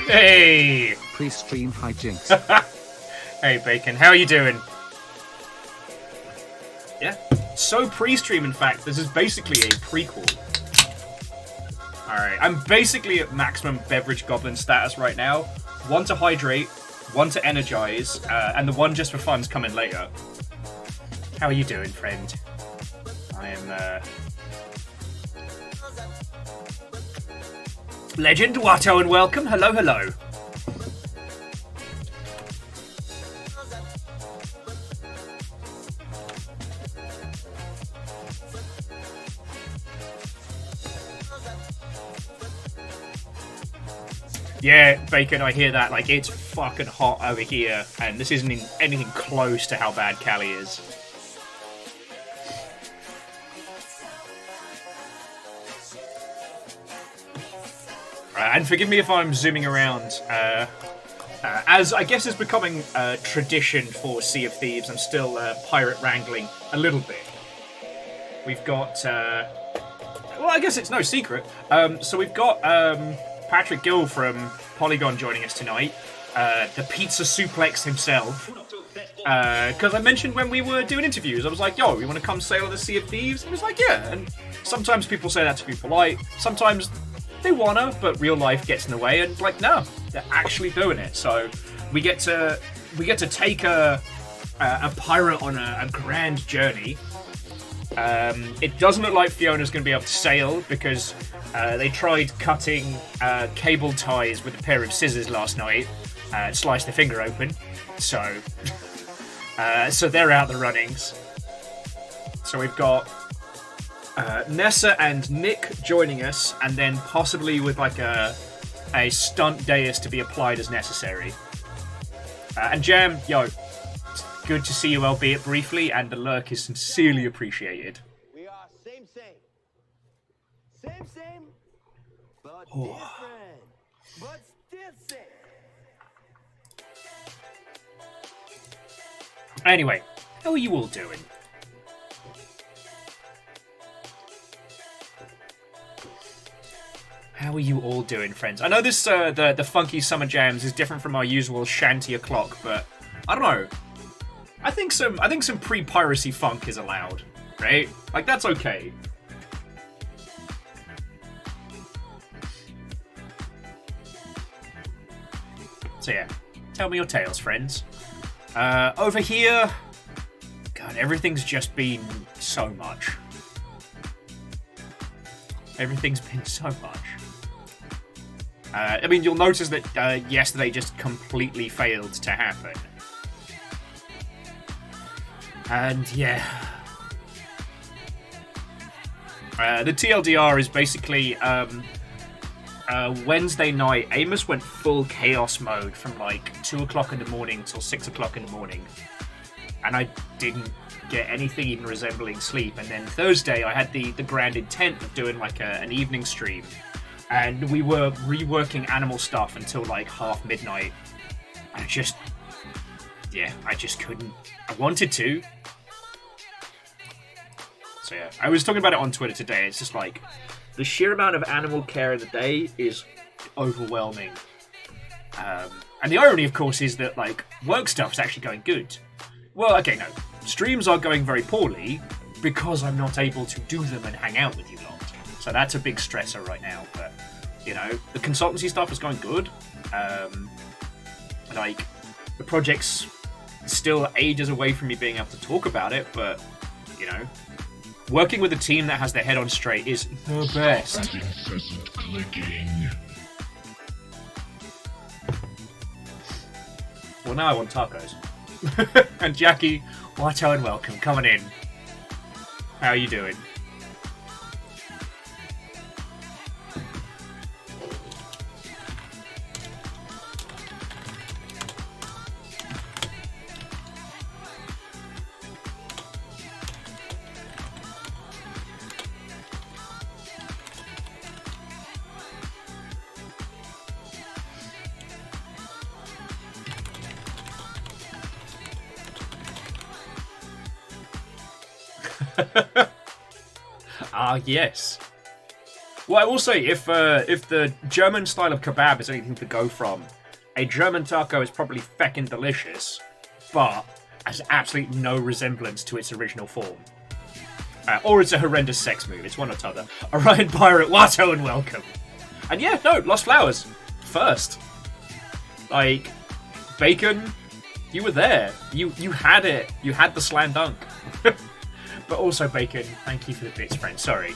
Hey! Pre-stream hijinks. Hey, Bacon, how are you doing? Yeah, so pre-stream, in fact, this is basically a prequel. Alright, I'm basically at maximum Beverage Goblin status right now. One to hydrate, one to energize, and the one just for fun's coming later. How are you doing, friend? I am, Legend, Watto, and welcome. Hello, hello. Yeah, Bacon, I hear that. Like, it's fucking hot over here, and this isn't anything close to how bad Cali is. And forgive me if I'm zooming around. As I guess is becoming tradition for Sea of Thieves, I'm still pirate wrangling a little bit. We've got... well, I guess it's no secret. So we've got Patrick Gill from Polygon joining us tonight. The pizza suplex himself. Because I mentioned when we were doing interviews, I was like, yo, you want to come sail on the Sea of Thieves? And he was like, yeah. And sometimes people say that to be polite. Sometimes... they wanna, but real life gets in the way, and like, no, they're actually doing it. So we get to take a pirate on a grand journey. It doesn't look like Fiona's going to be able to sail because they tried cutting cable ties with a pair of scissors last night and sliced their finger open. So so they're out the runnings. So we've got Nessa and Nick joining us, and then possibly with like a stunt dais to be applied as necessary. And Jam, yo, it's good to see you, albeit briefly, and the lurk is sincerely appreciated. We are same, but different, but still same. Anyway, how are you all doing? How are you all doing, friends? I know this the funky summer jams is different from our usual shanty o'clock, but I don't know. I think some pre-piracy funk is allowed, right? Like, that's okay. So yeah, tell me your tales, friends. Over here, God, everything's just been so much. Everything's been so much. I mean, you'll notice that yesterday just completely failed to happen. And yeah. The TLDR is basically Wednesday night, Amos went full chaos mode from like 2 o'clock in the morning till 6 o'clock in the morning. And I didn't get anything even resembling sleep. And then Thursday, I had the grand intent of doing like an evening stream. And we were reworking animal stuff until like half midnight. And I just couldn't. I wanted to. So yeah, I was talking about it on Twitter today. It's just like, the sheer amount of animal care in the day is overwhelming. And the irony, of course, is that like work stuff is actually going good. Well, okay, no. Streams are going very poorly because I'm not able to do them and hang out with you lot. So that's a big stressor right now. But, you know, the consultancy stuff is going good. Like, the project's still ages away from me being able to talk about it, but, you know, working with a team that has their head on straight is the best. Incessant clicking. Well, now I want tacos. And Jackie, Watto and welcome, coming in. How are you doing? Ah, yes. Well, I will say, if the German style of kebab is anything to go from, a German taco is probably feckin' delicious, but has absolutely no resemblance to its original form. Or it's a horrendous sex move. It's one or t'other. Orion Pirate, Watto, and welcome. And yeah, no, Lost Flowers. First. Like, Bacon, you were there. You had it. You had the slam dunk. But also, Bacon, thank you for the bits, friend. Sorry.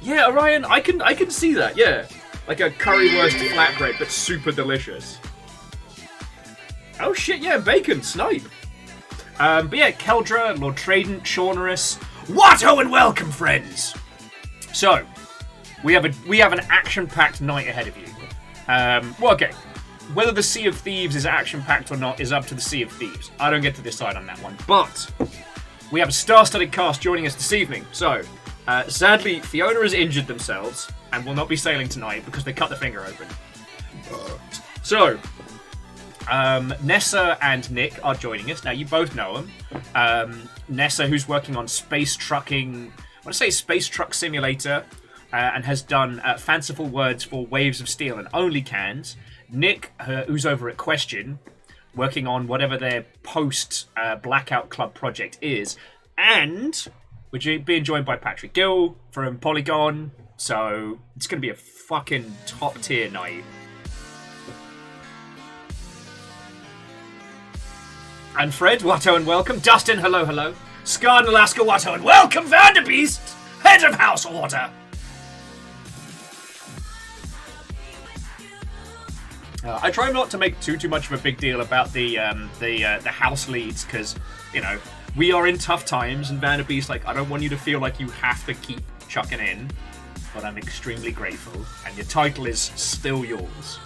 Yeah, Orion, I can see that, yeah. Like a currywurst flatbread, but super delicious. Oh shit, yeah, Bacon, snipe. But yeah, Keldra, Lord Tradent, Shaunerus, Watto and welcome, friends! So, we have an action-packed night ahead of you. Well, okay. Whether the Sea of Thieves is action-packed or not is up to the Sea of Thieves. I don't get to decide on that one. But, we have a star-studded cast joining us this evening. So, sadly, Fiona has injured themselves and will not be sailing tonight because they cut the finger open. So, Nessa and Nick are joining us. Now, you both know them. Nessa, who's working on space trucking... I want to say Space Truck Simulator, and has done fanciful words for Waves of Steel and Only Cans. Nick, who's over at Question, working on whatever their post-Blackout Club project is. And we're being joined by Patrick Gill from Polygon. So it's going to be a fucking top-tier night. And Fred, Watto and welcome. Dustin, hello, hello. Scar and Alaska, Watto and welcome. Vanderbeest, head of House Order. I try not to make too much of a big deal about the house leads because, you know, we are in tough times, and Vanderbeest, like, I don't want you to feel like you have to keep chucking in, but I'm extremely grateful, and your title is still yours.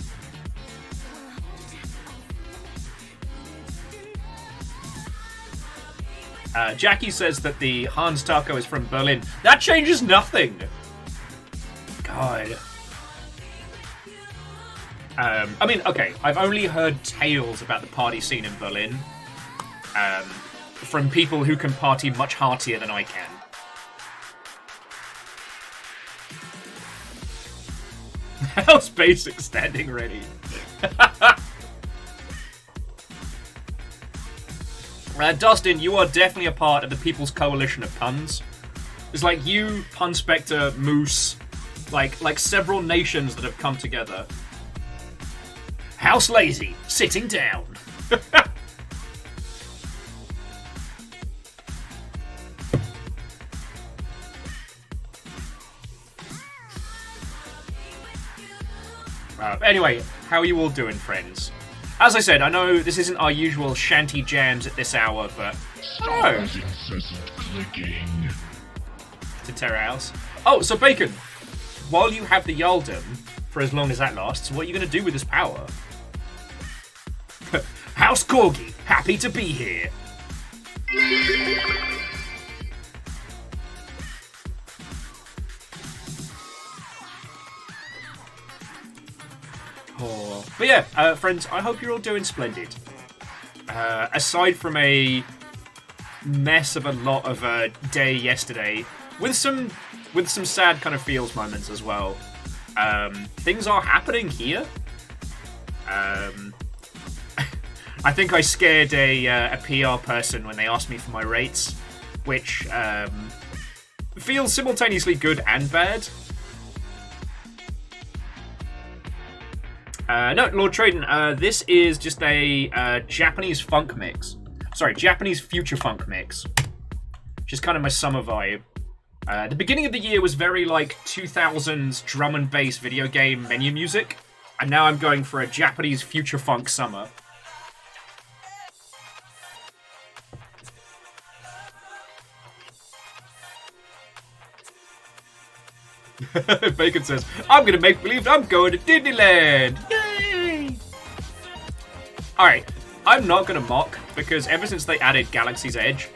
Jackie says that the Hans Taco is from Berlin. That changes nothing! God. I mean, okay, I've only heard tales about the party scene in Berlin from people who can party much heartier than I can. How's Basic standing ready? Dustin, you are definitely a part of the People's Coalition of Puns. It's like you, Pun Spectre, Moose, like several nations that have come together. House Lazy, sitting down. Anyway, how are you all doing, friends? As I said, I know this isn't our usual shanty jams at this hour, but... Oh! Incessant clicking. To Terra House. Oh, so Bacon, while you have the Yaldum, for as long as that lasts, what are you going to do with this power? House Corgi, happy to be here. Oh. But yeah, friends, I hope you're all doing splendid. Aside from a mess of a lot of day yesterday, with some sad kind of feels moments as well. Things are happening here. I think I scared a PR person when they asked me for my rates, which feels simultaneously good and bad. No, Lord Traden, this is just a Japanese funk mix. Sorry, Japanese future funk mix. Which is kind of my summer vibe. The beginning of the year was very like 2000s drum and bass video game menu music. And now I'm going for a Japanese future funk summer. Bacon says, I'm gonna make believe I'm going to Disneyland! Yay! Alright, I'm not gonna mock, because ever since they added Galaxy's Edge,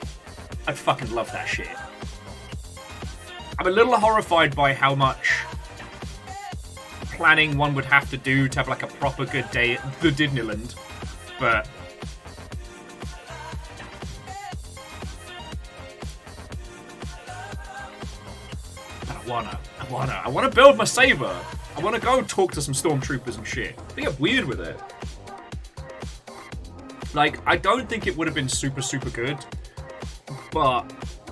I fucking love that shit. I'm a little horrified by how much planning one would have to do to have like a proper good day at the Disneyland, but I wanna build my saber. I wanna go talk to some stormtroopers and shit. They get weird with it. Like, I don't think it would have been super, super good, but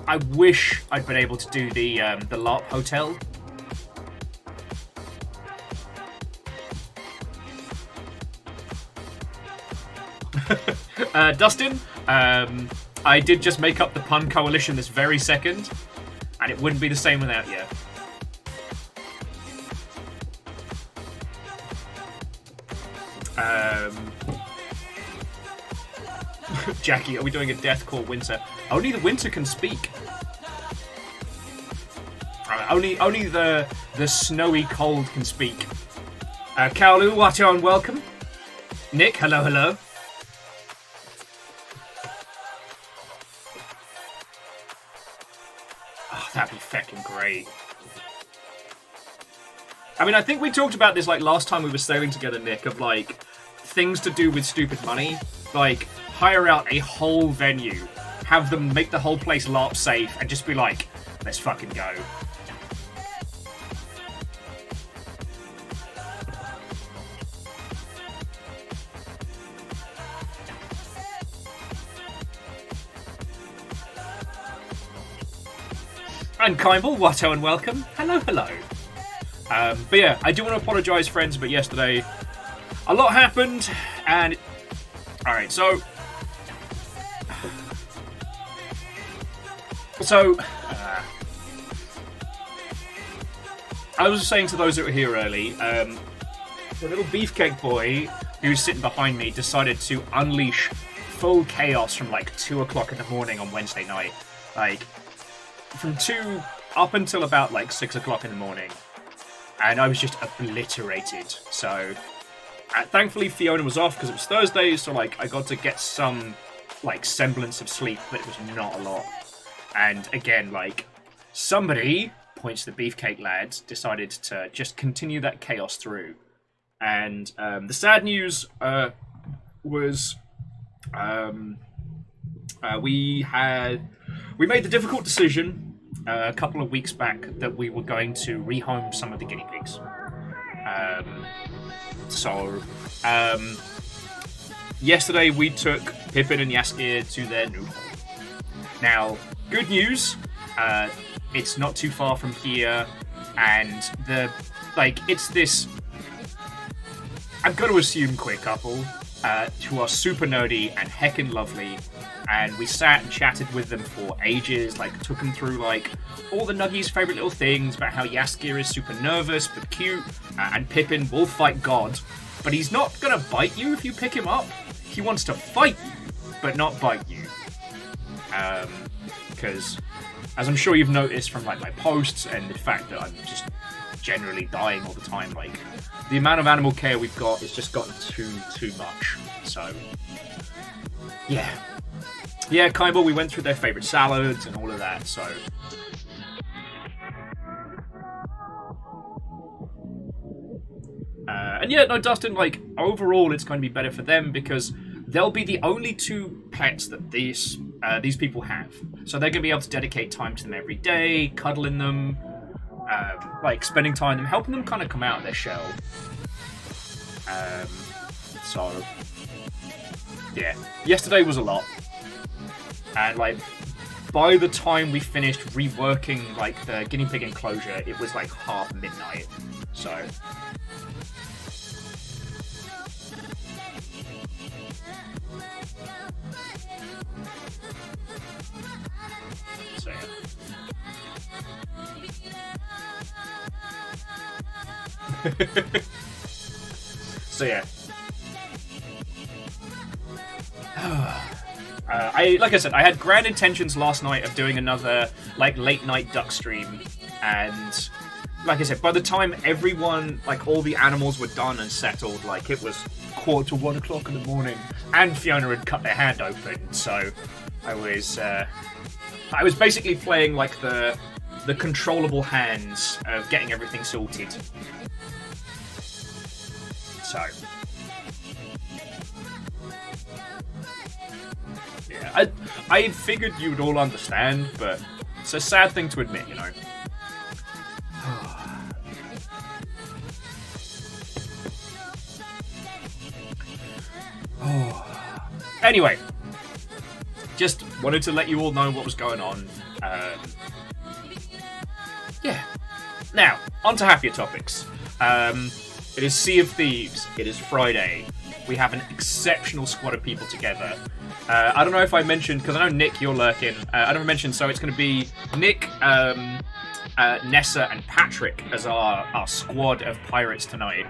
I wish I'd been able to do the LARP hotel. Dustin, I did just make up the pun coalition this very second, and it wouldn't be the same without you. Jackie, are we doing a deathcore winter? Only the winter can speak. Only the snowy cold can speak. Kaolu, watch on, welcome. Nick, hello, hello. Oh, that'd be fucking great. I mean, I think we talked about this like last time we were sailing together, Nick, of like things to do with stupid money. Like, hire out a whole venue, have them make the whole place LARP safe, and just be like, let's fucking go. And Kimball, Watto and welcome. Hello, hello. But yeah, I do want to apologise, friends, but yesterday a lot happened, and... Alright, so... I was saying to those that were here early, the little beefcake boy who's sitting behind me decided to unleash full chaos from like 2 o'clock in the morning on Wednesday night. Like, from 2 up until about like 6 o'clock in the morning. And I was just obliterated. So, thankfully Fiona was off because it was Thursday, so like I got to get some like semblance of sleep, but it was not a lot. And again, like, somebody, points to the beefcake lads, decided to just continue that chaos through. And the sad news was we made the difficult decision a couple of weeks back that we were going to rehome some of the guinea pigs. Yesterday we took Pippin and Yesteryear to their new home. Now, good news, it's not too far from here, and it's this, I'm going to assume, queer couple who are super nerdy and heckin' lovely, and we sat and chatted with them for ages, like took them through like all the Nuggies' favourite little things about how Yesteryear is super nervous but cute, and Pippin will fight God, but he's not going to bite you if you pick him up. He wants to fight you, but not bite you. Because, as I'm sure you've noticed from like my posts and the fact that I'm just generally dying all the time, like the amount of animal care we've got has just gotten too much. So, yeah, Kimball, we went through their favourite salads and all of that. So, and yeah, no, Dustin, like overall, it's going to be better for them because they'll be the only 2 pets that these people have. So they're going to be able to dedicate time to them every day, cuddling them, like spending time with them, helping them kind of come out of their shell. So, yeah. Yesterday was a lot. And, like, by the time we finished reworking, like, the guinea pig enclosure, it was, like, half midnight. So... So yeah. Like I said, I had grand intentions last night of doing another like late night duck stream, and like I said, by the time everyone, like all the animals were done and settled, like it was 1:45 o'clock in the morning, and Fiona had cut their hand open. So I was basically playing like the controllable hands of getting everything sorted. So, yeah, I figured you'd all understand, but it's a sad thing to admit, you know. Anyway, just wanted to let you all know what was going on. Yeah. Now, on to happier topics. It is Sea of Thieves. It is Friday. We have an exceptional squad of people together. I don't know if I mentioned, because I know Nick, you're lurking. I don't mention, so it's going to be Nick, Nessa, and Patrick as our squad of pirates tonight.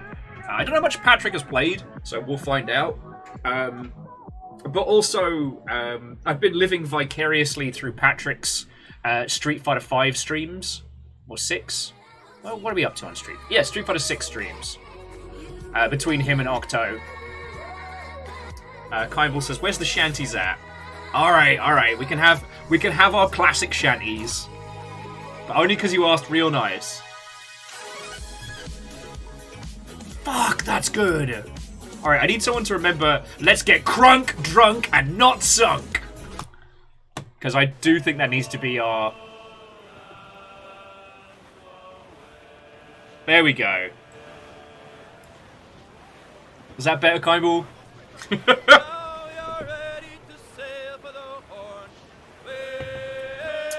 I don't know how much Patrick has played, so we'll find out. But also, I've been living vicariously through Patrick's Street Fighter 5 streams. Or 6? Well, what are we up to on stream? Yeah, Street Fighter 6 streams. Between him and Octo. Kybal says, "Where's the shanties at?" Alright, we can have our classic shanties. But only because you asked real nice. Fuck, that's good. Alright, I need someone to remember, let's get crunk, drunk, and not sunk. Because I do think that needs to be our... There we go. Is that better, Kybal?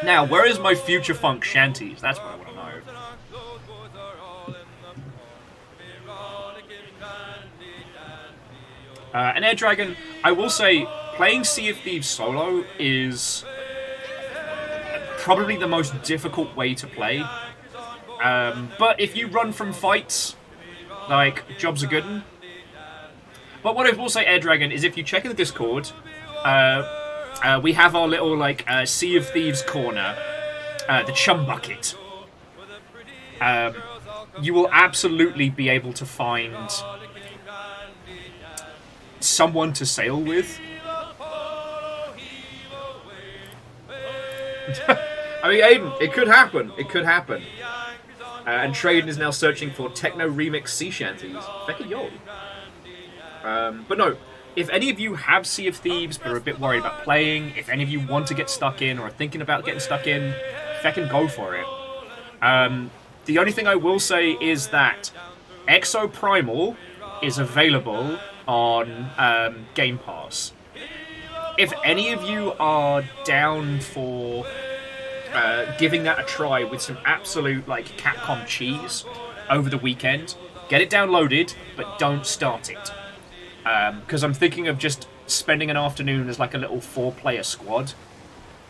Now, where is my future funk shanties? That's what I want to know. And Air Dragon, I will say, playing Sea of Thieves solo is probably the most difficult way to play. But if you run from fights, like, jobs are good. But what I will say, Air Dragon, is if you check in the Discord, we have our little, like, Sea of Thieves corner, the chum bucket. You will absolutely be able to find someone to sail with. I mean, Aiden, it could happen. It could happen. And Traden is now searching for techno remix sea shanties. Feckin' yo. But no, if any of you have Sea of Thieves but are a bit worried about playing, if any of you want to get stuck in or are thinking about getting stuck in, feckin' go for it. The only thing I will say is that Exo Primal is available on Game Pass. If any of you are down for giving that a try with some absolute like Capcom cheese over the weekend, get it downloaded, but don't start it. Because I'm thinking of just spending an afternoon as like a little 4-player squad.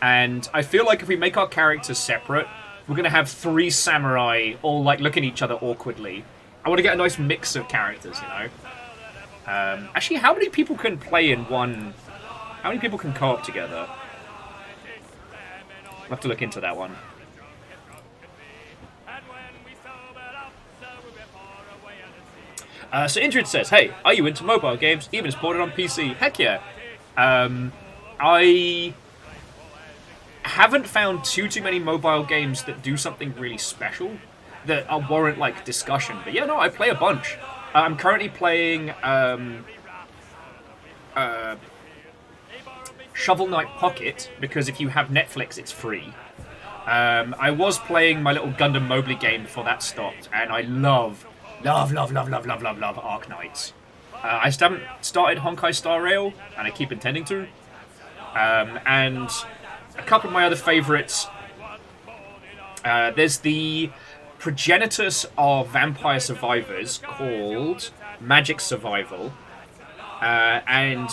And I feel like if we make our characters separate, we're going to have 3 samurai all like looking at each other awkwardly. I want to get a nice mix of characters, you know? Actually, how many people can play in one... How many people can co-op together? I'll have to look into that one. So Indrid says, "Hey, are you into mobile games, even if ported on PC?" Heck yeah. I haven't found too many mobile games that do something really special that warrant like discussion. But yeah, no, I play a bunch. I'm currently playing Shovel Knight Pocket, because if you have Netflix, it's free. I was playing my little Gundam Mobley game before that stopped, and I love Arc Knights. I still haven't started Honkai Star Rail, and I keep intending to. And a couple of my other favourites. There's the Progenitus of Vampire Survivors called Magic Survival. And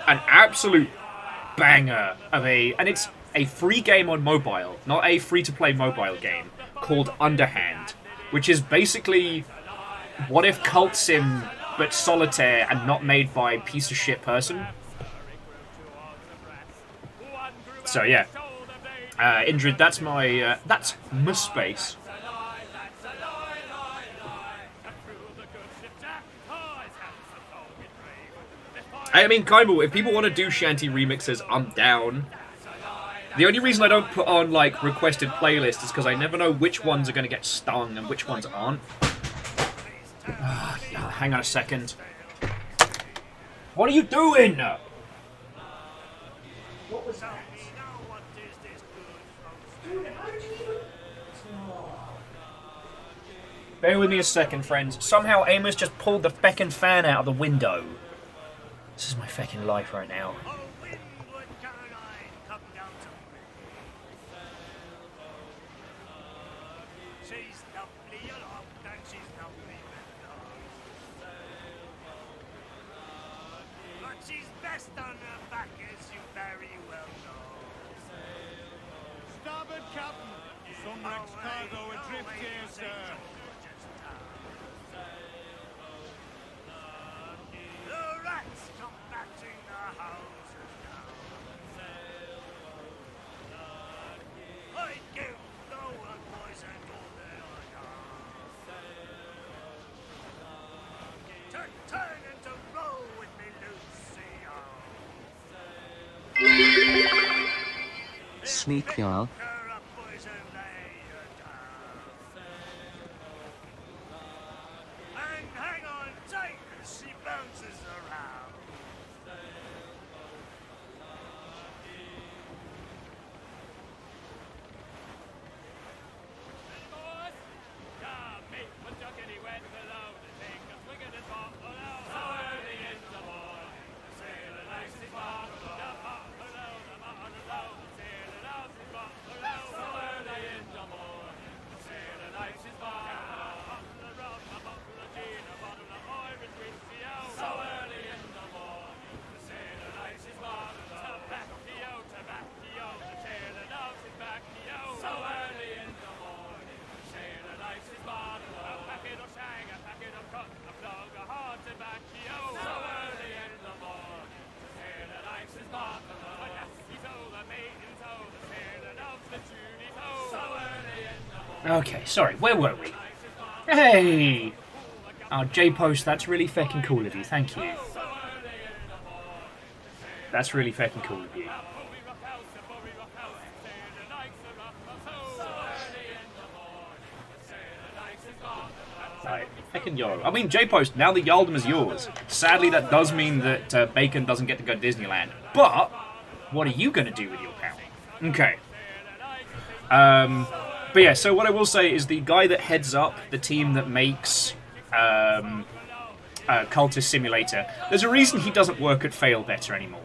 an absolute banger of and it's a free game on mobile, not a free-to-play mobile game, called Underhand, which is basically what if Cult Sim but solitaire and not made by a piece of shit person. So yeah, Indrid, that's my space. I mean, Kybal, if people want to do shanty remixes, I'm down. The only reason I don't put on, like, requested playlists is because I never know which ones are going to get stung and which ones aren't. Hang on a second. What are you doing? What was that? Bear with me a second, friends. Somehow Amos just pulled the feckin' fan out of the window. This is my fucking life right now. She's best on her back, as you very well know. Starboard, Captain. Some wrecked cargo adrift here, sir. The rats come batting the houses down. I give no one poison all they are down. Turn and to roll with me, Lucy. Sneak, y'all. And hang on tight as she bounces around. Okay, sorry, where were we? Hey! Oh, J-Post, that's really fucking cool of you, thank you. That's really fucking cool of you. Right, fucking Yarl. I mean, J-Post, now the Yaldom is yours. Sadly, that does mean that Bacon doesn't get to go to Disneyland. But, what are you going to do with your pound? Okay. But yeah, so what I will say is the guy that heads up the team that makes Cultist Simulator, there's a reason he doesn't work at Fail Better anymore.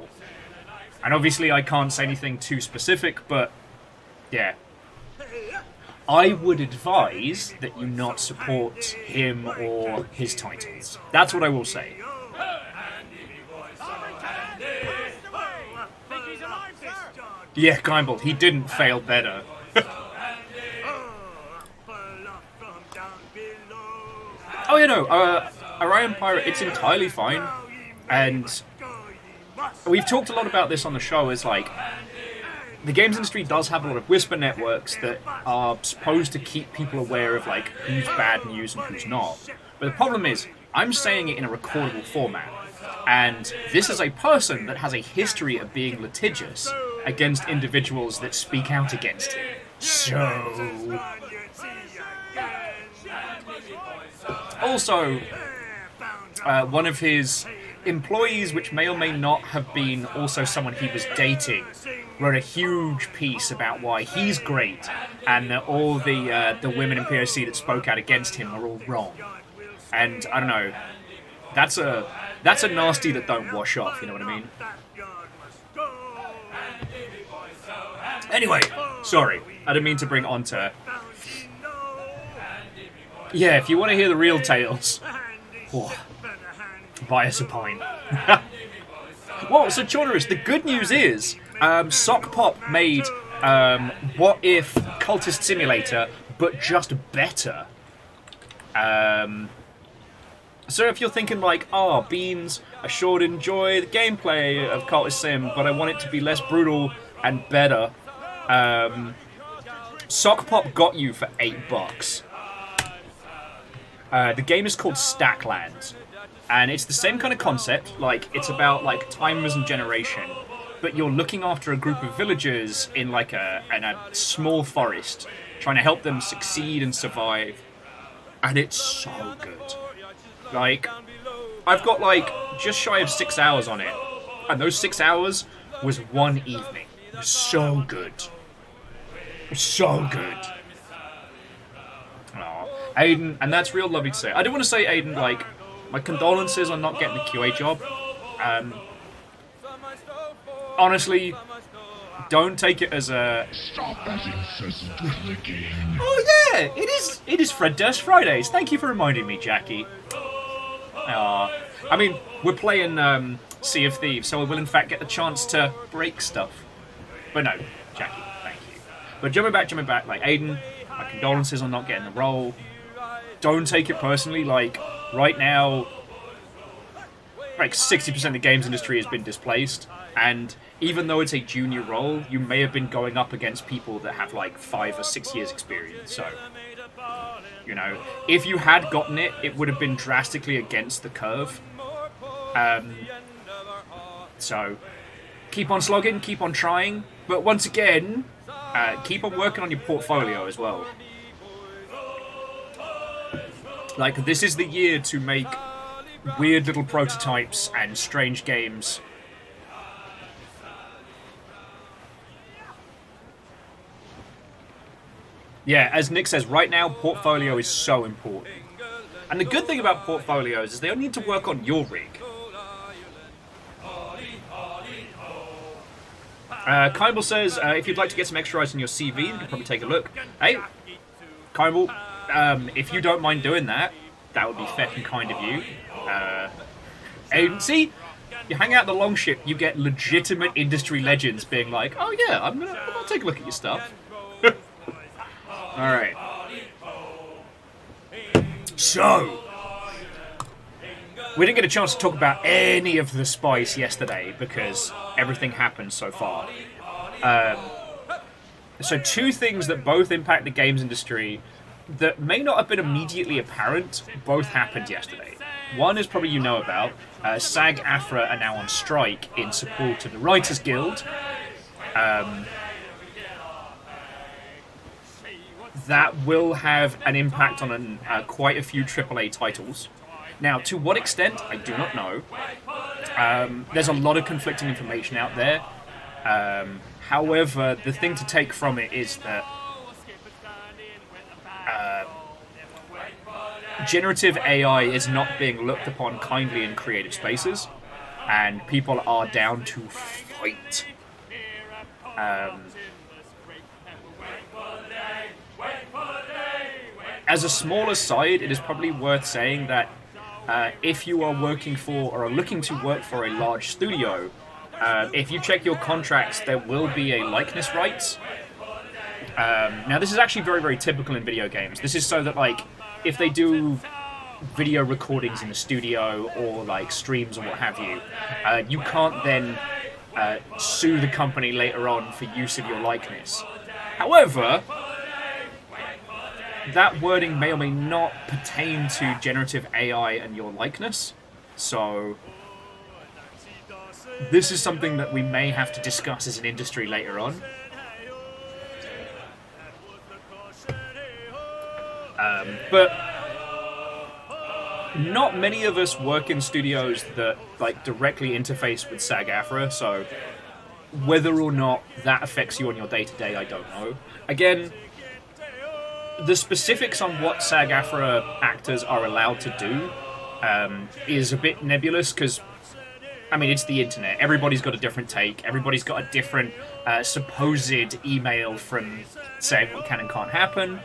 And obviously I can't say anything too specific, but yeah. I would advise that you not support him or his titles. That's what I will say. Yeah, Gimble, he didn't fail better. Oh, you know, Orion Pirate, it's entirely fine. And we've talked a lot about this on the show, is like, the games industry does have a lot of whisper networks that are supposed to keep people aware of, like, who's bad news and who's not. But the problem is, I'm saying it in a recordable format. And this is a person that has a history of being litigious against individuals that speak out against him. So... Also, one of his employees, which may or may not have been also someone he was dating, wrote a huge piece about why he's great and that all the women in POC that spoke out against him are all wrong. And I don't know, that's a nasty that don't wash off, you know what I mean? Anyway, sorry, I didn't mean to bring onto. Yeah, if you want to hear the real tales, buy us a pint. Well, so Chornerus, the good news is, Sock Pop made What If Cultist Simulator, but just better. So if you're thinking like, oh, Beans, I sure enjoy the gameplay of Cultist Sim, but I want it to be less brutal and better, Sock Pop got you for $8. The game is called Stacklands, and it's the same kind of concept. Like, it's about like timers and generation, but you're looking after a group of villagers in like a small forest, trying to help them succeed and survive. And it's so good. Like, I've got like just shy of 6 hours on it, and those 6 hours was one evening. It was so good, so good. Aiden, and that's real lovely to say. I do want to say, Aiden, like, my condolences on not getting the QA job. Honestly, don't take it as a... Stop that incessant clicking. Oh yeah, it is Fred Durst Fridays. Thank you for reminding me, Jackie. I mean, we're playing Sea of Thieves, so we will in fact get the chance to break stuff. But no, Jackie, thank you. But jumping back, like, Aiden, my condolences on not getting the role. Don't take it personally, like, right now, like, 60% of the games industry has been displaced, and even though it's a junior role, you may have been going up against people that have, like, 5 or 6 years experience, so... You know, if you had gotten it, it would have been drastically against the curve. So, keep on slogging, keep on trying, but once again, keep on working on your portfolio as well. Like, this is the year to make weird little prototypes and strange games. Yeah, as Nick says, right now, portfolio is so important. And the good thing about portfolios is they don't need to work on your rig. Kymble says, if you'd like to get some extra eyes on your CV, you can probably take a look. Hey, Kymble, if you don't mind doing that, that would be feckin' kind of you. And see, you hang out in the Longship, you get legitimate industry legends being like, oh yeah, I'm gonna take a look at your stuff. Alright. So, we didn't get a chance to talk about any of the spice yesterday because everything happened so far. So 2 things that both impact the games industry that may not have been immediately apparent, both happened yesterday. One is probably you know about. SAG-AFTRA are now on strike in support of the Writers Guild. That will have an impact on quite a few AAA titles. Now, to what extent, I do not know. There's a lot of conflicting information out there. However, the thing to take from it is that generative AI is not being looked upon kindly in creative spaces, and people are down to fight. As a small aside, it is probably worth saying that if you are working for or are looking to work for a large studio, if you check your contracts, there will be a likeness rights. Now, this is actually very, very typical in video games. This is so that, like, if they do video recordings in the studio or, like, streams or what have you, you can't then sue the company later on for use of your likeness. However, that wording may or may not pertain to generative AI and your likeness, so this is something that we may have to discuss as an industry later on. But not many of us work in studios that, like, directly interface with SAG-AFTRA, so whether or not that affects you on your day-to-day, I don't know. Again, the specifics on what SAG-AFTRA actors are allowed to do is a bit nebulous, because, I mean, it's the internet. Everybody's got a different take. Everybody's got a different supposed email from saying what can and can't happen.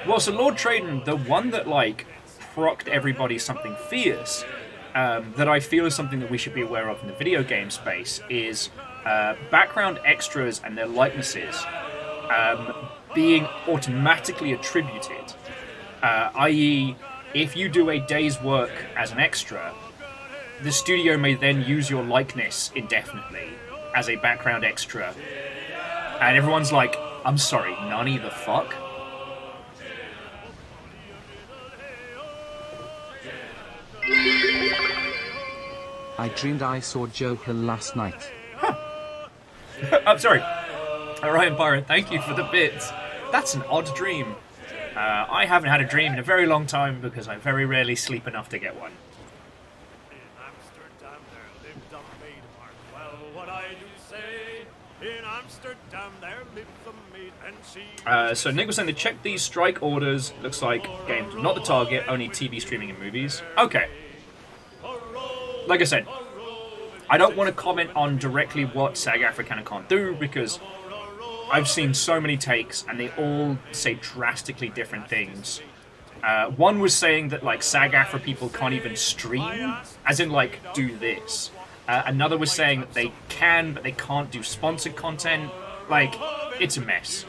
Well, so Lord Traden, the one that, like, procced everybody something fierce, that I feel is something that we should be aware of in the video game space, is background extras and their likenesses being automatically attributed. I.e., if you do a day's work as an extra, the studio may then use your likeness indefinitely as a background extra. And everyone's like, I'm sorry, nani the fuck? I dreamed I saw Joker last night. I'm sorry. Ryan Byron, thank you for the bits. That's an odd dream. I haven't had a dream in a very long time because I very rarely sleep enough to get one. In Amsterdam there lived a maid of well, what I do say. In Amsterdam there lived a maid and she... So Nick was saying to check these strike orders. Looks like games not the target, only TV streaming and movies. Okay. like I said, I don't want to comment on directly what SAG-AFTRA can and can't do, because I've seen so many takes and they all say drastically different things. One was saying that like SAG-AFTRA people can't even stream, as in like do this. Another was saying that they can, but they can't do sponsored content. Like, it's a mess.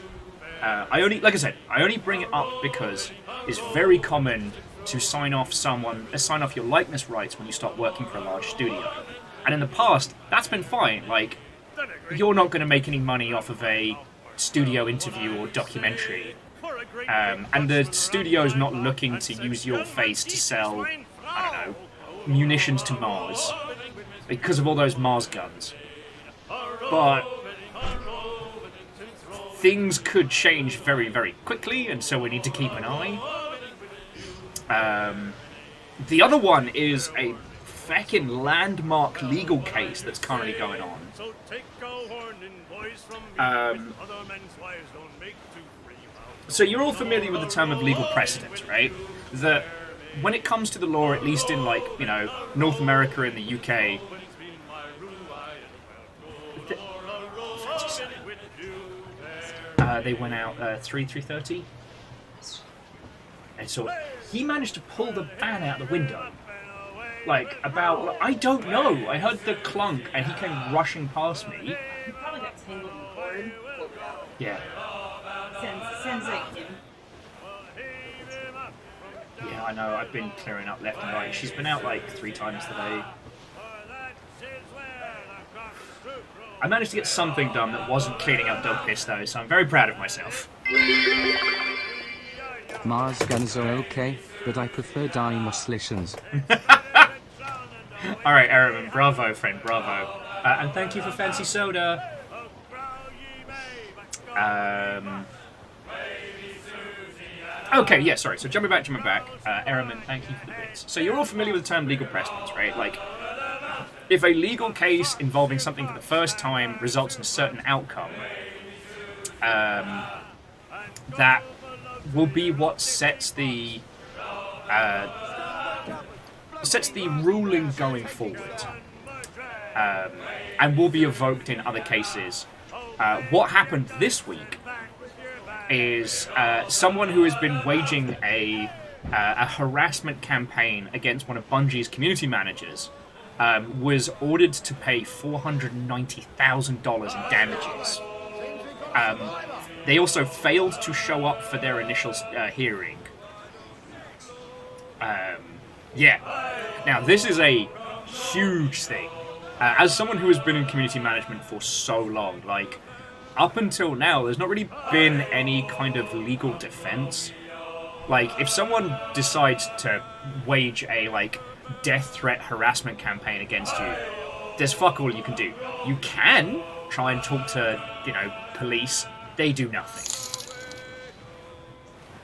I only bring it up because it's very common to sign off your likeness rights when you start working for a large studio. And in the past, that's been fine. Like, you're not going to make any money off of a studio interview or documentary. And the studio's not looking to use your face to sell, I don't know, munitions to Mars. Because of all those Mars guns. But things could change very, very quickly, and so we need to keep an eye. The other one is a feckin' landmark legal case that's currently going on. So you're all familiar with the term of legal precedent, right? That when it comes to the law, at least in like, you know, North America and the UK, they went out 3:30. And so he managed to pull the van out the window. Like, I don't know. I heard the clunk and he came rushing past me. He probably got tangled in the cord. Yeah. Sounds like him. Yeah, I know. I've been clearing up left and right. She's been out like 3 times today. I managed to get something done that wasn't cleaning up dog piss though, so I'm very proud of myself. Mars guns are okay, but I prefer demolitions. Alright, Aaron, bravo, friend, bravo. And thank you for Fancy Soda. Okay, yeah, sorry. So jumping back. Ehrman, thank you for the bits. So you're all familiar with the term legal precedents, right? Like, if a legal case involving something for the first time results in a certain outcome, that will be what sets the ruling going forward, and will be evoked in other cases. What happened this week is someone who has been waging a harassment campaign against one of Bungie's community managers was ordered to pay $490,000 in damages. They also failed to show up for their initial hearing. Yeah. Now, this is a huge thing. As someone who has been in community management for so long, like, up until now, there's not really been any kind of legal defense. Like, if someone decides to wage a, like, death threat harassment campaign against you, there's fuck all you can do. You can try and talk to, you know, police. They do nothing.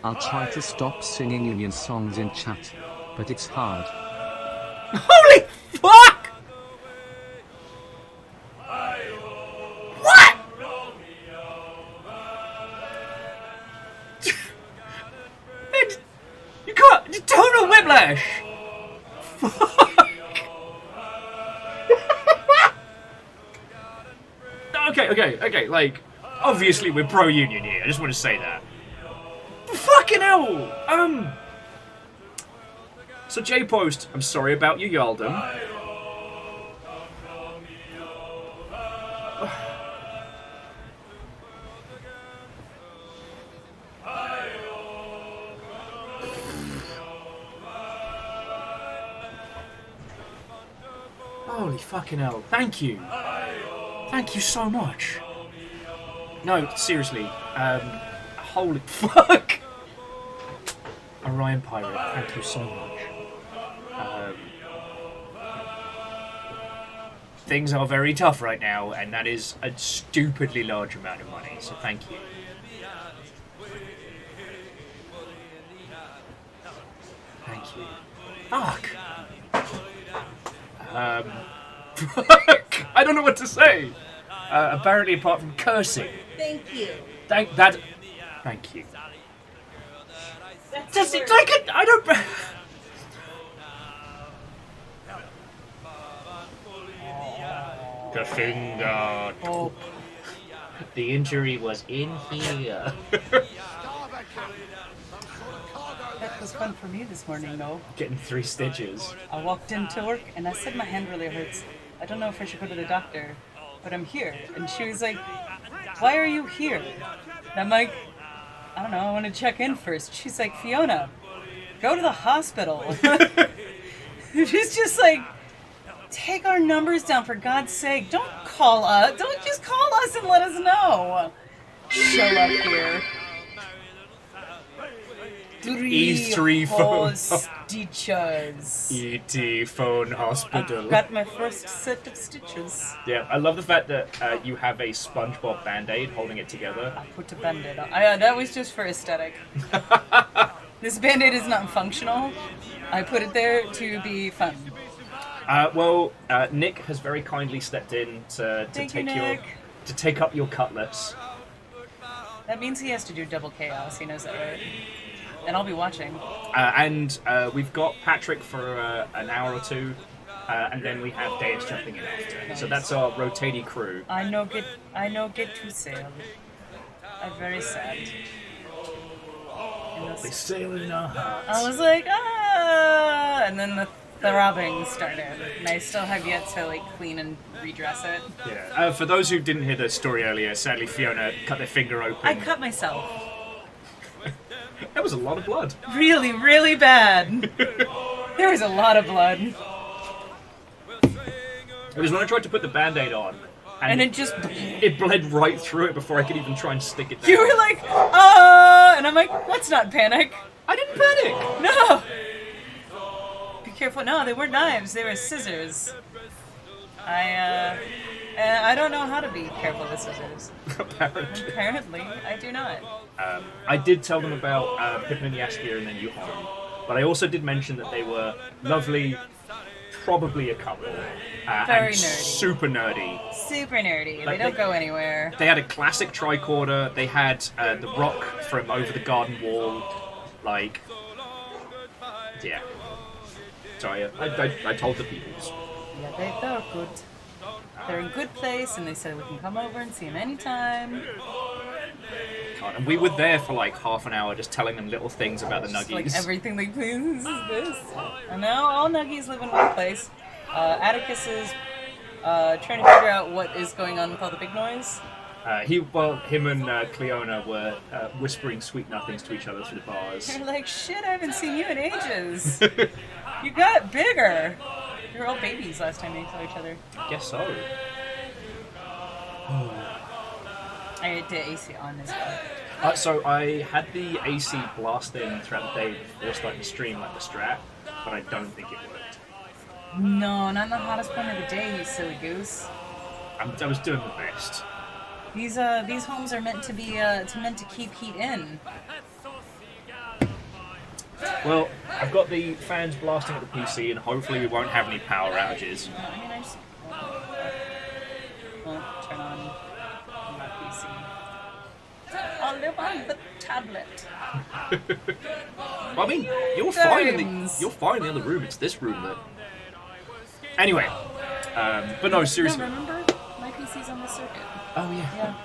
I'll try to stop singing Union songs in chat, but it's hard. Holy fuck! What? You can't. Total whiplash. Fuck. Okay. Like, obviously we're pro-union here. I just want to say that. Fucking hell. So J-Post, I'm sorry about your Yaldom. Holy fucking hell. Thank you. Thank you so much. No, seriously. Holy fuck. Orion Pirate, thank you so much. Things are very tough right now, and that is a stupidly large amount of money, so thank you. Thank you. Fuck! Fuck! I don't know what to say! Apparently, apart from cursing. Thank you. Thank you. I don't... The finger. Oh, The injury was in here. that was fun for me this morning, though. Getting 3 stitches. I walked into work and I said my hand really hurts. I don't know if I should go to the doctor, but I'm here. And she was like, why are you here? And I'm like, I don't know, I want to check in first. She's like, Fiona, go to the hospital. She's just like, take our numbers down for God's sake. Don't call us. Don't just call us and let us know. Show up here. E3 phone. stitches. ET phone hospital. Got my first set of stitches. Yeah, I love the fact that you have a SpongeBob Band-Aid holding it together. I put a band-aid on. That was just for aesthetic. This band-aid is not functional. I put it there to be fun. Nick has very kindly stepped in to Thank you, take Nick. to take up your cutlass. That means he has to do double chaos. He knows that, right? And I'll be watching. And we've got Patrick for an hour or two, and then we have Deus jumping in after. Nice. So that's our rotating crew. I no get to sail. I'm very sad. And They this- sail in our hearts. I was like, ah! And then the throbbing started. And I still have yet to like clean and redress it. Yeah. For those who didn't hear the story earlier, sadly Fiona cut their finger open. I cut myself. That was a lot of blood. Really, really bad. There was a lot of blood. It was when I tried to put the Band-Aid on, And it just... it bled right through it before I could even try and stick it down. You were like, and I'm like, let's not panic. I didn't panic! No! Be careful. No, they weren't knives. They were scissors. I don't know how to be careful with scissors. Apparently. Apparently, I do not. I did tell them about Pippin and Yesteryear and then Yuhon, but I also did mention that they were lovely, probably a couple, Very and nerdy. super nerdy. Super nerdy. Like They don't go anywhere. They had a classic tricorder. They had the rock from Over the Garden Wall. Like, yeah. Sorry, I told the peoples. Yeah, they're good. They're in good place, and they said we can come over and see them anytime. God, and we were there for like half an hour just telling them little things about the Just Nuggies. like everything they please. This is this. And now all Nuggies live in one place. Atticus is trying to figure out what is going on with all the big noise. Him and Cleona were whispering sweet nothings to each other through the bars. They're like, shit, I haven't seen you in ages. You got bigger. You were all babies last time they saw each other. I guess so. I had the AC on as well. So I had the AC blasting throughout the day before starting to stream like the Strat, but I don't think it worked. No, not in the hottest point of the day, you silly goose. I was doing my best. These homes are meant to be meant to keep heat in. Well, I've got the fans blasting at the PC, and hopefully we won't have any power outages. I mean, I just turn on my PC. I'll live on the tablet. I mean, you're fine in Games. the other room. It's this room that. Anyway, but no, seriously. No, remember? My PC's on the circuit. Oh yeah.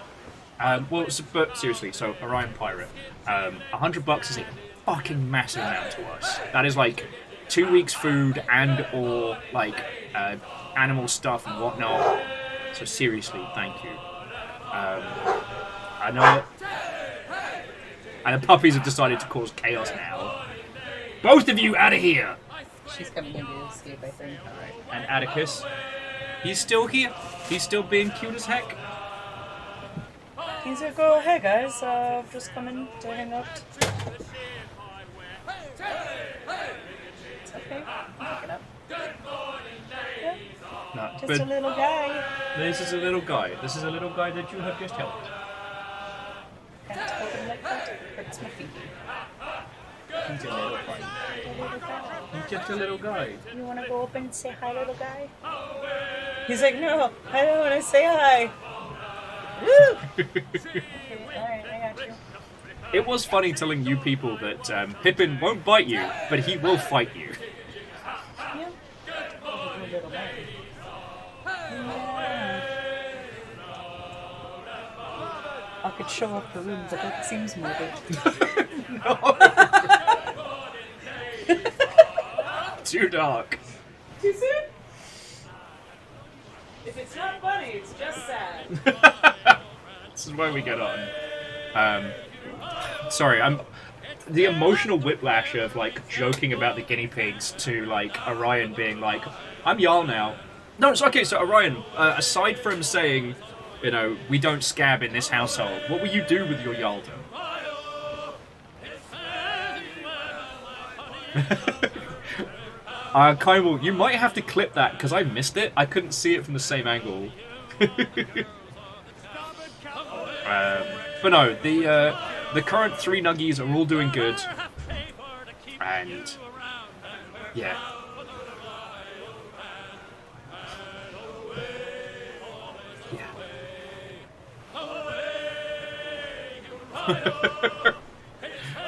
Yeah. But seriously, so Orion Pirate, $100 is a fucking massive amount to us. That is like 2 weeks' food and or like animal stuff and whatnot. So seriously, thank you. I know. And the puppies have decided to cause chaos now. Both of you out of here! She's coming in to escape, I think. Alright, and Atticus, he's still here. He's still being cute as heck. He's like, oh, hey guys, just coming to hang out. It's okay. I'll pick it up. Yeah, No, just but a little guy. this is a little guy. This is a little guy that you have just helped. Can't hold him like that. Hurts my feet. He's a little guy. Little guy. He's just a little guy. You want to go up and say hi, little guy? He's like, no, I don't want to say hi. Woo! Okay, alright, I got you. It was funny telling you people that Pippin won't bite you, but he will fight you. Yeah. Little guy. Yeah. could show off the room, but that seems morbid. Too dark. Too soon? If it's not funny, it's just sad. This is where we get on. Sorry, I'm the emotional whiplash of like joking about the guinea pigs to like Orion being like, "I'm Jarl now." No, it's okay. So Orion, aside from saying, you know, we don't scab in this household, what will you do with your Jarldom? Kyle, you might have to clip that because I missed it. I couldn't see it from the same angle. But no, the current 3 nuggies are all doing good, and yeah.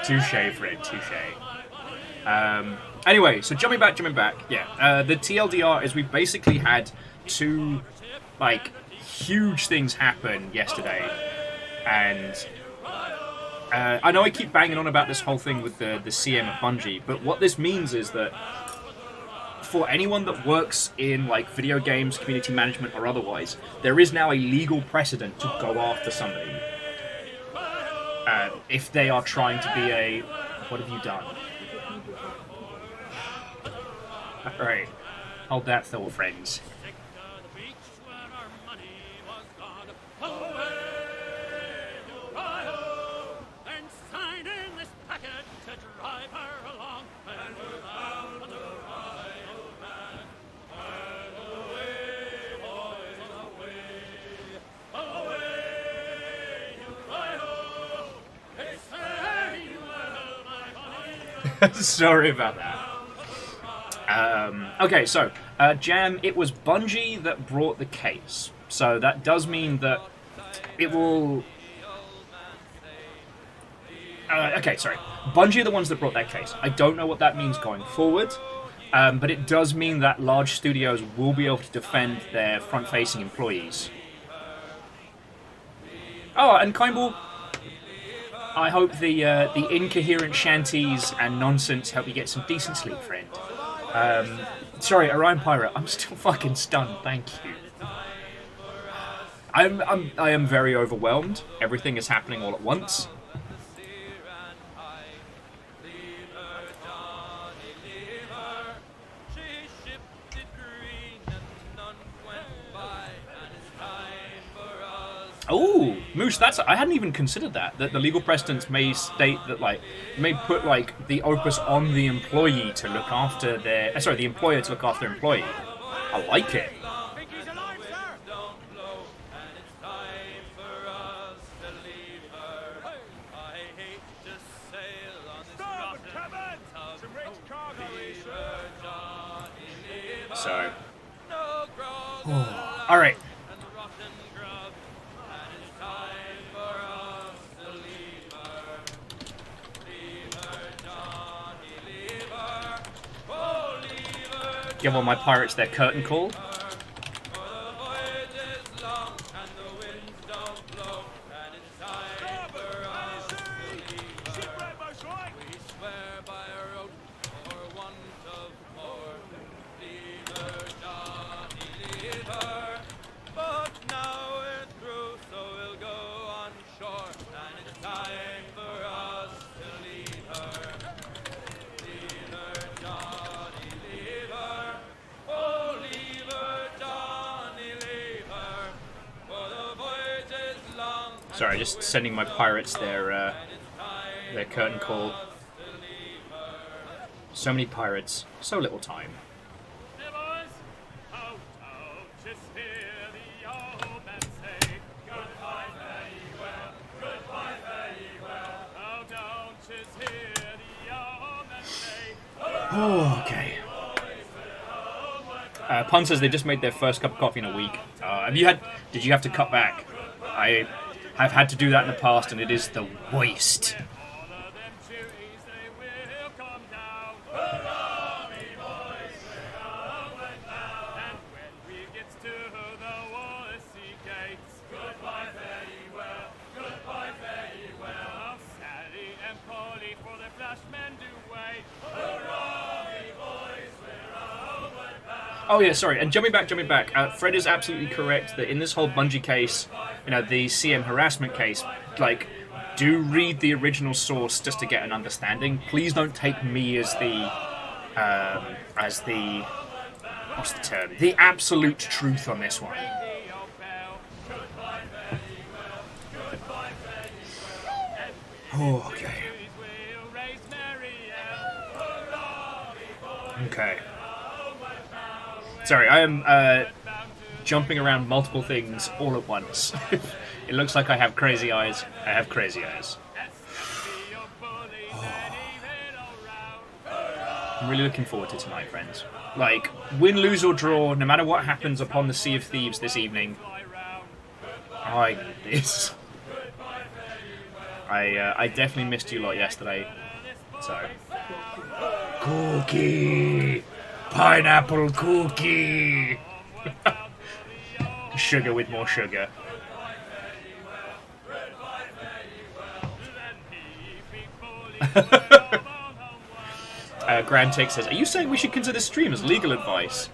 Touche, Fred, touche. Anyway, so jumping back, yeah. The TLDR is we basically had 2, like, huge things happen yesterday, and I know I keep banging on about this whole thing with the CM at Bungie, but what this means is that for anyone that works in, like, video games, community management, or otherwise, there is now a legal precedent to go after somebody. If they are trying to be a... What have you done? Alright. Hold that thought, friends. Sorry about that. Okay, so, Jam, it was Bungie that brought the case. So that does mean that it will... okay, sorry. Bungie are the ones that brought that case. I don't know what that means going forward, but it does mean that large studios will be able to defend their front-facing employees. Oh, and Kimball, I hope the incoherent shanties and nonsense help you get some decent sleep, friend. Sorry, Orion Pirate, I'm still fucking stunned, thank you. I am very overwhelmed. Everything is happening all at once. Oh, Moose, I hadn't even considered that the legal precedents may state that, like, may put, like, the opus on the employee to look after their... the employer to look after their employee. I like it. So... Oh, alright. Give all my pirates their curtain call. Sorry, just sending my pirates their curtain call. So many pirates, so little time. Oh, okay. Pun says they just made their first cup of coffee in a week. Did you have to cut back? I've had to do that in the past, and it is the worst. Oh yeah, sorry. And jumping back. Fred is absolutely correct that in this whole Bungie case, the CM harassment case, like, do read the original source just to get an understanding. Please don't take me as the what's the term? The absolute truth on this one. Oh, okay. Okay. Sorry, I am jumping around multiple things all at once. It looks like I have crazy eyes. I have crazy eyes. Oh. I'm really looking forward to tonight, friends. Like, win, lose, or draw, no matter what happens upon the Sea of Thieves this evening, I need this. I definitely missed you lot yesterday, so... Cookie! Pineapple cookie! Sugar with more sugar. Grand Take says, are you saying we should consider stream as legal advice?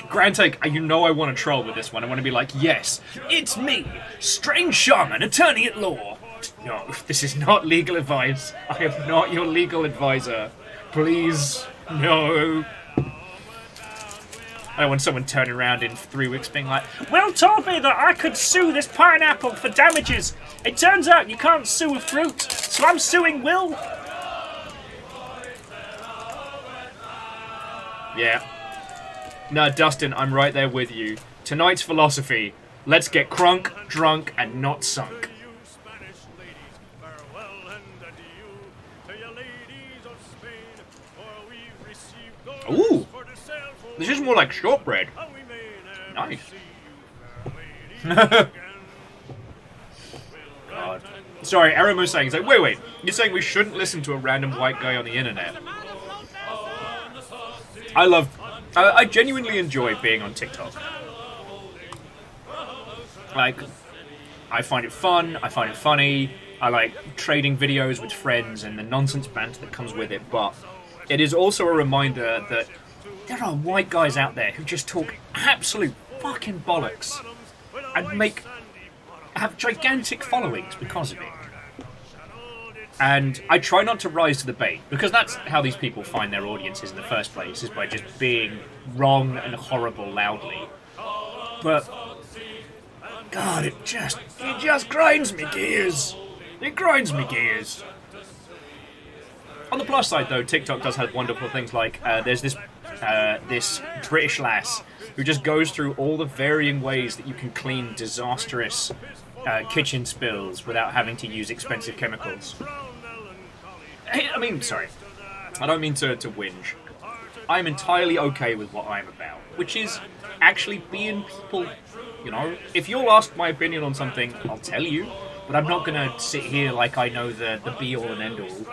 Grand Take, you know I want to troll with this one. I want to be like, yes, it's me, strange shaman, attorney at law. No, this is not legal advice. I am not your legal advisor. Please, no. I don't want someone turning around in 3 weeks being like, Will told me that I could sue this pineapple for damages. It turns out you can't sue a fruit, so I'm suing Will. Yeah. No, Dustin, I'm right there with you. Tonight's philosophy, let's get crunk, drunk, and not sunk. Ooh! This is more like shortbread. Nice. God. Sorry, Aramo's saying, he's like, wait, you're saying we shouldn't listen to a random white guy on the internet? I genuinely enjoy being on TikTok. Like, I find it fun, I find it funny, I like trading videos with friends and the nonsense banter that comes with it, but it is also a reminder that there are white guys out there who just talk absolute fucking bollocks and have gigantic followings because of it. And I try not to rise to the bait, because that's how these people find their audiences in the first place, is by just being wrong and horrible loudly. But God, it just grinds me gears. It grinds me gears. On the plus side, though, TikTok does have wonderful things like there's this British lass who just goes through all the varying ways that you can clean disastrous kitchen spills without having to use expensive chemicals. I mean, sorry, I don't mean to whinge. I'm entirely okay with what I'm about, which is actually being people, if you'll ask my opinion on something, I'll tell you, but I'm not going to sit here like I know the be-all and end-all.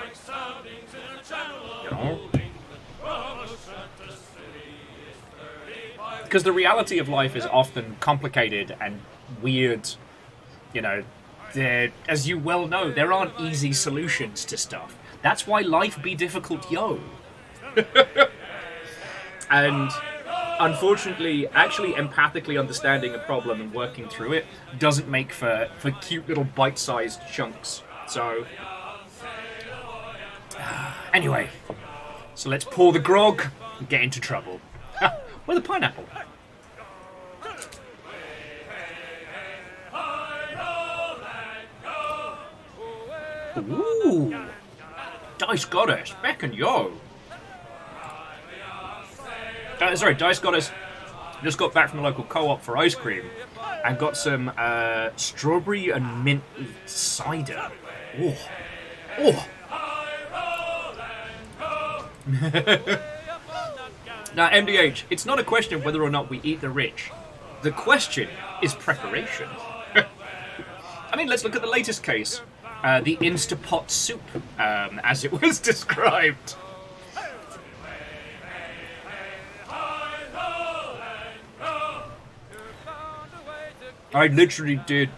Because the reality of life is often complicated and weird. As you well know, there aren't easy solutions to stuff. That's why life be difficult, yo. And unfortunately, actually empathically understanding a problem and working through it doesn't make for cute little bite-sized chunks. So, anyway, so let's pour the grog and get into trouble. With a pineapple. Ooh! Dice Goddess, back and yo! Dice Goddess just got back from the local co-op for ice cream and got some strawberry and mint cider. Oh! Oh! Now, MDH, it's not a question of whether or not we eat the rich. The question is preparation. I mean, let's look at the latest case. The Instapot soup, as it was described. I literally did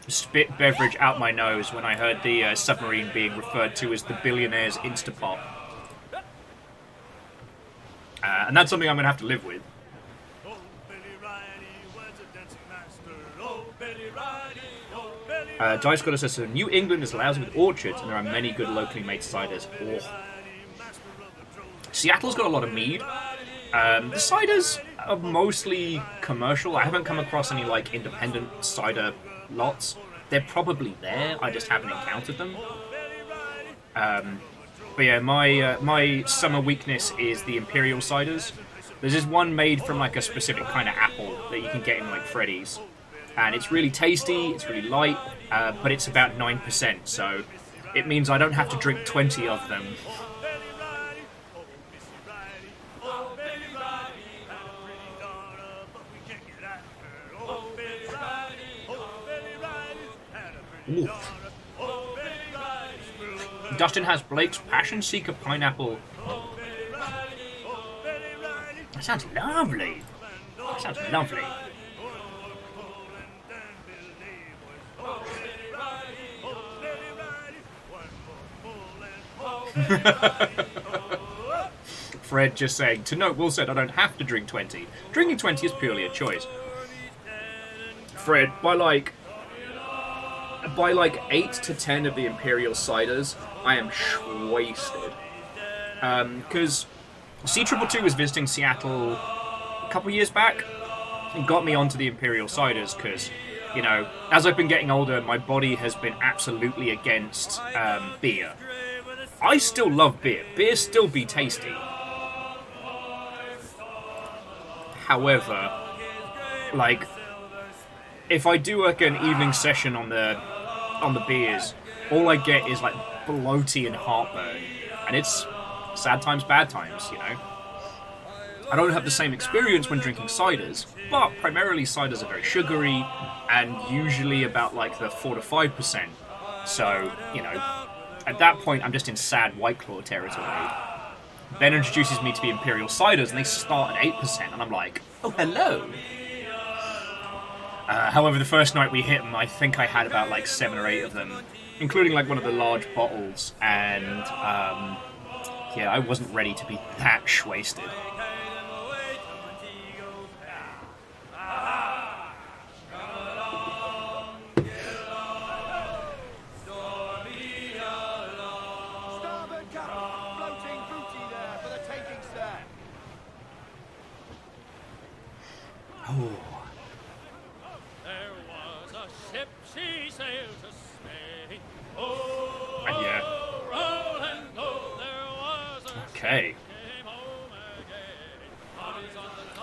spit beverage out my nose when I heard the submarine being referred to as the billionaire's Instapot. And that's something I'm going to have to live with. Oh, Billy Riley was a dancing master. Oh, Billy Riley, oh, Billy Dice Goddess says, so New England is lousy with orchards, and there are many good locally made ciders. Oh. Seattle's got a lot of mead. The ciders are mostly commercial. I haven't come across any, like, independent cider lots. They're probably there, I just haven't encountered them. But yeah, my summer weakness is the Imperial ciders. There's this one made from, like, a specific kind of apple that you can get in, like, Freddy's. And it's really tasty, it's really light, but it's about 9%, so it means I don't have to drink 20 of them. Ooh. Dustin has Blake's Passion Seeker Pineapple. That sounds lovely. That sounds lovely. Fred just saying, to note, Will said I don't have to drink 20. Drinking 20 is purely a choice. Fred, by like 8 to 10 of the Imperial ciders, I am wasted. Because C222 was visiting Seattle a couple years back and got me onto the Imperial ciders because, you know, as I've been getting older, my body has been absolutely against beer. I still love beer. Beer still be tasty. However, like, if I do like an evening session on the beers, all I get is like bloaty and heartburn, and it's sad times, bad times, you know. I don't have the same experience when drinking ciders, but primarily ciders are very sugary and usually about like the 4 to 5%. So, you know, at that point I'm just in sad White Claw territory. Ben introduces me to the Imperial ciders and they start at 8%, and I'm like, oh hello. However, the first night we hit them, I think I had about like 7 or 8 of them, including like one of the large bottles, and yeah, I wasn't ready to be that wasted. Starboard cut! Floating booty there for the taking, sir! Oh. There was a ship, she sailed to Spain. Oh, Yeah. roll and go, there was a Okay. came home again.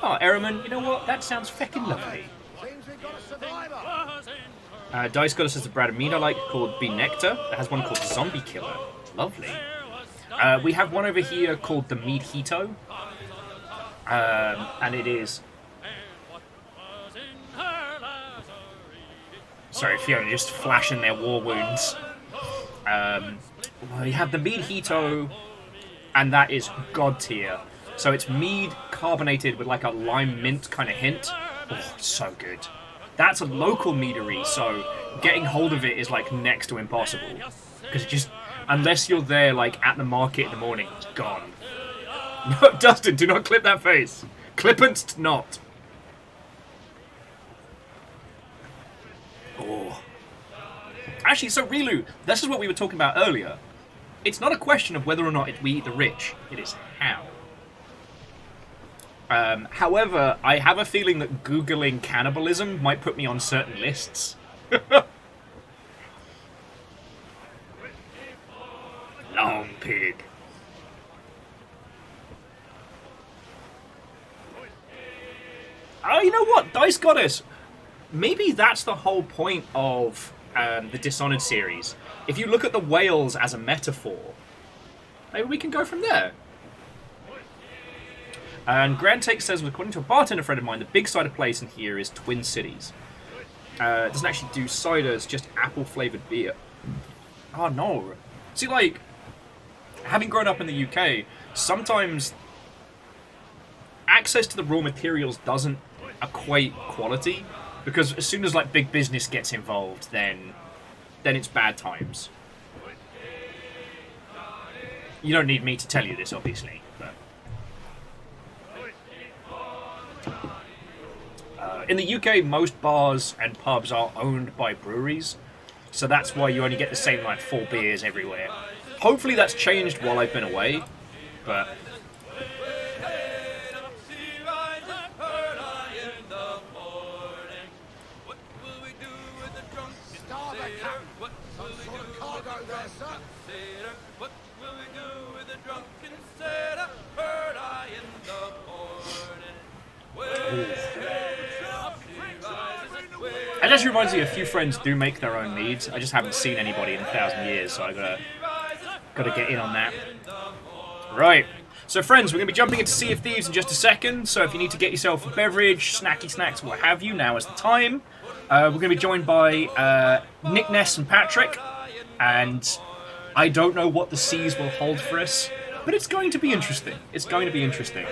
Oh, Ehrman, you know what? That sounds feckin' lovely. Seems we've got a survivor! Was in her Dice Goddess has a brand of mead I like called Bee Nectar. That has one called Zombie Killer. Lovely. We have one over here called the Mead Hito. And it is... was in her lazaret. Sorry, Fiona, just flashing their war wounds. We have the Mead Hito, and that is god tier. So it's mead carbonated with like a lime mint kind of hint. Oh, so good. That's a local meadery, so getting hold of it is like next to impossible. Because just, unless you're there like at the market in the morning, it's gone. No, Dustin, do not clip that face. Clippant not. Oh. Actually, so Rilu, this is what we were talking about earlier. It's not a question of whether or not we eat the rich, it is how. However, I have a feeling that Googling cannibalism might put me on certain lists. Long pig. Oh, you know what? Dice Goddess. Maybe that's the whole point of the Dishonored series. If you look at the whales as a metaphor, maybe we can go from there. And Grand Take says, according to a bartender friend of mine, the big cider place in here is Twin Cities. It doesn't actually do ciders, just apple-flavoured beer. Oh, no. See, like, having grown up in the UK, sometimes access to the raw materials doesn't equate quality, because as soon as, like, big business gets involved, then it's bad times. You don't need me to tell you this, obviously, but... In the UK, most bars and pubs are owned by breweries, so that's why you only get the same like 4 beers everywhere. Hopefully that's changed while I've been away, but... It actually reminds me, a few friends do make their own meads. I just haven't seen anybody in 1,000 years, so I gotta get in on that. Right. So friends, we're gonna be jumping into Sea of Thieves in just a second. So if you need to get yourself a beverage, snacky snacks, what have you, now is the time. We're gonna be joined by Nick, Ness, and Patrick, and I don't know what the seas will hold for us, but it's going to be interesting. It's going to be interesting.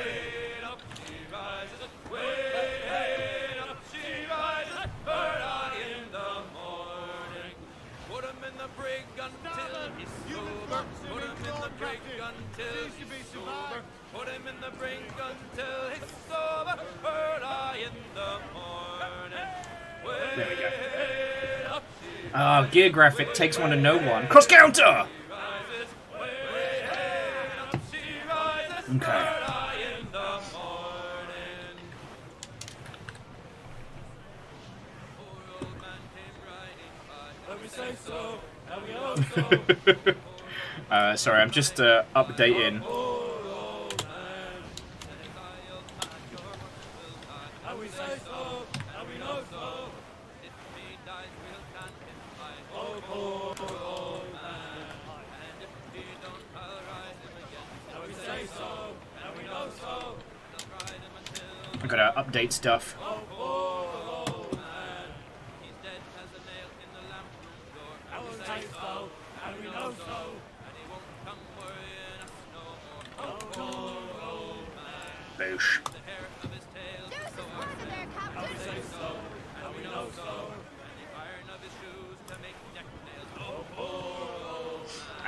There we go. Gear graphic takes one to know one. Cross counter! Okay. Sorry, I'm just updating. I gotta update stuff. Boosh.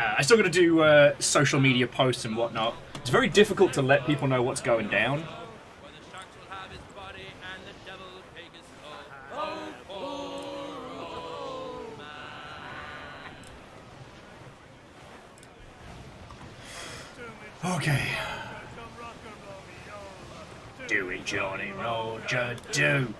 I still gotta do social media posts and whatnot. It's very difficult to let people know what's going down. Okay. Do it, Johnny Roger, do.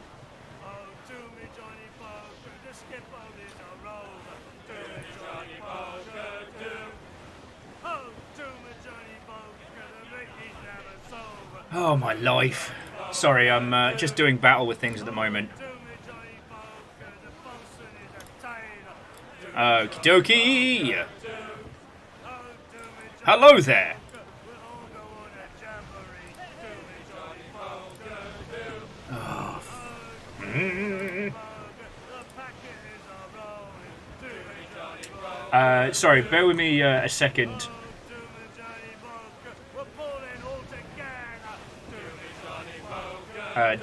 Oh, my life. Sorry, I'm just doing battle with things at the moment. Okie dokie. Hello there. Oh. Sorry, bear with me a second.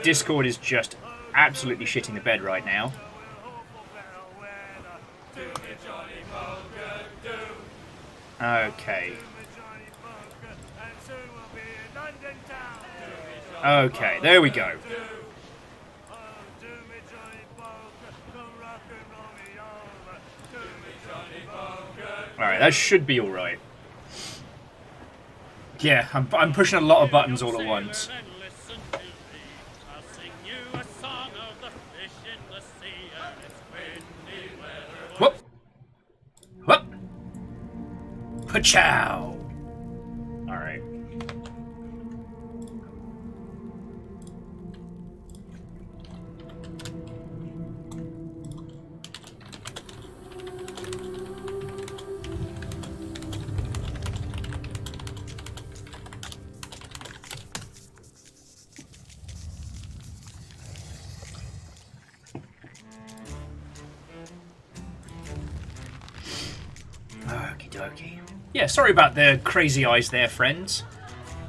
Discord is just absolutely shitting the bed right now. Okay. Okay, there we go. Alright, that should be alright. Yeah, I'm pushing a lot of buttons all at once. Whoop! Whoop! Pachow! Alright. Okie dokie. Yeah, sorry about the crazy eyes there, friends.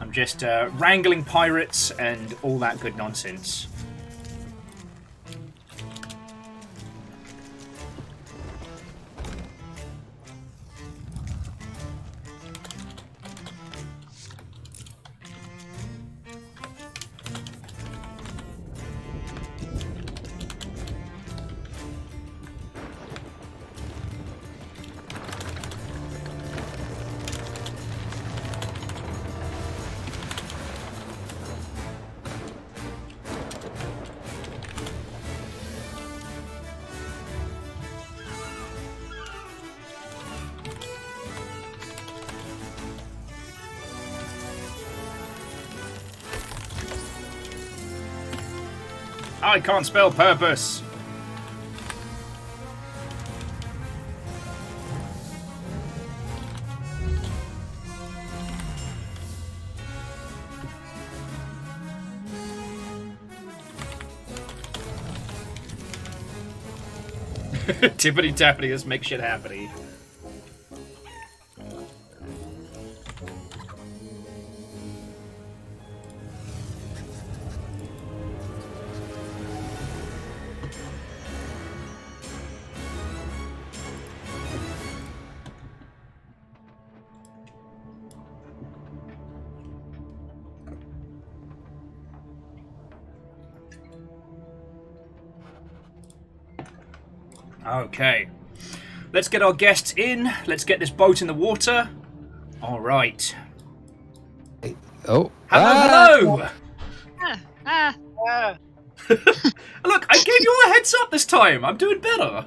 I'm just wrangling pirates and all that good nonsense. I can't spell purpose. Tippity tappity, let's make shit happy. Okay. Let's get our guests in. Let's get this boat in the water. All right. Oh. Hello! Ah. Look, I gave you all a heads up this time. I'm doing better.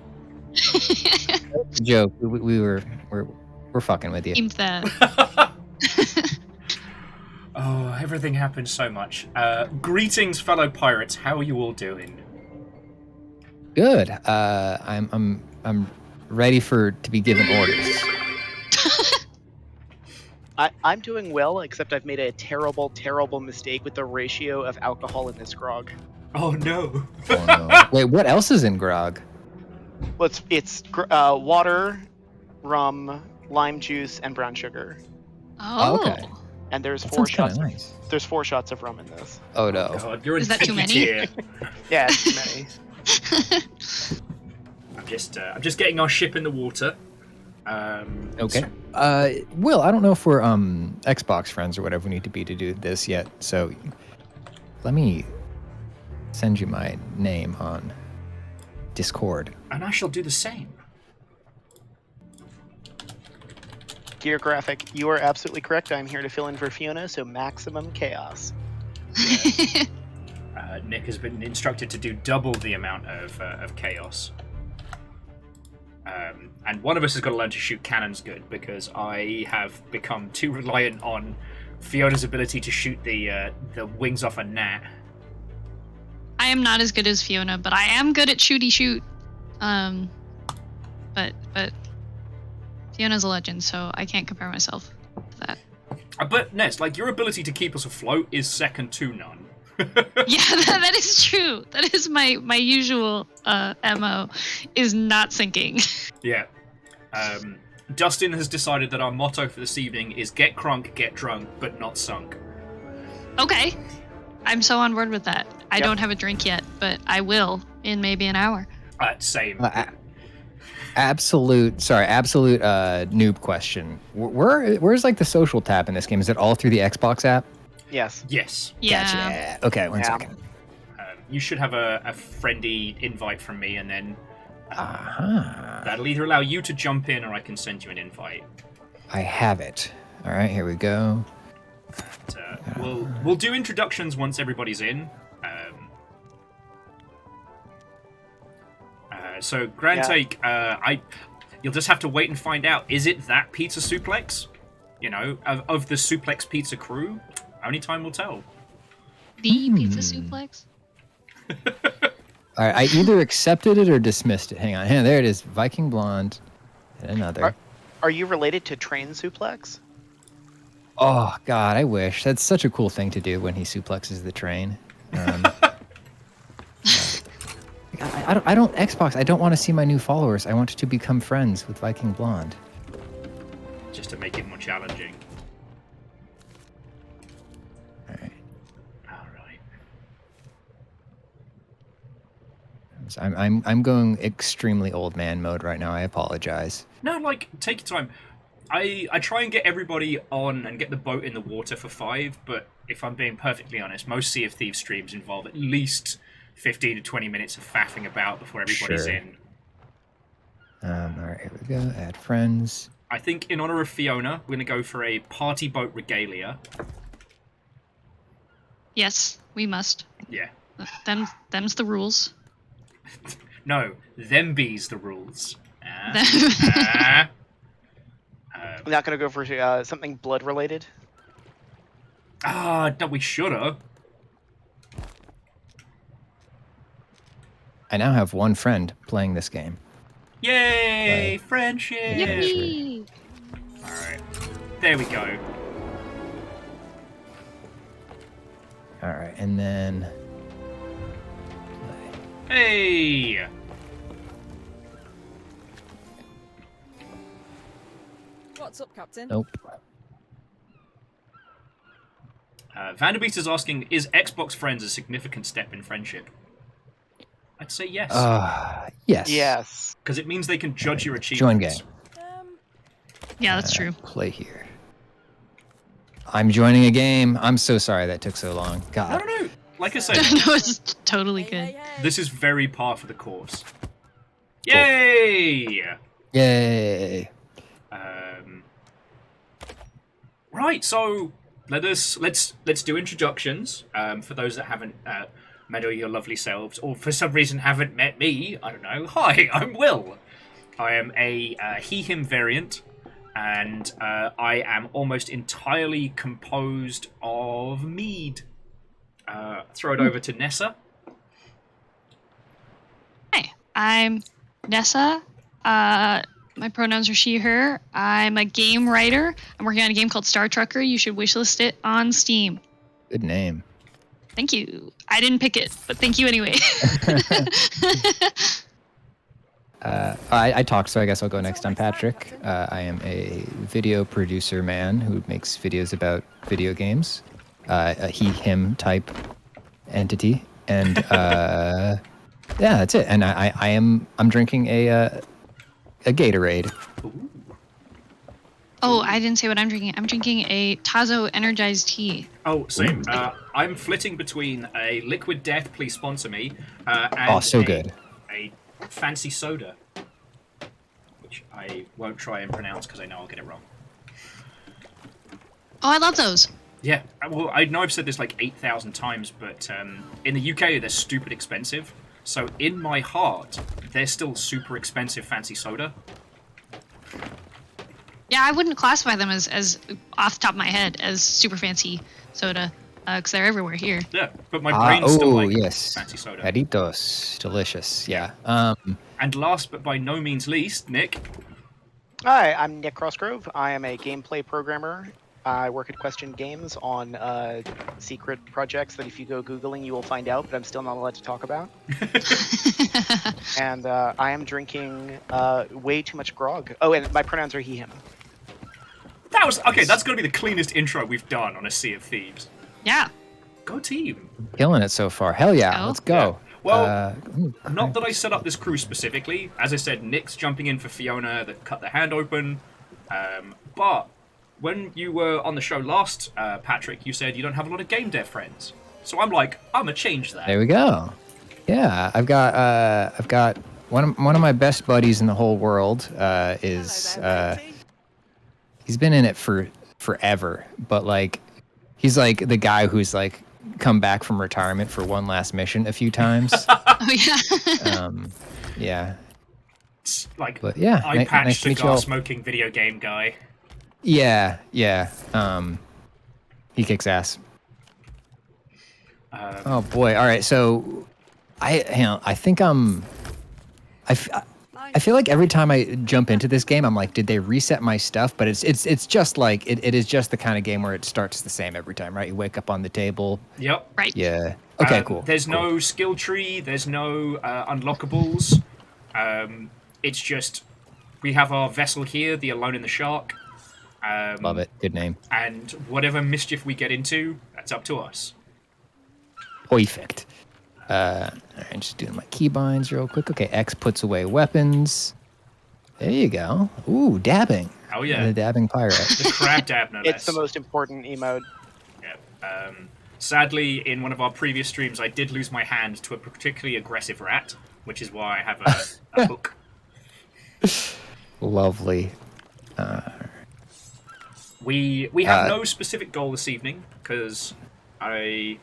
Joke. We're fucking with you. Seems that. Oh, everything happened so much. Greetings, fellow pirates. How are you all doing? Good. I'm ready to be given orders. I'm doing well, except I've made a terrible, terrible mistake with the ratio of alcohol in this grog. Oh no. Oh, no. Wait, what else is in grog? Well, it's water, rum, lime juice, and brown sugar. Oh. Okay. And there's That four sounds shots. kinda nice. There's 4 shots of rum in this. Oh no. God, you're a Is that too many? tier. Yeah, it's too many. I'm just getting our ship in the water. Okay. Will, I don't know if we're Xbox friends or whatever we need to be to do this yet. So let me send you my name on Discord. And I shall do the same. Geographic, you are absolutely correct. I'm here to fill in for Fiona, so maximum chaos. Nick has been instructed to do double the amount of chaos. And one of us has got to learn to shoot cannons good, because I have become too reliant on Fiona's ability to shoot the wings off a gnat. I am not as good as Fiona, but I am good at shooty shoot. But Fiona's a legend, so I can't compare myself to that. But Ness, like, your ability to keep us afloat is second to none. Yeah, that is true. That is my usual MO, is not sinking. Yeah. Dustin has decided that our motto for this evening is get crunk, get drunk, but not sunk. Okay. I'm so on board with that. I Yep. don't have a drink yet, but I will in maybe an hour. Same. Absolute noob question. Where's like the social tab in this game? Is it all through the Xbox app? Yes. Yes. Yeah. Gotcha. Okay, one Yeah. second. You should have a friendly invite from me, and then Uh-huh. that'll either allow you to jump in or I can send you an invite. I have it. All right, here we go. We'll do introductions once everybody's in. So Grand Yeah. Take, you'll just have to wait and find out. Is it that pizza suplex? You know, of the suplex pizza crew? Only time will tell. The pizza suplex? All right, I either accepted it or dismissed it. Hang on. There it is. Viking Blonde. And another. Are you related to Train Suplex? Oh, God, I wish. That's such a cool thing to do when he suplexes the train. I don't Xbox. I don't want to see my new followers. I want to become friends with Viking Blonde. Just to make it more challenging. All right. Alright. So I'm going extremely old man mode right now. I apologize. No, like, take your time. I try and get everybody on and get the boat in the water for 5, but if I'm being perfectly honest, most Sea of Thieves streams involve at least 15 to 20 minutes of faffing about before everybody's Sure. in. All right, here we go. Add friends. I think in honor of Fiona, we're going to go for a party boat regalia. Yes, we must. Yeah. Them's the rules. No, them bees the rules. I'm not going to go for something blood related. No, we shoulda. I now have one friend playing this game. Yay! But- Friendship! Yippee! Alright. There we go. All right, and then Hey! What's up, Captain? nope. Vanderbeest is asking, is Xbox friends a significant step in friendship? I'd say yes. Yes. Yes. Because it means they can judge your Join achievements. game. Yeah, that's true. Play here. I'm joining a game. I'm so sorry that took so long. God. No. Like I said, No, it's totally good. this is very par for the course. Yay! Yay. Right, so let's do introductions. For those that haven't met all your lovely selves, or for some reason haven't met me, I don't know. Hi, I'm Will. I am a he/him variant, and I am almost entirely composed of mead. Throw it over to Nessa. Hi, I'm Nessa. My pronouns are she, her. I'm a game writer. I'm working on a game called Star Trucker. You should wishlist it on Steam. Good name. Thank you. I didn't pick it, but thank you anyway. I talked, so I guess I'll go next. I'm Patrick. I am a video producer man who makes videos about video games. A he/him type entity, and yeah, that's it. And I'm drinking a Gatorade. Oh, I didn't say what I'm drinking. I'm drinking a Tazo energized tea. Oh, same. I'm flitting between a Liquid Death, please sponsor me, and so good. a fancy soda, which I won't try and pronounce because I know I'll get it wrong. Oh, I love those. Yeah, well, I know I've said this like 8,000 times, but in the UK they're stupid expensive. So in my heart, they're still super expensive fancy soda. Yeah, I wouldn't classify them as off the top of my head as super fancy soda, because they're everywhere here. Yeah, but my brain's still like yes. fancy soda. Caritos, delicious. Yeah. And last but by no means least, Nick. Hi, I'm Nick Crossgrove. I am a gameplay programmer. I work at Question Games on secret projects that if you go Googling, you will find out, but I'm still not allowed to talk about. And I am drinking way too much grog. Oh, and my pronouns are he, him. That was okay. That's gonna be the cleanest intro we've done on a Sea of Thieves. Yeah. Go team. Killing it so far. Hell yeah. Oh. Let's go. Well, not that I set up this crew specifically. As I said, Nick's jumping in for Fiona that cut the hand open. But when you were on the show last, Patrick, you said you don't have a lot of game dev friends. So I'm like, I'm gonna change that. There we go. Yeah, I've got one of my best buddies in the whole world is he's been in it for forever, but like he's like the guy who's like come back from retirement for one last mission a few times. Oh yeah. Yeah. It's like, But yeah, eye patch nice to meet you cigar all. smoking video game guy. Yeah. He kicks ass. Oh boy. All right. So I think I feel like every time I jump into this game, I'm like, did they reset my stuff? But it's just like it is just the kind of game where it starts the same every time, right? You wake up on the table. Yep. Right. Yeah. Okay. Cool. There's no skill tree. There's no unlockables. It's just we have our vessel here, the Alone in the Shark. Love it. Good name. And whatever mischief we get into, that's up to us. Perfect. All right, just doing my keybinds real quick. Okay, X puts away weapons. There you go. Ooh, dabbing. Oh yeah. The dabbing pirate. The crab dab, no less. It's the most important emote. Yeah. Sadly, in one of our previous streams, I did lose my hand to a particularly aggressive rat, which is why I have a hook. Lovely. We have no specific goal this evening because I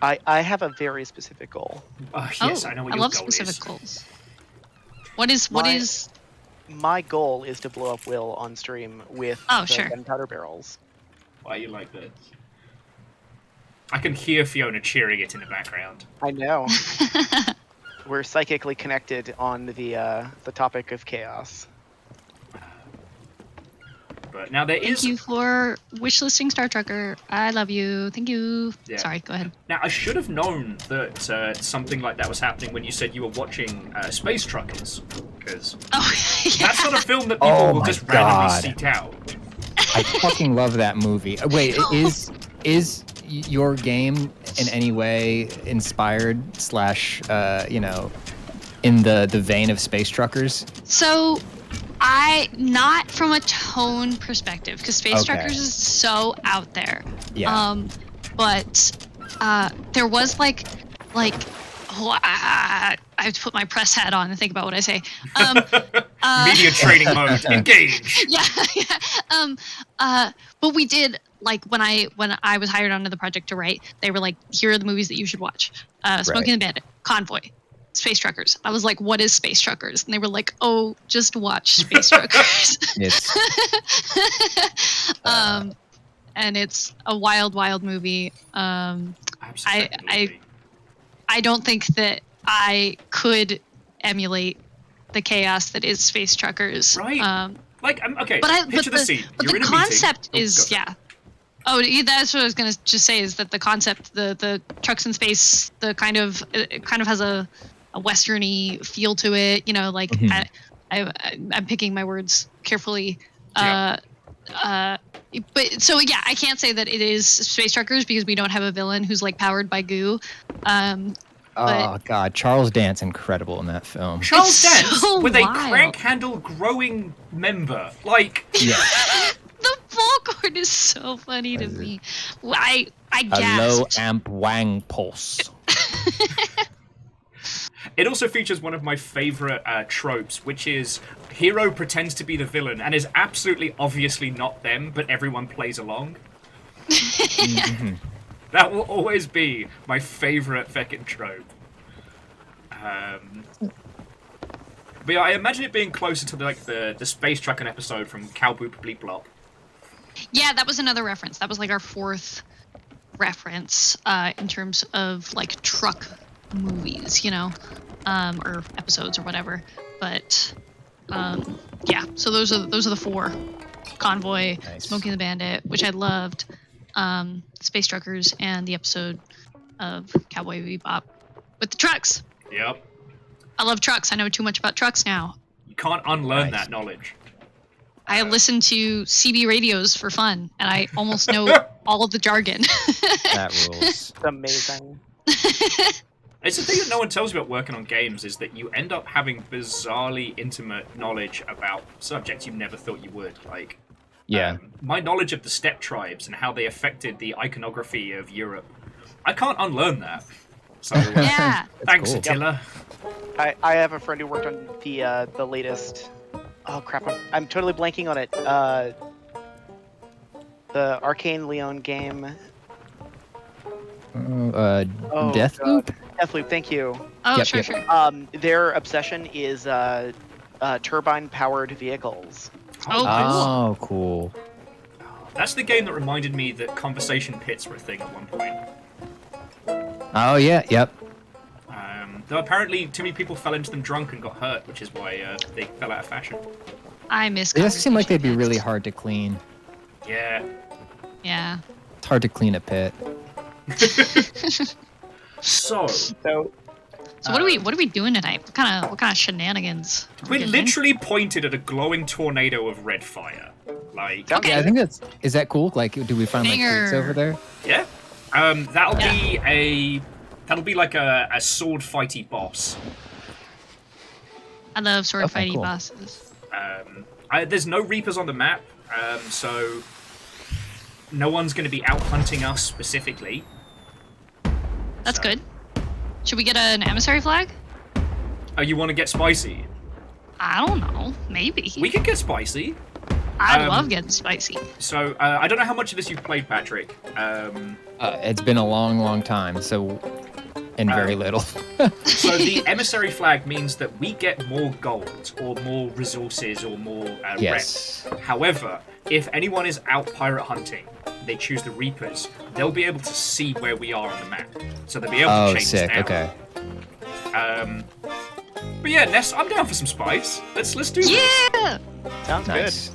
have a very specific goal. Yes, I know what I your love goal specific is. goals. What is? My goal is to blow up Will on stream with the sure. gunpowder barrels. Why you like that? I can hear Fiona cheering it in the background. I know. we're psychically connected on the topic of chaos. But now there Thank is. you for wishlisting Star Trekker. I love you. Thank you. Yeah. Sorry, go ahead. Now I should have known that something like that was happening when you said you were watching Space Truckers, because that's not a film that people will just randomly seek out. I fucking love that movie. Wait, is your game in any way inspired / in the vein of Space Truckers? So, not from a tone perspective, because Space Truckers is so out there. Yeah. But there was I have to put my press hat on and think about what I say. Media training mode, engage. Yeah. But we did, when I was hired onto the project to write, they were like, here are the movies that you should watch. Smoking the Bandit, Convoy, Space Truckers. I was like, what is Space Truckers? And they were like, oh, just watch Space Truckers. And it's a wild, wild movie. Absolutely. I don't think that I could emulate the chaos that is Space Truckers. Right. Okay, but picture the scene. You're the in a concept meeting. is, Oh, that's what I was gonna just say, is that the concept, the trucks in space, it kind of has a westerny feel to it. I'm picking my words carefully. But so I can't say that it is Space Truckers because we don't have a villain who's powered by goo. Oh god, Charles Dance incredible in that film. Charles Dance with a wild. crank handle growing member, Yeah. The Volcord is so funny to me. I gasped. A low amp wang pulse. It also features one of my favorite tropes, which is hero pretends to be the villain and is absolutely obviously not them, but everyone plays along. That will always be my favorite feckin' trope. But yeah, I imagine it being closer to the Space Truckin' episode from Cowboop Bleep Blop. Yeah, that was another reference. That was our fourth reference in terms of truck movies, or episodes or whatever. But yeah, so those are the four: Convoy, Smoking the Bandit, which I loved, Space Truckers, and the episode of Cowboy Bebop with the trucks. Yep. I love trucks. I know too much about trucks now. You can't unlearn that knowledge. I listen to CB radios for fun, and I almost know all of the jargon. That rules. It's amazing. It's the thing that no one tells you about working on games, is that you end up having bizarrely intimate knowledge about subjects you never thought you would. My knowledge of the steppe tribes and how they affected the iconography of Europe, I can't unlearn that. So Yeah. thanks, cool. Attila. I have a friend who worked on the latest. Oh crap! I'm totally blanking on it. The Arcane Leon game. Deathloop? Deathloop, thank you. Oh, Yep, sure, yep. sure. Their obsession is turbine-powered vehicles. Oh, cool. That's the game that reminded me that conversation pits were a thing at one point. Oh, yeah, yep. Though apparently too many people fell into them drunk and got hurt, which is why they fell out of fashion. I miss. It does seem like they'd be really conversation hard to clean. Yeah. pits. Yeah. It's hard to clean a pit. So what are we doing tonight? What kind of shenanigans? we literally pointed at a glowing tornado of red fire. Okay. Yeah, I think is that cool? Do we find Banger. cleats over there? Yeah. That'll be like a sword fighty boss. I love sword fighting cool. bosses. There's no Reapers on the map, so no one's going to be out hunting us specifically. That's good. Should we get an emissary flag? Oh, you want to get spicy? I don't know. Maybe. We could get spicy. I love getting spicy. So, I don't know how much of this you've played, Patrick. It's been a long, long time, and very little. So the emissary flag means that we get more gold, or more resources, or more Yes. rep. However, if anyone is out pirate hunting, they choose the Reapers, they'll be able to see where we are on the map. So they'll be able to chase us sick. down. Okay. But yeah, Ness, I'm down for some spice. Let's do this. Yeah. Sounds Nice.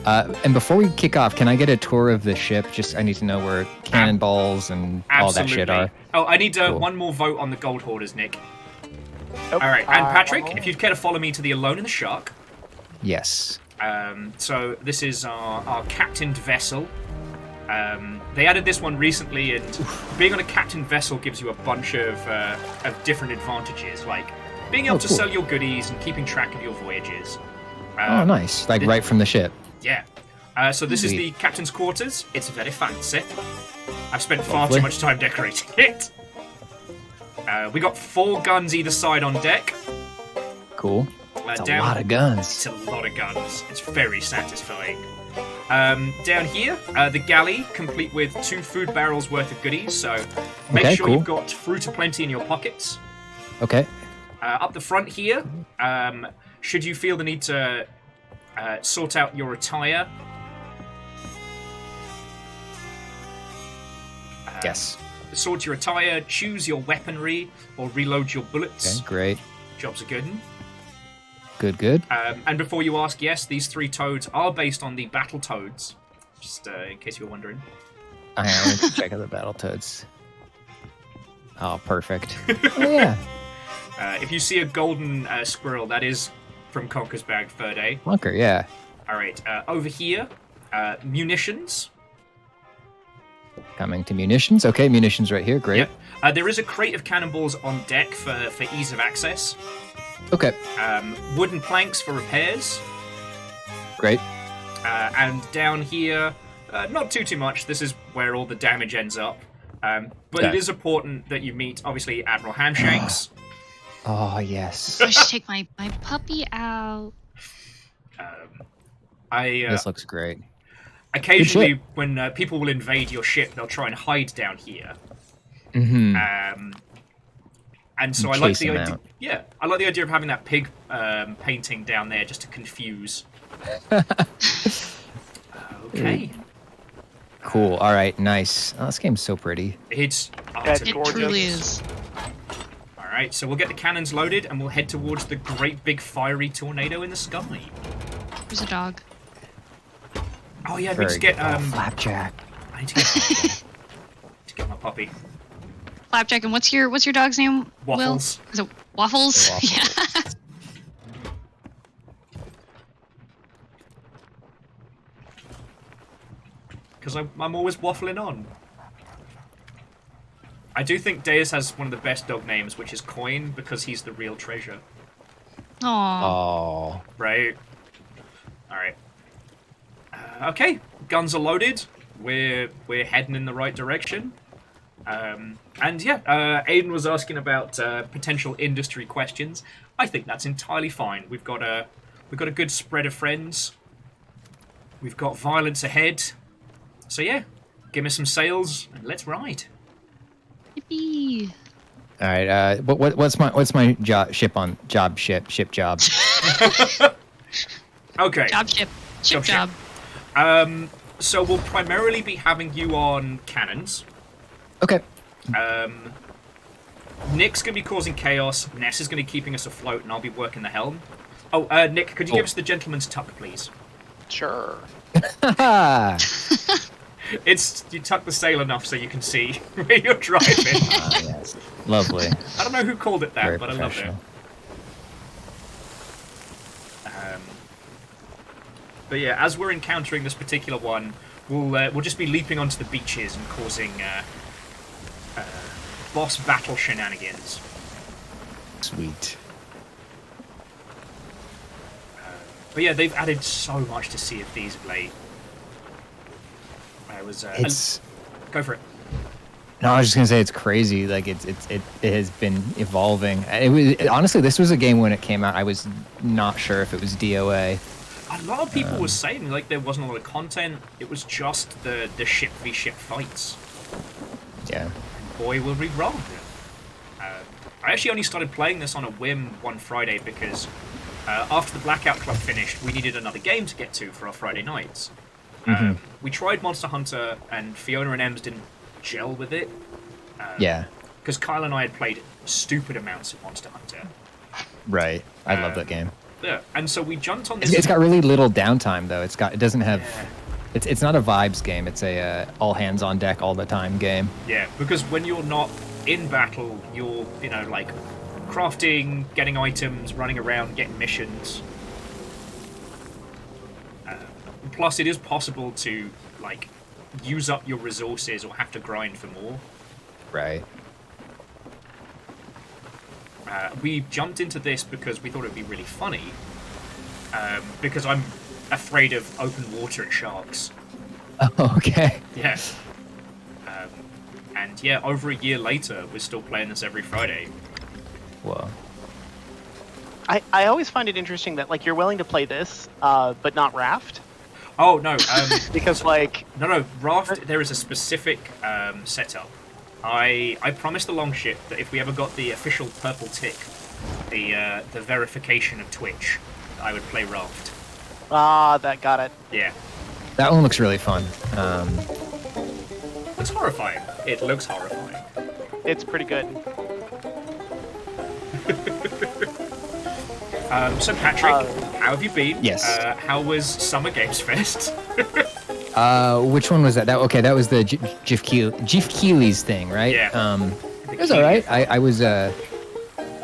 And before we kick off, can I get a tour of the ship? Just I need to know where cannonballs and all that shit are. Oh, I need Cool. one more vote on the gold hoarders, Nick. Oh, All right, and Patrick, one more. if you'd care to follow me to the Alone in the Shark. Yes. So this is our captained vessel. They added this one recently, and being on a captained vessel gives you a bunch of different advantages, like being able to cool. sell your goodies and keeping track of your voyages. Oh, nice. Like right from the ship. Yeah. So this is the captain's quarters. It's very fancy. I've spent far Lovely. too much time decorating it. We got 4 guns either side on deck. Cool. That's a Down- lot of guns. It's a lot of guns. It's very satisfying. Down here, the galley, complete with 2 food barrels worth of goodies. So make Okay, sure cool. you've got fruit aplenty in your pockets. Okay. Up the front here, should you feel the need to sort out your attire, Yes. sort your attire, choose your weaponry, or reload your bullets. Okay, great. Job's a good one. Good. And before you ask, yes, these 3 toads are based on the battle toads. Just in case you were wondering. I want to check out the Battletoads. Oh, perfect. Oh, yeah. If you see a golden squirrel, that is from Conker's Bag 3rd A. Bunker, yeah. Alright, over here, munitions. Coming to munitions. Okay, munitions right here. Great. Yep. There is a crate of cannonballs on deck for ease of access. Okay. Wooden planks for repairs. Great. And down here, not too much. This is where all the damage ends up. But Okay. it is important that you meet, obviously, Admiral Hamshanks. Oh, yes. I should take my puppy out. This looks great. Occasionally, when people will invade your ship, they'll try and hide down here. Mm-hmm. And so And I like chase the them idea. out. Yeah, I like the idea of having that pig painting down there just to confuse. Okay, Cool. All right, nice. Oh, this game's so pretty. it's That's awesome. It gorgeous. truly is. All right, so we'll get the cannons loaded and we'll head towards the great big fiery tornado in the sky. There's a dog. Oh yeah, I need Very to get good. Oh, Flapjack. I need to get my puppy. Flapjack, and what's your dog's name? Waffles. Will? Is it Waffles? Waffles. Yeah. Because I'm always waffling on. I do think Deus has one of the best dog names, which is Coin, because he's the real treasure. Aww. Oh. Right. Alright. Okay, guns are loaded. We're heading in the right direction. And yeah, Aiden was asking about potential industry questions. I think that's entirely fine. We've got a good spread of friends. We've got violence ahead. So yeah, give me some sails and let's ride. Yippee. All right. What's my job job? Okay. Job ship. Ship Job. job. So we'll primarily be having you on cannons. Okay. Nick's going to be causing chaos. Ness is going to be keeping us afloat, and I'll be working the helm. Oh, Nick, could you give us the gentleman's tuck, please? Sure. It's you tuck the sail enough so you can see where you're driving. Yes. Lovely. I don't know who called it that, Very but I love it. professional. But yeah, as we're encountering this particular one, we'll just be leaping onto the beaches and causing boss battle shenanigans. Sweet. But yeah, they've added so much to Sea of Thieves of late. It's. Go for it. No, I was just gonna say it's crazy. Like it has been evolving. It was honestly, this was a game when it came out. I was not sure if it was DOA. A lot of people were saying like there wasn't a lot of content. It was just the ship v ship fights. Yeah. Boy, were we wrong. I actually only started playing this on a whim one Friday because after the Blackout Club finished, we needed another game to get to for our Friday nights. We tried Monster Hunter, and Fiona and Ems didn't gel with it. Yeah. because Kyle and I had played stupid amounts of Monster Hunter. Right. I love that game. Yeah, and so we jumped on this. It's got really little downtime though. It doesn't have. Yeah. It's not a vibes game. It's a all hands on deck all the time game. Yeah, because when you're not in battle, you're like crafting, getting items, running around, getting missions. Plus, it is possible to like use up your resources or have to grind for more. Right. We jumped into this because we thought it would be really funny. Because I'm afraid of open water and sharks. Oh, okay. Yeah. And yeah, over a year later, we're still playing this every Friday. Whoa. I always find it interesting that like you're willing to play this, but not Raft. Oh no, because like no, Raft. There is a specific setup. I promised the Longship that if we ever got the official purple tick, the verification of Twitch, I would play Raft. Ah, that got it. Yeah. That one looks really fun. It's horrifying. It looks horrifying. It's pretty good. So Patrick, how have you been? Yes. How was Summer Games Fest? Which one was that? That was the Jeff Keighley's thing, right? Yeah. It was all right.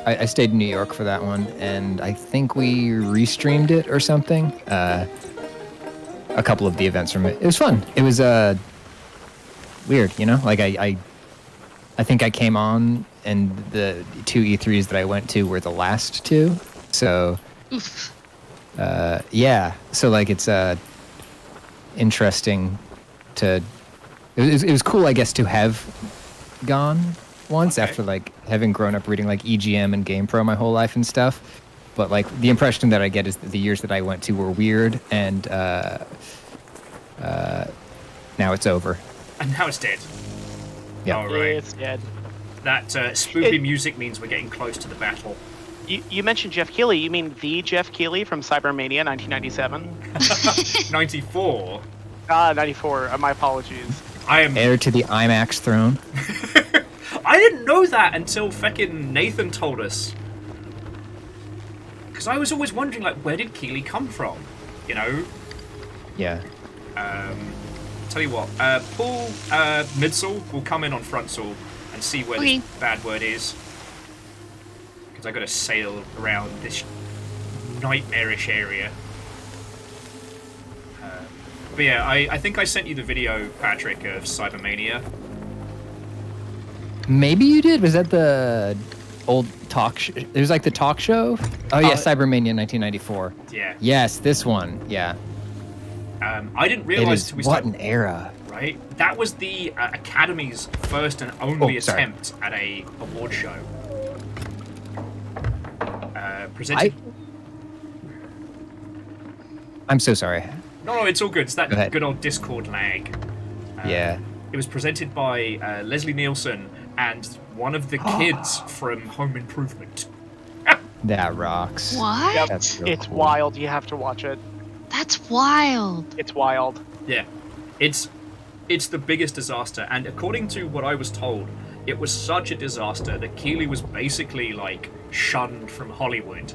I stayed in New York for that one, and I think we restreamed it or something. A couple of the events from it. It was fun. It was weird, Like I think I came on, and the 2 E3s that I went to were the last two. So, yeah. So like it's interesting to. It was cool, I guess, to have gone once after like having grown up reading like EGM and GamePro my whole life and stuff. But like the impression that I get is that the years that I went to were weird, and now it's over. And now it's dead. Yeah. All right. It's dead. That spoopy music means we're getting close to the battle. You mentioned Jeff Keighley. You mean the Jeff Keighley from Cybermania 1997? 94. 94. My apologies. I am heir to the IMAX throne. I didn't know that until feckin' Nathan told us. Because I was always wondering, like, where did Keighley come from? Yeah. Tell you what, Paul Midsole will come in on Frontsole and see where this bad word is. Because I got to sail around this nightmarish area. But yeah, I think I sent you the video, Patrick, of Cybermania. Maybe you did. Was that the old talk show? It was like the talk show? Oh, yeah, Cybermania 1994. Yeah. Yes, this one. Yeah. I didn't realize what an era. Right? That was the Academy's first and only attempt at a award show. Presented. I'm so sorry. No, it's all good. It's that good old Discord lag. Yeah. It was presented by Leslie Nielsen and one of the kids from Home Improvement. That rocks. What? Yep. That's real It's cool. wild. You have to watch it. That's wild. It's wild. Yeah. It's the biggest disaster, and according to what I was told, it was such a disaster that Keighley was basically like shunned from Hollywood,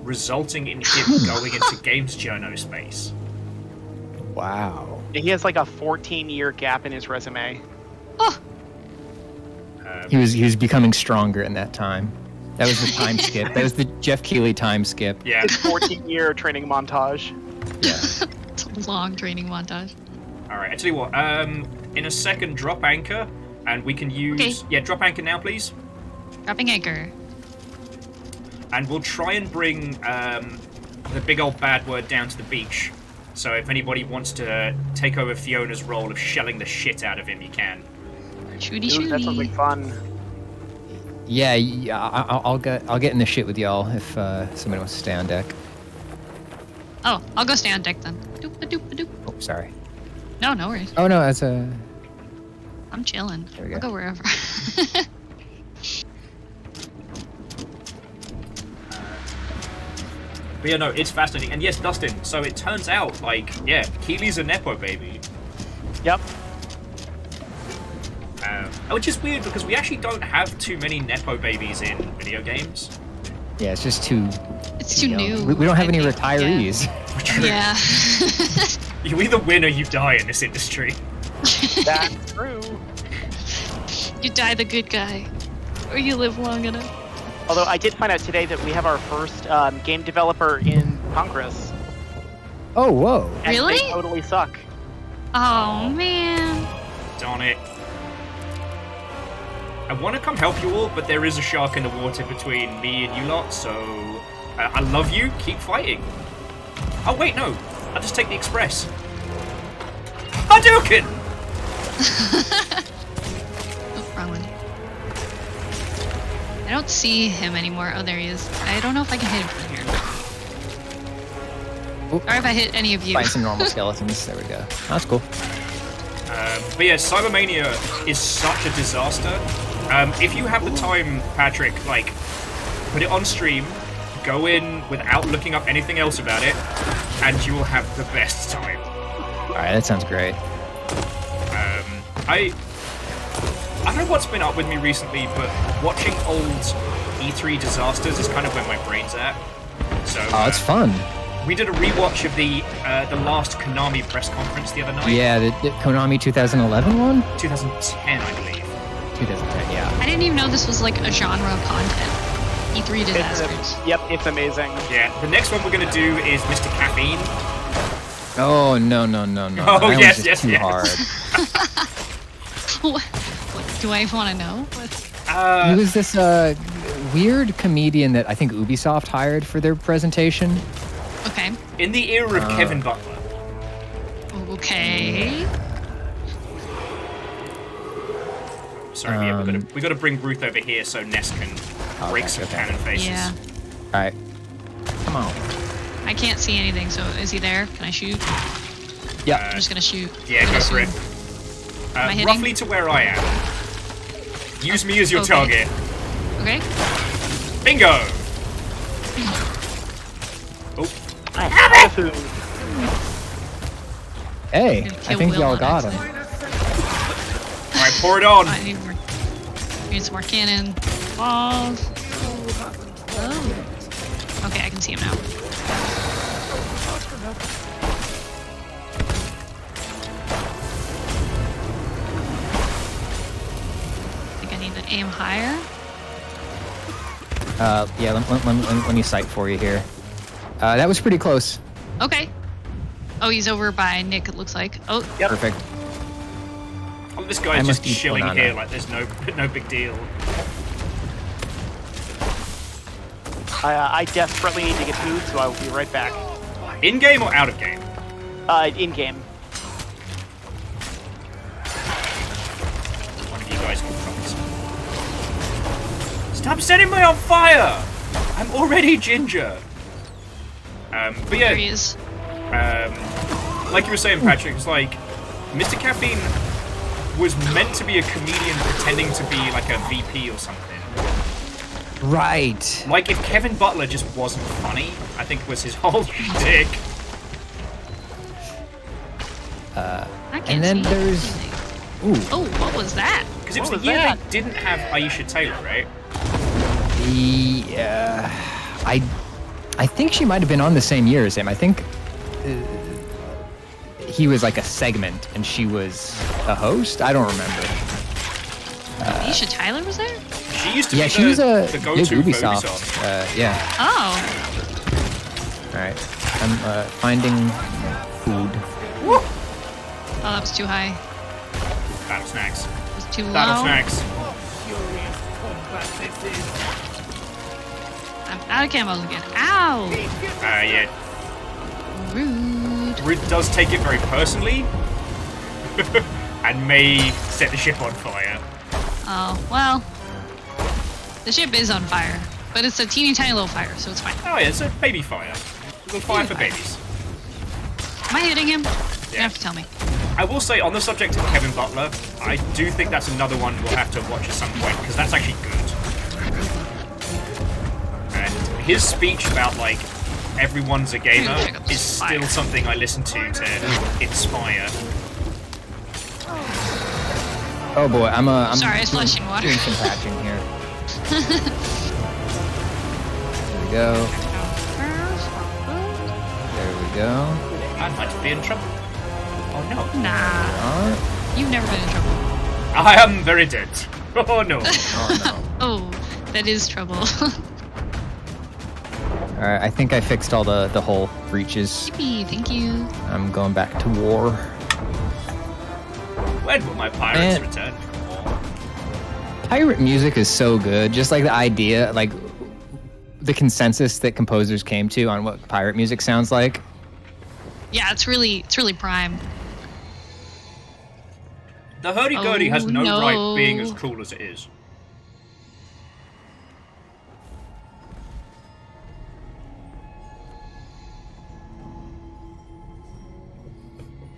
resulting in him going into games journo space. Wow. He has like a 14-year gap in his resume. Oh. He was becoming stronger in that time. That was the time skip. That was the Jeff Keighley time skip. Yeah. His 14-year training montage. Yeah. It's a long training montage. All right. I tell you what. In a second, drop anchor, and we can use. Okay. Yeah, drop anchor now, please. Dropping anchor. And we'll try and bring the big old bad word down to the beach. So if anybody wants to take over Fiona's role of shelling the shit out of him, you can. Shooty Dude, that sounds like fun. Yeah, I'll get in the shit with y'all if somebody wants to stay on deck. Oh, I'll go stay on deck then. Doop-a-doop-a-doop. Oh, sorry. No, no worries. Oh no, that's a. I'm chilling. There we I'll go. go wherever. But yeah, no, it's fascinating. And yes, Dustin, so it turns out, like, yeah, Keighley's a Nepo baby. Yep. Which is weird because we actually don't have too many nepo babies in video games. Yeah, it's just too. It's too new. We don't have any think, retirees. Yeah. You either win or you die in this industry. That's true. You die the good guy, or you live long enough. Although I did find out today that we have our first game developer in Congress. Oh, whoa. And Really? They totally suck. Oh man. Darn it. I want to come help you all, but there is a shark in the water between me and you lot, so I love you, keep fighting. Oh wait, no, I'll just take the express. Hadouken! Oh, wrong one. I don't see him anymore. Oh, there he is. I don't know if I can hit him from here. Oop. Or if I hit any of you. Find some normal skeletons. There we go. That's cool. But yeah, Cybermania is such a disaster. If you have the time, Patrick, like, put it on stream, go in without looking up anything else about it, and you will have the best time. Alright, that sounds great. I don't know what's been up with me recently, but watching old E3 disasters is kind of where my brain's at. So, Oh, it's fun. we did a rewatch of the last Konami press conference the other night. Yeah, the Konami 2011 one? 2010, I believe. 2010, yeah. I didn't even know this was like a genre of content. E3 disasters. Yep, it's amazing. Yeah, the next one we're going to do is Mr. Caffeine. Oh, no. Oh, That was yes, just yes, too yes. hard. What do I want to know? He was this weird comedian that I think Ubisoft hired for their presentation. Okay. In the era of Kevin Butler. Okay. Sorry, yeah, we got to bring Ruth over here so Ness can break some cannon faces. Yeah. Alright. Come on. I can't see anything, so is he there? Can I shoot? Yeah. I'm just gonna shoot. Yeah, go for it. Am I hitting? Roughly to where I am. Use me as your Okay. target. Okay. Bingo! Oh. Hey, gonna I kill think Will y'all on got him. Alright, pour it on. I need some more cannon. Balls. Oh. Okay, I can see him now. I think I need to aim higher. Yeah, let me sight for you here. That was pretty close. Okay. Oh, he's over by Nick, it looks like. Oh, Yep. Perfect. Oh, this I guy's must just eat chilling banana. here like there's no big deal. I desperately need to get food, so I will be right back. In game or out of game? In game. One of you guys can promise. Stop setting me on fire! I'm already ginger. But there he yeah, is. like you were saying, Patrick, it's like Mr. Caffeine was meant to be a comedian pretending to be like a VP or something. Right. Like if Kevin Butler just wasn't funny, I think was his whole shtick. I can't And then see there's. anything. Ooh. Oh, what was that? Because it was What the was year that? they didn't have Aisha Taylor, right? I think she might have been on the same year as him. I think he was like a segment and she was a host. I don't remember. Aisha Tyler was there? She used to Yeah, be she the, was a the big go-to for Ubisoft. Ubisoft. Yeah. Oh. All right. I'm finding food. Oh, that was too high. Battle snacks. It was too Battle low. snacks. I'm out of camo again. Ow! Yeah. Rude. Ruth does take it very personally. And may set the ship on fire. Oh, well. The ship is on fire. But it's a teeny tiny little fire, so it's fine. Oh yeah, it's a baby fire. A little fire for Baby babies. Am I hitting him? You have to tell me. I will say, on the subject of Kevin Butler, I do think that's another one we'll have to watch at some point, because that's actually good. And his speech about, like, everyone's a gamer Check out this is still fire. something I listen to inspire. Oh boy, I'm Sorry, I was flushing water. doing some patching here. There we go. There we go. I'd like to be in trouble. Oh no. Nah. You've never been in trouble. I am very dead. Oh no. Oh no. Oh, that is trouble. Alright, I think I fixed all the hull breaches. Yippee, thank you. I'm going back to war. When will my pirates return from war? Pirate music is so good. Just like the idea, like the consensus that composers came to on what pirate music sounds like. Yeah, it's really prime. The hurdy-gurdy has no no. right being as cool as it is.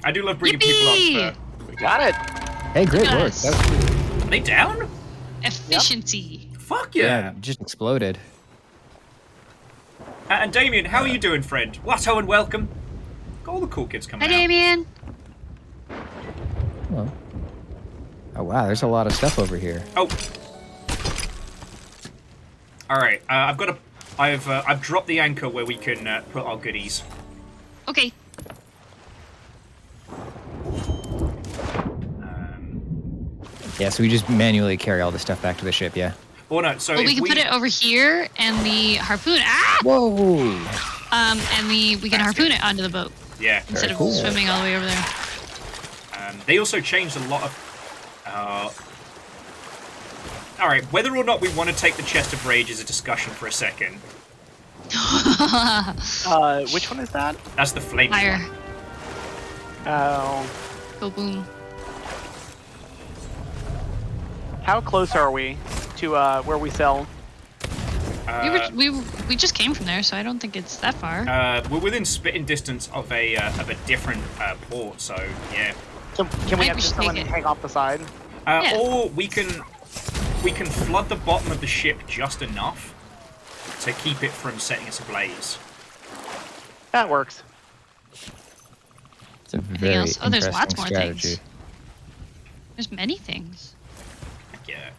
I do love bringing people on for... We got it. Hey, great work. Yes. That was cool. Are they down? Efficiency. Fuck yeah. Just exploded. And Damien, how are you doing, friend? Watto and welcome. Got all the cool kids coming Hi, out. Damien. Oh wow, there's a lot of stuff over here. Oh. All right, I've dropped the anchor where we can put our goodies. Okay. Yeah, so we just manually carry all the stuff back to the ship, yeah? Oh no, so Well, if we can put it over here, and the harpoon. Ah! Whoa! And we can harpoon it onto the boat Yeah. instead of cool. swimming all the way over there. They also changed a lot of... Alright, whether or not we want to take the Chest of Rage is a discussion for a second. Which one is that? That's the flaming Fire. one. Oh. Go boom. How close are we to where we sell? We just came from there, so I don't think it's that far. We're within spitting distance of a different port, so yeah. Can we Maybe have we just should someone take it. hang off the side? Yeah. Or we can flood the bottom of the ship just enough to keep it from setting us ablaze. That works. It's a very else? Oh, there's lots interesting more strategy. things. There's many things. Yeah.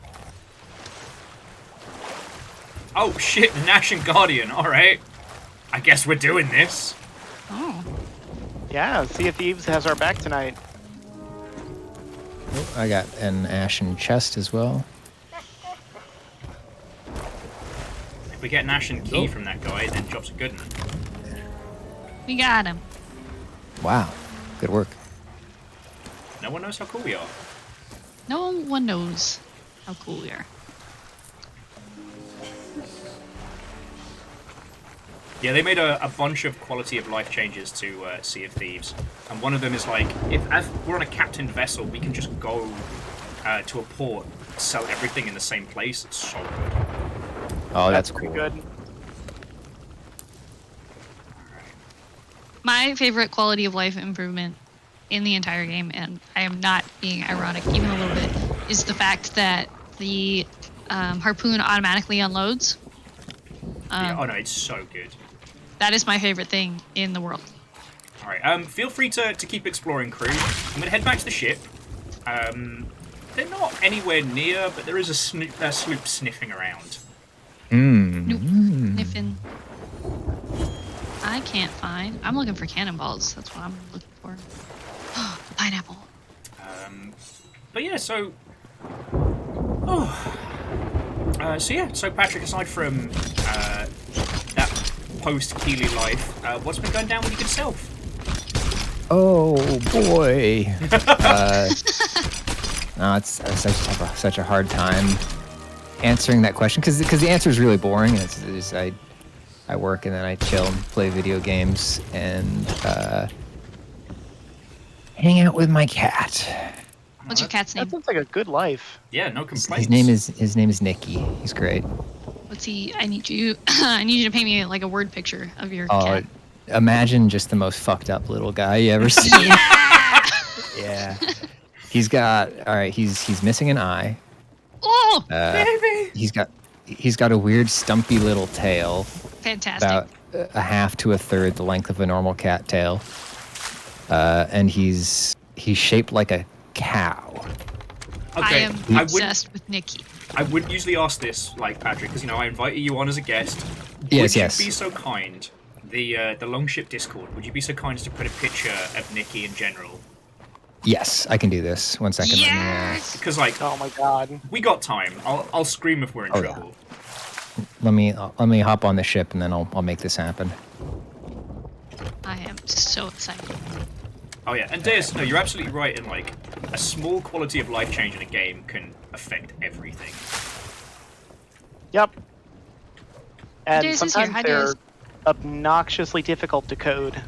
Oh shit, the Nash and Guardian, alright. I guess we're doing this. Oh. Yeah, Sea of Thieves has our back tonight. Oh, I got an ashen chest as well. If we get an Ashen Key from that guy, then jobs are good enough. We got him. Wow, good work. No one knows how cool we are. No one knows how cool we are. Yeah, they made a bunch of quality of life changes to Sea of Thieves. And one of them is like, if we're on a captained vessel, we can just go to a port, sell everything in the same place. It's so good. Oh, that's pretty cool. good. My favorite quality of life improvement in the entire game, and I am not being ironic even a little bit, is the fact that the harpoon automatically unloads. Yeah, oh no, it's so good. That is my favorite thing in the world. Alright, feel free to keep exploring, crew. I'm gonna head back to the ship. They're not anywhere near, but there is a sloop sniffing around. Nope. Sniffing. I can't find. I'm looking for cannonballs. That's what I'm looking for. Pineapple. But yeah, so... So Patrick, aside from that post-Keeley life, what's been going down with yourself? Oh boy. No, it's such a hard time answering that question because the answer is really boring. It's I work and then I chill and play video games and hang out with my cat. What's your cat's name? That sounds like a good life. Yeah, no complaints. His name is Nicky. He's great. Let's see. I need you. I need you to paint me like a word picture of your Oh, cat. imagine just the most fucked up little guy you ever seen. Yeah. He's got he's missing an eye. Oh, baby. He's got a weird stumpy little tail. Fantastic. About a half to a third the length of a normal cat tail. And he's shaped like a cow. Okay, I am obsessed with Nikki. I wouldn't usually ask this, like, Patrick, because, I invited you on as a guest. Yes, Would you be so kind, the Longship Discord, would you be so kind as to put a picture of Nikki in general? Yes, I can do this. 1 second. Yes! Because, like, oh my god, we got time. I'll scream if we're in trouble. Yeah. Let me hop on the ship and then I'll make this happen. I am so excited. Oh yeah, and Deus, no, you're absolutely right in, like, a small quality of life change in a game can affect everything. Yep. And Deus is sometimes here. Hi, they're Deus. obnoxiously difficult to code.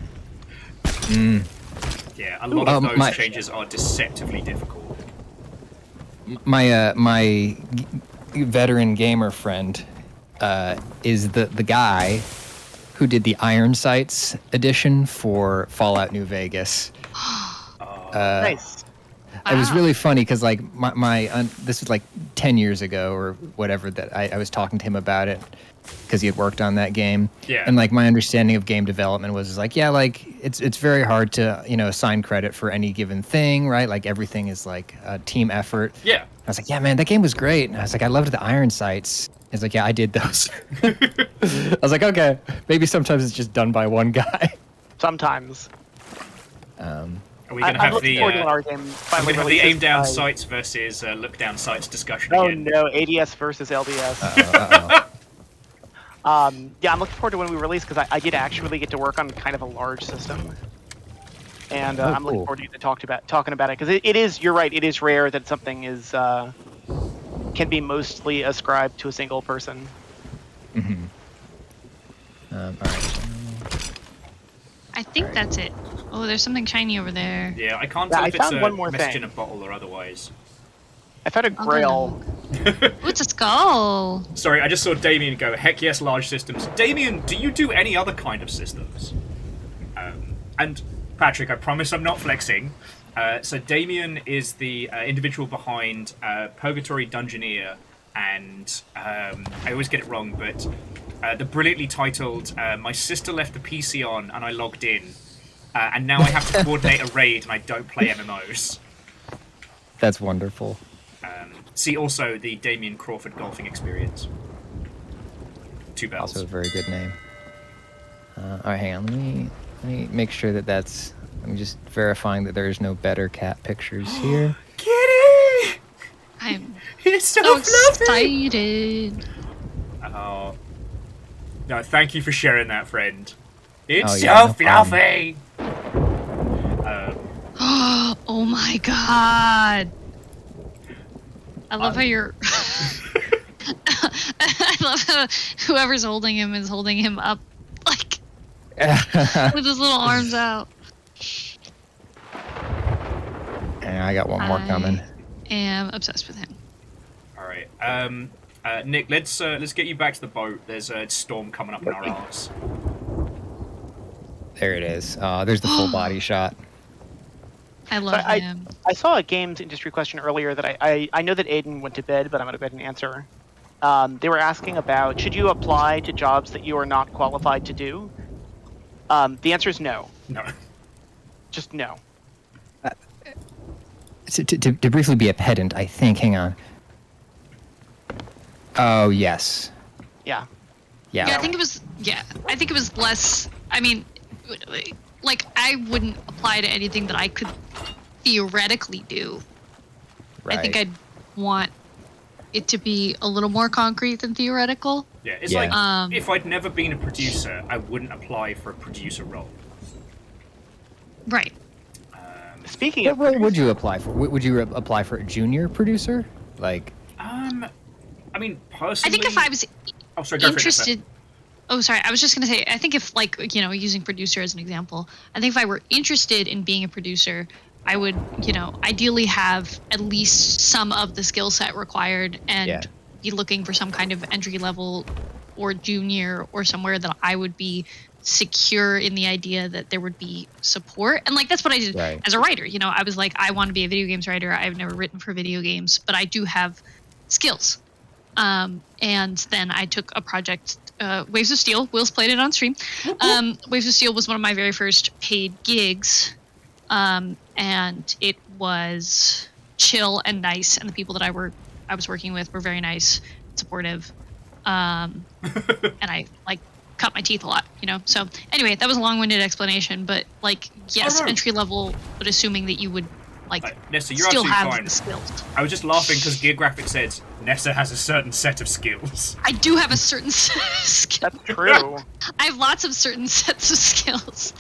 Yeah, a lot of those changes are deceptively difficult. My veteran gamer friend is the guy who did the Iron Sights edition for Fallout New Vegas. Nice. It was really funny because, like, this was like 10 years ago or whatever that I was talking to him about it because he had worked on that game. Yeah. And, like, my understanding of game development was like, yeah, like, it's very hard to, assign credit for any given thing, right? Like, everything is, like, a team effort. Yeah. I was like, yeah, man, that game was great. And I was like, I loved the Iron Sights. He's like, yeah, I did those. I was like, okay, maybe sometimes it's just done by one guy. Sometimes. Are we going to have the aim down sights versus look down sights discussion again? Oh no, ADS versus LDS. Yeah, I'm looking forward to when we release because I did actually get to work on kind of a large system, and I'm looking forward to talking about it because it is. You're right. It is rare that something is can be mostly ascribed to a single person. Mm-hmm. All right. I think that's it. Oh, there's something shiny over there. Yeah, I can't tell if it's one more message thing. in a bottle or otherwise. I found a grail. Ooh, it's a skull. Sorry, I just saw Damien go, heck yes, large systems. Damien, do you do any other kind of systems? And Patrick, I promise I'm not flexing. So Damien is the individual behind Purgatory Dungeoneer and, I always get it wrong, but the brilliantly titled My Sister Left the PC On and I Logged In. And now I have to coordinate a raid and I don't play MMOs. That's wonderful. See also the Damien Crawford golfing experience. 2 bells. Also a very good name. All right, hang on. Let me make sure that's. I'm just verifying that there's no better cat pictures here. Kitty! I'm It's so excited. Oh. No, thank you for sharing that, friend. It's no fluffy! Oh my god. I love how you're... I love how whoever's holding him is holding him up, like, with his little arms out. And I got one more coming. I am obsessed with him. Alright, Nick, let's get you back to the boat. There's a storm coming up in our arse. There it is. There's the full body shot. I love him. I saw a games industry question earlier that I know that Aiden went to bed, but I'm going to go ahead and answer. They were asking about, should you apply to jobs that you are not qualified to do? The answer is no. No. Just no. To briefly be a pedant, I think. Hang on. Oh, yes. Yeah. Yeah. Yeah, I think it was. Yeah, I think it was less. I mean, like, I wouldn't apply to anything that I could theoretically do. Right. I think I'd want it to be a little more concrete than theoretical. Yeah, it's like, if I'd never been a producer, I wouldn't apply for a producer role. Right. Speaking What of, role would you apply for? Would you apply for a junior producer? Like. I mean, personally. I think if I was interested. Oh, sorry. I was just going to say, I think if, like, using producer as an example, I think if I were interested in being a producer, I would, ideally have at least some of the skill set required and be looking for some kind of entry level or junior or somewhere that I would be secure in the idea that there would be support. And, like, that's what I did as a writer. I was like, I want to be a video games writer. I've never written for video games, but I do have skills. And then I took a project, Waves of Steel. Will's played it on stream. Waves of Steel was one of my very first paid gigs. And it was chill and nice, and the people that I was working with were very nice, supportive, and I like cut my teeth a lot, you know. So anyway, that was a long-winded explanation, but like, yes, entry level, but assuming that you would like Nessa, you're still have fine. the skills. I was just laughing because Geographic said Nessa has a certain set of skills. I do have a certain set of skills. That's true. I have lots of certain sets of skills.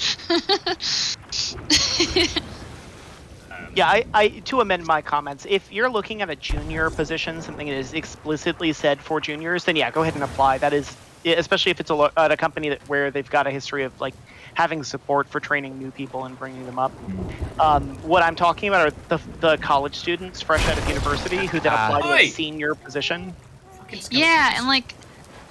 Yeah, I to amend my comments, if you're looking at a junior position, something that is explicitly said for juniors, then yeah, go ahead and apply. That is, especially if it's at a company where they've got a history of like having support for training new people and bringing them up. What I'm talking about are the college students fresh out of university who then apply to a senior position. Yeah, and like,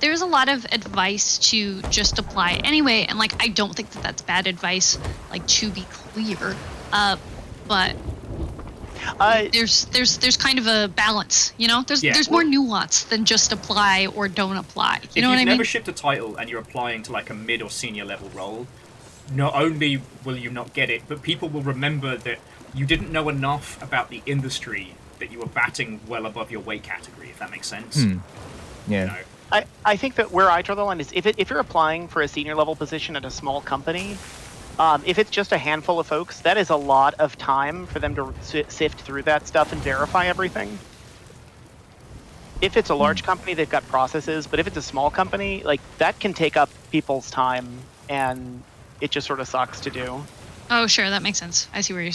there's a lot of advice to just apply anyway, and like, I don't think that that's bad advice, like, to be clear, but there's kind of a balance, you know. There's more nuance than just apply or don't apply. You know what I mean? If you've never shipped a title and you're applying to like a mid or senior level role, not only will you not get it, but people will remember that you didn't know enough about the industry that you were batting well above your weight category. If that makes sense. Yeah. You know? I think that where I draw the line is if you're applying for a senior level position at a small company, if it's just a handful of folks, that is a lot of time for them to sift through that stuff and verify everything. If it's a large company, they've got processes, but if it's a small company, like that can take up people's time, and it just sort of sucks to do. Oh, sure, that makes sense. I see what you're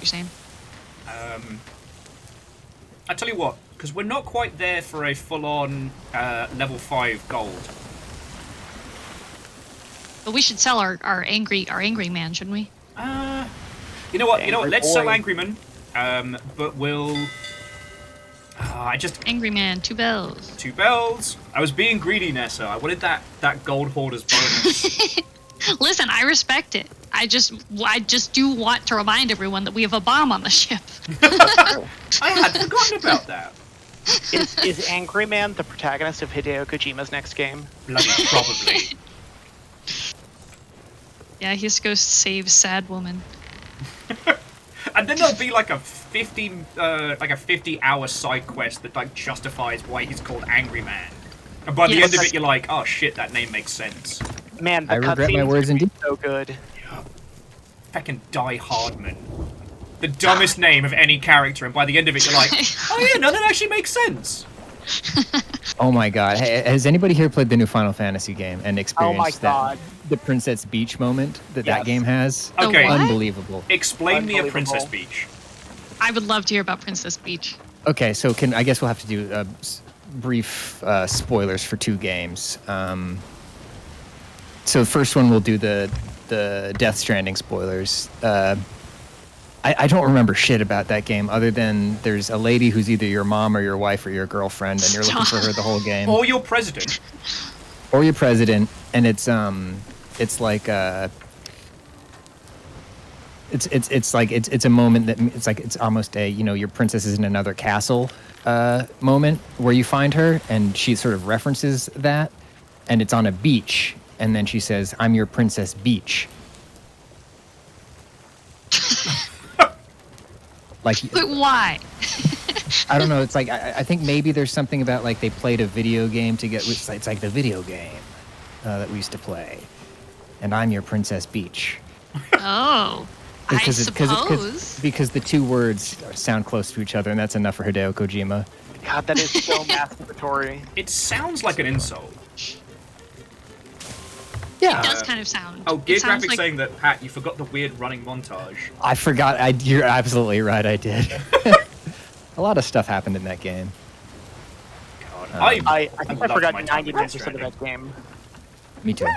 saying. I tell you what, because we're not quite there for a full-on level 5 gold. But we should sell our angry man, shouldn't we? You know what? Let's sell boy. Angry Man. But we'll. Angry Man, 2 bells. 2 bells. I was being greedy, Nessa. I wanted that gold hoarder's bonus. Listen, I respect it. I just do want to remind everyone that we have a bomb on the ship. I had forgotten about that. Is Angry Man the protagonist of Hideo Kojima's next game? Bloody probably. Yeah, he has to go save sad woman. And then there'll be like a 50-hour side quest that like justifies why he's called Angry Man. And by the end of it, you're like, oh shit, that name makes sense. Man, the I regret my words indeed. So good. Yeah. Feckin' Die Hardman. The dumbest name of any character, and by the end of it, you're like, oh yeah, no, that actually makes sense. Oh my god. Hey, has anybody here played the new Final Fantasy game and experienced the Princess Beach moment that game has? Okay. Unbelievable. Explain me a Princess Beach. I would love to hear about Princess Beach. Okay, so I guess we'll have to do brief spoilers for 2 games. So the first one we'll do the Death Stranding spoilers. I don't remember shit about that game other than there's a lady who's either your mom or your wife or your girlfriend, and you're looking for her the whole game. Or your president. Or your president, and it's like it's a moment that it's almost a your princess is in another castle moment where you find her, and she sort of references that, and it's on a beach, and then she says, "I'm your Princess Beach." But why? I don't know. It's like I think maybe there's something about like they played a video game to get. It's like the video game that we used to play, and I'm your Princess Beach. Oh, I suppose. Because the 2 words sound close to each other, and that's enough for Hideo Kojima. God, that is so masturbatory. It sounds like an insult. Yeah. It does kind of sound. Oh, Geographic saying that, Pat, you forgot the weird running montage. I forgot. You're absolutely right. I did. A lot of stuff happened in that game. God, I think I forgot 99% of that game. Me too.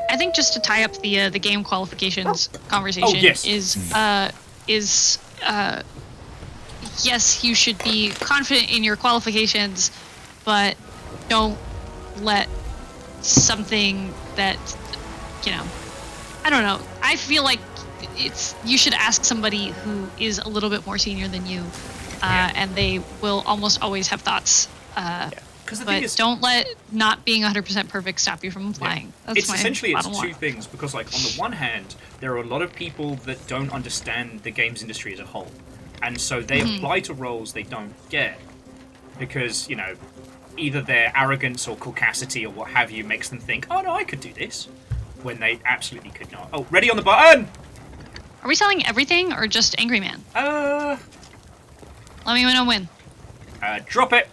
I think just to tie up the game qualifications conversation is yes, you should be confident in your qualifications, but don't let something that I don't know. I feel like you should ask somebody who is a little bit more senior than you, and they will almost always have thoughts. But don't let not being 100% perfect stop you from applying. That's it's essentially bottom two line. things, because like on the one hand, there are a lot of people that don't understand the games industry as a whole. and so they apply to roles they don't get because, you know, either their arrogance or caucasity or what have you makes them think, oh no, I could do this, when they absolutely could not. Oh, ready on the button! Are we selling everything or just Angry Man? Let me know when. Drop it.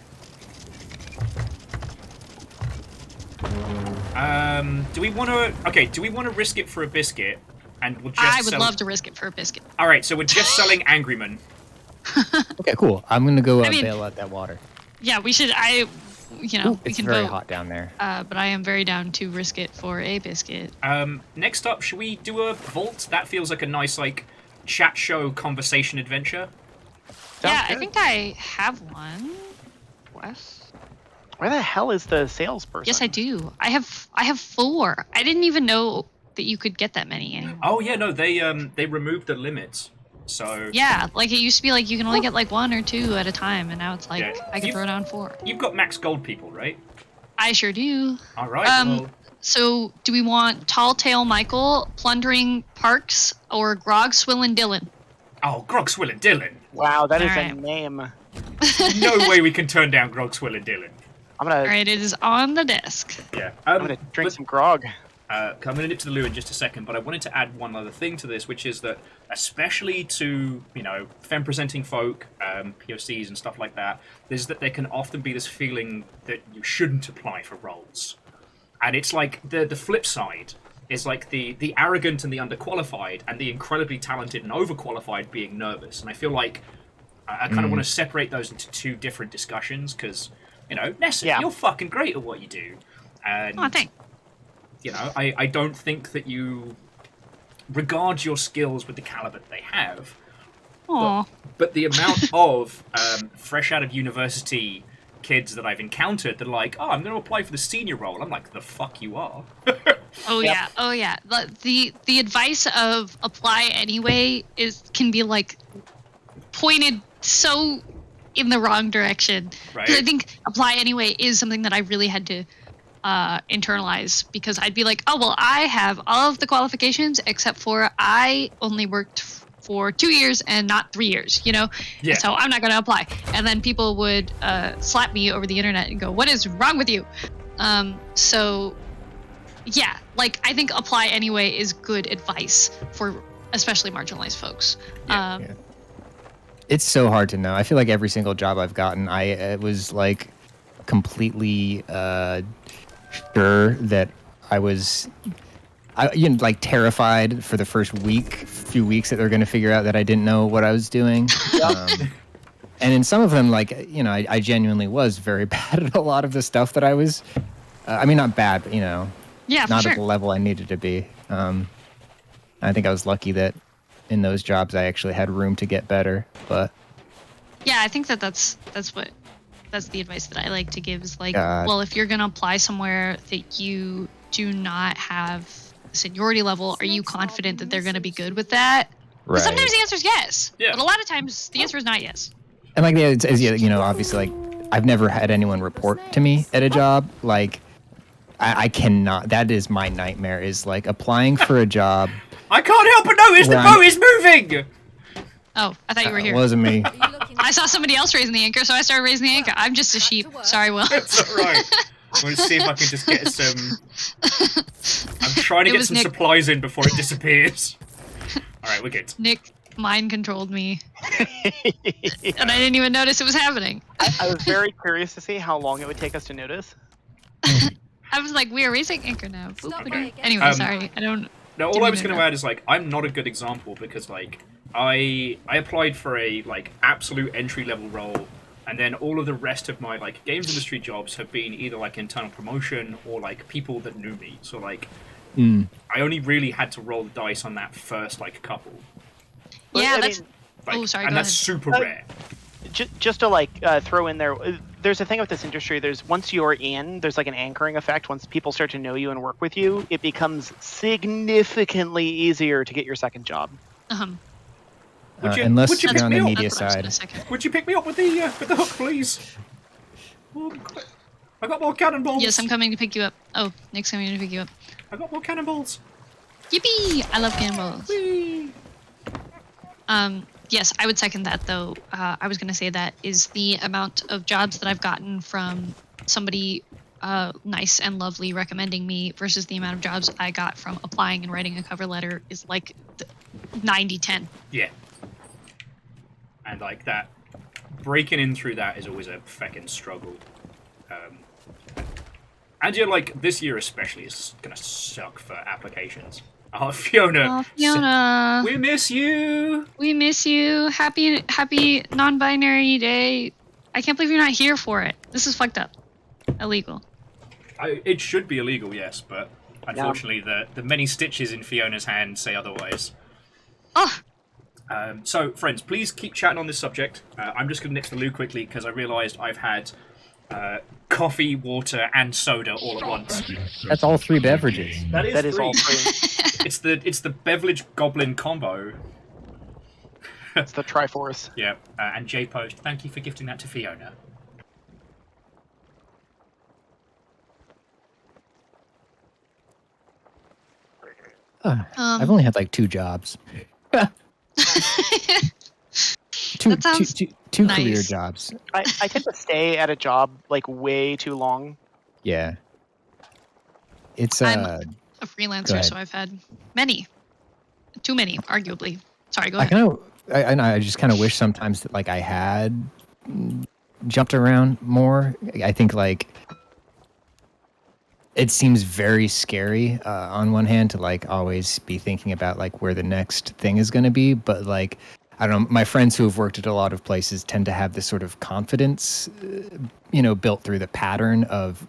Do we want to? Okay, do we want to risk it for a biscuit? And we'll just I would love to risk it for a biscuit. All right, so we're just selling Angryman. Okay, cool. I'm gonna go bail out that water. Yeah, we should. We it's can very vote. hot down there. But I am very down to risk it for a biscuit. Next up, should we do a vault? That feels like a nice, like, chat show conversation adventure. Yeah, I think I have one. Wes? Where the hell is the salesperson? Yes, I do. I have 4. I didn't even know that you could get that many anymore. Oh yeah, no, they removed the limits. So yeah, like it used to be like you can only get like 1 or 2 at a time, and now it's like I can throw down 4. You've got max gold people, right? I sure do. All right. So do we want Tall Tale Michael, Plundering Parks, or Grog Swillin' Dylan? Oh, Grog Swillin' Dylan. Wow, that is a name. No way we can turn down Grog Swillin' Dylan. I'm gonna. All right, it is on the desk. Yeah. I'm gonna drink some grog. I'm going to nip to the loo in just a second, but I wanted to add one other thing to this, which is that, especially to, you know, femme-presenting folk, POCs and stuff like that, is that there can often be this feeling that you shouldn't apply for roles. And it's like, the flip side is like the arrogant and the underqualified, and the incredibly talented and overqualified being nervous. And I feel like I kind of want to separate those into 2 different discussions, because, you know, Nessa, you're fucking great at what you do. And, oh, thanks. You know, I don't think that you regard your skills with the caliber that they have. But the amount of fresh out of university kids that I've encountered that are like, oh, I'm going to apply for the senior role. I'm like, the fuck you are. Oh yeah, oh yeah. The advice of apply anyway can be like pointed so in the wrong direction. Right. Because I think apply anyway is something that I really had to internalize, because I'd be like, oh well, I have all of the qualifications except for I only worked for 2 years and not 3 years, you know? Yeah. So I'm not going to apply. And then people would slap me over the internet and go, what is wrong with you? So yeah, like I think apply anyway is good advice for especially marginalized folks. It's so hard to know. I feel like every single job I've gotten, it was like completely sure that I was, like terrified for the first few weeks that they're going to figure out that I didn't know what I was doing. And in some of them, like, you know, I genuinely was very bad at a lot of the stuff that I was, I mean, not bad, but, you know, not at the level I needed to be. I think I was lucky that in those jobs I actually had room to get better, but. Yeah, I think that's the advice that I like to give is like, well, if you're going to apply somewhere that you do not have a seniority level, are you confident that they're going to be good with that? Right. Sometimes the answer is yes, but a lot of times the answer is not yes. And like, you know, obviously, like, I've never had anyone report to me at a job. Like, I cannot, that is my nightmare, is like applying for a job. I can't help but notice the boat is moving! Oh, I thought you were here. It wasn't me. I saw somebody else raising the anchor, so I started raising the anchor. I'm just a sheep. Sorry, Will. That's all right. I'm going to see if I can just get some... I'm trying to get some supplies in before it disappears. All right, we're good. Nick mind controlled me. And I didn't even notice it was happening. I was very curious to see how long it would take us to notice. I was like, we are raising anchor now. Anyway, sorry. I don't... No, all I was going to add is, like, I'm not a good example because, like, I applied for a, like, absolute entry-level role, and then all of the rest of my, like, games industry jobs have been either, like, internal promotion or, like, people that knew me. So, like, I only really had to roll the dice on that first, like, couple. Yeah, that's... Like, oh, sorry, and go that's ahead. super rare. Just to, like, throw in there, there's a thing with this industry, once you're in, there's, like, an anchoring effect. Once people start to know you and work with you, it becomes significantly easier to get your second job. Unless you're on the media side. Would you pick me up with the hook, please? I got more cannonballs. Yes, I'm coming to pick you up. Oh, Nick's coming to pick you up. I got more cannonballs. Yippee! I love cannonballs. Whee! Yes, I would second that, though. I was going to say that is the amount of jobs that I've gotten from somebody nice and lovely recommending me versus the amount of jobs I got from applying and writing a cover letter is like 90-10. Yeah. And like that, breaking in through that is always a feckin' struggle. And you're like, this year especially is gonna suck for applications. Oh, Fiona. Oh, Fiona. We miss you. We miss you. Happy non-binary day. I can't believe you're not here for it. This is fucked up. Illegal. It should be illegal, yes, but unfortunately the many stitches in Fiona's hand say otherwise. Oh. So, friends, please keep chatting on this subject. I'm just going to nix the loo quickly because I realised I've had coffee, water, and soda all at once. That's all 3 beverages. That is all 3. It's the Beverage Goblin combo. It's the Triforce. Yeah, and J Post, thank you for gifting that to Fiona. I've only had like 2 jobs. two nice. career jobs. I tend to stay at a job like way too long. Yeah. It's I'm a freelancer, so I've had many. Too many, arguably. Sorry, go ahead. I just kind of wish sometimes that like I had jumped around more. I think like it seems very scary on one hand to like always be thinking about like where the next thing is going to be, but like I don't know, my friends who have worked at a lot of places tend to have this sort of confidence built through the pattern of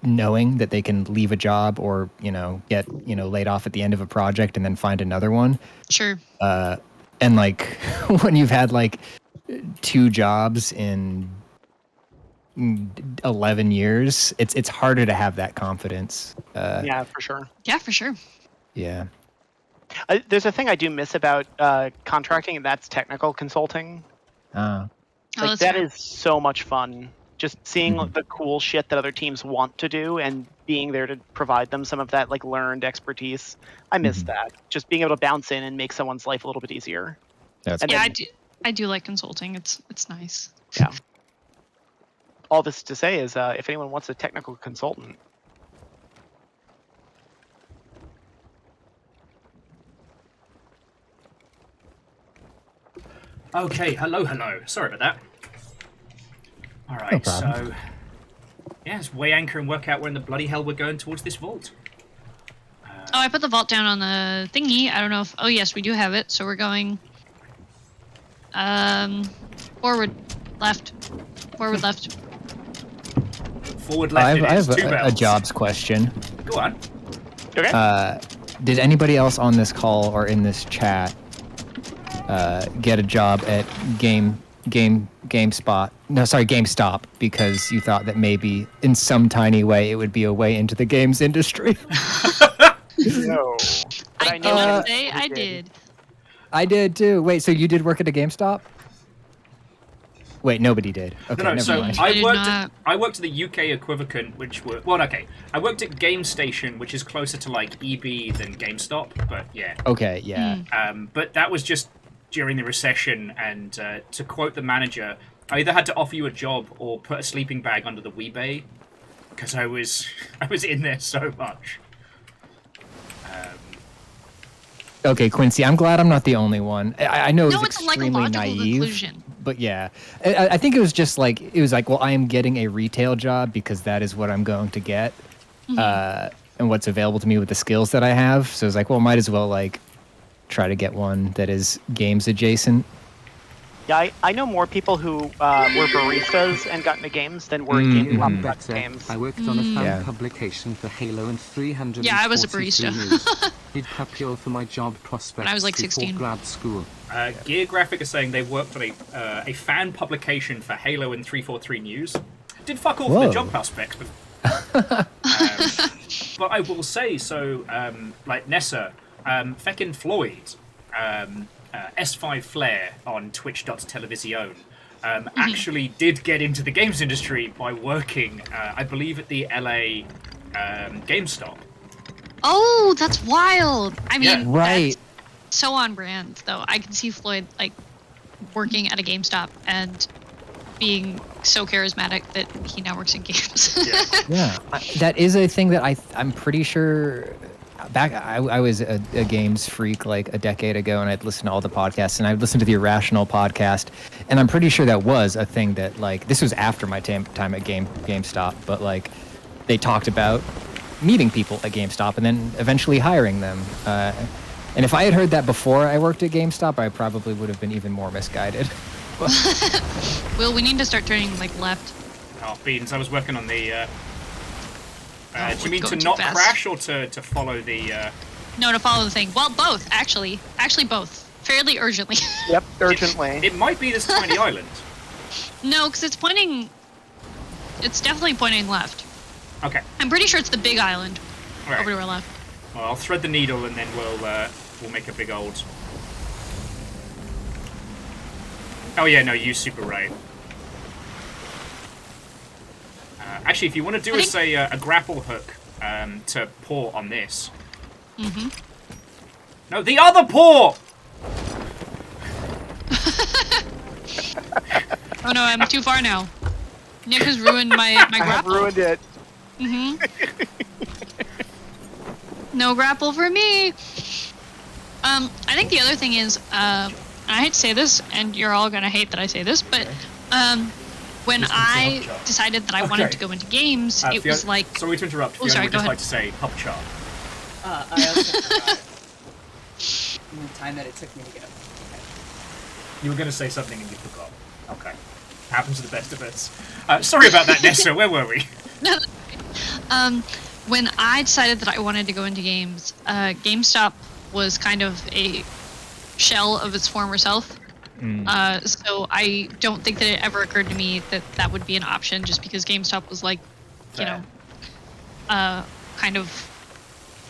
knowing that they can leave a job or get laid off at the end of a project and then find another one. Sure. And like when you've had like 2 jobs in 11 years, it's harder to have that confidence. Yeah, for sure. Yeah, for sure. Yeah. There's a thing I do miss about contracting, and that's technical consulting. That is so much fun. Just seeing the cool shit that other teams want to do and being there to provide them some of that like learned expertise. I miss that. Just being able to bounce in and make someone's life a little bit easier. I do like consulting. It's nice. Yeah. All this to say is, if anyone wants a technical consultant. Okay, hello. Sorry about that. All right, so let's weigh anchor and work out where in the bloody hell we're going towards this vault. I put the vault down on the thingy. I don't know if... Oh, yes, we do have it. So we're going... Forward, left. Forward, left. Forward, left. I have a jobs question. Go on. Okay. Did anybody else on this call or in this chat get a job at GameStop because you thought that maybe in some tiny way it would be a way into the games industry? No. I do want to say I did. I did too. Wait, so you did work at a GameStop? Wait, nobody did. Okay, no, never so mind. I worked at the UK equivalent, which were... Well, okay. I worked at GameStation, which is closer to, like, EB than GameStop, but yeah. Okay, yeah. But that was just during the recession, and to quote the manager, I either had to offer you a job or put a sleeping bag under the Weebay, because I was in there so much. Okay, Quincy, I'm glad I'm not the only one. I know it's extremely like a logical naive, conclusion. But yeah, I think it was just like, well, I am getting a retail job because that is what I'm going to get, and what's available to me with the skills that I have. So it's like, well, might as well like try to get one that is games adjacent. Yeah, I know more people who were baristas and got into games than were in games. I worked on a fan publication for Halo and 300. Yeah, I was a barista. Did prepare for my job prospects when I was like 16. Before grad school. Gear Graphic is saying they worked on a fan publication for Halo and 343 News. Did fuck all for the job prospects, but I will say so. Like Nessa, feckin' Floyd. S5 Flair on twitch.television actually did get into the games industry by working, I believe, at the LA GameStop. Oh, that's wild. I mean, right. That's so on brand, though. I can see Floyd, like, working at a GameStop and being so charismatic that he now works in games. Yeah, that is a thing that I'm pretty sure. I was a games freak like a decade ago, and I'd listen to all the podcasts, and I'd listen to the Irrational podcast, and I'm pretty sure that was a thing that like this was after my time at GameStop, but like they talked about meeting people at GameStop and then eventually hiring them. And if I had heard that before I worked at GameStop, I probably would have been even more misguided. Will, we need to start turning like left. Oh, beans! I was working on the. Do you mean going to too not fast. crash or to follow the? No, to follow the thing. Well, both actually. Actually, both. Fairly urgently. Yep, urgently. It might be this tiny island. No, because it's pointing. It's definitely pointing left. Okay. I'm pretty sure it's the big island. Right. Over to our left. Well, I'll thread the needle and then we'll make a big old. Oh yeah, no, you super right. Actually, if you want to do a grapple hook to port on this. Mm-hmm. No, the other port. Oh no, I'm too far now. Nick has ruined my grapple. I've ruined it. Mm-hmm. No grapple for me. I think the other thing is, I hate to say this, and you're all gonna hate that I say this, but when I decided that I wanted to go into games, it was like. Sorry to interrupt. Oh, sorry. Would just like to say hub chart. I also forgot the time that it took me to get up. Okay. You were going to say something and you forgot. Okay. Happens to the best of us. Sorry about that, Nessa. Where were we? No. When I decided that I wanted to go into games, GameStop was kind of a shell of its former self. So I don't think that it ever occurred to me that that would be an option, just because GameStop was like, you know, kind of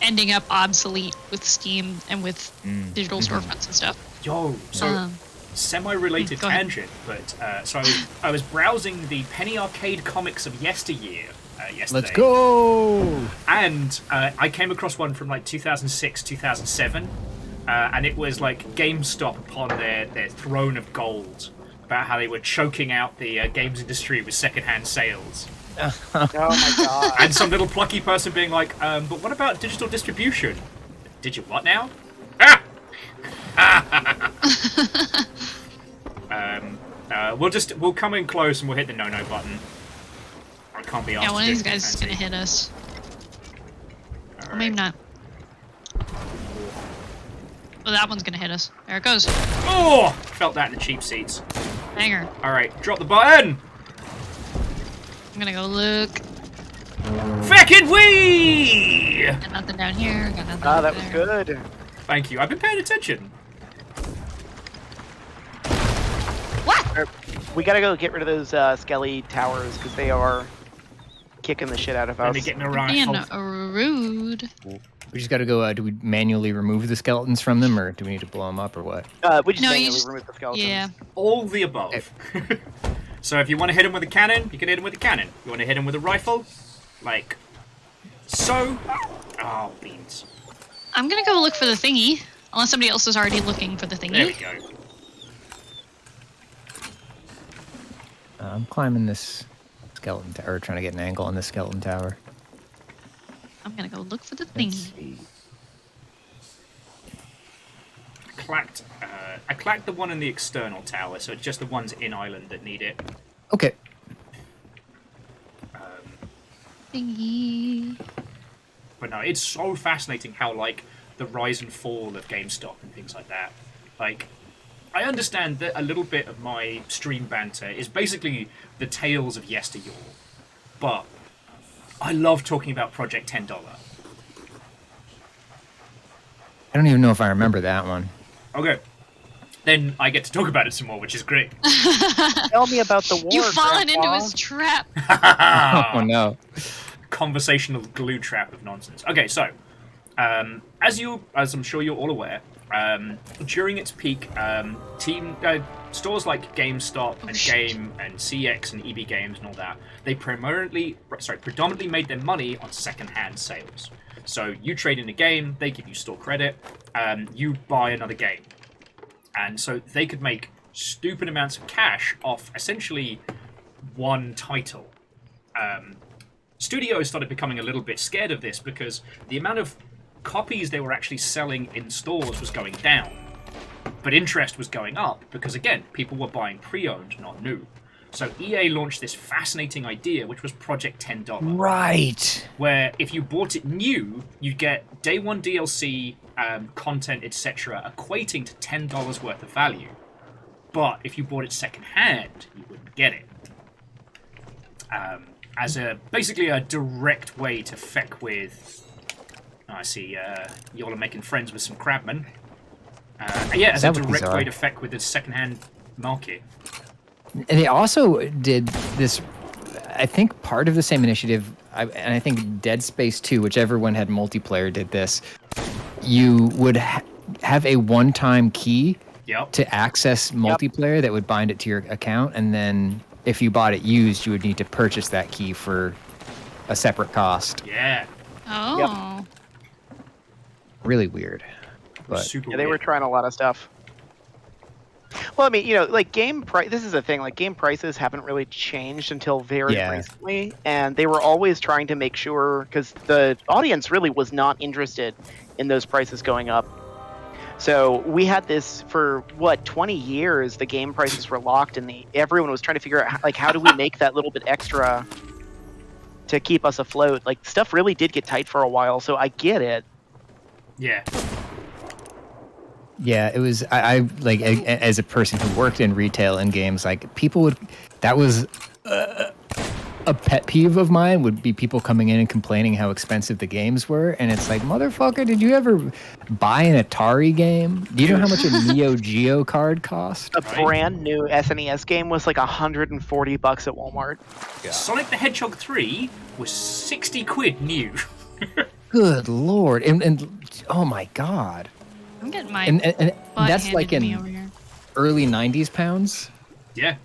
ending up obsolete with Steam and with digital storefronts and stuff. Yo, so semi-related tangent, but so I was browsing the Penny Arcade comics of Yesteryear yesterday. Let's go! And I came across one from like 2006, 2007. And it was like GameStop upon their throne of gold about how they were choking out the games industry with secondhand sales. Oh my god. And some little plucky person being like, but what about digital distribution? Did you what now? Ah! We'll come in close and we'll hit the no button. I can't be asked. Yeah, one of to these do guys is fancy. gonna hit us. All Or maybe right. not. Oh, that one's gonna hit us. There it goes. Oh! Felt that in the cheap seats. Banger. Alright, drop the button! I'm gonna go look. Feckin' wee! Got nothing down here. Got nothing. Ah, over that was there. good. Thank you. I've been paying attention. What? We gotta go get rid of those skelly towers, because they are kicking the shit out of us. Only getting a Being rifle. rude. We just got to go. Do we manually remove the skeletons from them, or do we need to blow them up, or what? We just No, manually you just- remove the skeletons. Yeah. All the above. So if you want to hit him with a cannon, you can hit him with a cannon. You want to hit him with a rifle? Like... So... Oh, beans. I'm gonna go look for the thingy. Unless somebody else is already looking for the thingy. There we go. I'm climbing this skeleton tower, trying to get an angle on this skeleton tower. I'm gonna go look for the Let's thingy. see. I clacked the one in the external tower, so it's just the ones in island that need it. Okay. Thingy. But no, it's so fascinating how, like, the rise and fall of GameStop and things like that. Like, I understand that a little bit of my stream banter is basically the tales of yesteryear, but I love talking about Project $10. I don't even know if I remember that one. Okay. Then I get to talk about it some more, which is great. Tell me about the war, You've fallen Grandpa. into his trap. Oh no. Conversational glue trap of nonsense. Okay, so, as I'm sure you're all aware, during its peak, stores like GameStop and Game and CX and EB Games and all that, they predominantly made their money on second-hand sales. So you trade in a game, they give you store credit, you buy another game. And so they could make stupid amounts of cash off essentially one title. Studios started becoming a little bit scared of this because the amount of copies they were actually selling in stores was going down. But interest was going up because, again, people were buying pre-owned, not new. So EA launched this fascinating idea, which was Project $10. Right. Where if you bought it new, you'd get day one DLC, content, etc., equating to $10 worth of value. But if you bought it secondhand, you wouldn't get it. As basically a direct way to feck with... I see y'all are making friends with some crabmen. As a direct way to feck with the secondhand market. And they also did this, I think, part of the same initiative, and I think Dead Space 2, whichever one had multiplayer, did this. You would have a one-time key to access multiplayer that would bind it to your account, and then if you bought it used, you would need to purchase that key for a separate cost. Yeah. Oh. Yep. Really weird. But yeah, they were trying a lot of stuff. Well, I mean, like game price. This is the thing. Like game prices haven't really changed until very recently, and they were always trying to make sure because the audience really was not interested in those prices going up. So we had this for 20 years. The game prices were locked, and everyone was trying to figure out how do we make that little bit extra to keep us afloat. Like stuff really did get tight for a while, so I get it. Yeah. Yeah, it was. I like as a person who worked in retail and games, like people would. That was a pet peeve of mine. Would be people coming in and complaining how expensive the games were, and it's like, motherfucker, did you ever buy an Atari game? Do you know how much a Neo Geo card cost? A brand new SNES game was like $140 at Walmart. Yeah. Sonic the Hedgehog 3 was 60 quid new. Good lord, and oh my god. I'm getting my and butt that's handed like to me in over here. early 90s pounds. Yeah.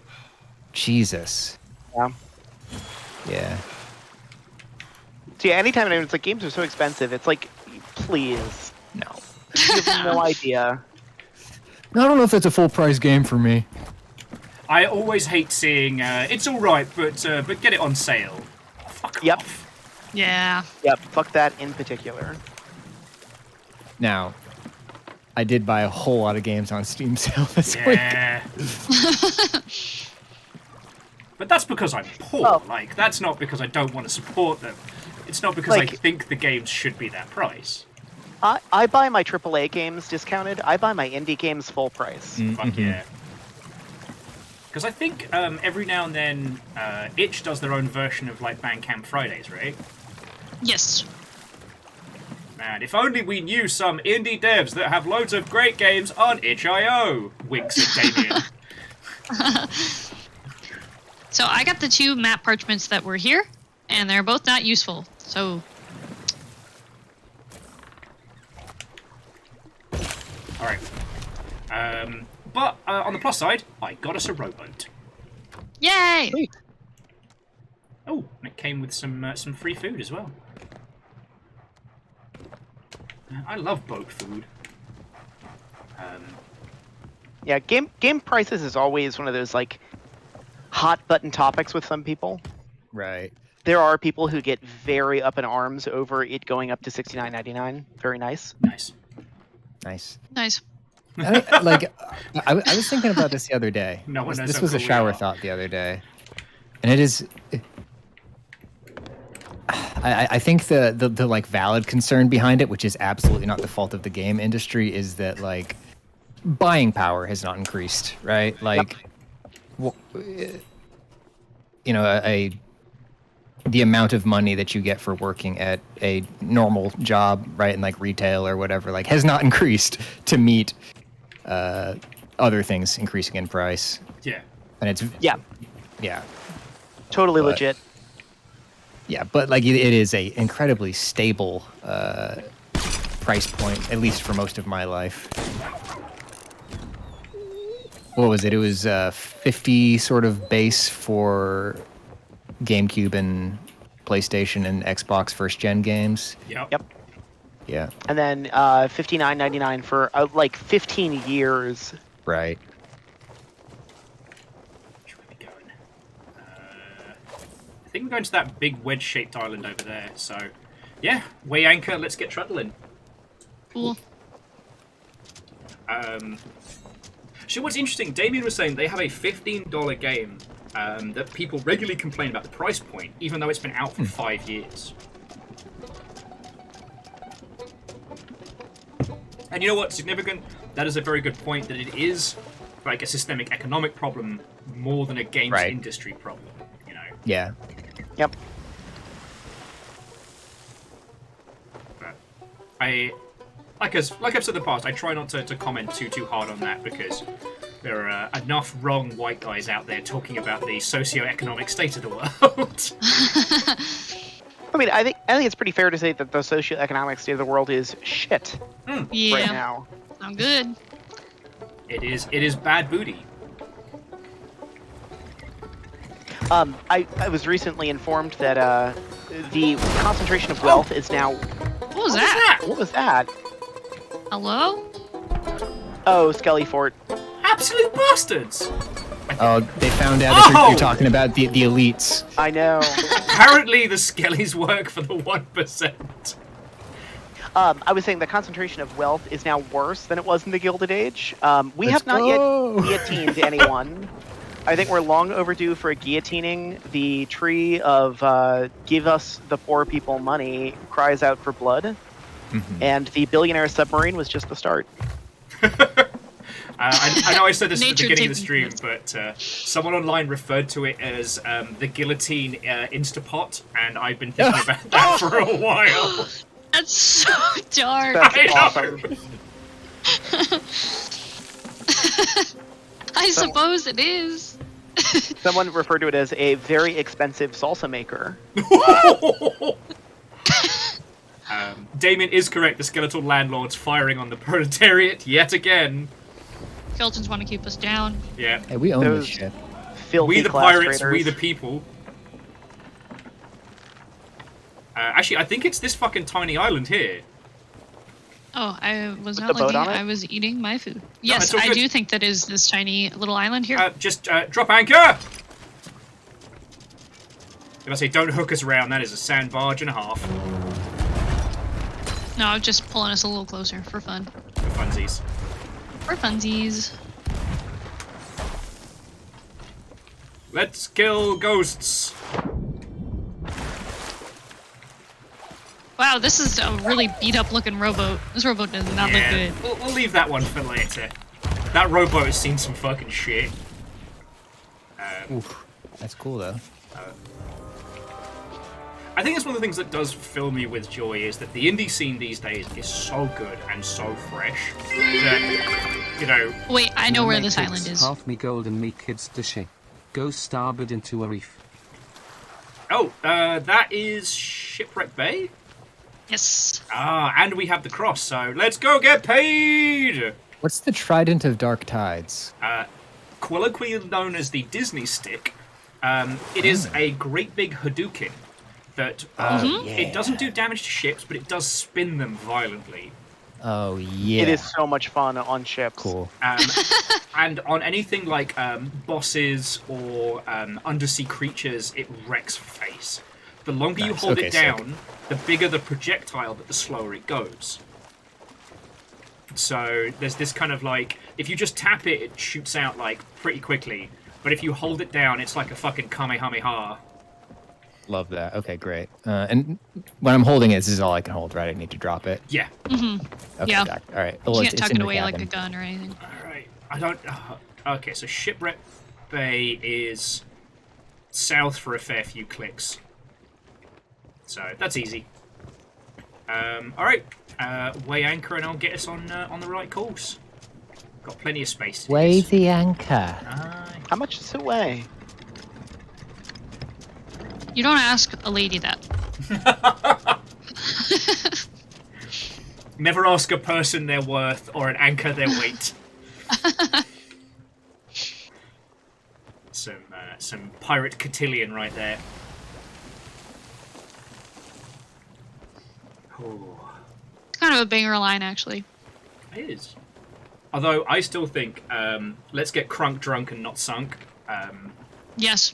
Jesus. Yeah. Yeah. So yeah, anytime it's like games are so expensive, it's like, please. No. You have no idea. I don't know if that's a full price game for me. I always hate seeing it's all right, but get it on sale. Fuck off. Yeah. Yep. Fuck that in particular. Now, I did buy a whole lot of games on Steam sale this week. But that's because I'm poor. Oh. Like, that's not because I don't want to support them. It's not because I Like- think the games should be that price. I buy my AAA games discounted. I buy my indie games full price. Fuck yeah. Because I think every now and then Itch does their own version of like Bandcamp Fridays, right? Yes. Man, if only we knew some indie devs that have loads of great games on itch.io. Winks at Damien. So I got the 2 map parchments that were here, and they're both not useful. So All right. But on the plus side, I got us a rowboat. yay! Sweet. Oh, and it came with some free food as well. I love boat food. Yeah, game prices is always one of those like hot button topics with some people. Right. There are people who get very up in arms over it going up to $69.99. Very nice. Nice. Nice. Nice. I was thinking about this the other day. No one knows This how was a cool we shower are. thought the other day, and it is. I think the like valid concern behind it, which is absolutely not the fault of the game industry, is that like buying power has not increased, right? Like, you know, the amount of money that you get for working at a normal job, right, in like retail or whatever, like has not increased to meet other things increasing in price. Yeah. And it's Yeah, But- totally legit. Yeah, but like it is a incredibly stable price point, at least for most of my life. What was it? It was 50 sort of base for GameCube and PlayStation and Xbox first gen games. Yep. Yeah. And then $59.99 for like 15 years. Right. think we're going to that big wedge-shaped island over there. So, yeah, weigh anchor. Let's get trundling. Cool. So what's interesting, Damien was saying they have a $15 game that people regularly complain about the price point, even though it's been out for 5 years. And you know what? Significant. That is a very good point. That it is like a systemic economic problem more than a games industry problem. You know. Yeah. Yep. But like I've said in the past, I try not to comment too hard on that because there are enough wrong white guys out there talking about the socio-economic state of the world. I mean, I think it's pretty fair to say that the socioeconomic state of the world is shit right now. I'm good. It is bad booty. I was recently informed that the concentration of wealth is now. What was that? What was that? Hello? Oh, Skelly Fort. Absolute bastards! Oh, they found out that you're talking about the elites. I know. Apparently the Skellies work for the 1%. I was saying the concentration of wealth is now worse than it was in the Gilded Age. We have not yet guillotined anyone. I think we're long overdue for guillotining. The tree of give us the poor people money cries out for blood. Mm-hmm. And the billionaire submarine was just the start. I know I said this at the beginning of the stream, but someone online referred to it as the guillotine Instapot, and I've been thinking about that for a while. That's so dark. That's awesome. I suppose it is. Someone referred to it as a very expensive salsa maker. Damien is correct. The skeletal landlord's firing on the proletariat yet again. Skeletons want to keep us down. Yeah. Hey, we own this shit. We the pirates, traders. we the people. Actually, I think it's this fucking tiny island here. Oh, I was With not the boat looking. on it? I was eating my food. Yes, it's all I good. do think that is this tiny little island here. Just drop anchor! If I say don't hook us around, that is a sand barge and a half. No, just pulling us a little closer for fun. For funsies. For funsies. Let's kill ghosts. Wow, this is a really beat up looking rowboat. This rowboat does not look good. We'll leave that one for later. That rowboat has seen some fucking shit. Oof, that's cool though. I think it's one of the things that does fill me with joy is that the indie scene these days is so good and so fresh that, you know... Wait, I know where this island is. Half me gold and me kids dishy. Go starboard into a reef. Oh, that is Shipwreck Bay? Yes. Ah, and we have the cross, so let's go get paid! What's the Trident of Dark Tides? Colloquially known as the Disney stick, it is a great big Hadouken that it doesn't do damage to ships, but it does spin them violently. Oh, yeah. It is so much fun on ships. Cool. And on anything like bosses or undersea creatures, it wrecks face. The longer you hold it down, the bigger the projectile, but the slower it goes. So there's this kind of like, if you just tap it, it shoots out like pretty quickly. But if you hold it down, it's like a fucking Kamehameha. Love that. Okay, great. And when I'm holding it, this is all I can hold, right? I need to drop it. Yeah. Mm-hmm. Okay, yeah. All right. You Well, can't tuck in it the away like cabin. a gun or anything. Alright. I don't... okay, so Shipwreck Bay is south for a fair few clicks. So, that's easy. Alright. Weigh anchor and I'll get us on the right course. Got plenty of space. Weigh the anchor. How much does it weigh? You don't ask a lady that. Never ask a person their worth or an anchor their weight. Some pirate cotillion right there. Oh. It's kind of a banger line, actually. It is. Although I still think let's get crunk drunk and not sunk. Yes.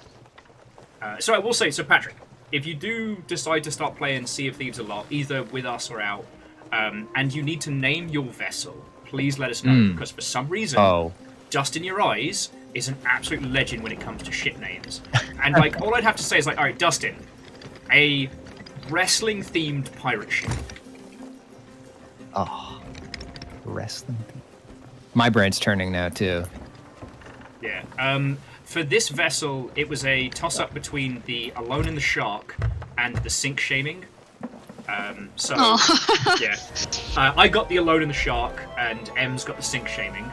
So I will say, so Patrick, if you do decide to start playing Sea of Thieves a lot, either with us or out, and you need to name your vessel, please let us know, because for some reason, Dust in Your Eyes is an absolute legend when it comes to ship names. And like, all I'd have to say is like, all right, Dustin, a wrestling-themed pirate ship. Oh, wrestling. My brain's turning now too. Yeah. For this vessel, it was a toss-up between the Alone in the Shark and the Sink Shaming. Yeah. I got the Alone in the Shark, and Em's got the Sink Shaming.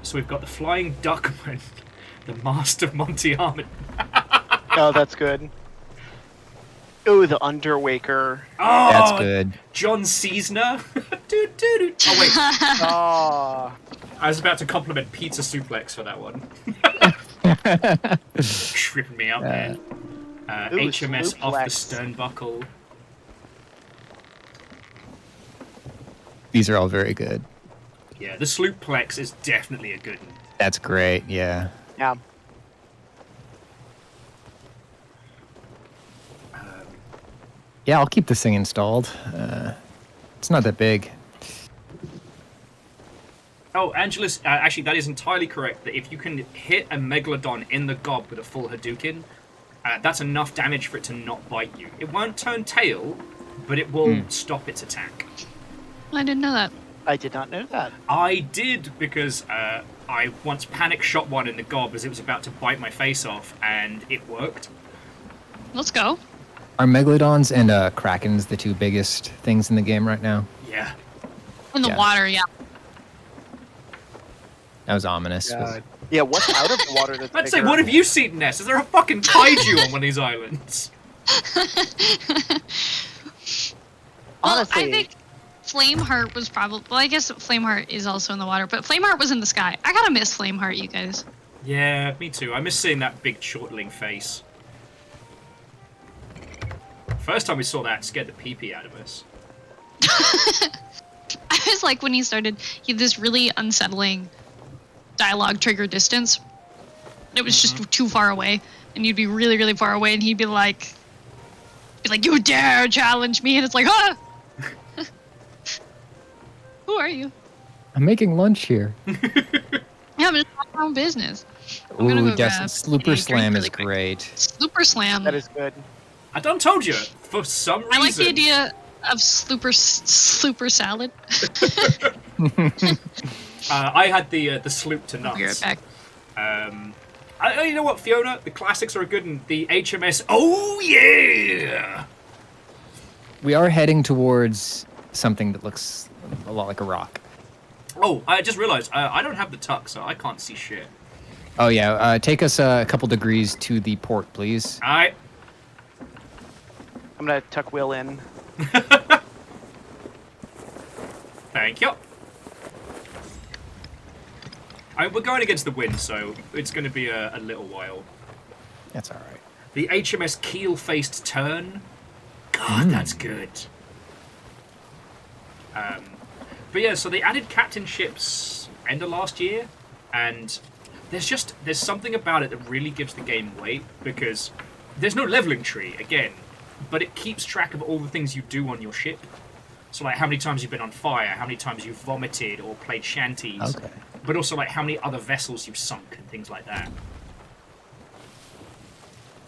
So we've got the Flying Duckman, the Mast of Monty Armin. Oh, that's good. Oh, the Underwaker. Oh, that's good. John Cessna. Oh, wait. Oh. I was about to compliment Pizza Suplex for that one. Tripping me up, man. HMS off the sternbuckle. These are all very good. Yeah, the Sloopplex is definitely a good one. That's great, yeah. Yeah. Yeah, I'll keep this thing installed. It's not that big. Oh, Angelus, actually, that is entirely correct. That if you can hit a Megalodon in the gob with a full Hadouken, that's enough damage for it to not bite you. It won't turn tail, but it will stop its attack. I didn't know that. I did not know that. I did, because I once panic shot one in the gob as it was about to bite my face off, and it worked. Let's go. Are Megalodons and Krakens the two biggest things in the game right now? Yeah. In the water, yeah. That was ominous. Yeah, what's out of the water that's Let's bigger? say, what have you seen, Ness? Is there a fucking kaiju on one of these islands? Honestly, I think Flameheart was probably... Well, I guess Flameheart is also in the water, but Flameheart was in the sky. I gotta miss Flameheart, you guys. Yeah, me too. I miss seeing that big chortling face. First time we saw that, it scared the pee-pee out of us. I was like, when he started, he had this really unsettling dialogue trigger distance. It was just too far away, and you'd be really, really far away, and he'd be like, "You dare challenge me?" And it's like, ah! Who are you? I'm making lunch here. Yeah, I'm just minding my own business. I'm Ooh, gonna go Slooper Slam is great. Slooper Slam. That is good. I done told you, for some reason. I like the idea of slooper salad. I had the sloop to nuts. I'll be right back. You know what, Fiona? The classics are good, and the HMS. Oh yeah! We are heading towards something that looks a lot like a rock. Oh, I just realized I don't have the tuck, so I can't see shit. Oh yeah, take us a couple degrees to the port, please. All right. I'm gonna tuck Will in. Thank you. We're going against the wind, so it's going to be a little while. That's all right. The HMS Keel-Faced Turn. God, that's good. But yeah, so they added captain ships end of last year, and there's something about it that really gives the game weight, because there's no leveling tree, again, but it keeps track of all the things you do on your ship. So like how many times you've been on fire, how many times you've vomited or played shanties, but also like how many other vessels you've sunk and things like that.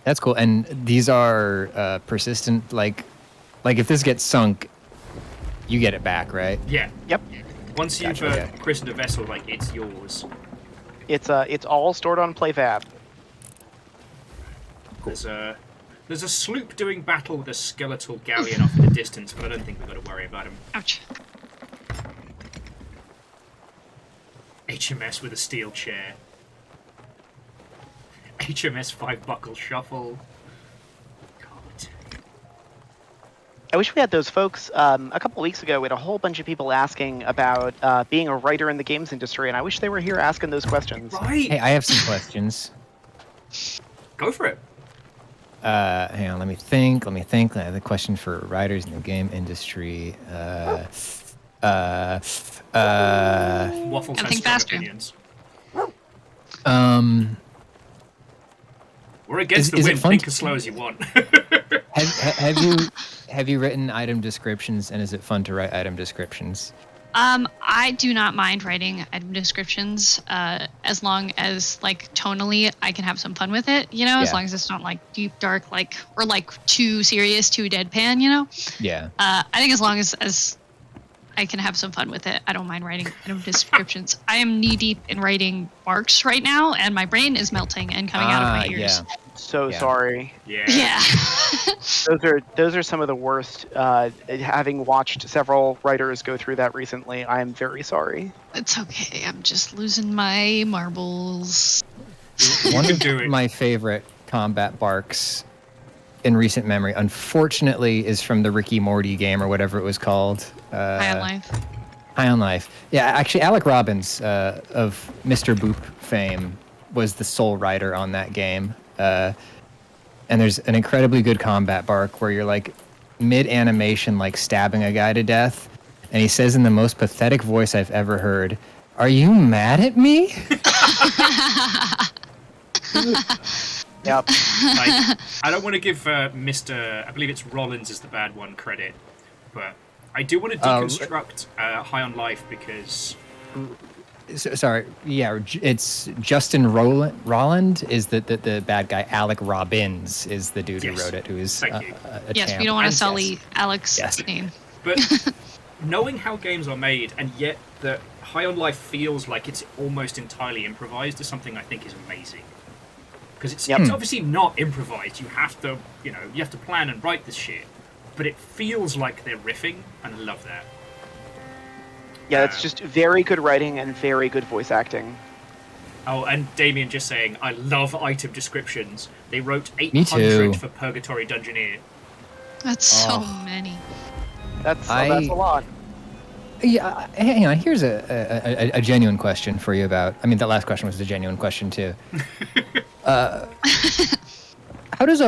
That's cool. And these are persistent, like if this gets sunk, you get it back, right? Yeah. Yep. Once you've christened a vessel, like it's yours. It's all stored on PlayFab. Cool. There's a sloop doing battle with a skeletal galleon off in the distance, but I don't think we've got to worry about him. Ouch. HMS with a steel chair. HMS 5-buckle shuffle. God. I wish we had those folks. A couple weeks ago, we had a whole bunch of people asking about being a writer in the games industry, and I wish they were here asking those questions. Right. Hey, I have some questions. Go for it. Hang on, let me think. I have a question for writers in the game industry. Waffles has strong opinions. Or against the wind, think as slow as you want. Have you written item descriptions, and is it fun to write item descriptions? I do not mind writing item descriptions, as long as like tonally I can have some fun with it, you know, as long as it's not like deep, dark, or too serious, too deadpan, you know? Yeah. I think as long as I can have some fun with it, I don't mind writing item descriptions. I am knee deep in writing marks right now, and my brain is melting and coming out of my ears. Yeah. So sorry. Yeah. Those are some of the worst. Having watched several writers go through that recently, I am very sorry. It's okay. I'm just losing my marbles. One of my favorite combat barks in recent memory, unfortunately, is from the Ricky Morty game or whatever it was called. High on Life. High on Life. Yeah, actually, Alec Robbins of Mr. Boop fame was the sole writer on that game. And there's an incredibly good combat bark where you're like mid-animation, like stabbing a guy to death, and he says in the most pathetic voice I've ever heard, "Are you mad at me?" Yep. I don't want to give Mr. I believe it's Rollins is the bad one credit, but I do want to deconstruct High on Life because. Sorry, yeah, it's Justin Roland is the bad guy. Alec Robbins is the dude who wrote it, who is a yes, champ. we don't want to sully Alec's name. But knowing how games are made, and yet that High on Life feels like it's almost entirely improvised, is something I think is amazing. Because it's obviously not improvised. You have to, you have to plan and write this shit. But it feels like they're riffing, and I love that. Yeah, it's just very good writing and very good voice acting. Oh, and Damien just saying, I love item descriptions. They wrote Me 800 too. for Purgatory Dungeoneer. That's so many. That's a lot. Yeah, hang on. Here's a genuine question for you about. I mean, that last question was a genuine question too. How does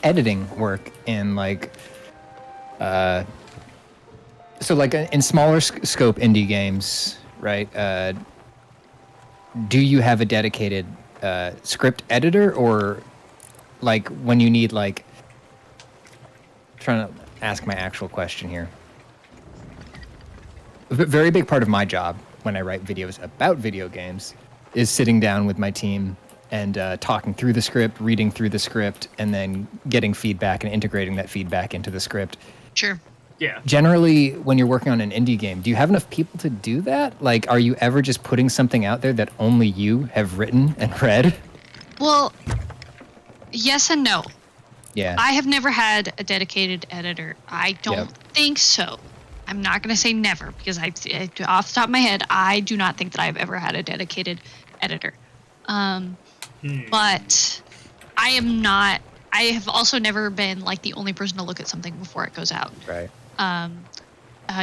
editing work in like so like in smaller scope indie games, right? Do you have a dedicated script editor, or like when you need like trying to ask my actual question here? A very big part of my job when I write videos about video games is sitting down with my team and talking through the script, reading through the script, and then getting feedback and integrating that feedback into the script. Sure. Yeah. Generally, when you're working on an indie game, do you have enough people to do that? Like, are you ever just putting something out there that only you have written and read? Well, yes and no. Yeah. I have never had a dedicated editor. I don't think so. I'm not going to say never, because off the top of my head, I do not think that I've ever had a dedicated editor. But I am not. I have also never been like the only person to look at something before it goes out. Right.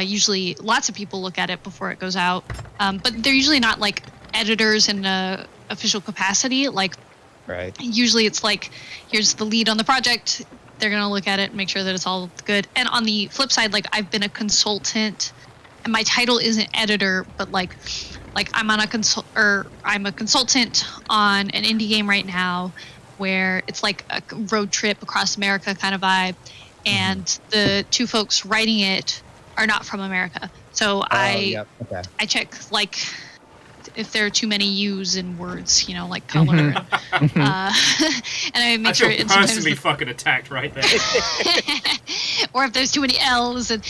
Usually, lots of people look at it before it goes out, but they're usually not like editors in a official capacity. Like, right. Usually, it's like, here's the lead on the project. They're gonna look at it and make sure that it's all good. And on the flip side, like I've been a consultant, and my title isn't editor, but like I'm a consultant on an indie game right now, where it's like a road trip across America kind of vibe, and the two folks writing it are not from America. So I check like if there are too many U's in words, like color, and I make sure. I feel personally fucking attacked right there. Or if there's too many L's, and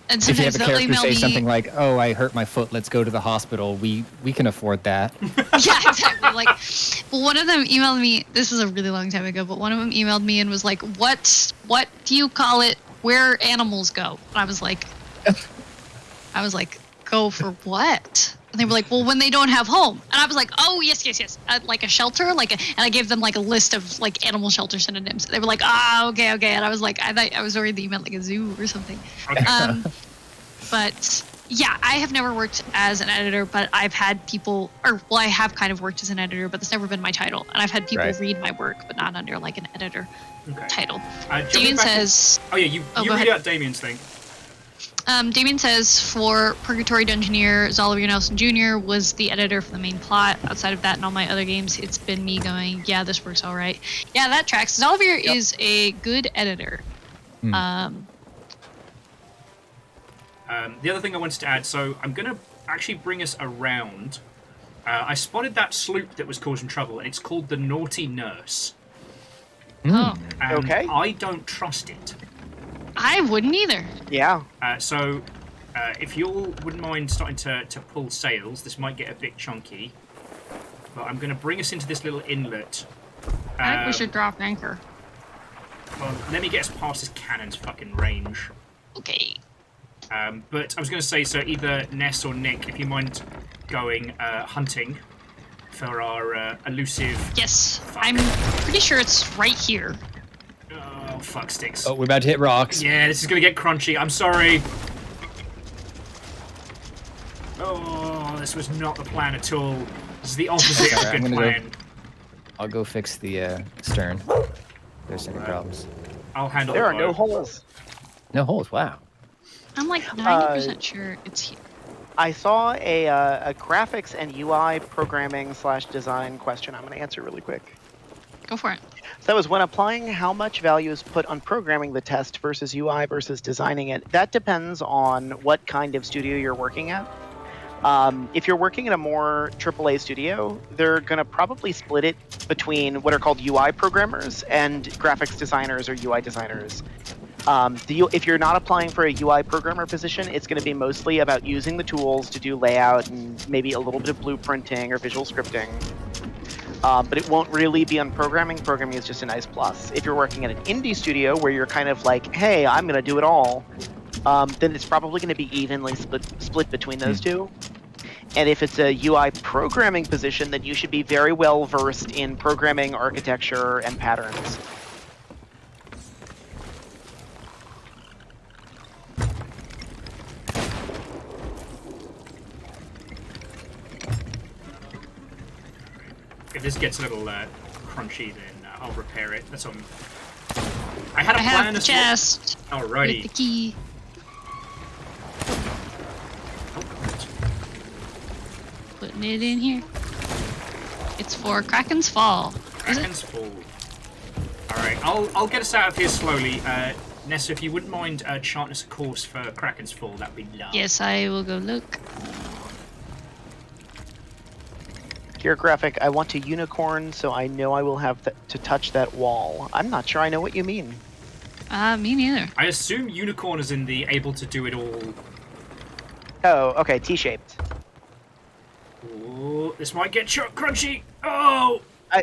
sometimes if you have a they'll character email say me something like, "Oh, I hurt my foot. Let's go to the hospital. We can afford that." Yeah, exactly. Like, well, one of them emailed me. This is a really long time ago, but one of them emailed me and was like, "What do you call it? Where animals go?" And I was like, "Go for what?" And they were like, "Well, when they don't have home." And I was like, "Oh, yes. Like a shelter, and I gave them like a list of like animal shelter synonyms. They were like, okay." And I was like, I thought I was worried that you meant like a zoo or something. Okay. But yeah, I have never worked as an editor, but I've had people, I have kind of worked as an editor, but that's never been my title. And I've had people read my work, but not under like an editor title. Damien says... Oh yeah, you read out Damien's thing. Damien says for Purgatory Dungeoneer, Zoliver Nelson Jr. was the editor for the main plot. Outside of that, in all my other games, it's been me going, yeah, this works all right. Yeah, that tracks. Zoliver is a good editor. The other thing I wanted to add, so I'm going to actually bring us around. I spotted that sloop that was causing trouble, and it's called the Naughty Nurse. Oh. And Okay. I don't trust it. I wouldn't either. Yeah. So if you all wouldn't mind starting to pull sails, this might get a bit chunky. But I'm going to bring us into this little inlet. I think we should drop anchor. Well, let me get us past this cannon's fucking range. Okay. But I was going to say, so either Ness or Nick, if you mind going hunting for our elusive... Yes, I'm pretty sure it's right here. Oh, fuck sticks. Oh, we're about to hit rocks. Yeah, this is going to get crunchy. I'm sorry. Oh, this was not the plan at all. This is the opposite of a good plan. I'll go fix the stern. There's any problems. I'll handle There the are no boat. holes. No holes, wow. I'm like 90% sure it's here. I saw a graphics and UI programming / design question. I'm going to answer really quick. Go for it. So that was when applying how much value is put on programming the test versus UI versus designing it. That depends on what kind of studio you're working at. If you're working in a more AAA studio, they're going to probably split it between what are called UI programmers and graphics designers or UI designers. If you're not applying for a UI programmer position, it's going to be mostly about using the tools to do layout and maybe a little bit of blueprinting or visual scripting. But it won't really be on programming. Programming is just a nice plus. If you're working at an indie studio where you're kind of like, hey, I'm going to do it all, then it's probably going to be evenly split between those two. And if it's a UI programming position, then you should be very well versed in programming, architecture, and patterns. If this gets a little crunchy, then I'll repair it. That's on. I had a plan have the as chest. Well. Alrighty. With the key. Putting it in here. It's for Kraken's Fall. Kraken's Fall. Alright, I'll get us out of here slowly. Nessa, if you wouldn't mind charting us a course for Kraken's Fall, that'd be lovely. Yes, I will go look. Gear graphic, I want to unicorn, so I know I will have to touch that wall. I'm not sure I know what you mean. Me neither. I assume unicorn is in the able to do it all. Oh, okay, T-shaped. Ooh, this might get crunchy. Oh!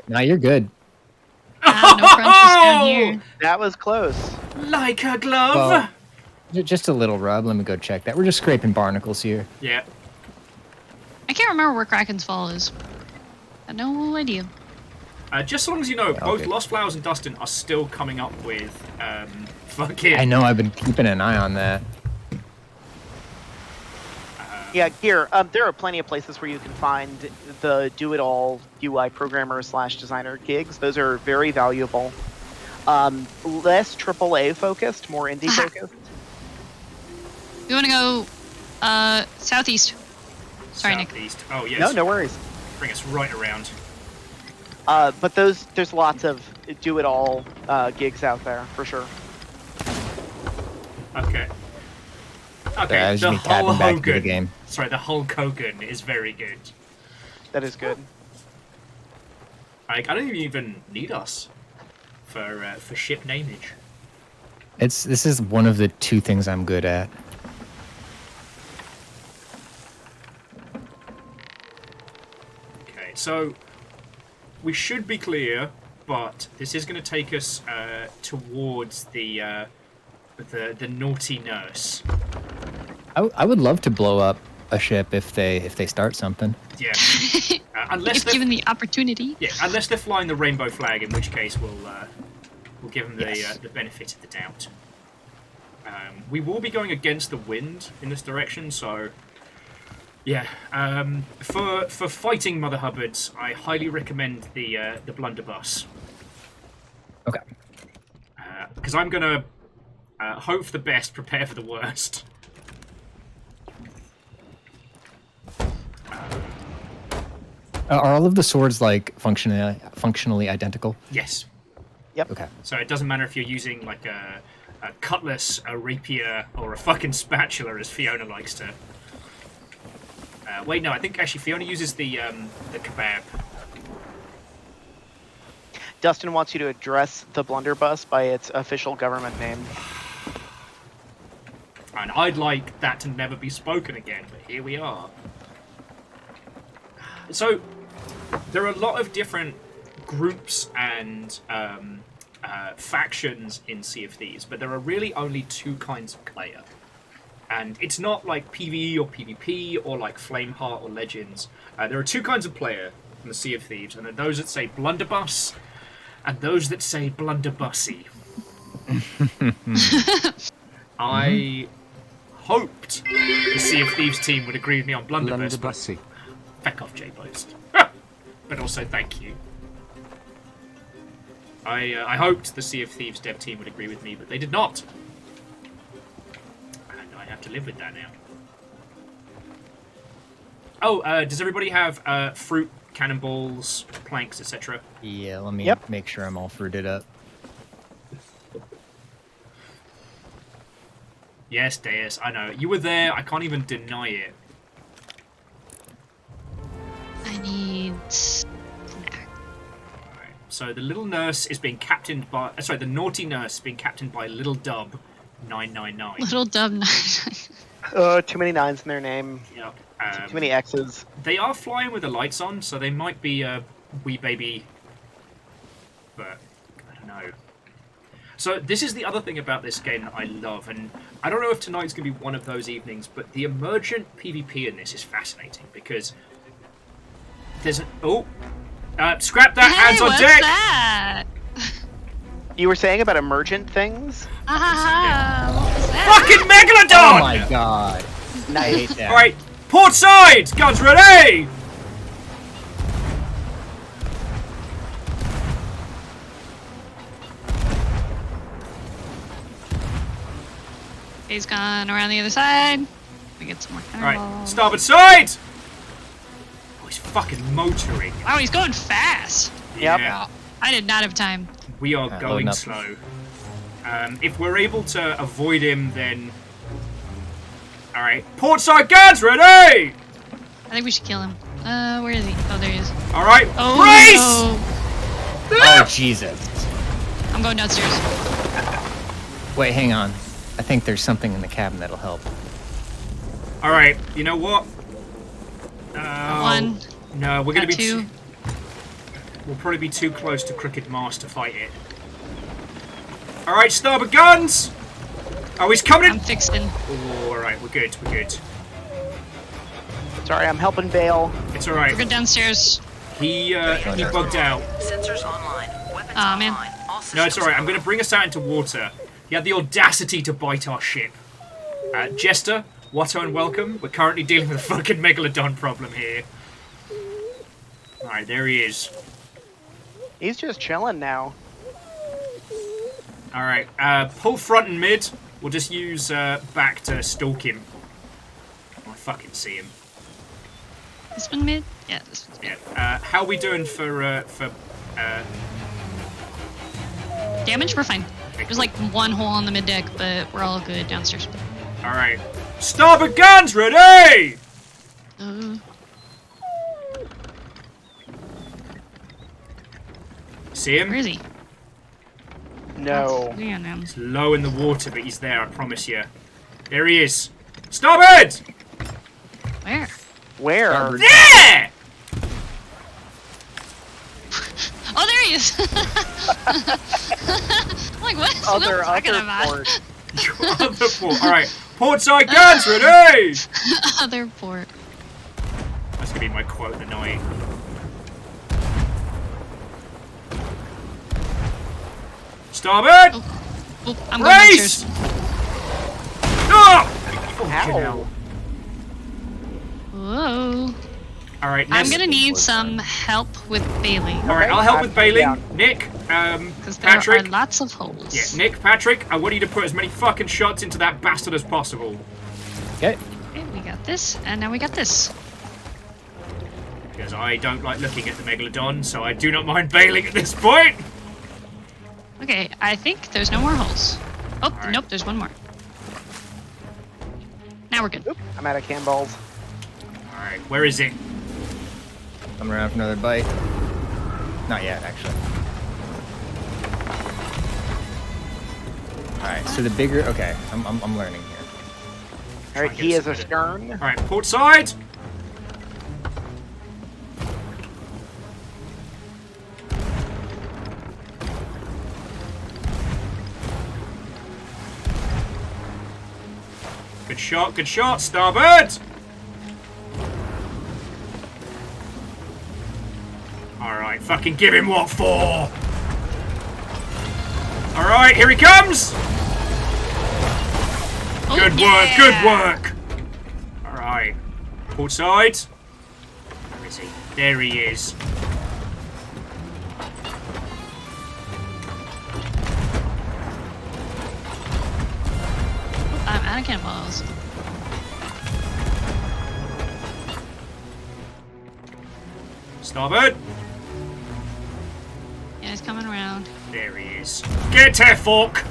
No, you're good. No crunches down here. That was close. Like a glove. Well, just a little rub. Let me go check that. We're just scraping barnacles here. Yeah. I can't remember where Kraken's Fall is. I had no idea. Just so long as you know, both good. Lost Flowers and Dustin are still coming up with fucking. I know. I've been keeping an eye on that. Yeah, Gear, there are plenty of places where you can find the do-it-all UI programmer / designer gigs. Those are very valuable. Less AAA focused, more indie focused. We want to go southeast. Sorry, Southeast. Nick. Oh, yes. No, no worries. Bring us right around. But there's lots of do-it-all gigs out there, for sure. Okay. I Okay, just the need tapping Hulk back into the Hogan. game. Sorry, the Hulk Hogan is very good. That is good. I don't even need us for ship nameage. This is one of the two things I'm good at. Okay, so we should be clear, but this is going to take us towards the naughty nurse. I would love to blow up a ship if they start something. Yeah. Unless If they're, given the opportunity. yeah, unless they're flying the rainbow flag, in which case we'll give them Yes. the benefit of the doubt. We will be going against the wind in this direction, so yeah. For fighting Mother Hubbards, I highly recommend the blunderbuss. Okay. Because I'm gonna hope for the best, prepare for the worst. Are all of the swords like functionally identical? Yes. Yep. Okay. So it doesn't matter if you're using like a cutlass, a rapier, or a fucking spatula, as Fiona likes to. Wait, no, I think actually Fiona uses the kebab. Dustin wants you to address the blunderbuss by its official government name. And I'd like that to never be spoken again, but here we are. So, there are a lot of different groups and factions in Sea of Thieves, but there are really only two kinds of player. And it's not like PvE or PvP or like Flameheart or Legends. There are two kinds of player in the Sea of Thieves, and there are those that say blunderbuss and those that say blunderbussy. I hoped the Sea of Thieves team would agree with me on blunderbuss. Blunderbussy. Feck off, J-Boast. But also thank you. I hoped the Sea of Thieves dev team would agree with me, but they did not. And I have to live with that now. Oh, does everybody have fruit, cannonballs, planks, etc.? Yeah, let me make sure I'm all fruited up. Yes, Deus, I know. You were there, I can't even deny it. I need... Alright, so the little nurse is being captained by... sorry, the naughty nurse is being captained by Little Dub 999. Little Dub 999. Too many nines in their name. Yep. Too many X's. They are flying with the lights on, so they might be a wee baby... But, I don't know. So this is the other thing about this game that I love, and I don't know if tonight's going to be one of those evenings, but the emergent PvP in this is fascinating, because there's an... Oh! Scrap that! Hey, hands on what's deck! that? You were saying about emergent things? What was that? Fucking Megalodon! Oh my god. I hate that. Alright, port side! Guns ready! He's gone around the other side. We get some more Alright, cannonballs. starboard side! Oh, he's fucking motoring. Wow, he's going fast. Yep. Yeah, I did not have time. we are loading going up. slow. If we're able to avoid him, then... Alright, port side guns ready! I think we should kill him. Where is he? Oh, there he is. Alright, Oh, brace! Oh, Jesus. no. I'm going downstairs. Wait, hang on. I think there's something in the cabin that'll help. Alright, you know what? One. No, we're gonna Got be two. We'll probably be too close to Crooked Mast to fight it. Alright, starboard guns! Oh, he's coming in! I'm fixing. Oh, alright, we're good, we're good. Sorry, I'm helping bail. It's alright. We're good downstairs. He bugged out. Sensors online. Weapons Aw, man. online. All No, it's systems alright, I'm go. gonna bring us out into water. He had the audacity to bite our ship. Jester, Watto and welcome. We're currently dealing with a fucking Megalodon problem here. Alright, there he is. He's just chilling now. Alright, pull front and mid. We'll just use back to stalk him. I fucking see him. This one mid? Yeah, this one's mid. Yeah. How are we doing for Damage? We're fine. There's like one hole on the mid deck, but we're all good downstairs. Alright. Starboard guns ready! See him? Where is he? No. Yeah, no. He's low in the water, but he's there, I promise you. There he is. Starboard! Where? Where? There! Oh, there he is! I'm like, what? What Other am I talking about? port. Other port. Alright. Port side guns ready! Other port. That's gonna be my quote of the night. Starboard! Oh, I'm going Race! downstairs. No! Ow. Whoa. Alright, I'm gonna need some help with Bailey. Alright, I'll help with bailing. Nick, Because there Patrick. are lots of holes. Yeah, Nick, Patrick, I want you to put as many fucking shots into that bastard as possible. Okay. Okay, we got this, and now we got this. Because I don't like looking at the Megalodon, so I do not mind bailing at this point. Okay, I think there's no more holes. Oh, right. Nope, there's one more. Now we're good. Oop, I'm out of cannonballs. Alright, where is it? I'm around for another bite. Not yet, actually. Alright, so the bigger... Okay, I'm learning here. Alright, he is astern. Alright, port side! Good shot, starboard! Alright, fucking give him what for! Alright, here he comes! Good work! Alright. Port side. Where is he? There he is. I'm out of cannonballs. Starboard. Yeah, he's coming around. There he is. Get there, fork!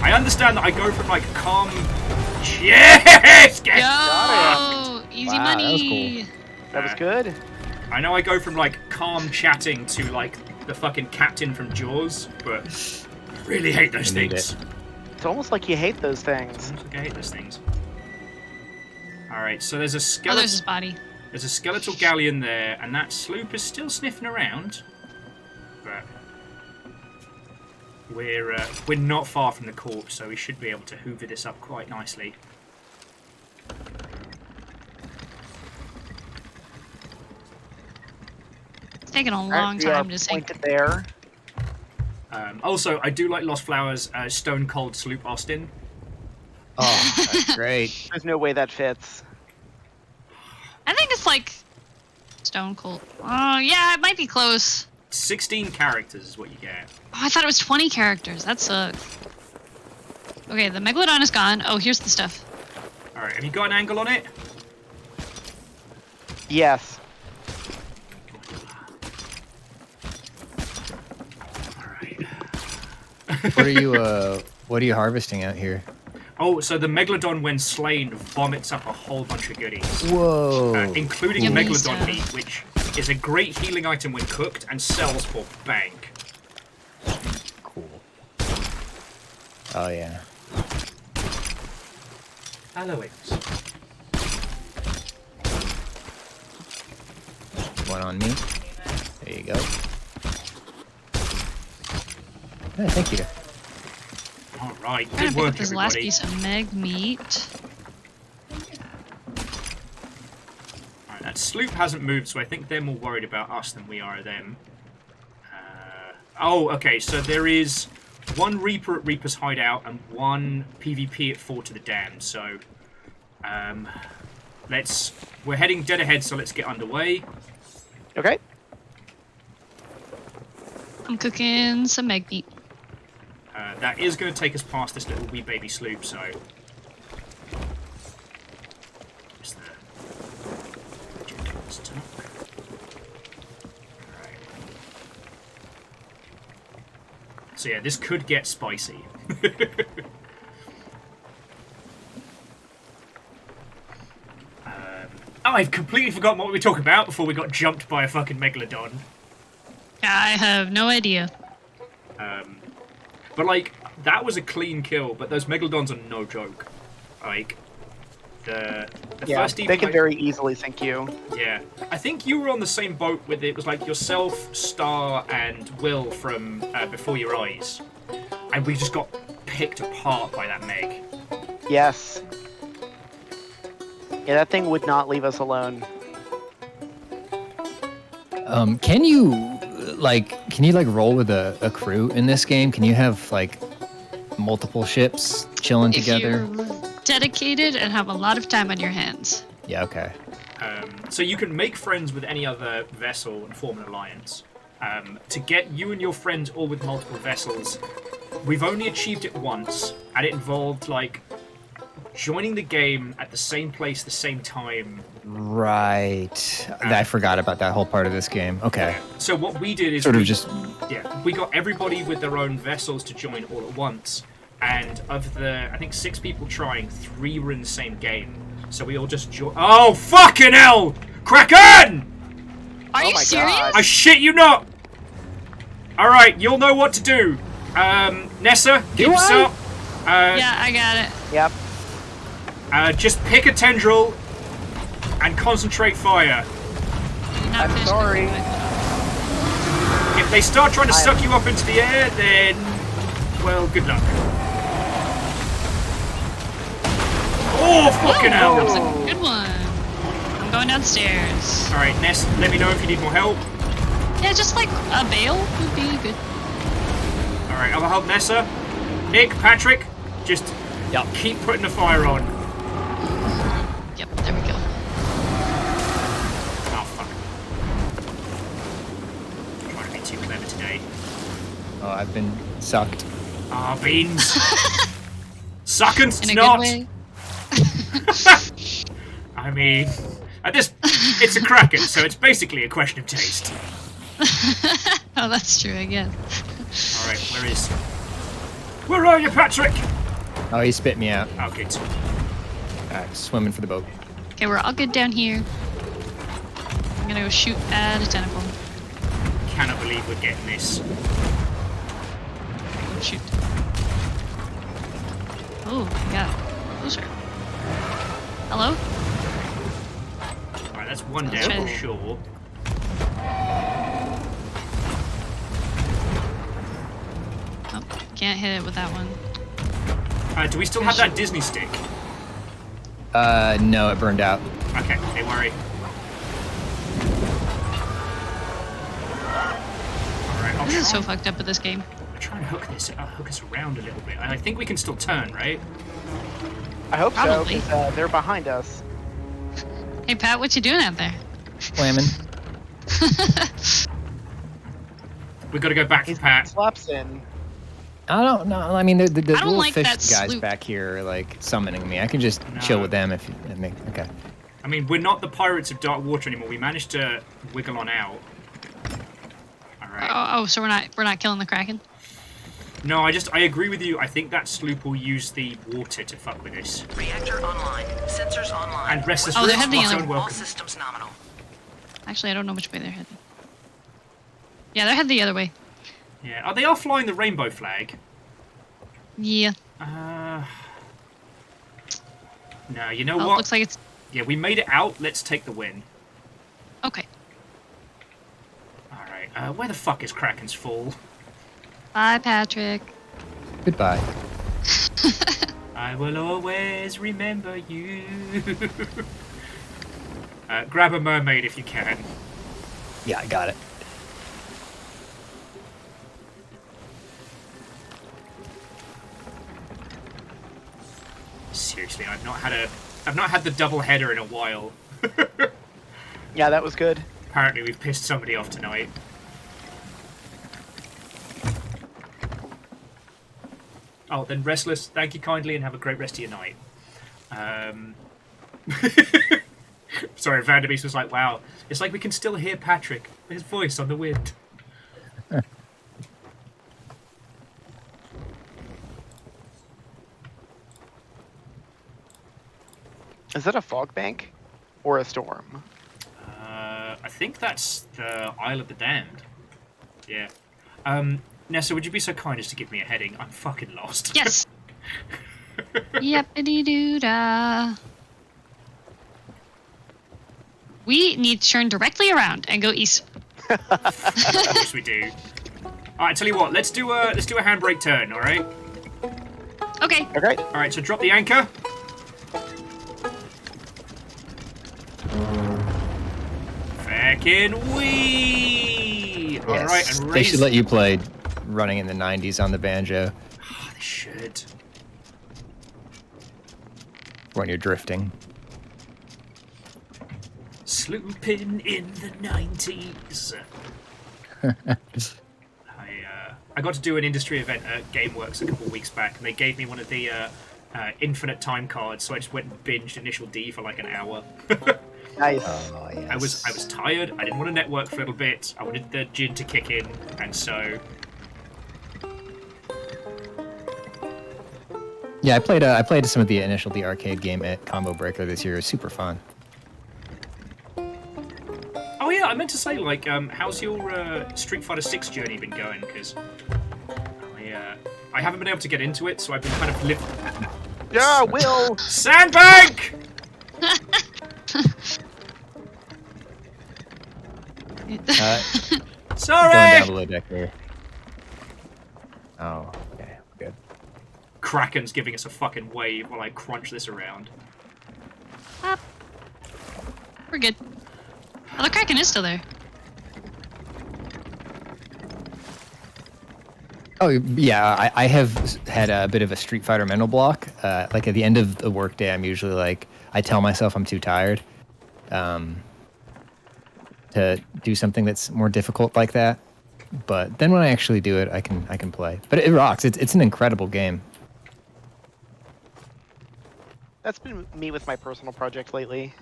I understand that I go from like calm... Yes! Get Yo! Easy money! That was cool. That was good. I know I go from like calm chatting to like the fucking captain from Jaws, but I really hate those things. It's almost like you hate those things. I hate those things. Alright, so there's a Oh, skeleton. there's his body. There's a skeletal galleon there, and that sloop is still sniffing around. But we're not far from the corpse, so we should be able to hoover this up quite nicely. It's taken a long time to sink. Pointed there. Also, I do like Lost Flowers' Stone Cold Sloop Austin. Oh, that's great. There's no way that fits. I think it's like Stone Cold. Oh, yeah, it might be close. 16 characters is what you get. Oh, I thought it was 20 characters. That sucks. Okay, the Megalodon is gone. Oh, here's the stuff. Alright, have you got an angle on it? Yes. What are you harvesting out here? Oh, so the Megalodon, when slain, vomits up a whole bunch of goodies. Whoa. Including Yummy Megalodon stuff. meat, which is a great healing item when cooked and sells for bank. Cool. Oh, yeah. Hello, Amos. One on me. There you go. Yeah, thank you. Alright, I'm trying good to pick work, up this last everybody. piece of Meg meat. Alright, that sloop hasn't moved, so I think they're more worried about us than we are them. Oh, okay, so there is one Reaper at Reaper's hideout and one PvP at Fort to the Dam, so... we're heading dead ahead, so let's get underway. Okay. I'm cooking some Meg meat. That is going to take us past this little wee baby sloop, so... Where's the... Alright. So yeah, this could get spicy. Oh, I've completely forgotten what we were talking about before we got jumped by a fucking Megalodon. I have no idea. But, like, that was a clean kill, but those Megalodons are no joke. Like, the Yeah, first they can very easily sink you. Yeah. I think you were on the same boat with it. It was like yourself, Star, and Will from Before Your Eyes. And we just got picked apart by that Meg. Yes. Yeah, that thing would not leave us alone. Can you roll with a crew in this game? Can you have like multiple ships chilling together? If you're dedicated and have a lot of time on your hands. Yeah, okay. So you can make friends with any other vessel and form an alliance. To get you and your friends all with multiple vessels, we've only achieved it once, and it involved like joining the game at the same place, the same time. Right. I forgot about that whole part of this game. Okay. So what we did is we got everybody with their own vessels to join all at once, and of the I think 6 people trying, 3 were in the same game. So we all just joined. Oh fucking hell! Kraken! Are you serious? God. I shit you not. All right, you'll know what to do. Nessa, keep us up. Yeah, I got it. Yep. Just pick a tendril and concentrate fire. I'm sorry. If they start trying to suck you up into the air, then, well, good luck. Oh, fucking hell! That was a good one. I'm going downstairs. All right, Ness, let me know if you need more help. Yeah, just like a bail would be good. All right, I'll help Nessa. Nick, Patrick, just keep putting the fire on. Yep, there we go. Oh, fuck. I'm trying to be too clever today. Oh, I've been sucked. Ah, beans. Sucking In a not. good way. I mean, it's a Kraken, so it's basically a question of taste. Oh, that's true, I guess. All right, where are you, Patrick? Oh, he spit me out. Oh, good. Alright, swimming for the boat. Okay, we're all good down here. I'm gonna go shoot at a tentacle. Cannot believe we're getting this. Oh, shoot. Oh, my god. Closer. Hello? Alright, that's one down for sure. Oh, can't hit it with that one. Do we still have that Disney stick? No, it burned out. Okay, don't worry. Alright, This is so fucked up with this game. I'll try and hook us around a little bit. I think we can still turn, right? I hope Probably. so, because they're behind us. Hey, Pat, what you doing out there? Slamming. We've got to go back to Pat. Slaps in. I don't know. I mean, the little like fish that guys sloop. back here are like summoning me. I can just chill with them if you okay. I mean, we're not the pirates of dark water anymore. We managed to wiggle on out. All right. Oh, so we're not killing the Kraken? No, I agree with you. I think that sloop will use the water to fuck with us. Reactor online. Sensors online. And restless Oh, they're Roots, heading what's other- own All welcome. systems nominal. Actually, I don't know which way they're heading. Yeah, they're heading the other way. Yeah. Oh, they are flying the rainbow flag. Yeah. No, you know Oh, what? looks like it's... Yeah, we made it out. Let's take the win. Okay. Alright, where the fuck is Kraken's Fall? Bye, Patrick. Goodbye. I will always remember you. Grab a mermaid if you can. Yeah, I got it. Seriously, I've not had the double header in a while. Yeah, that was good. Apparently we've pissed somebody off tonight. Oh, then Restless, thank you kindly and have a great rest of your night. Sorry, Vanderbeest was like, wow, it's like we can still hear Patrick, his voice on the wind. Is that a fog bank or a storm? I think that's the Isle of the Damned. Yeah. Nessa, would you be so kind as to give me a heading? I'm fucking lost. Yes. Yep-a-dee-doo-dah. We need to turn directly around and go east. Of course we do. Alright, tell you what, let's do a handbrake turn, alright? Okay. Okay. Alright, so drop the anchor. Feckin' wee! Yes. Alright, and They raise... should let you play running in the 90s on the banjo Oh, they should. when you're drifting. Slooping in the 90s. I got to do an industry event at GameWorks a couple of weeks back, and they gave me one of the infinite time cards, so I just went and binged Initial D for like an hour. Nice. Oh, yes. I was tired. I didn't want to network for a little bit. I wanted the gin to kick in, and so. Yeah, I played some of the Initial D arcade game at Combo Breaker this year. It was super fun. Oh yeah, I meant to say, like, how's your Street Fighter 6 journey been going? Because I haven't been able to get into it, so I've been kind of living. Yeah, Will. Sandbank. Sorry. Going down below deck here. Oh, okay, good. Kraken's giving us a fucking wave while I crunch this around. We're good. Oh, the Kraken is still there. Oh yeah, I have had a bit of a Street Fighter mental block. Like at the end of the workday, I'm usually like, I tell myself I'm too tired to do something that's more difficult like that. But then when I actually do it, I can play. But it rocks. It's an incredible game. That's been me with my personal project lately.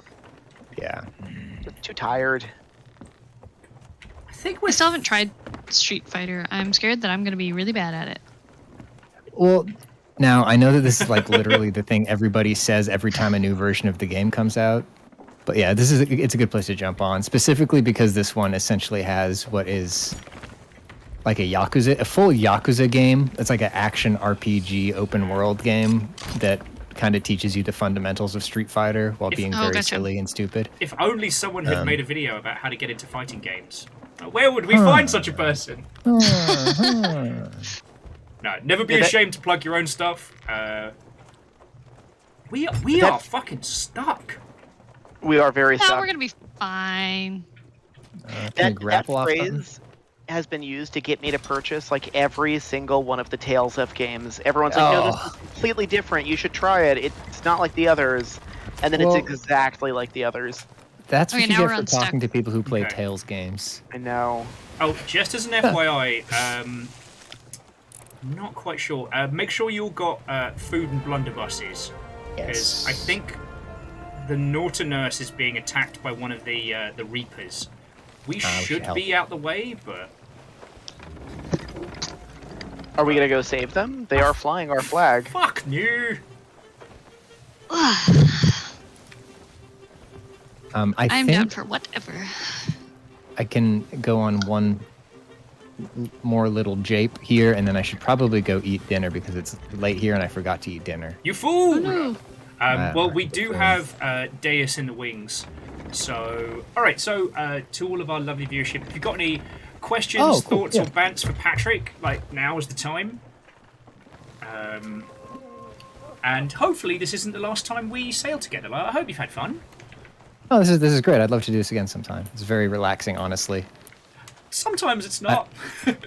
Yeah. Just too tired. I still haven't tried Street Fighter. I'm scared that I'm going to be really bad at it. Well, now I know that this is like literally the thing everybody says every time a new version of the game comes out. But yeah, it's a good place to jump on, specifically because this one essentially has what is like a full Yakuza game. It's like an action RPG open world game that kind of teaches you the fundamentals of Street Fighter while being very silly and stupid. If only someone had made a video about how to get into fighting games. Where would we find such a person? No, never be ashamed to plug your own stuff. We are fucking stuck. We are very stuck. No, we're gonna be fine. That phrase has been used to get me to purchase like every single one of the Tales of games. Everyone's like, no, this is completely different. You should try it. It's not like the others. And then it's exactly like the others. That's what you get for talking to people who play Tales games. I know. Oh, just as an FYI, I'm not quite sure. Make sure you all got food and blunderbusses. Because I think the Naughty Nurse is being attacked by one of the Reapers. We should be out the way, but... Are we gonna go save them? They are flying our flag. Fuck you! I'm down for whatever. I can go on one more little jape here, and then I should probably go eat dinner because it's late here and I forgot to eat dinner. You fool! Oh, no. Well, we do have Deus in the wings. So, alright, so to all of our lovely viewership, if you've got any questions, thoughts, or bants for Patrick, like, now is the time. And hopefully this isn't the last time we sail together. I hope you've had fun. Oh, this is great. I'd love to do this again sometime. It's very relaxing, honestly. Sometimes it's not.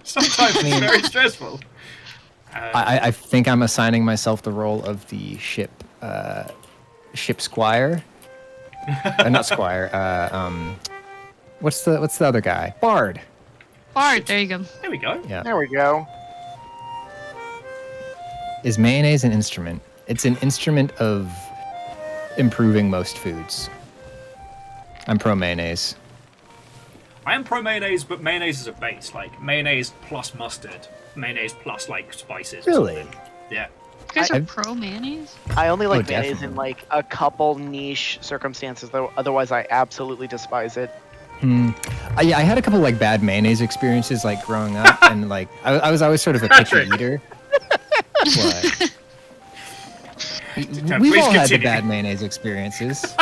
Sometimes it's very stressful. I think I'm assigning myself the role of the ship squire. Not squire. What's the other guy? Bard. Bard. There you go. There we go. Yeah. There we go. Is mayonnaise an instrument? It's an instrument of improving most foods. I'm pro mayonnaise. I am pro mayonnaise, but mayonnaise is a base. Like, mayonnaise plus mustard. Mayonnaise plus, like, spices. Really? Yeah. You guys are pro mayonnaise? I only like mayonnaise in, like, a couple niche circumstances, though. Otherwise, I absolutely despise it. I had a couple, like, bad mayonnaise experiences, like, growing up. And, like, I was always sort of a picky eater. What? We've all had the bad mayonnaise experiences.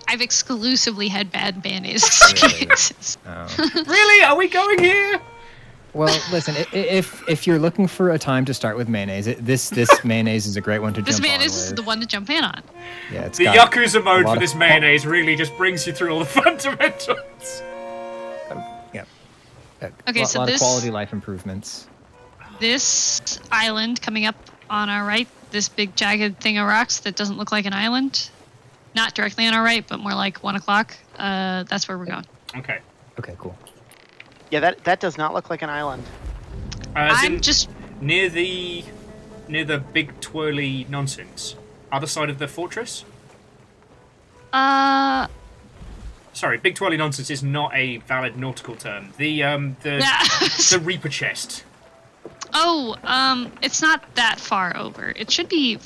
I've exclusively had bad mayonnaise experiences. Really? Oh. Really? Are we going here? Well, listen, if you're looking for a time to start with mayonnaise, this mayonnaise is a great one to jump on with. This mayonnaise is the one to jump in on. Yeah, it's the Yakuza mode for this mayonnaise really just brings you through all the fundamentals. Yeah. Okay, so a lot this of quality life improvements. This island coming up on our right, this big jagged thing of rocks that doesn't look like an island, not directly on our right, but more like 1 o'clock. That's where we're going. Okay. Okay, cool. Yeah, that does not look like an island. I'm just near the near the big twirly nonsense? Other side of the fortress? Sorry, big twirly nonsense is not a valid nautical term. The Reaper chest. Oh, it's not that far over. It should be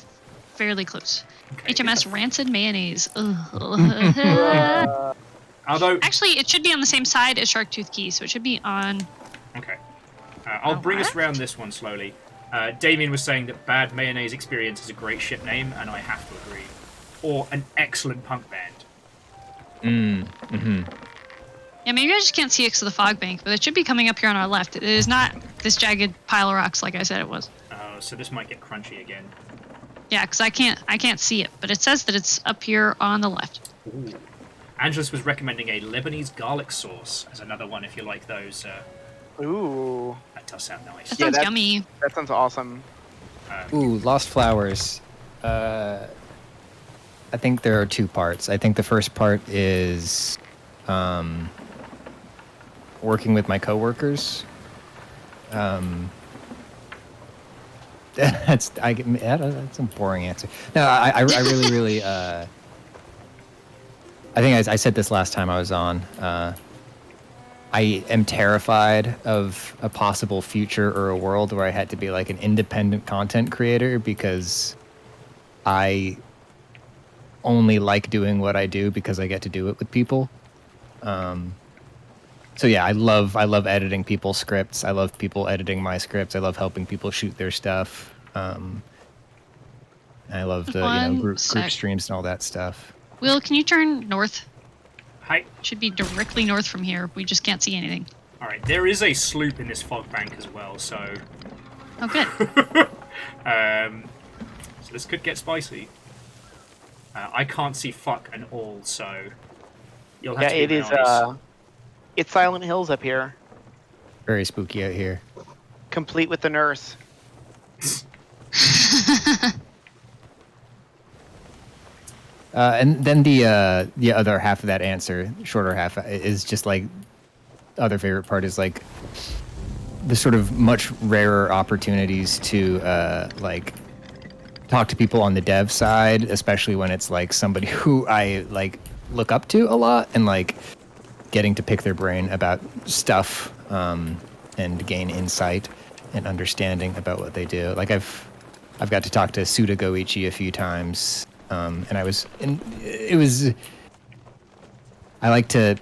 fairly close. Okay, HMS Rancid Mayonnaise. Although actually, it should be on the same side as Sharktooth Key, so it should be on. Okay, I'll bring us around this one slowly. Damien was saying that Bad Mayonnaise Experience is a great ship name, and I have to agree. Or an excellent punk band. Yeah, maybe I just can't see it because of the fog bank, but it should be coming up here on our left. It is not this jagged pile of rocks like I said it was. Oh, so this might get crunchy again. Yeah, because I can't see it, but it says that it's up here on the left. Ooh. Angelus was recommending a Lebanese garlic sauce as another one if you like those. Ooh. That does sound nice. That sounds yummy. That sounds awesome. Ooh, Lost Flowers. I think there are two parts. I think the first part is working with my coworkers. That's a boring answer. No, I really I think I said this last time I was on. I am terrified of a possible future or a world where I had to be like an independent content creator because I only like doing what I do because I get to do it with people. So yeah, I love editing people's scripts. I love people editing my scripts. I love helping people shoot their stuff. I love the group streams and all that stuff. Will, can you turn north? Hi. Should be directly north from here. We just can't see anything. All right, there is a sloop in this fog bank as well, so. Oh, good. So this could get spicy. I can't see fuck and all, so. You'll have to it is. It's Silent Hills up here. Very spooky out here. Complete with the nurse. And then the other half of that answer, shorter half, is just like other favorite part is like the sort of much rarer opportunities to like talk to people on the dev side, especially when it's like somebody who I like look up to a lot and like getting to pick their brain about stuff and gain insight and understanding about what they do. Like I've got to talk to Suda Goichi a few times. And I like to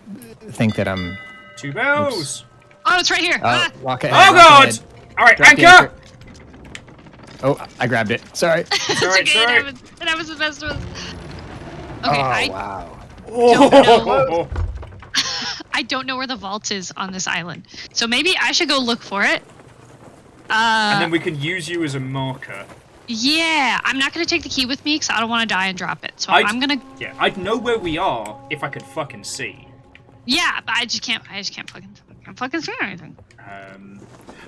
think that I'm... Two bells! Oops. Oh, it's right here! Walk ahead, oh, God! Alright, anchor! Oh, I grabbed it. Sorry. It's okay, sorry. That was the best one. Okay, wow. I don't know where the vault is on this island. So maybe I should go look for it. And then we can use you as a marker. Yeah, I'm not gonna take the key with me because I don't want to die and drop it. So I'm gonna. Yeah, I'd know where we are if I could fucking see. Yeah, but I just can't fucking see anything.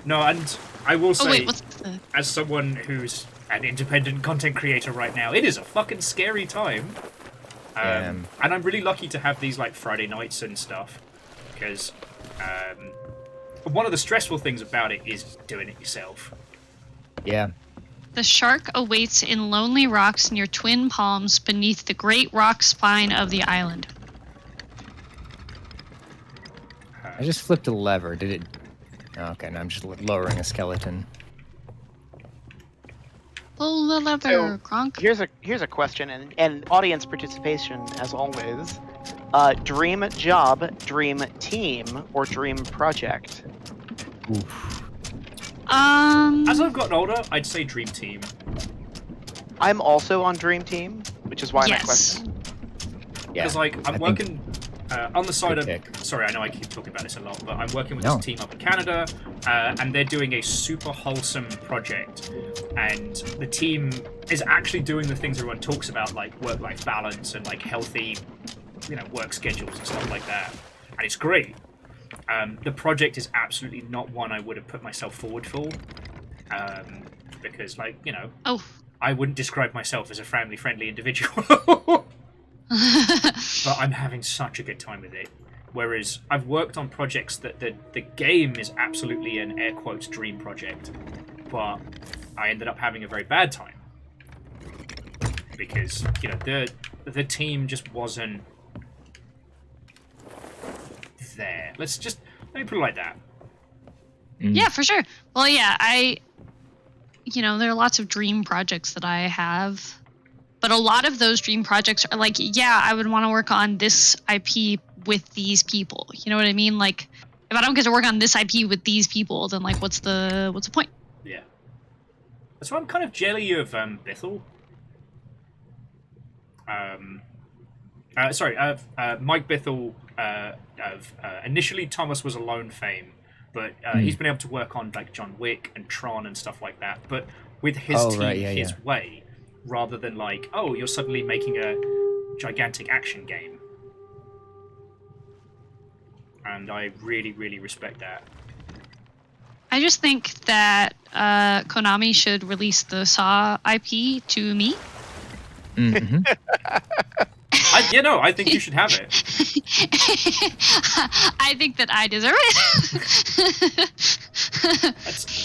No, and I will say, wait, what's the... as someone who's an independent content creator right now, it is a fucking scary time. And I'm really lucky to have these like Friday nights and stuff, because one of the stressful things about it is doing it yourself. Yeah. The shark awaits in lonely rocks near twin palms beneath the great rock spine of the island. I just flipped a lever. Did it? Okay, now I'm just lowering a skeleton. Pull the lever, So, Gronk. Here's a question, and audience participation as always. Dream job, dream team, or dream project? Oof. As I've gotten older, I'd say Dream Team. I'm also on Dream Team, which is why my Yes. question. Because I'm working on the side of... Sorry, I know I keep talking about this a lot, but I'm working with this team up in Canada, and they're doing a super wholesome project. And the team is actually doing the things everyone talks about, like work-life balance and like healthy, work schedules and stuff like that. And it's great. The project is absolutely not one I would have put myself forward for, because, I wouldn't describe myself as a family-friendly individual. But I'm having such a good time with it. Whereas I've worked on projects that the game is absolutely an air quotes dream project. but I ended up having a very bad time because the team just wasn't there. Let me put it like that. Yeah, for sure. Well, yeah, there are lots of dream projects that I have, but a lot of those dream projects are like, yeah, I would want to work on this IP with these people. You know what I mean? Like, if I don't get to work on this IP with these people, then like, what's the point? Yeah. That's why I'm kind of jelly of Bithell. Mike Bithell. Initially, Thomas was Alone fame, but he's been able to work on like John Wick and Tron and stuff like that. But with his team, his way, rather than like, oh, you're suddenly making a gigantic action game. And I really, really respect that. I just think that Konami should release the Saw IP to me. Mm-hmm. I think you should have it. I think that I deserve it.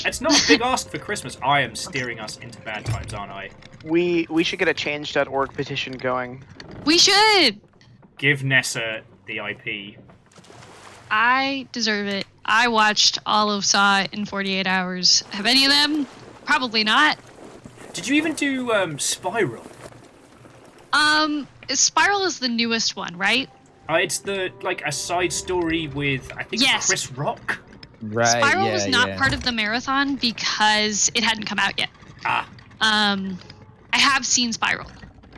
It's not a big ask for Christmas. I am steering us into bad times, aren't I? We should get a change.org petition going. We should. Give Nessa the IP. I deserve it. I watched all of Saw in 48 hours. Have any of them? Probably not. Did you even do Spiral? Spiral is the newest one, right? It's a side story with, I think, Chris Rock. Right. Spiral was not part of the marathon because it hadn't come out yet. I have seen Spiral,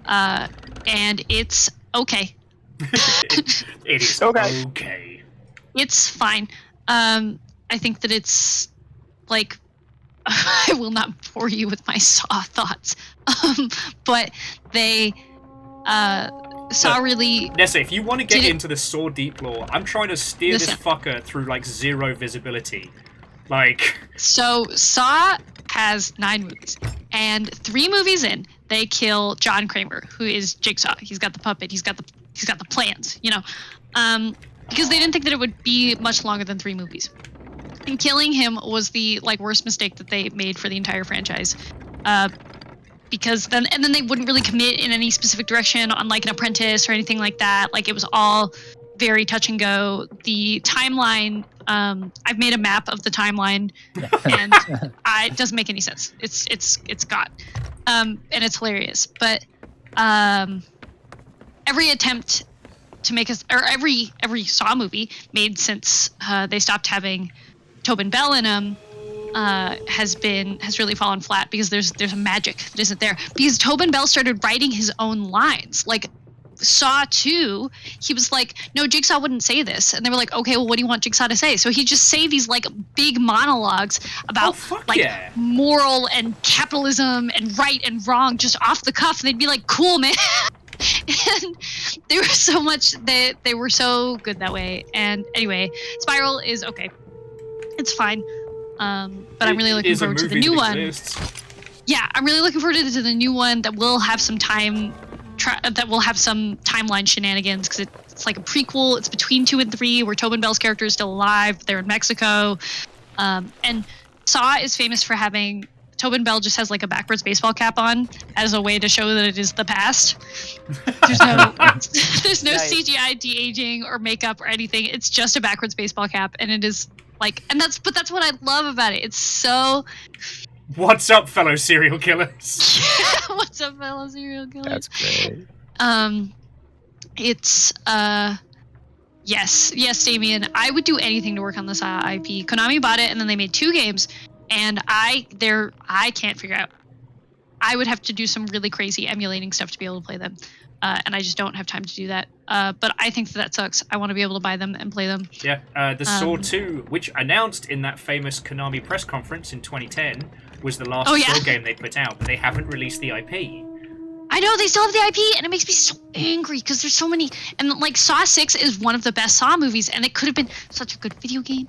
and it's okay. It is okay. It's fine. I think that it's like I will not bore you with my Saw thoughts, but they Saw really. Nessa, if you want to get into the Saw deep lore, I'm trying to steer this fucker through like zero visibility. Like. So Saw has 9 movies, and 3 movies in, they kill John Kramer, who is Jigsaw. He's got the puppet. He's got the plans. Because they didn't think that it would be much longer than 3 movies. And killing him was the worst mistake that they made for the entire franchise. Because then they wouldn't really commit in any specific direction on like an apprentice or anything like that. Like it was all very touch and go. The timeline, I've made a map of the timeline, and it doesn't make any sense. It's God, and it's hilarious. But every attempt to make every Saw movie made since they stopped having Tobin Bell in them has really fallen flat because there's a magic that isn't there, because Tobin Bell started writing his own lines. Like Saw 2, he was like, no, Jigsaw wouldn't say this, and they were like, okay, well, what do you want Jigsaw to say? So he just say these like big monologues about moral and capitalism and right and wrong just off the cuff, and they'd be like, cool, man. And they were they were so good that way. And anyway, Spiral is okay. It's fine. But I'm really looking forward to the new one. Yeah, I'm really looking forward to the new one that will have some timeline shenanigans, because it's like a prequel. It's between 2 and 3, where Tobin Bell's character is still alive. They're in Mexico. And Saw is famous for having Tobin Bell just has like a backwards baseball cap on as a way to show that it is the past. There's no CGI de-aging or makeup or anything. It's just a backwards baseball cap, and it is like, that's what I love about it. It's so. What's up, fellow serial killers? What's up, fellow serial killers? That's great. It's yes, Damien. I would do anything to work on this IP. Konami bought it, and then they made 2 games. And I can't figure out. I would have to do some really crazy emulating stuff to be able to play them, and I just don't have time to do that. But I think that sucks. I want to be able to buy them and play them. Yeah, the Saw 2, which announced in that famous Konami press conference in 2010, was the last Saw game they put out, but they haven't released the IP. I know, they still have the IP, and it makes me so angry because there's so many. And like Saw 6 is one of the best Saw movies, and it could have been such a good video game.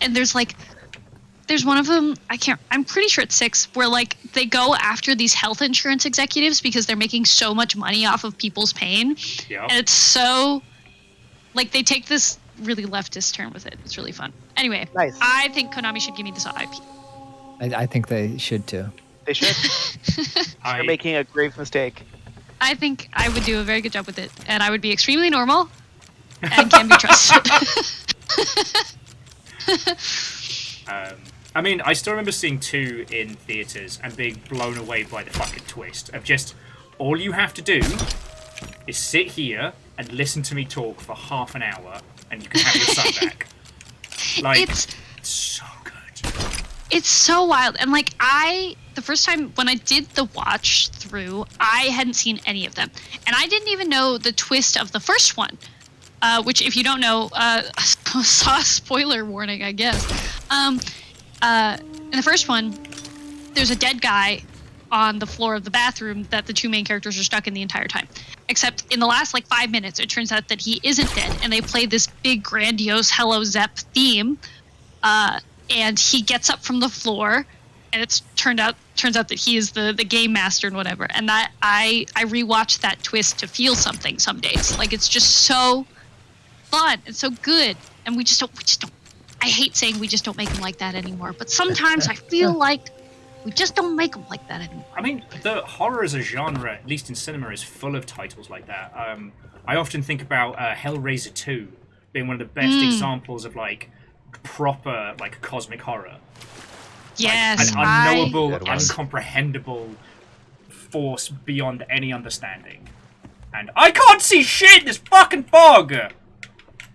And there's one of them, I'm pretty sure it's 6, where like they go after these health insurance executives because they're making so much money off of people's pain. Yep. And it's so, like, they take this really leftist turn with it. It's really fun. Anyway, nice. I think Konami should give me this IP. I think they should too. They should. You're making a grave mistake. I think I would do a very good job with it, and I would be extremely normal and can be trusted. I mean, I still remember seeing 2 in theaters and being blown away by the fucking twist of just all you have to do is sit here and listen to me talk for half an hour, and you can have your son back. Like, it's so good. It's so wild, and like the first time when I did the watch through, I hadn't seen any of them, and I didn't even know the twist of the first one. Which, if you don't know, spoiler warning, I guess. In the first one, there's a dead guy on the floor of the bathroom that the 2 main characters are stuck in the entire time. Except in the last 5 minutes, it turns out that he isn't dead, and they play this big, grandiose Hello Zep theme. And he gets up from the floor, and it's turns out that he is the game master and whatever. And that I rewatched that twist to feel something some days. Like, it's just so fun and so good, and we just don't. I hate saying we just don't make them like that anymore, but sometimes I feel like we just don't make them like that anymore. I mean, the horror as a genre, at least in cinema, is full of titles like that. I often think about Hellraiser 2 being one of the best examples of proper cosmic horror. Yes, an unknowable, incomprehensible force beyond any understanding. And I can't see shit in this fucking fog!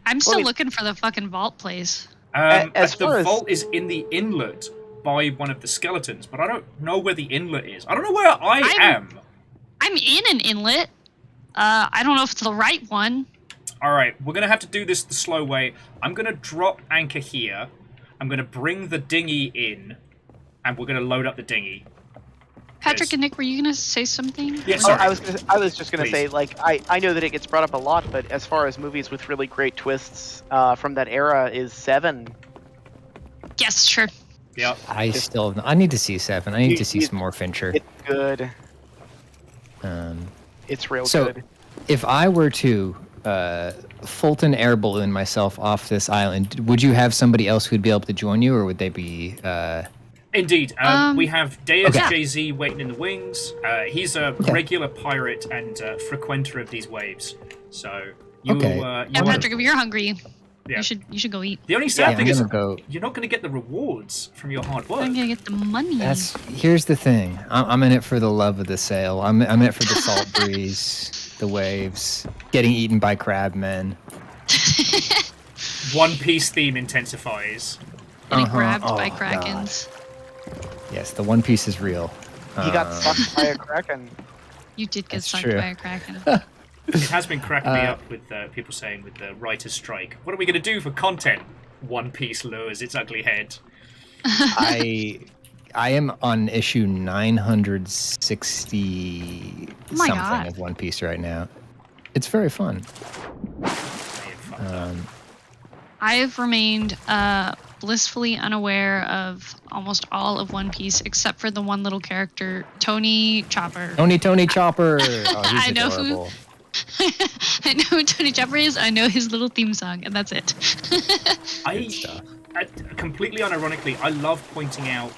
I'm still looking for the fucking vault place. The vault is in the inlet by one of the skeletons, but I don't know where the inlet is. I don't know where I am. I'm in an inlet. I don't know if it's the right one. Alright, we're going to have to do this the slow way. I'm going to drop anchor here. I'm going to bring the dinghy in, and we're going to load up the dinghy. Patrick and Nick, were you going to say something? Yeah, sorry. I was just going to say, I know that it gets brought up a lot, but as far as movies with really great twists from that era is 7. Yes, sure. Yeah. I need to see 7. I need to see some more Fincher. It's good. It's real so good. If I were to Fulton air balloon myself off this island, would you have somebody else who'd be able to join you, or would they be... Indeed. We have Deus JZ waiting in the wings. He's a regular pirate and frequenter of these waves. So Patrick, if you're hungry, you should go eat. The only sad thing is you're not going to get the rewards from your hard work. I'm going to get the money. Here's the thing. I'm in it for the love of the sail. I'm in it for the salt breeze, the waves, getting eaten by crabmen. One Piece theme intensifies. Getting grabbed by krakens. God. Yes, the One Piece is real. He got sucked by a kraken. You did get sucked by a kraken. It has been cracking me up with people saying with the writer's strike, what are we going to do for content? One Piece lures its ugly head. I am on issue 960 something of One Piece right now. It's very fun. I've remained blissfully unaware of almost all of One Piece except for the one little character, Tony Chopper. Tony Chopper. Oh, he's I know adorable. I know who Tony Chopper is. I know his little theme song, and that's it. I completely unironically, I love pointing out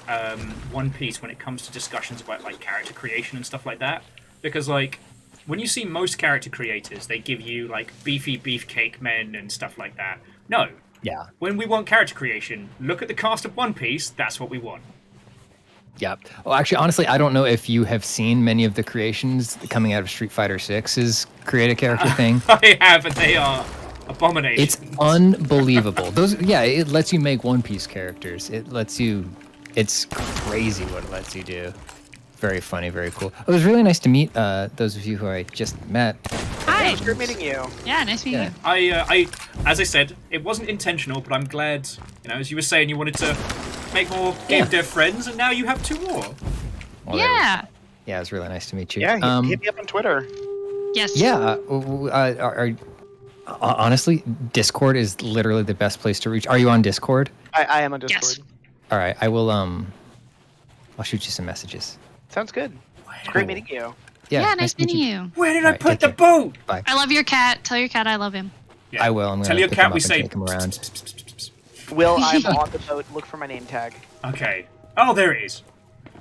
One Piece when it comes to discussions about character creation and stuff like that, because when you see most character creators, they give you beefy beefcake men and stuff like that. No. Yeah. When we want character creation, look at the cast of One Piece. That's what we want. Yeah. Well, actually, honestly, I don't know if you have seen many of the creations coming out of Street Fighter 6's create a character thing. I have, and they are abominations. It's unbelievable. It lets you make One Piece characters. It's crazy what it lets you do. Very funny, very cool. It was really nice to meet those of you who I just met. Hi. It's good meeting you. Yeah, nice meeting you. I, as I said, it wasn't intentional, but I'm glad, as you were saying, you wanted to make more game dev friends, and now you have 2 more. Well, yeah. Yeah, it was really nice to meet you. Yeah, hit me up on Twitter. Yes. Yeah. Honestly, Discord is literally the best place to reach. Are you on Discord? I am on Discord. Yes. All right. I will. I'll shoot you some messages. Sounds good. It's great meeting you. Yeah, nice meeting you. Where did I put the boat? Bye. I love your cat. Tell your cat I love him. Yeah. I will. I'm Tell gonna your pick cat him we up and say. take him around. Will, I'm on the boat. Look for my name tag. Okay. Oh, there it is.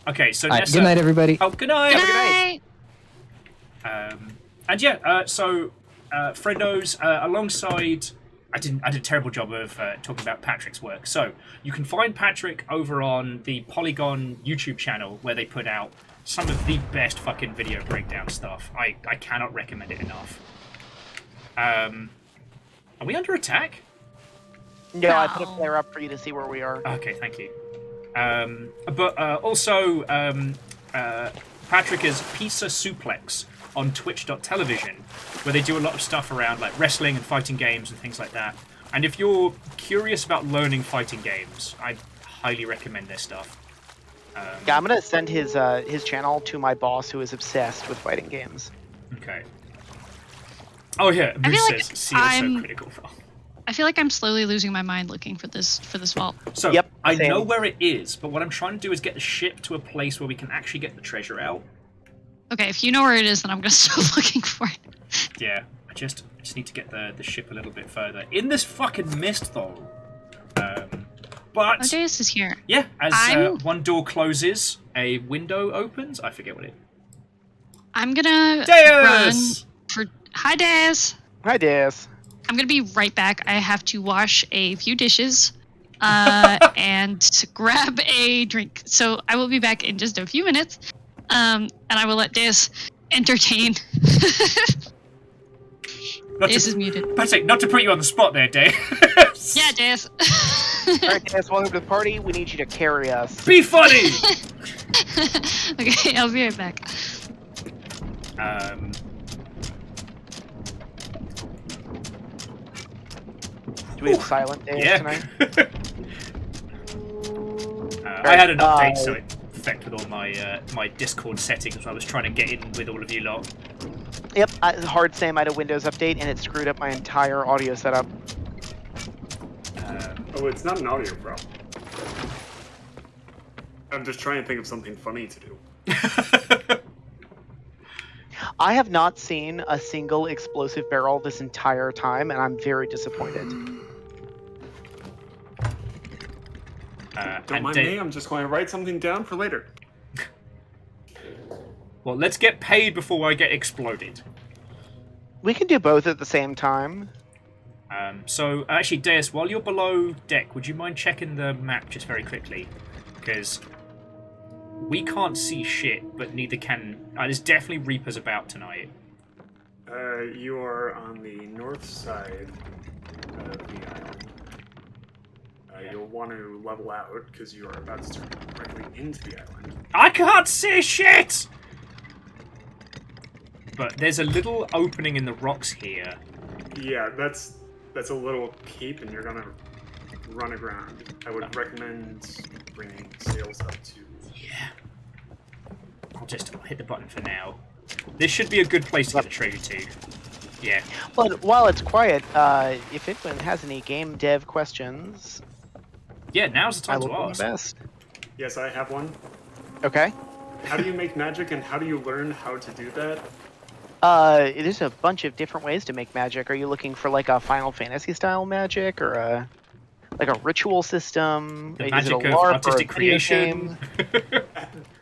Okay, so All right, Nessa... good night, everybody. Oh, good night. Good night. And yeah, so friendos, alongside... I did a terrible job of talking about Patrick's work. So you can find Patrick over on the Polygon YouTube channel, where they put out some of the best fucking video breakdown stuff. I cannot recommend it enough. Are we under attack? No, I put a player up for you to see where we are. Okay, thank you. But also, Patrick is Pizza Suplex on twitch.television, where they do a lot of stuff around like wrestling and fighting games and things like that. And if you're curious about learning fighting games, I highly recommend their stuff. Yeah, I'm gonna send his channel to my boss, who is obsessed with fighting games. Okay. Oh yeah, I Moose feel like says Seal so critical. I feel like I'm slowly losing my mind looking for this vault. So Yep, I same. know where it is, but what I'm trying to do is get the ship to a place where we can actually get the treasure out. Okay, if you know where it is, then I'm gonna stop looking for it. Yeah, I just need to get the ship a little bit further. In this fucking mist, though. But... Odeus is here. Yeah, as one door closes, a window opens. I forget what it... I'm gonna run for... Hi, Daz! Hi, Daz. I'm gonna be right back. I have to wash a few dishes and grab a drink. So I will be back in just a few minutes. And I will let Daz entertain. Daz is muted. Patrick, not to put you on the spot there, Dave. Yeah, Daz. Alright, Daz, welcome to the party. We need you to carry us. Be funny! Okay, I'll be right back. Do we have silent days tonight? I had an update, so it affected all my my Discord settings when I was trying to get in with all of you lot. Yep, hard same. I had a Windows update, and it screwed up my entire audio setup. Oh, it's not an audio problem. I'm just trying to think of something funny to do. I have not seen a single explosive barrel this entire time, and I'm very disappointed. Don't mind me, I'm just going to write something down for later. Well, let's get paid before I get exploded. We can do both at the same time. So, actually, Deus, while you're below deck, would you mind checking the map just very quickly? Because we can't see shit, but neither can... there's definitely Reapers about tonight. You are on the north side of the island. You'll want to level out, because you are about to turn directly into the island. I can't see shit! But there's a little opening in the rocks here. Yeah, that's a little cape, and you're gonna run aground. I would recommend bringing sails up to... Yeah. I'll hit the button for now. This should be a good place to get the treasure to. Yeah. Well, while it's quiet, if anyone has any game dev questions... Yeah, now's the time to ask. Best. Yes, I have one. Okay. How do you make magic, and how do you learn how to do that? There's a bunch of different ways to make magic. Are you looking for like a Final Fantasy style magic, or a ritual system? The Is magic it a of LARP artistic or a video creation.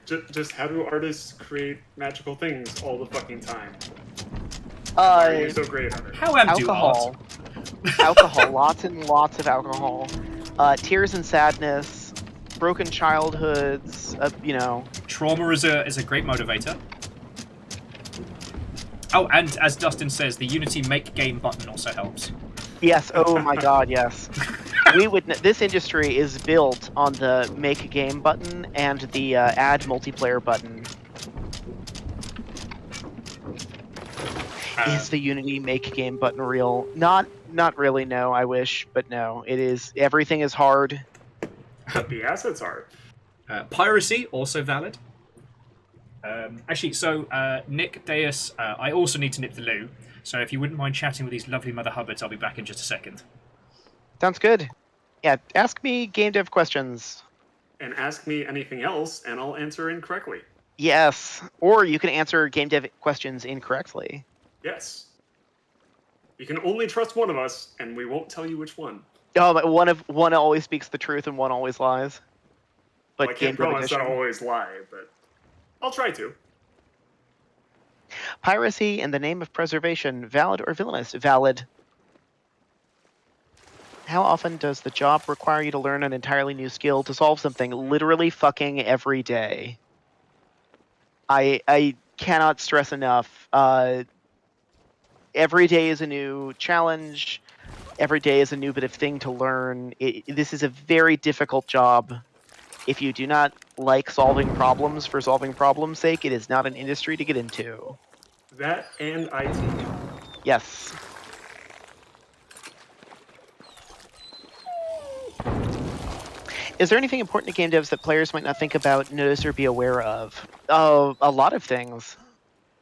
game? Just how do artists create magical things all the fucking time? Why are you so great at it? How am alcohol. Alcohol, lots and lots of alcohol. Tears and sadness, broken childhoods, Trauma is a great motivator. Oh, and as Dustin says, the Unity Make Game button also helps. Yes, oh my god, yes. This industry is built on the Make Game button and the Add Multiplayer button. Is the Unity Make Game button real? Not really, no, I wish, but no, it is. Everything is hard. But the assets are. Piracy, also valid. Actually, so Nick, Deus, I also need to nip the loo, so if you wouldn't mind chatting with these lovely Mother Hubbards, I'll be back in just a second. Sounds good. Yeah, ask me game dev questions. And ask me anything else, and I'll answer incorrectly. Yes, or you can answer game dev questions incorrectly. Yes. You can only trust one of us, and we won't tell you which one. Oh, but one always speaks the truth and one always lies. but I game can't dev promise edition. I'll always lie, but I'll try to. Piracy in the name of preservation, valid or villainous? Valid. How often does the job require you to learn an entirely new skill to solve something? Literally fucking every day. I cannot stress enough. Every day is a new challenge. Every day is a new bit of thing to learn. This is a very difficult job. If you do not like solving problems for solving problems' sake, it is not an industry to get into. That and IT. Yes. Is there anything important to game devs that players might not think about, notice, or be aware of? Oh, a lot of things.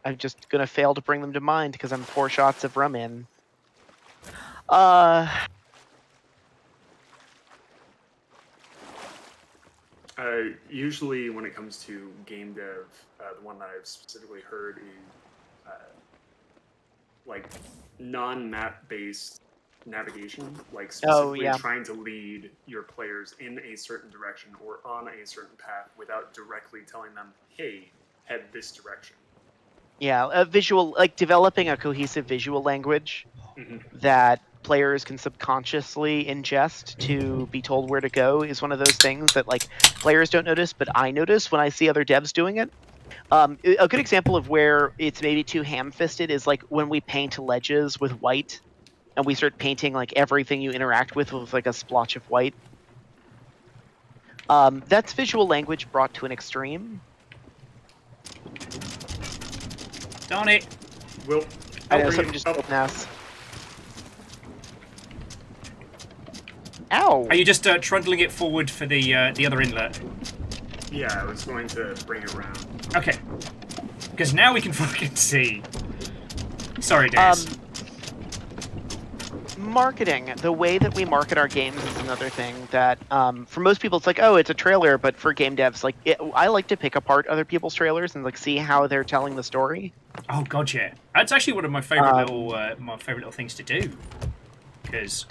I'm just gonna fail to bring them to mind because I'm 4 shots of rum in. Usually when it comes to game dev, the one that I've specifically heard is like non-map based navigation, like specifically trying to lead your players in a certain direction or on a certain path without directly telling them, hey, head this direction. Yeah, a visual, like developing a cohesive visual language that players can subconsciously ingest to be told where to go is one of those things that like players don't notice, but I notice when I see other devs doing it. A good example of where it's maybe too ham-fisted is like when we paint ledges with white and we start painting like everything you interact with like a splotch of white. That's visual language brought to an extreme. Darn it! Will I know something just killed Ness. Ow! Are you just trundling it forward for the other inlet? Yeah, I was going to bring it around. Okay. Because now we can fucking see. Sorry, Des. Marketing, the way that we market our games is another thing that, for most people, it's like, oh, it's a trailer, but for game devs, like, I like to pick apart other people's trailers and like see how they're telling the story. Oh god, yeah. That's actually one of my favorite little things to do. Because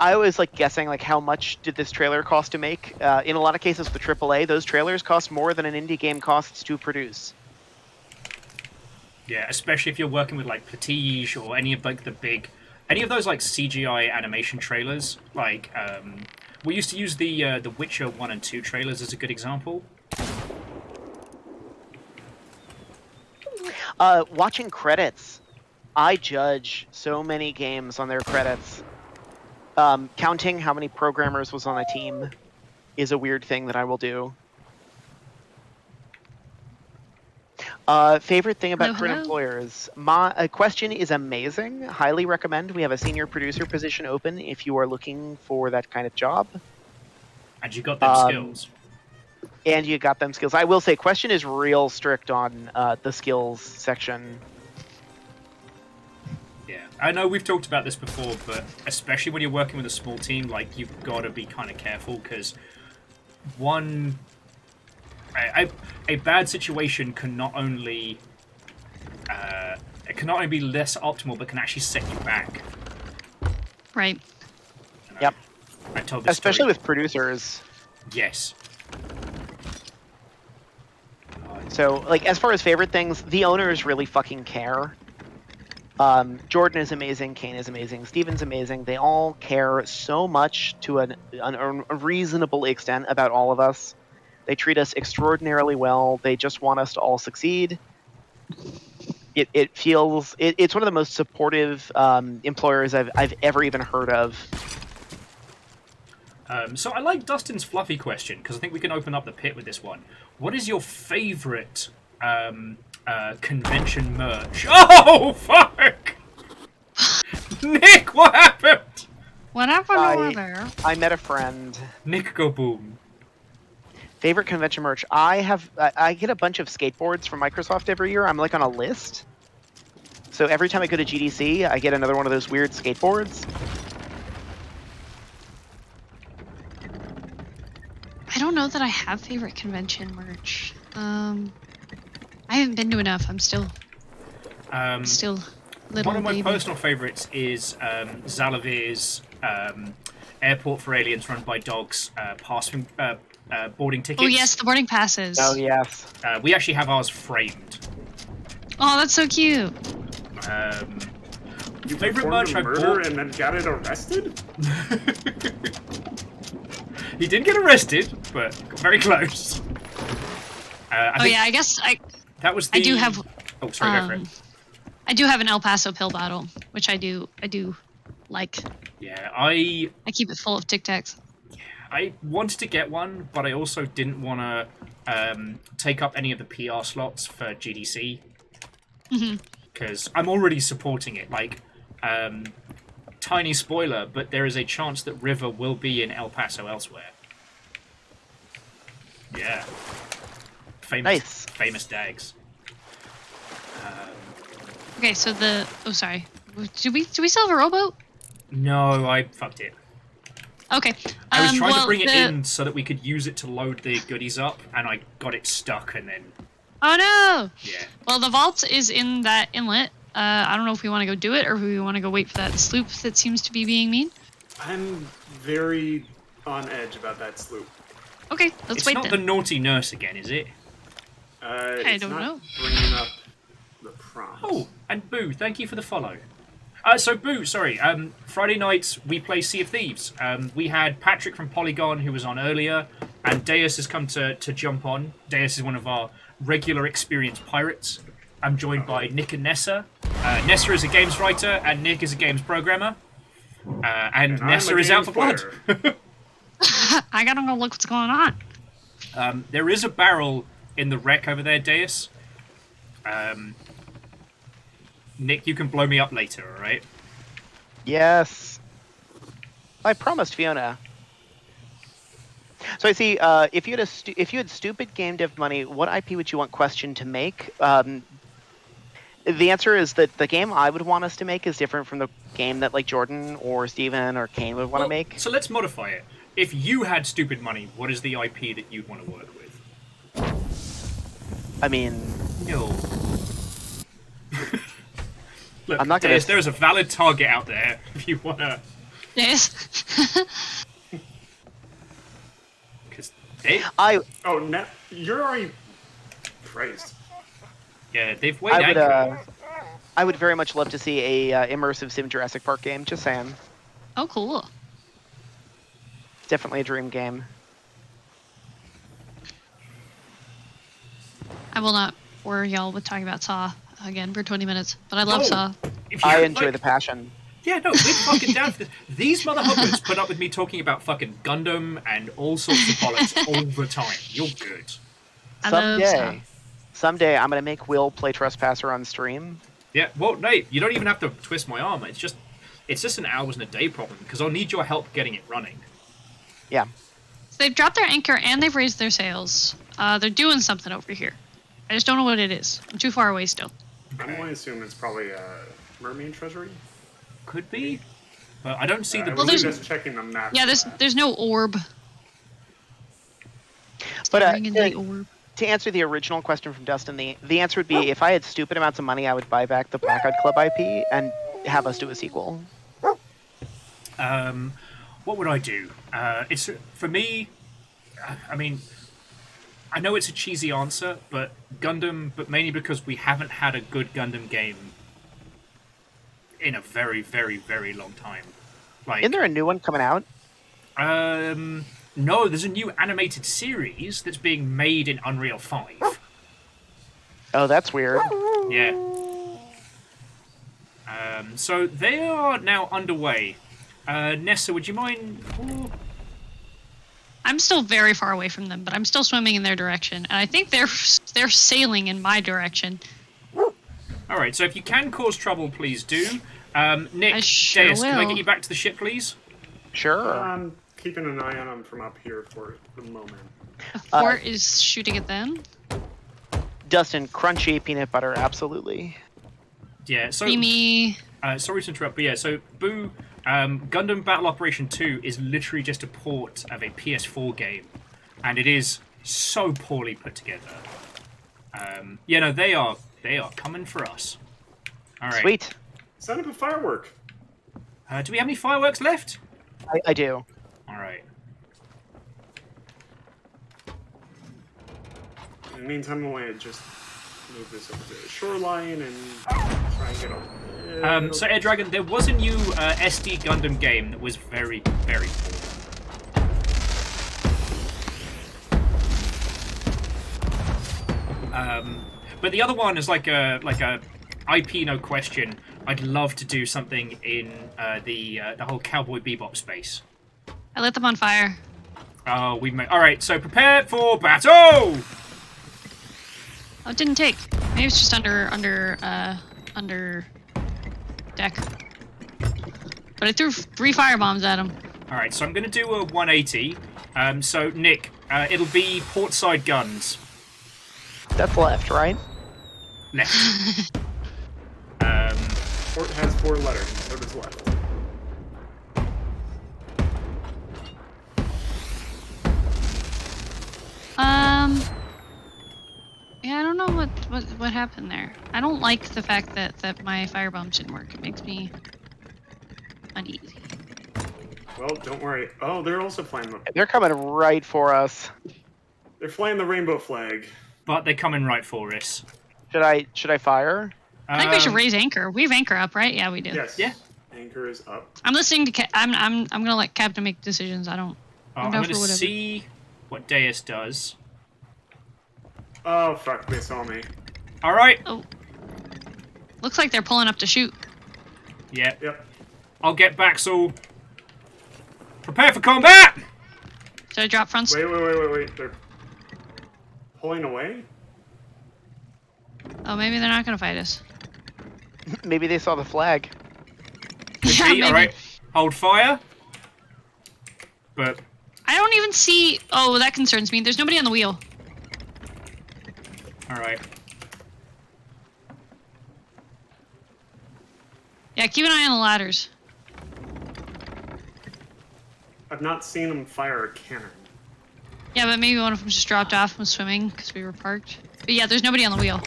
I always like guessing like how much did this trailer cost to make. In a lot of cases with AAA, those trailers cost more than an indie game costs to produce. Yeah, especially if you're working with like Prestige or any of like any of those like CGI animation trailers. Like we used to use the Witcher 1 and 2 trailers as a good example. Watching credits, I judge so many games on their credits. Counting how many programmers was on a team is a weird thing that I will do. Favorite thing about current employers? My question is amazing. Highly recommend. We have a senior producer position open if you are looking for that kind of job. And you got them skills. And you got them skills. I will say, question is real strict on the skills section. Yeah, I know we've talked about this before, but especially when you're working with a small team, like you've got to be kind of careful because a bad situation can not only be less optimal, but can actually set you back. Right. Yep. I told this especially story. With producers. Yes. So, like, as far as favorite things, the owners really fucking care. Jordan is amazing, Kane is amazing, Steven's amazing. They all care so much to a reasonable extent about all of us. They treat us extraordinarily well. They just want us to all succeed. It feels it's one of the most supportive employers I've ever even heard of. So I like Dustin's fluffy question because I think we can open up the pit with this one. What is your favorite convention merch? Oh fuck! Nick, what happened? What happened over there? I met a friend. Nick, go boom. Favorite convention merch? I get a bunch of skateboards from Microsoft every year. I'm like on a list. So every time I go to GDC, I get another one of those weird skateboards. I don't know that I have favorite convention merch. I haven't been to enough. I'm still little One of my baby. personal favorites is Zalavir's Airport for Aliens run by dogs, boarding tickets. Oh yes, the boarding passes. Oh yes. We actually have ours framed. Oh, that's so cute. You favorite performed merch a I murder bought? and then got it arrested? He did get arrested, but got very close. I guess that was the... I do have. Oh, sorry, go for it. I do have an El Paso pill bottle, which I do like. Yeah, I keep it full of Tic Tacs. I wanted to get one, but I also didn't want to take up any of the PR slots for GDC. Because I'm already supporting it. Like, tiny spoiler, but there is a chance that River will be in El Paso elsewhere. Yeah. Famous Dags. Okay, so the... Oh, sorry. Do we still have a rowboat? No, I fucked it. Okay. I was trying to bring it in so that we could use it to load the goodies up, and I got it stuck, and then... Oh, no! Yeah. Well, the vault is in that inlet. I don't know if we want to go do it, or if we want to go wait for that sloop that seems to be being mean. I'm very on edge about that sloop. Okay, let's wait then. It's not the naughty nurse again, is it? I don't know. Bringing up the prompt. Oh, and Boo, thank you for the follow. So Boo, sorry. Friday nights we play Sea of Thieves. We had Patrick from Polygon who was on earlier, and Deus has come to jump on. Deus is one of our regular experienced pirates. I'm joined by Nick and Nessa. Nessa is a games writer, and Nick is a games programmer. And Nessa is out for blood. I gotta go look what's going on. There is a barrel in the wreck over there, Deus. Nick, you can blow me up later, alright? Yes. I promised Fiona. So I see. If you had stupid game dev money, what IP would you want Question to make? The answer is that the game I would want us to make is different from the game that like Jordan or Steven or Kane would want to make. So let's modify it. If you had stupid money, what is the IP that you'd want to work with? I mean, no. Look, I'm not gonna. There's a valid target out there if you wanna. Yes. Because you're already praised. Yeah, they've weighed I would very much love to see a immersive Sim Jurassic Park game. Just saying. Oh, cool. Definitely a dream game. I will not bore y'all with talking about Saw again for 20 minutes, but I love Saw. I enjoy the passion. Yeah, no, we're fucking down for this. These motherfuckers put up with me talking about fucking Gundam and all sorts of bollocks all the time. You're good. Someday I'm gonna make Will play Trespasser on stream. Yeah, well, Nate, you don't even have to twist my arm. It's just an hours and a day problem because I'll need your help getting it running. Yeah. So they've dropped their anchor and they've raised their sails. They're doing something over here. I just don't know what it is. I'm too far away still. I'm going to assume it's probably a mermaid treasury. Could be, but I don't see the. Well, there's just checking the map. Yeah, there's no orb. But to answer the original question from Dustin, the answer would be if I had stupid amounts of money, I would buy back the Black Eyed Club IP and have us do a sequel. What would I do? It's for me. I mean, I know it's a cheesy answer, but Gundam, but mainly because we haven't had a good Gundam game in a very, very, very long time. Like, isn't there a new one coming out? No, there's a new animated series that's being made in Unreal 5. Oh, that's weird. Yeah. So they are now underway. Nessa, would you mind? Ooh. I'm still very far away from them, but I'm still swimming in their direction, and I think they're sailing in my direction. All right, so if you can cause trouble, please do. Nick, sure Deus, can I will. get you back to the ship, please? Sure. I'm keeping an eye on them from up here for the moment. The fort is shooting at them. Dustin, crunchy peanut butter, absolutely. Yeah, so... Creamy. Sorry to interrupt, but yeah, so Boo, Gundam Battle Operation 2 is literally just a port of a PS4 game, and it is so poorly put together. Yeah, no, they are coming for us. All right. Sweet. Set up a firework. Do we have any fireworks left? I do. All right. In the meantime, I want to just move this over to the shoreline and try and get on. So, Air Dragon, there was a new SD Gundam game that was very, very cool. But the other one is like a IP, no question. I'd love to do something in the whole Cowboy Bebop space. I lit them on fire. Oh, we made. All right, so prepare for battle. Oh, it didn't take. Maybe it's just under deck. But I threw 3 firebombs at him. All right, so I'm gonna do a 180. So Nick, it'll be portside guns. That's left, right? Left. Port has 4 letters, and so does left. Yeah, I don't know what happened there. I don't like the fact that my firebombs didn't work. It makes me uneasy. Well, don't worry. Oh, they're also flying the... They're coming right for us. They're flying the rainbow flag. But they're coming right for us. Should I fire? I think we should raise anchor. We have anchor up, right? Yeah, we do. Yes. Yeah. Anchor is up. I'm listening to. I'm gonna let Captain make decisions. I don't. I'm gonna see what Deus does. Oh fuck! They saw me. All right. Oh. Looks like they're pulling up to shoot. Yeah. Yep. I'll get back. So prepare for combat. Should I drop fronts? Wait! They're pulling away. Oh, maybe they're not gonna fight us. Maybe they saw the flag. Yeah, maybe. All right. Hold fire. But I don't even see. Oh, that concerns me. There's nobody on the wheel. all right. Yeah, keep an eye on the ladders. I've not seen them fire a cannon. Yeah, but maybe one of them just dropped off and was swimming because we were parked. But yeah, there's nobody on the wheel.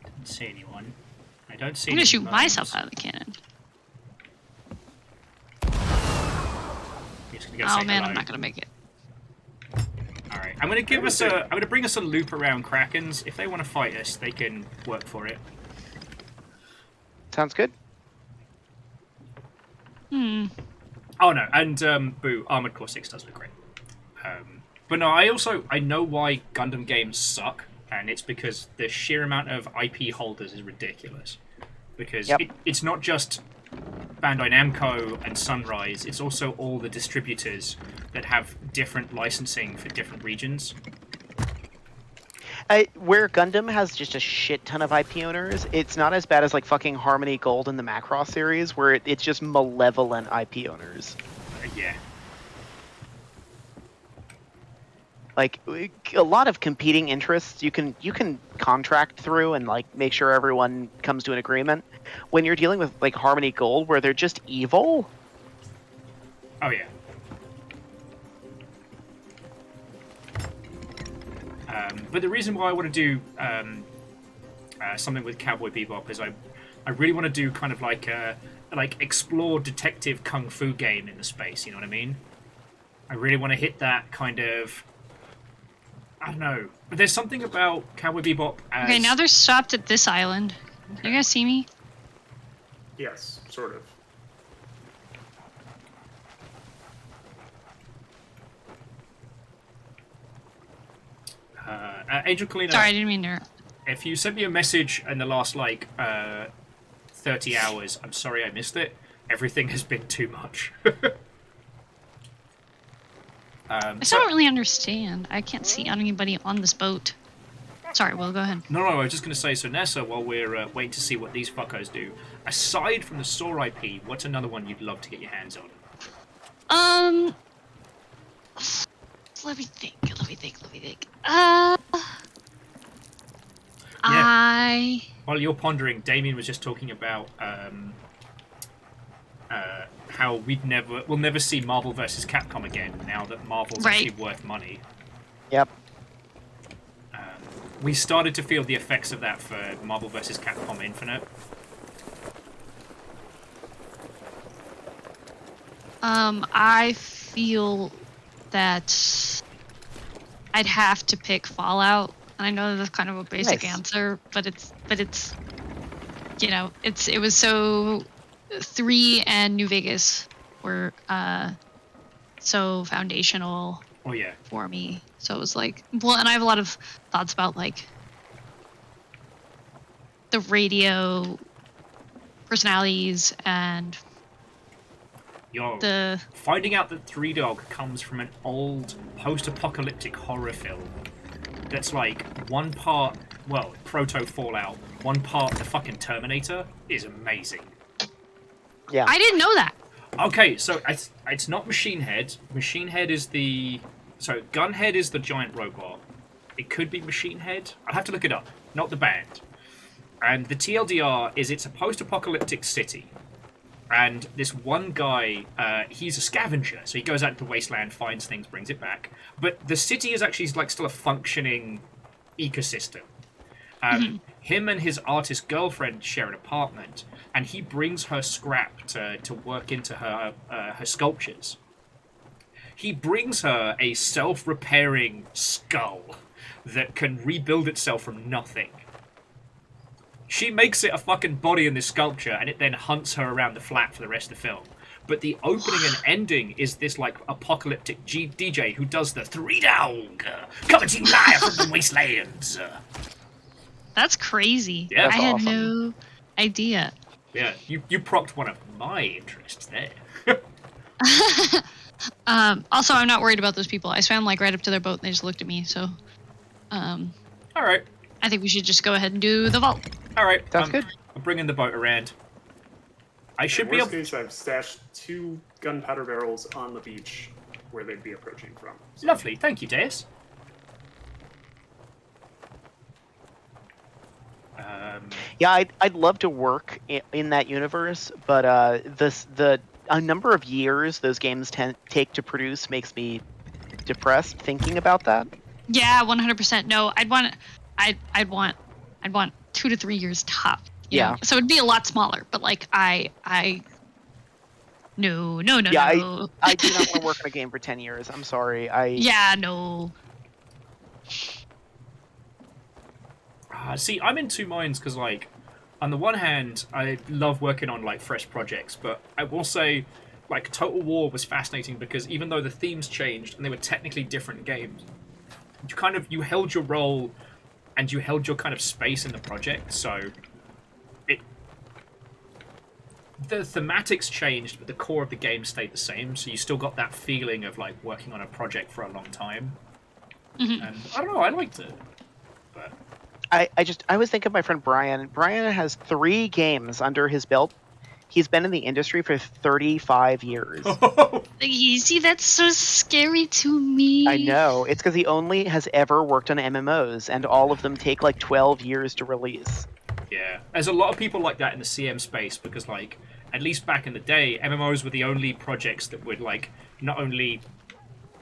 Don't see anyone. I don't see. I'm gonna any shoot bones. myself out of the cannon. Just gonna go Oh say man, hello. I'm not gonna make it. All right. I'm gonna bring us a loop around Krakens. If they want to fight us, they can work for it. Sounds good. Hmm. Oh no, and boo, Armored Core 6 does look great. But no, I know why Gundam games suck, and it's because the sheer amount of IP holders is ridiculous. Because it's not just Bandai Namco and Sunrise, it's also all the distributors that have different licensing for different regions. Where Gundam has just a shit ton of IP owners, it's not as bad as like fucking Harmony Gold in the Macross series, where it's just malevolent IP owners. Yeah. Like a lot of competing interests, you can contract through and like make sure everyone comes to an agreement. When you're dealing with like Harmony Gold, where they're just evil. Oh yeah. But the reason why I want to do something with Cowboy Bebop is I really want to do kind of like a explore detective kung fu game in the space. You know what I mean? I really want to hit that kind of. I don't know, but there's something about Cowboy Bebop. Okay, now they're stopped at this island. Do you guys see me? Yes, sort of. Angel Kalina. Sorry, I didn't mean to. If you sent me a message in the last 30 hours, I'm sorry I missed it. Everything has been too much. I still don't really understand. I can't see anybody on this boat. Sorry, Will, go ahead. No, I was just going to say, so Nessa, while we're waiting to see what these fuckers do, aside from the Saw IP, what's another one you'd love to get your hands on? Let me think. While you're pondering, Damien was just talking about how we'll never see Marvel vs. Capcom again now that Marvel's actually worth money. Yep. We started to feel the effects of that for Marvel vs. Capcom Infinite. I feel that I'd have to pick Fallout. And I know that's kind of a basic answer, but it's it was so 3 and New Vegas were so foundational for me. So it was like, well, and I have a lot of thoughts about like the radio personalities and finding out that Three Dog comes from an old post-apocalyptic horror film that's like one part, well, proto-Fallout, one part the fucking Terminator is amazing. Yeah. I didn't know that. Okay, so it's not Machine Head. Machine Head is so Gunhead is the giant robot. It could be Machine Head. I'll have to look it up. Not the band. And the TLDR is it's a post-apocalyptic city. And this one guy, he's a scavenger, so he goes out to the wasteland, finds things, brings it back. But the city is actually like still a functioning ecosystem. Him and his artist girlfriend share an apartment, and he brings her scrap to work into her sculptures. He brings her a self-repairing skull that can rebuild itself from nothing. She makes it a fucking body in this sculpture, and it then hunts her around the flat for the rest of the film. But the opening and ending is this like apocalyptic DJ who does the Three Dog coming to you live from the wastelands. That's crazy. Yeah, I had no idea. Yeah, you propped one of my interests there. Also, I'm not worried about those people. I swam like right up to their boat and they just looked at me. So, all right. I think we should just go ahead and do the vault. All right, sounds good. I'm bringing the boat around. I should be able. In worst case, I've stashed 2 gunpowder barrels on the beach where they'd be approaching from. So. Lovely, thank you, Deus. Yeah, I'd love to work in that universe, but a number of years those games take to produce makes me depressed thinking about that. Yeah, 100%. No, I'd want 2 to 3 years top. Yeah. Know? So it'd be a lot smaller, but like no. Yeah, I do not want to work on a game for 10 years. I'm sorry. Yeah, no. See, I'm in two minds because, like, on the one hand, I love working on like fresh projects, but I will say, like, Total War was fascinating because even though the themes changed and they were technically different games, you held your role and you held your kind of space in the project. So the thematics changed, but the core of the game stayed the same. So you still got that feeling of like working on a project for a long time. Mm-hmm. And I don't know, I liked it, but. I was thinking of my friend Brian. Brian has 3 games under his belt. He's been in the industry for 35 years. You see, that's so scary to me. I know. It's because he only has ever worked on MMOs, and all of them take like 12 years to release. Yeah. There's a lot of people like that in the CM space because, like, at least back in the day, MMOs were the only projects that would, like, not only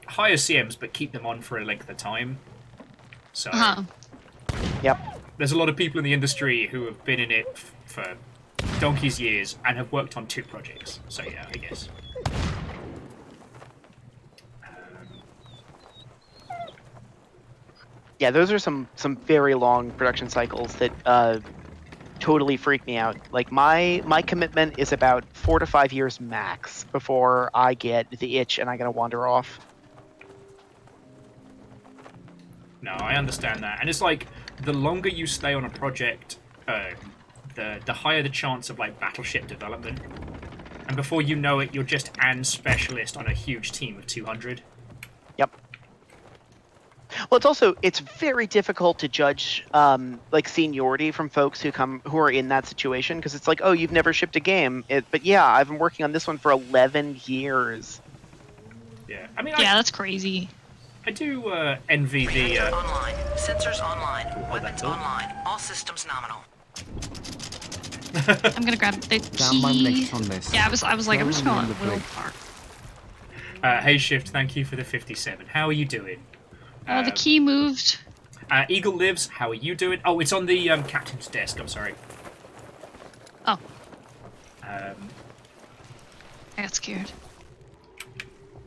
hire CMs, but keep them on for a length of time. So... Yep. There's a lot of people in the industry who have been in it for donkey's years and have worked on 2 projects. So yeah, I guess. Yeah, those are some very long production cycles that totally freak me out. Like my commitment is about 4 to 5 years max before I get the itch and I gotta wander off. No, I understand that, and it's like the longer you stay on a project, the higher the chance of like battleship development, and before you know it, you're just an specialist on a huge team of 200. Yep. Well, it's very difficult to judge like seniority from folks who are in that situation because it's like, oh, you've never shipped a game, but yeah, I've been working on this one for 11 years. Yeah, I mean, that's crazy. I do envy the. Online. Sensors online. Weapons online. All systems nominal. I'm gonna grab the key. On this. Yeah, I was like, I'm just going to willpower. Hey Shift, thank you for the 57. How are you doing? The key moved. Eagle Lives, how are you doing? Oh, it's on the captain's desk. I'm sorry. Oh. I got scared.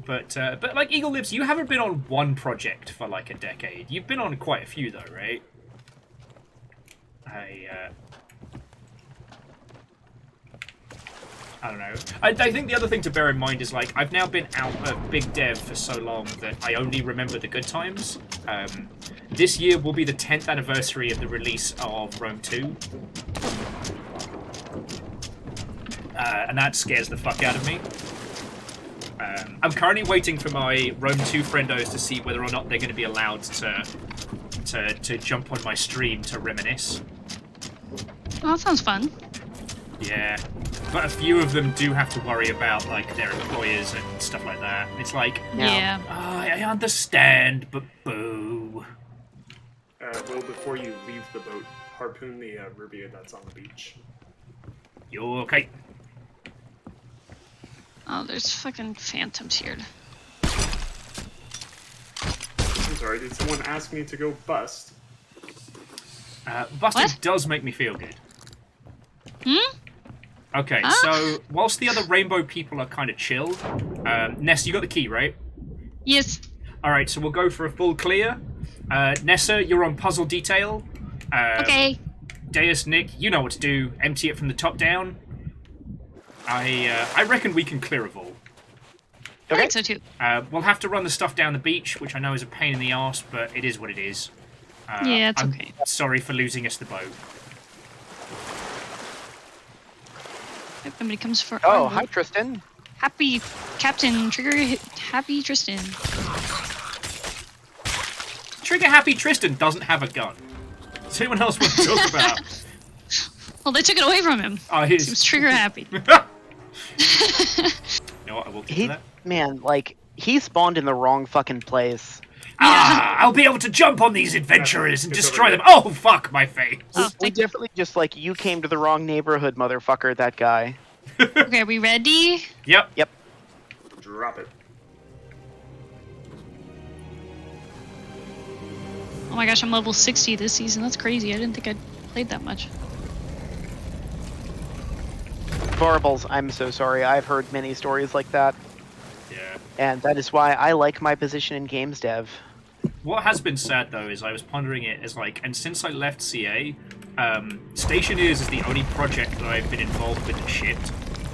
But like Eagle Lives, you haven't been on one project for like a decade. You've been on quite a few though, right? I don't know. I think the other thing to bear in mind is, like, I've now been out of big dev for so long that I only remember the good times. This year will be the 10th anniversary of the release of Rome 2. And that scares the fuck out of me. I'm currently waiting for my Rome 2 friendos to see whether or not they're going to be allowed to jump on my stream to reminisce. Oh, that sounds fun. Yeah, but a few of them do have to worry about, like, their employers and stuff like that. It's like, yeah, I understand, but boo. Well, before you leave the boat, harpoon the Rubia that's on the beach. You okay? Oh, there's fucking phantoms here. I'm sorry, did someone ask me to go bust? Busting does make me feel good. Hmm? Okay, so whilst the other rainbow people are kind of chill, Nessa, you got the key, right? Yes. Alright, so we'll go for a full clear. Nessa, you're on puzzle detail. Okay. Deus, Nick, you know what to do. Empty it from the top down. I reckon we can clear a vault. I think so too. We'll have to run the stuff down the beach, which I know is a pain in the arse, but it is what it is. Yeah, it's I'm okay. sorry for losing us the boat. If somebody comes for. Oh, hi, Tristan. Happy Captain Trigger. Happy Tristan. Trigger Happy Tristan doesn't have a gun. Does anyone else want to talk about? Well, they took it away from him. Oh, He was trigger happy. You know what? I will give that. Man, like, he spawned in the wrong fucking place. I'll be able to jump on these adventurers and destroy them. Oh, fuck my face. We definitely just, like, you came to the wrong neighborhood, motherfucker, that guy. Okay, are we ready? Yep. Yep. Drop it. Oh my gosh, I'm level 60 this season. That's crazy. I didn't think I'd played that much. Varbles, I'm so sorry. I've heard many stories like that. Yeah. And that is why I like my position in games dev. What has been sad, though, is I was pondering it as, like, and since I left CA, Stationeers is the only project that I've been involved with and shipped,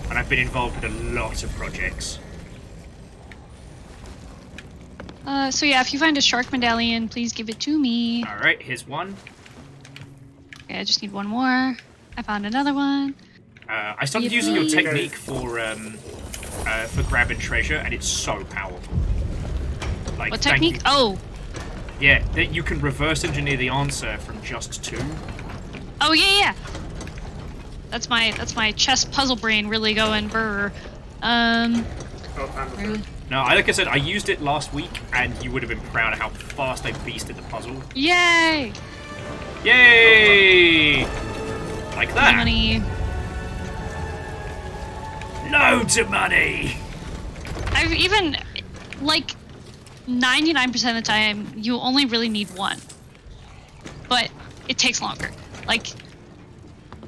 and I've been involved with a lot of projects. So yeah, if you find a shark medallion, please give it to me. Alright, here's one. Okay, I just need one more. I found another one. I started using your technique for grabbing treasure, and it's so powerful. Like, What technique? Oh. Yeah, that you can reverse engineer the answer from just 2. Oh yeah. That's my chess puzzle brain really going brr. No, like I said, I used it last week, and you would have been proud of how fast I beasted the puzzle. Yay! Yay! Like that. Money. Loads of money! I've even, like, 99% of the time, you only really need one. But it takes longer. Like,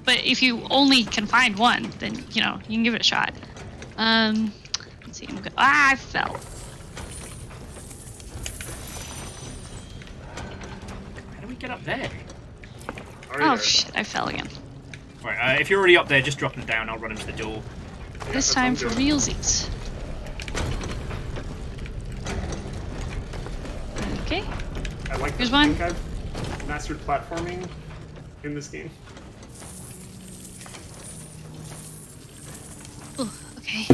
but if you only can find one, then, you know, you can give it a shot. Let's see, I fell. How do we get up there? Oh shit, I fell again. Right, if you're already up there, just drop them down, I'll run into the door. This time for realsies. Okay. I like Here's that. one. I think I've mastered platforming in this game. Ooh, okay.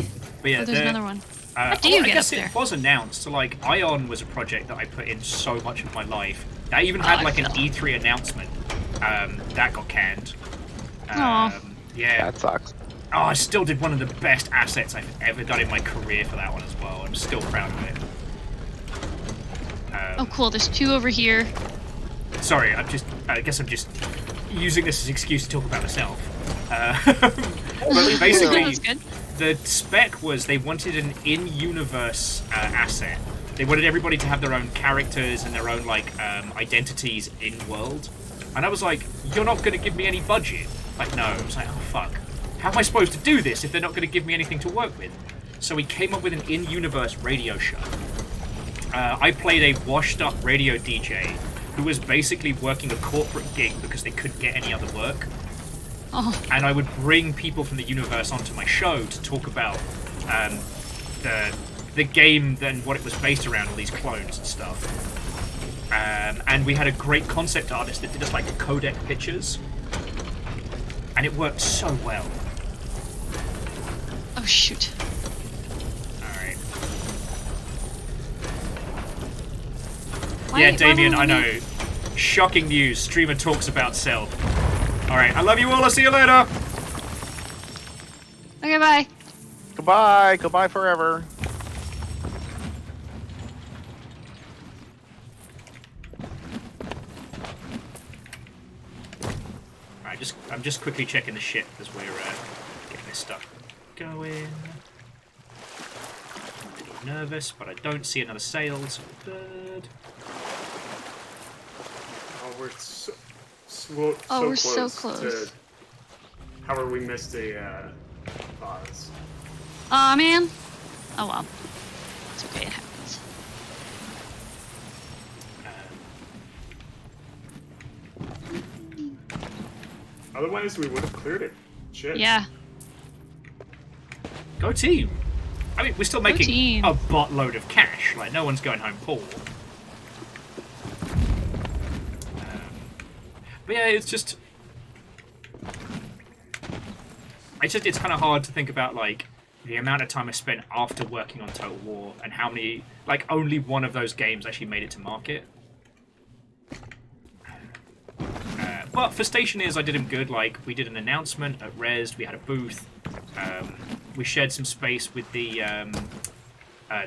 But yeah, there's another one. How do I you get guess up there? it was announced. So, like, Ion was a project that I put in so much of my life. That even had, like, an E3 announcement. That got canned. Yeah. That sucks. Oh, I still did one of the best assets I've ever done in my career for that one as well. I'm still proud of it. Oh, cool. There's 2 over here. Sorry, I guess I'm just using this as an excuse to talk about myself. But basically, That's good. the spec was they wanted an in-universe asset. They wanted everybody to have their own characters and their own, like, identities in-world. And I was like, you're not going to give me any budget? Like, no. I was like, oh, fuck. How am I supposed to do this if they're not going to give me anything to work with? So we came up with an in-universe radio show. I played a washed-up radio DJ who was basically working a corporate gig because they couldn't get any other work. Oh. And I would bring people from the universe onto my show to talk about the game and what it was based around, all these clones and stuff. And we had a great concept artist that did us like the codec pictures. And it worked so well. Oh, shoot. Alright. Why- Yeah, why Damien, won't I we- know. Shocking news. Streamer talks about self. Alright, I love you all. I'll see you later. Okay, bye. Goodbye. Goodbye forever. Alright, I'm just quickly checking the ship as we're getting this stuff going. I'm a little nervous, but I don't see another sail, so we're good. Oh, we're We're so close. To... However, we missed a pause. Aw, man. Oh, well. It's okay, it happens. Otherwise, we would have cleared it. Shit. Yeah. Go team! I mean, we're still Go making team. a buttload of cash. Like, no one's going home poor. But yeah, it's just... It's kind of hard to think about, like, the amount of time I spent after working on Total War and how many... Like, only one of those games actually made it to market. But for Stationeers, I did them good. Like, we did an announcement at Res, we had a booth, we shared some space with the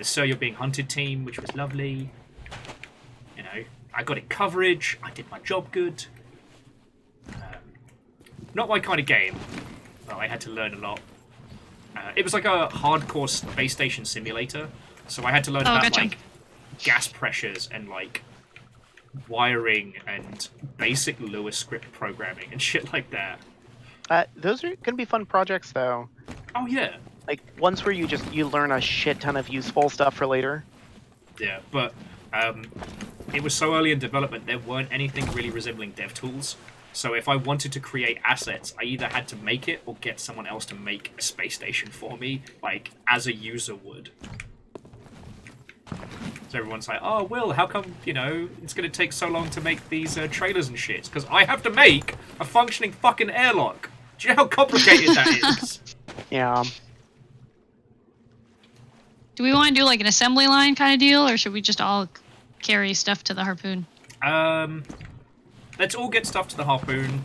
Sir You're Being Hunted team, which was lovely. You know, I got it coverage, I did my job good. Not my kind of game, but I had to learn a lot. It was like a hardcore space station simulator, so I had to learn about gotcha. like gas pressures and like wiring and basic Lewis script programming and shit like that. Those are gonna be fun projects, though. Oh yeah. Like ones where you learn a shit ton of useful stuff for later. Yeah, but it was so early in development, there weren't anything really resembling DevTools. So if I wanted to create assets, I either had to make it or get someone else to make a space station for me, like as a user would. So everyone's like, oh, Will, how come, you know, it's going to take so long to make these trailers and shit? Because I have to make a functioning fucking airlock. Do you know how complicated that is? Yeah. Do we want to do like an assembly line kind of deal, or should we just all carry stuff to the harpoon? Let's all get stuff to the harpoon.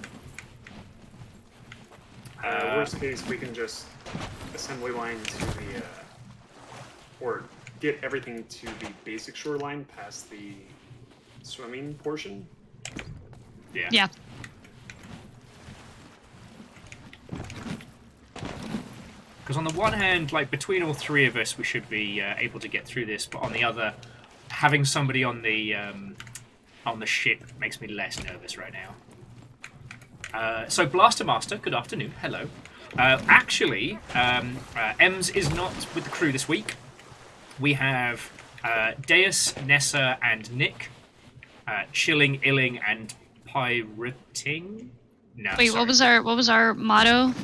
Worst case, we can just assembly line to the, or get everything to the basic shoreline past the swimming portion. Yeah. Yeah. Because on the one hand, like between all three of us, we should be able to get through this. But on the other, having somebody on the ship makes me less nervous right now. So Blaster Master, good afternoon. Hello. Actually, Ems is not with the crew this week. We have Deus, Nessa, and Nick. Chilling, illing, and pirating. No. Wait, sorry. what was our motto?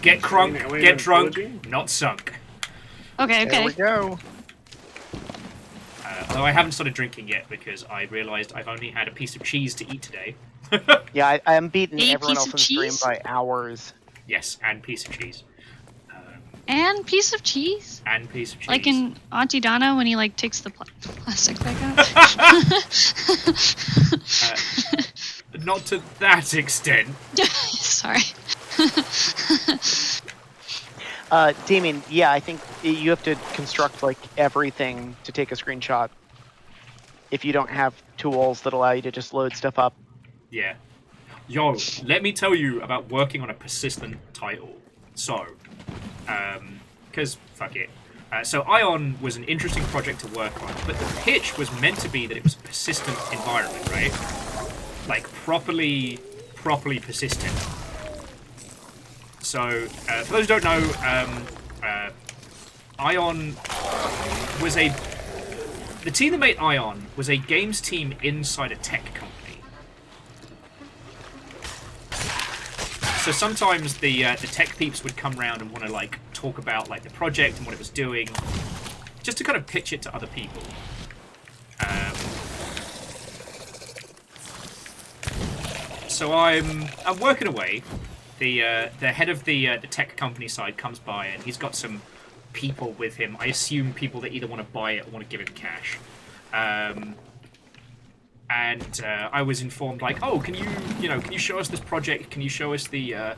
Get crunk, get drunk, not sunk. Okay, okay. There we go. Although I haven't started drinking yet because I realised I've only had a piece of cheese to eat today. Yeah, I'm beating A everyone piece else of on stream cheese? by hours. Yes, and piece of cheese. And piece of cheese? And piece of cheese. Like in Auntie Donna when he like takes the plastic back out? Not to that extent. Sorry. Damien, yeah, I think you have to construct like everything to take a screenshot. If you don't have tools that allow you to just load stuff up. Yeah. Yo, let me tell you about working on a persistent title. So, because fuck it. So Ion was an interesting project to work on, but the pitch was meant to be that it was a persistent environment, right? Like properly persistent. So, for those who don't know, Ion was the team that made Ion was a games team inside a tech company. So sometimes the tech peeps would come around and want to like talk about like the project and what it was doing, just to kind of pitch it to other people. So I'm working away. The head of the tech company side comes by and he's got some people with him. I assume people that either want to buy it or want to give him cash. And I was informed like, oh, can you show us this project? Can you show us the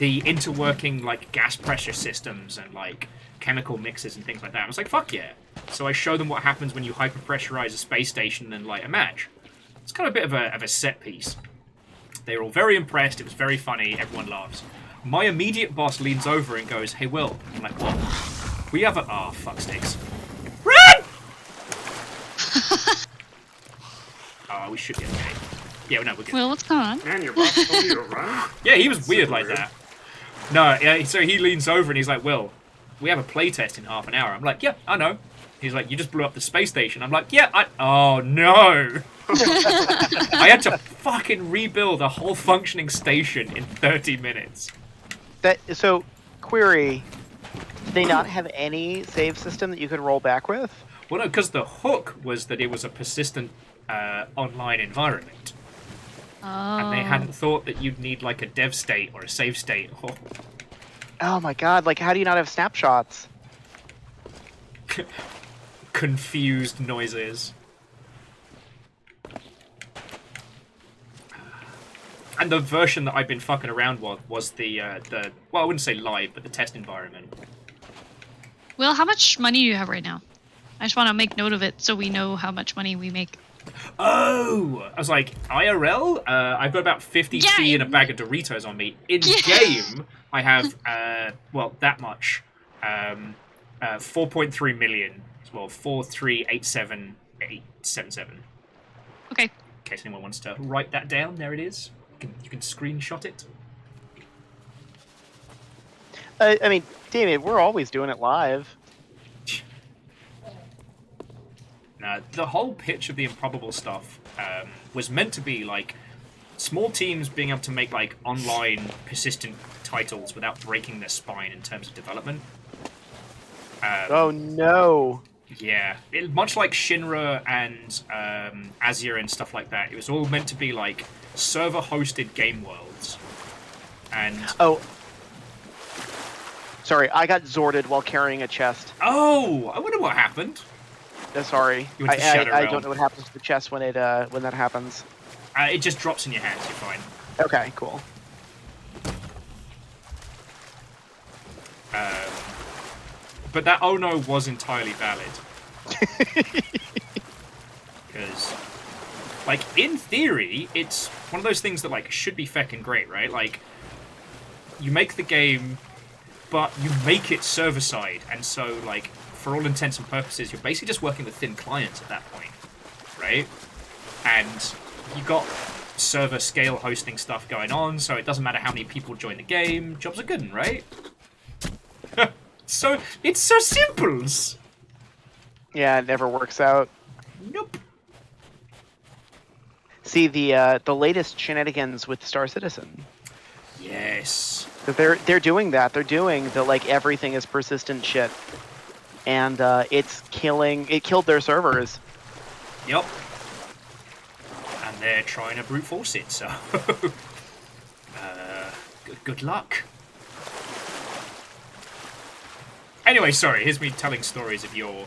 interworking like gas pressure systems and like chemical mixes and things like that? I was like, fuck yeah. So I show them what happens when you hyperpressurize a space station and light a match. It's kind of a bit of a set piece. They were all very impressed. It was very funny. Everyone laughs. My immediate boss leans over and goes, "Hey, Will." I'm like, "What? We have a..." Oh, fuck sticks. Run! Oh, we should be okay. Yeah, no, we're good. Will, what's going on? Man, your boss told you to run? Yeah, he was weird like that. No, yeah, so he leans over and he's like, "Will, we have a playtest in half an hour." I'm like, "Yeah, I know." He's like, "You just blew up the space station." I'm like, "Yeah, oh, no." I had to fucking rebuild a whole functioning station in 30 minutes. So, query, did they not have any save system that you could roll back with? Well, no, because the hook was that it was a persistent online environment. Oh. And they hadn't thought that you'd need, like, a dev state or a save state. Oh my god, like, how do you not have snapshots? Confused noises. And the version that I've been fucking around with was the well, I wouldn't say live, but the test environment. Will, how much money do you have right now? I just want to make note of it so we know how much money we make. Oh! I was like, IRL? I've got about 50p and a bag of Doritos on me. In-game, I have, well, that much. 4.3 million. Well, 4387877. Okay. In case anyone wants to write that down, there it is. You can screenshot it. I mean, Damien, we're always doing it live. The whole pitch of the Improbable stuff was meant to be like small teams being able to make like online persistent titles without breaking their spine in terms of development. Oh no! Yeah, much like Shinra and Azure and stuff like that, it was all meant to be like server-hosted game worlds. And oh, sorry, I got Zorded while carrying a chest. Oh, I wonder what happened. Sorry, I don't know what happens to the chest when when that happens. It just drops in your hands. You're fine. Okay, cool. But that oh no was entirely valid. Because, like, in theory, it's one of those things that, like, should be feckin' great, right? Like, you make the game, but you make it server-side, and so, like, for all intents and purposes, you're basically just working with thin clients at that point, right? And you got server scale hosting stuff going on, so it doesn't matter how many people join the game, jobs are good, right? So, it's so simple. Yeah, it never works out. Nope. See the latest shenanigans with Star Citizen. Yes. They're doing that. They're doing the like everything is persistent shit, and it's killing. It killed their servers. Yep. And they're trying to brute force it. So, good luck. Anyway, sorry. Here's me telling stories of your.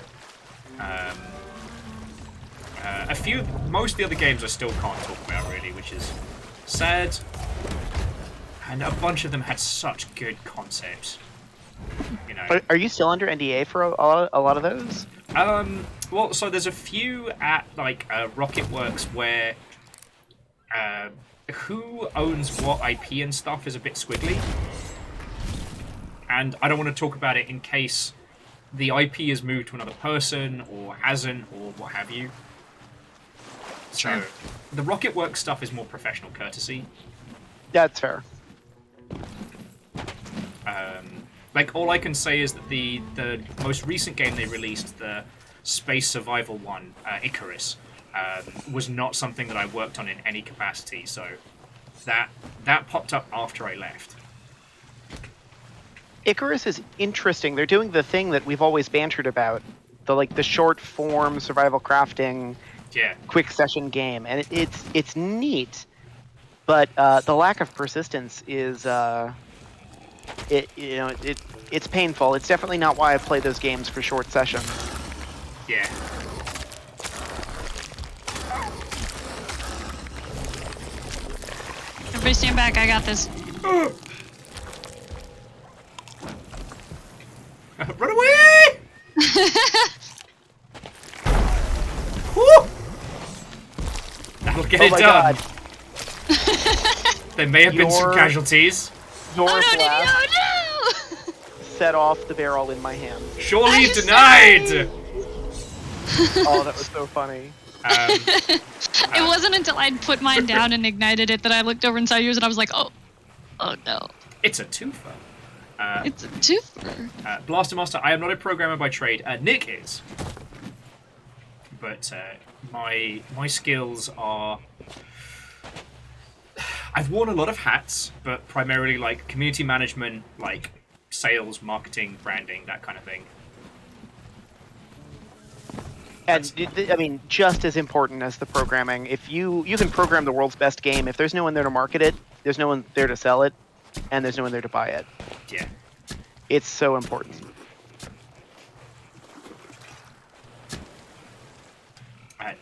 Most of the other games I still can't talk about really, which is sad. And a bunch of them had such good concepts. You know. Are you still under NDA for a lot of those? Well, so there's a few at like Rocketworks where who owns what IP and stuff is a bit squiggly, and I don't want to talk about it in case the IP is moved to another person or hasn't or what have you. So the Rocketworks stuff is more professional courtesy. That's fair. Like, all I can say is that the most recent game they released, the space survival one, Icarus, was not something that I worked on in any capacity. So that popped up after I left. Icarus is interesting. They're doing the thing that we've always bantered about, the short form survival crafting, quick session game, and it's neat. But the lack of persistence is it's painful. It's definitely not why I play those games for short sessions. Yeah. Everybody stand back. I got this. Run away! Woo! That'll get it done. God. There may have been some casualties. Your Oh no, blast no! set off the barrel in my hand. Surely denied! Oh, that was so funny. It wasn't until I'd put mine down and ignited it that I looked over and saw yours, and I was like, oh no. It's a twofer. It's a twofer. Blaster Master, I am not a programmer by trade. Nick is. But my skills are... I've worn a lot of hats, but primarily like community management, like sales, marketing, branding, that kind of thing. And I mean, just as important as the programming. If you can program the world's best game, if there's no one there to market it, there's no one there to sell it, and there's no one there to buy it. Yeah. It's so important.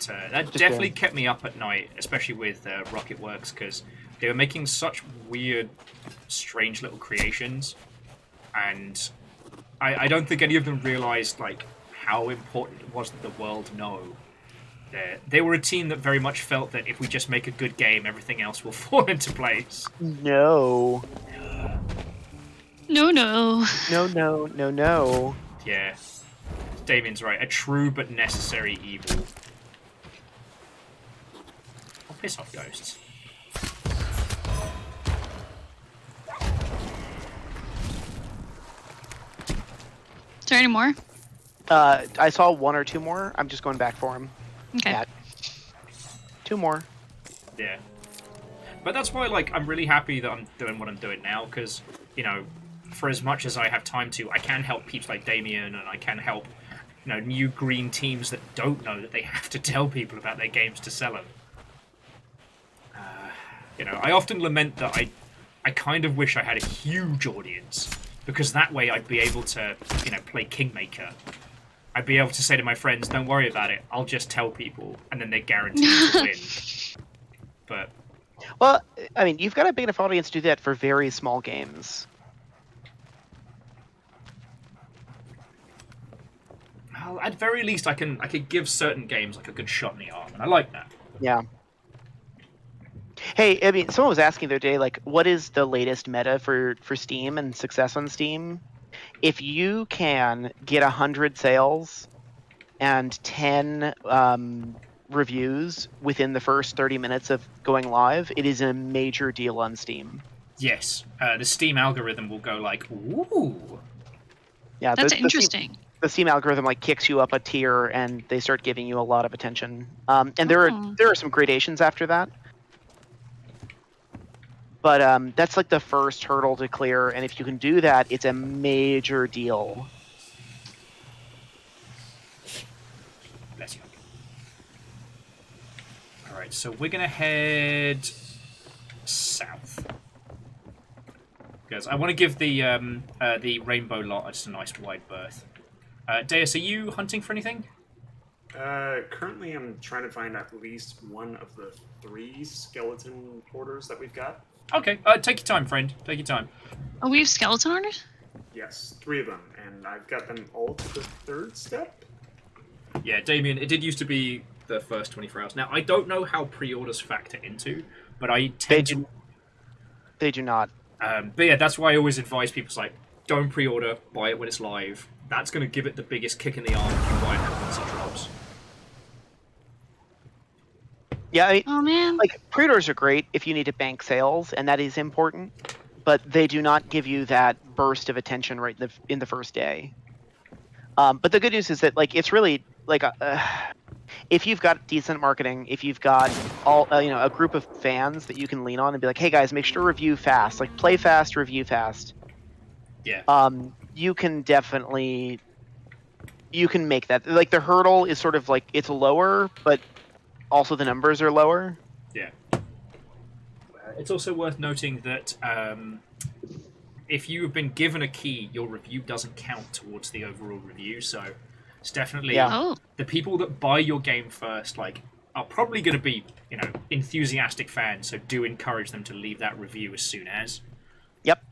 That definitely kept me up at night, especially with Rocketworks, because they were making such weird, strange little creations, and I don't think any of them realized like how important it was that the world know. They were a team that very much felt that if we just make a good game, everything else will fall into place. No. No. No. Yeah. Damien's right. A true but necessary evil. Oh, piss off, ghosts. Is there any more? I saw one or two more. I'm just going back for them. Okay. Yeah. Two more. Yeah. But that's why, like, I'm really happy that I'm doing what I'm doing now, because, you know, for as much as I have time to, I can help peeps like Damien, and I can help, you know, new green teams that don't know that they have to tell people about their games to sell them. You know, I often lament that I kind of wish I had a huge audience, because that way I'd be able to, you know, play Kingmaker. I'd be able to say to my friends, don't worry about it, I'll just tell people, and then they're guaranteed to win. But... Well, I mean, you've got a big enough audience to do that for very small games. Well, at very least, I could give certain games like a good shot in the arm, and I like that. Yeah. Hey, I mean, someone was asking the other day, like, what is the latest meta for Steam and success on Steam? If you can get 100 sales and 10 reviews within the first 30 minutes of going live, it is a major deal on Steam. Yes, the Steam algorithm will go like, ooh. Yeah, that's interesting. The Steam algorithm like kicks you up a tier, and they start giving you a lot of attention. And there are some gradations after that. But that's like the first hurdle to clear, and if you can do that, it's a major deal. Bless you. Alright, so we're going to head south. Because I want to give the rainbow lot just a nice wide berth. Deus, are you hunting for anything? Currently I'm trying to find at least one of the 3 skeleton porters that we've got. Okay, take your time, friend. Take your time. Oh, we have skeleton orders? Yes, 3 of them, and I've got them all to the 3rd step. Yeah, Damien, it did used to be the first 24 hours. Now, I don't know how pre-orders factor into, but I tend to... They do not. But yeah, that's why I always advise people, like, don't pre-order, buy it when it's live. That's going to give it the biggest kick in the arm if you buy it once it drops. Yeah, oh man. Like, pre-orders are great if you need to bank sales, and that is important. but they do not give you that burst of attention right in the first day. But the good news is that like it's really like if you've got decent marketing, if you've got a group of fans that you can lean on and be like, hey guys, make sure to review fast, like play fast, review fast. Yeah. You can definitely make that, like the hurdle is sort of like it's lower, but also the numbers are lower. Yeah. It's also worth noting that if you have been given a key, your review doesn't count towards the overall review. So it's definitely the people that buy your game first, like, are probably going to be, enthusiastic fans. So do encourage them to leave that review as soon as. Yep.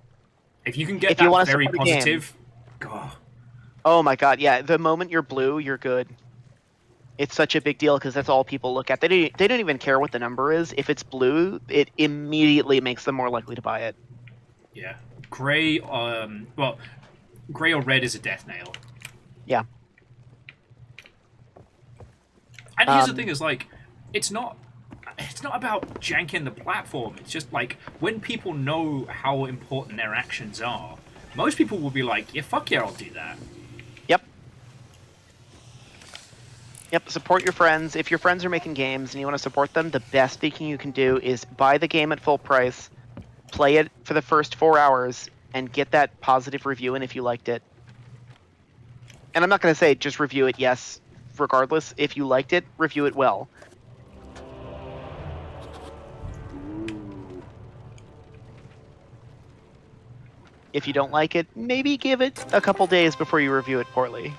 If you can get that very positive, God. Oh my God, yeah. The moment you're blue, you're good. It's such a big deal because that's all people look at. They don't even care what the number is. If it's blue, it immediately makes them more likely to buy it. Yeah. Gray, gray or red is a death nail. Yeah. And here's the thing: is like, it's not about janking the platform. It's just like when people know how important their actions are, most people will be like, "Yeah, fuck yeah, I'll do that." Yep, support your friends. If your friends are making games and you want to support them, the best thing you can do is buy the game at full price, play it for the first 4 hours, and get that positive review in if you liked it. And I'm not going to say just review it, yes, regardless. If you liked it, review it well. If you don't like it, maybe give it a couple days before you review it poorly.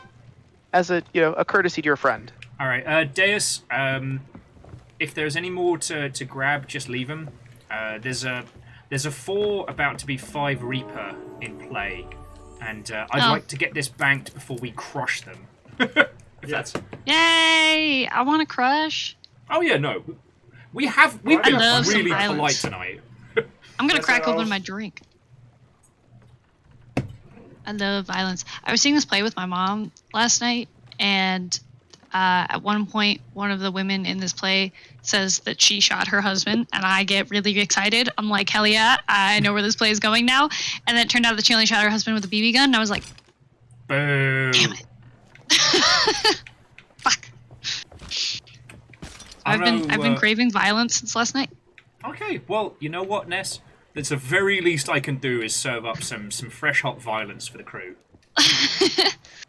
As a courtesy to your friend. All right, Deus. If there's any more to grab, just leave them. There's a 4 about to be 5 Reaper in play, and I'd like to get this banked before we crush them. Yay! I want to crush. Oh yeah, no, we've been really polite tonight. I'm gonna crack open my drink. I love violence. I was seeing this play with my mom last night, and at one point, one of the women in this play says that she shot her husband, and I get really excited. I'm like, hell yeah, I know where this play is going now. And then it turned out that she only shot her husband with a BB gun, and I was like, boom. Damn it. Fuck. I've been craving violence since last night. Okay, well, you know what, Ness? That's the very least I can do is serve up some fresh hot violence for the crew.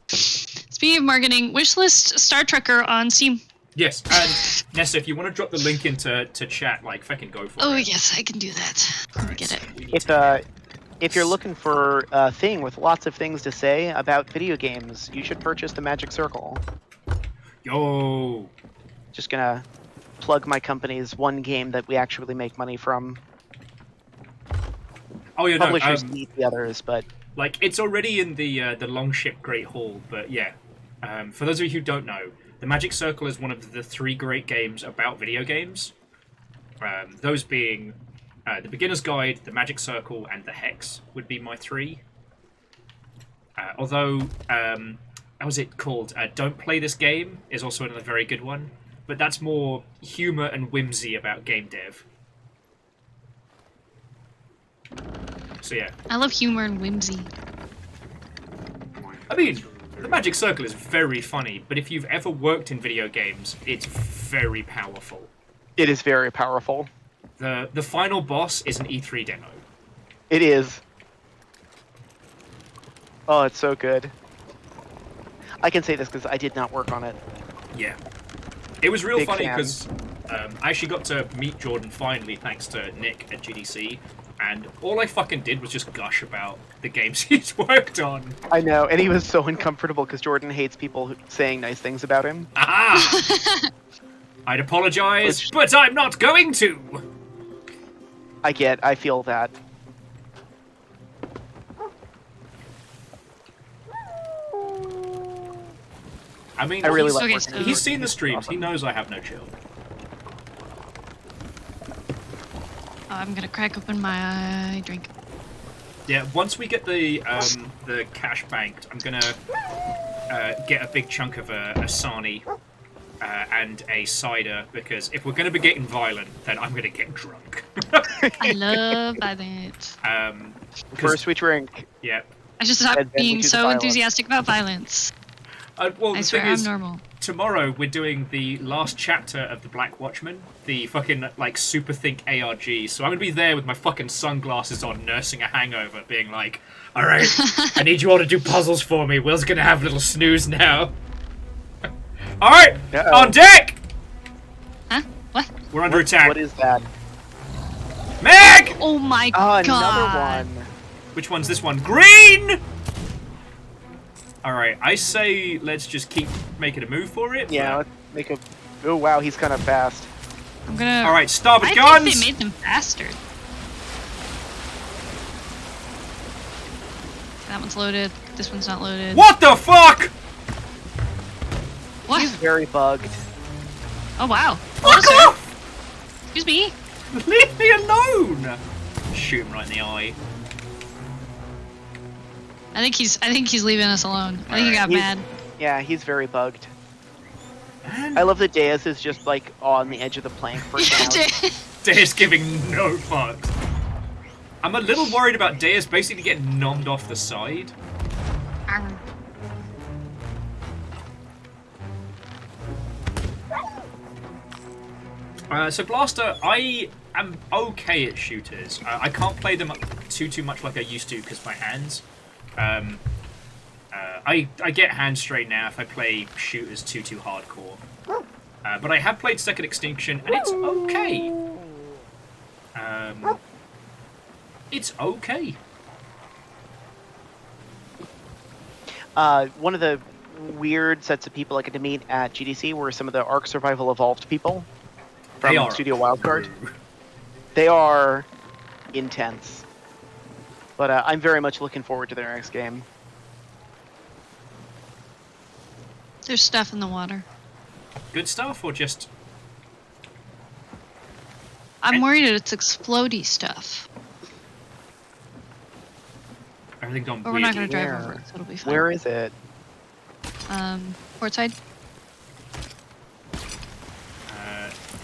Speaking of marketing, wishlist Star Trekker on Steam. Yes, and Nessa, if you want to drop the link into chat, like, fucking go for it. Oh yes, I can do that. Let me get it. If you're looking for a thing with lots of things to say about video games, you should purchase the Magic Circle. Yo. Just gonna plug my company's one game that we actually make money from. Oh yeah, publishers need the others, but like it's already in the Longship Great Hall. But yeah, for those of you who don't know, the Magic Circle is one of the 3 great games about video games. Those being the Beginner's Guide, the Magic Circle, and the Hex would be my 3. Although, how was it called? Don't Play This Game is also another very good one, but that's more humor and whimsy about game dev. So yeah. I love humor and whimsy. I mean, the Magic Circle is very funny, but if you've ever worked in video games, it's very powerful. It is very powerful. The final boss is an E3 demo. It is. Oh, it's so good. I can say this because I did not work on it. Yeah. It was real Big funny fan. because I actually got to meet Jordan finally thanks to Nick at GDC. And all I fucking did was just gush about the games he's worked on. I know, and he was so uncomfortable because Jordan hates people saying nice things about him. Aha! I'd apologize, but I'm not going to! I feel that. I mean, I really he's, like he's seen the streams, he knows I have no chill. I'm gonna crack open my drink. Yeah, once we get the cash banked, I'm gonna get a big chunk of a Sani and a cider, because if we're gonna be getting violent, then I'm gonna get drunk. I love violence. First we drink. Yeah. I should stop And then we being do the so violence. enthusiastic about violence. Well, I the swear thing is, I'm normal. tomorrow we're doing the last chapter of the Black Watchman, the fucking like super think ARG. So I'm gonna be there with my fucking sunglasses on, nursing a hangover, being like, "All right, I need you all to do puzzles for me. Will's gonna have a little snooze now." All right, on deck. Huh? What? We're under attack. What is that? Meg! Oh my Oh, god. another one. Which one's this one? Green! Alright, I say let's just keep making a move for it. Yeah, let's make a... Oh, wow, he's kind of fast. I'm gonna... Alright, starboard I guns! think they made them faster. That one's loaded. This one's not loaded. What the fuck?! What? He's very bugged. Oh, wow. Fuck Hello, off! sir. Excuse me. Leave me alone! Shoot him right in the eye. I think he's leaving us alone. I think he got mad. Yeah, he's very bugged. I love that Deus is just like on the edge of the plank for now. Deus giving no fucks. I'm a little worried about Deus basically getting nommed off the side. So Blaster, I am okay at shooters. I can't play them too much like I used to because my hands. I get hand strain now if I play shooters too hardcore. But I have played Second Extinction and it's okay. It's okay. One of the weird sets of people I get to meet at GDC were some of the Ark Survival Evolved people from Studio Wildcard. They are intense. But I'm very much looking forward to their next game. There's stuff in the water. Good stuff or just... I'm worried that it's explodey stuff. Everything gone But we're not weirdly. going to drive over it, so it'll be fine. Where is it? Port side?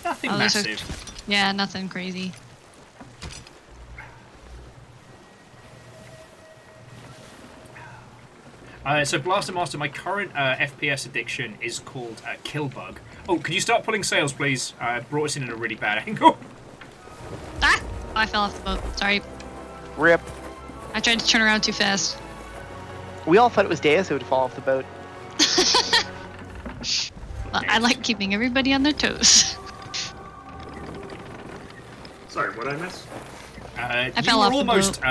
Nothing there's massive. Yeah, nothing crazy. So Blaster Master, my current FPS addiction is called Killbug. Oh, could you start pulling sails, please? Brought us in at a really bad angle. Ah! Oh, I fell off the boat. Sorry. Rip. I tried to turn around too fast. We all thought it was Deus who would fall off the boat. Well, I like keeping everybody on their toes. Sorry, what did I miss? You fell were off the almost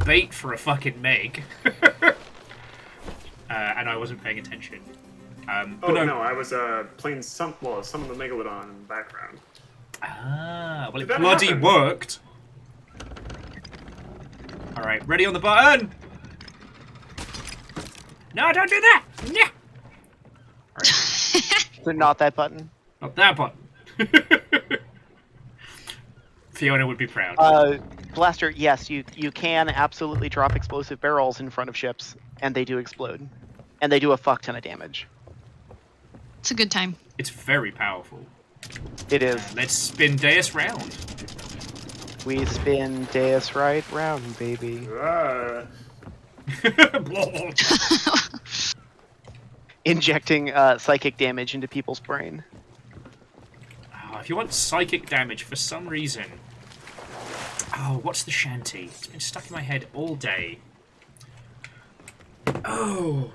bait for a fucking Meg. And I wasn't paying attention. Oh no, I was playing some of the Megalodon in the background. Ah, well, it Did that bloody happen? worked. All right, ready on the button. No, don't do that. Yeah. So not that button. Not that button. Fiona would be proud. Blaster, yes, you can absolutely drop explosive barrels in front of ships, and they do explode. And they do a fuck ton of damage. It's a good time. It's very powerful. It is. Let's spin Deus round. We spin Deus right round, baby. Injecting psychic damage into people's brain. Oh, if you want psychic damage for some reason... Oh, what's the shanty? It's been stuck in my head all day. Oh...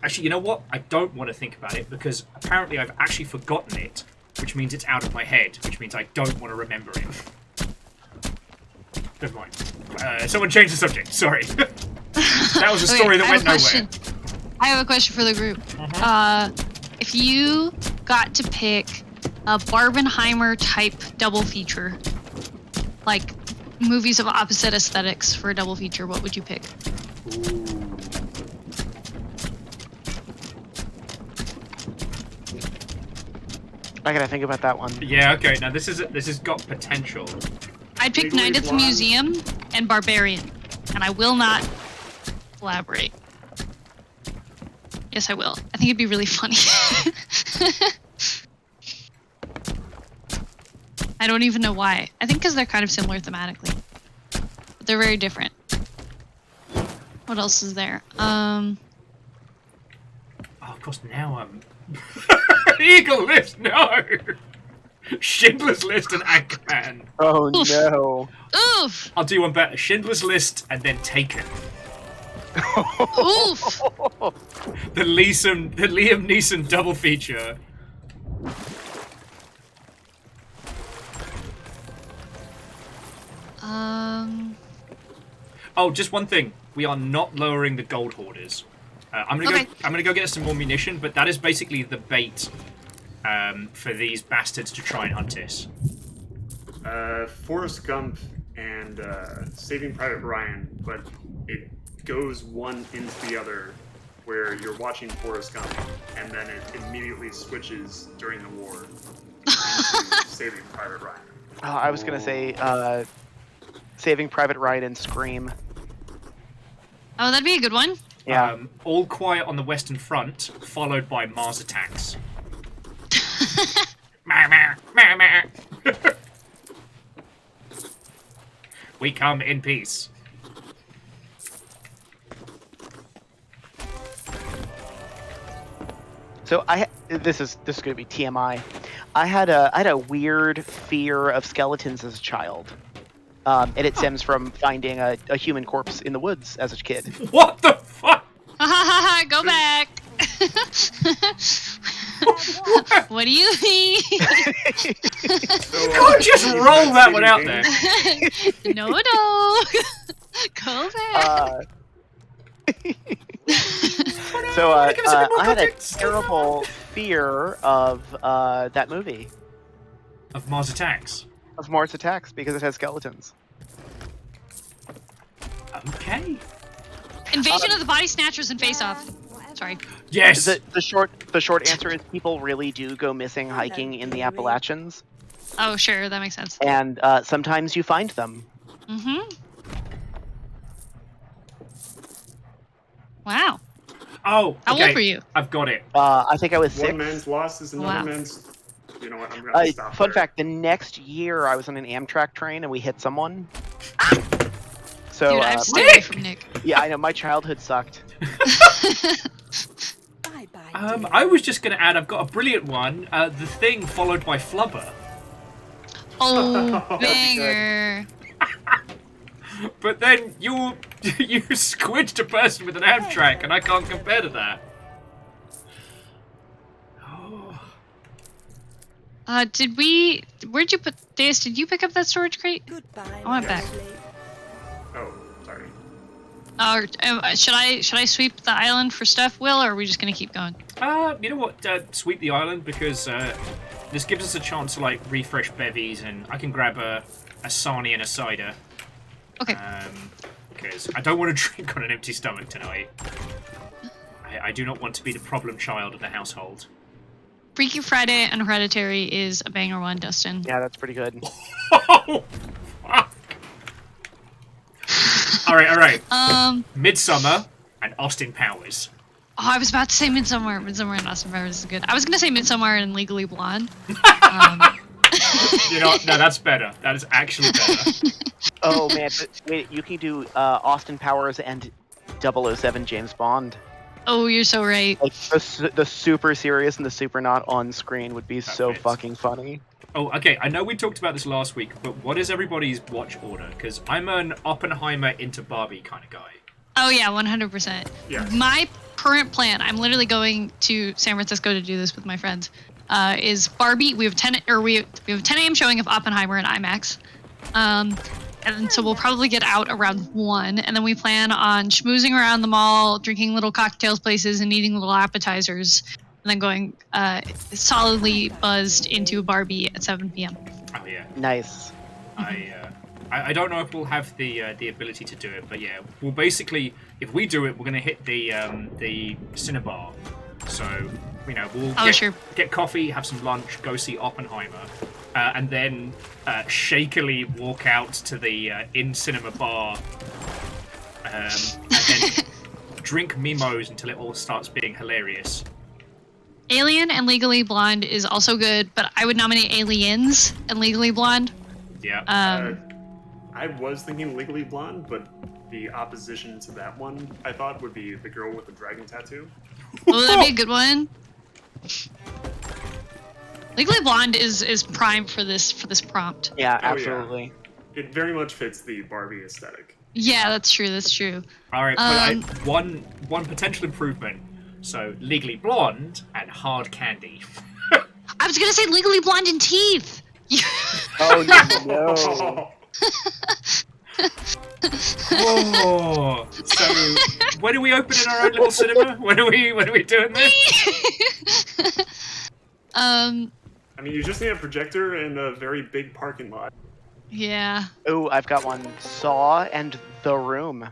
Actually, you know what? I don't want to think about it because apparently I've actually forgotten it, which means it's out of my head, which means I don't want to remember it. Never mind. Someone change the subject. Sorry. That was a story that went nowhere. I have a question for the group. If you got to pick a Barbenheimer type double feature, like movies of opposite aesthetics for a double feature, what would you pick? Ooh. I gotta think about that one. Yeah, okay. Now this has got potential. I'd pick Night at the Museum and Barbarian, and I will not elaborate. Yes, I will. I think it'd be really funny. I don't even know why. I think because they're kind of similar thematically, but they're very different. What else is there? Oh, of course, now I'm... Eagle List, no! Schindler's List and Anchorman. Oh, no. Oof! I'll do one better. Schindler's List and then Taken. Oof! The Liam Neeson double feature. Oh, just one thing. We are not lowering the gold hoarders. I'm gonna go get us some more munition, but that is basically the bait for these bastards to try and hunt us. Forrest Gump and Saving Private Ryan, but it goes one into the other, where you're watching Forrest Gump, and then it immediately switches during the war into Saving Private Ryan. I was gonna say Saving Private Ryan and Scream. Oh, that'd be a good one. Yeah. All Quiet on the Western Front, followed by Mars Attacks. We come in peace. So this is gonna be TMI. I had a weird fear of skeletons as a child, and it stems from finding a human corpse in the woods as a kid. What the fuck? Go back. What do you mean? You can't just roll that one out there. No. Go back. So I had a terrible fear of that movie. Of Mars Attacks? Of Mars Attacks, because it has skeletons. Okay. Invasion of the Body Snatchers and Face Off. Sorry. Yes! The short answer is people really do go missing hiking in the Appalachians. Oh, sure, that makes sense. And sometimes you find them. Mm-hmm. Wow. Oh, okay. How old were you? I've got it. I think I was 6. One man's loss is another man's... You know what, I'm gonna stop Fun there. fact, the next year I was on an Amtrak train and we hit someone. So, Dude, I've stayed away from Nick. Yeah, I know, my childhood sucked. I was just going to add, I've got a brilliant one. The Thing followed by Flubber. Oh, banger. But then you squidged a person with an Amtrak, and I can't compare to that. Where'd you put this? Did you pick up that storage crate? Goodbye. I want it back. Oh, sorry. Should I sweep the island for stuff, Will, or are we just gonna keep going? You know what? Sweep the island, because this gives us a chance to like refresh bevies, and I can grab a sarnie and a cider. Okay. Because I don't want to drink on an empty stomach tonight. I do not want to be the problem child of the household. Freaky Friday and Hereditary is a banger one, Dustin. Yeah, that's pretty good. Oh, fuck. All right. Midsummer and Austin Powers. Oh, I was about to say Midsommar. Midsommar and Austin Powers is good. I was gonna say Midsommar and Legally Blonde. You know, no, that's better. That is actually better. Oh man, wait, you can do Austin Powers and 007 James Bond. Oh, you're so right. Like the super serious and the super not on screen would be so fucking funny. Oh, okay. I know we talked about this last week, but what is everybody's watch order? Because I'm an Oppenheimer into Barbie kind of guy. Oh yeah, 100%. Yes. My current plan, I'm literally going to San Francisco to do this with my friends, is Barbie. We have 10 a.m. showing of Oppenheimer in IMAX. And so we'll probably get out around 1, and then we plan on schmoozing around the mall, drinking little cocktails places, and eating little appetizers, and then going solidly buzzed into Barbie at 7 p.m. Oh yeah. Nice. I don't know if we'll have the ability to do it, but yeah, we'll basically, if we do it, we're gonna hit the Cinebar. So we'll get coffee, have some lunch, go see Oppenheimer. And then shakily walk out to the in-cinema bar and then drink mimos until it all starts being hilarious. Alien and Legally Blonde is also good, but I would nominate Aliens and Legally Blonde. Yeah. I was thinking Legally Blonde, but the opposition to that one, I thought, would be the girl with the dragon tattoo. Oh, that'd be a good one. Legally Blonde is prime for this prompt. Yeah, Oh, absolutely. yeah. It very much fits the Barbie aesthetic. Yeah, that's true. That's true. All right, but one potential improvement. So Legally Blonde and Hard Candy. I was gonna say Legally Blonde and Teeth. Oh no. Oh, so when are we opening our own little cinema? When are we doing this? I mean, you just need a projector and a very big parking lot. Yeah. Oh, I've got one. Saw and The Room.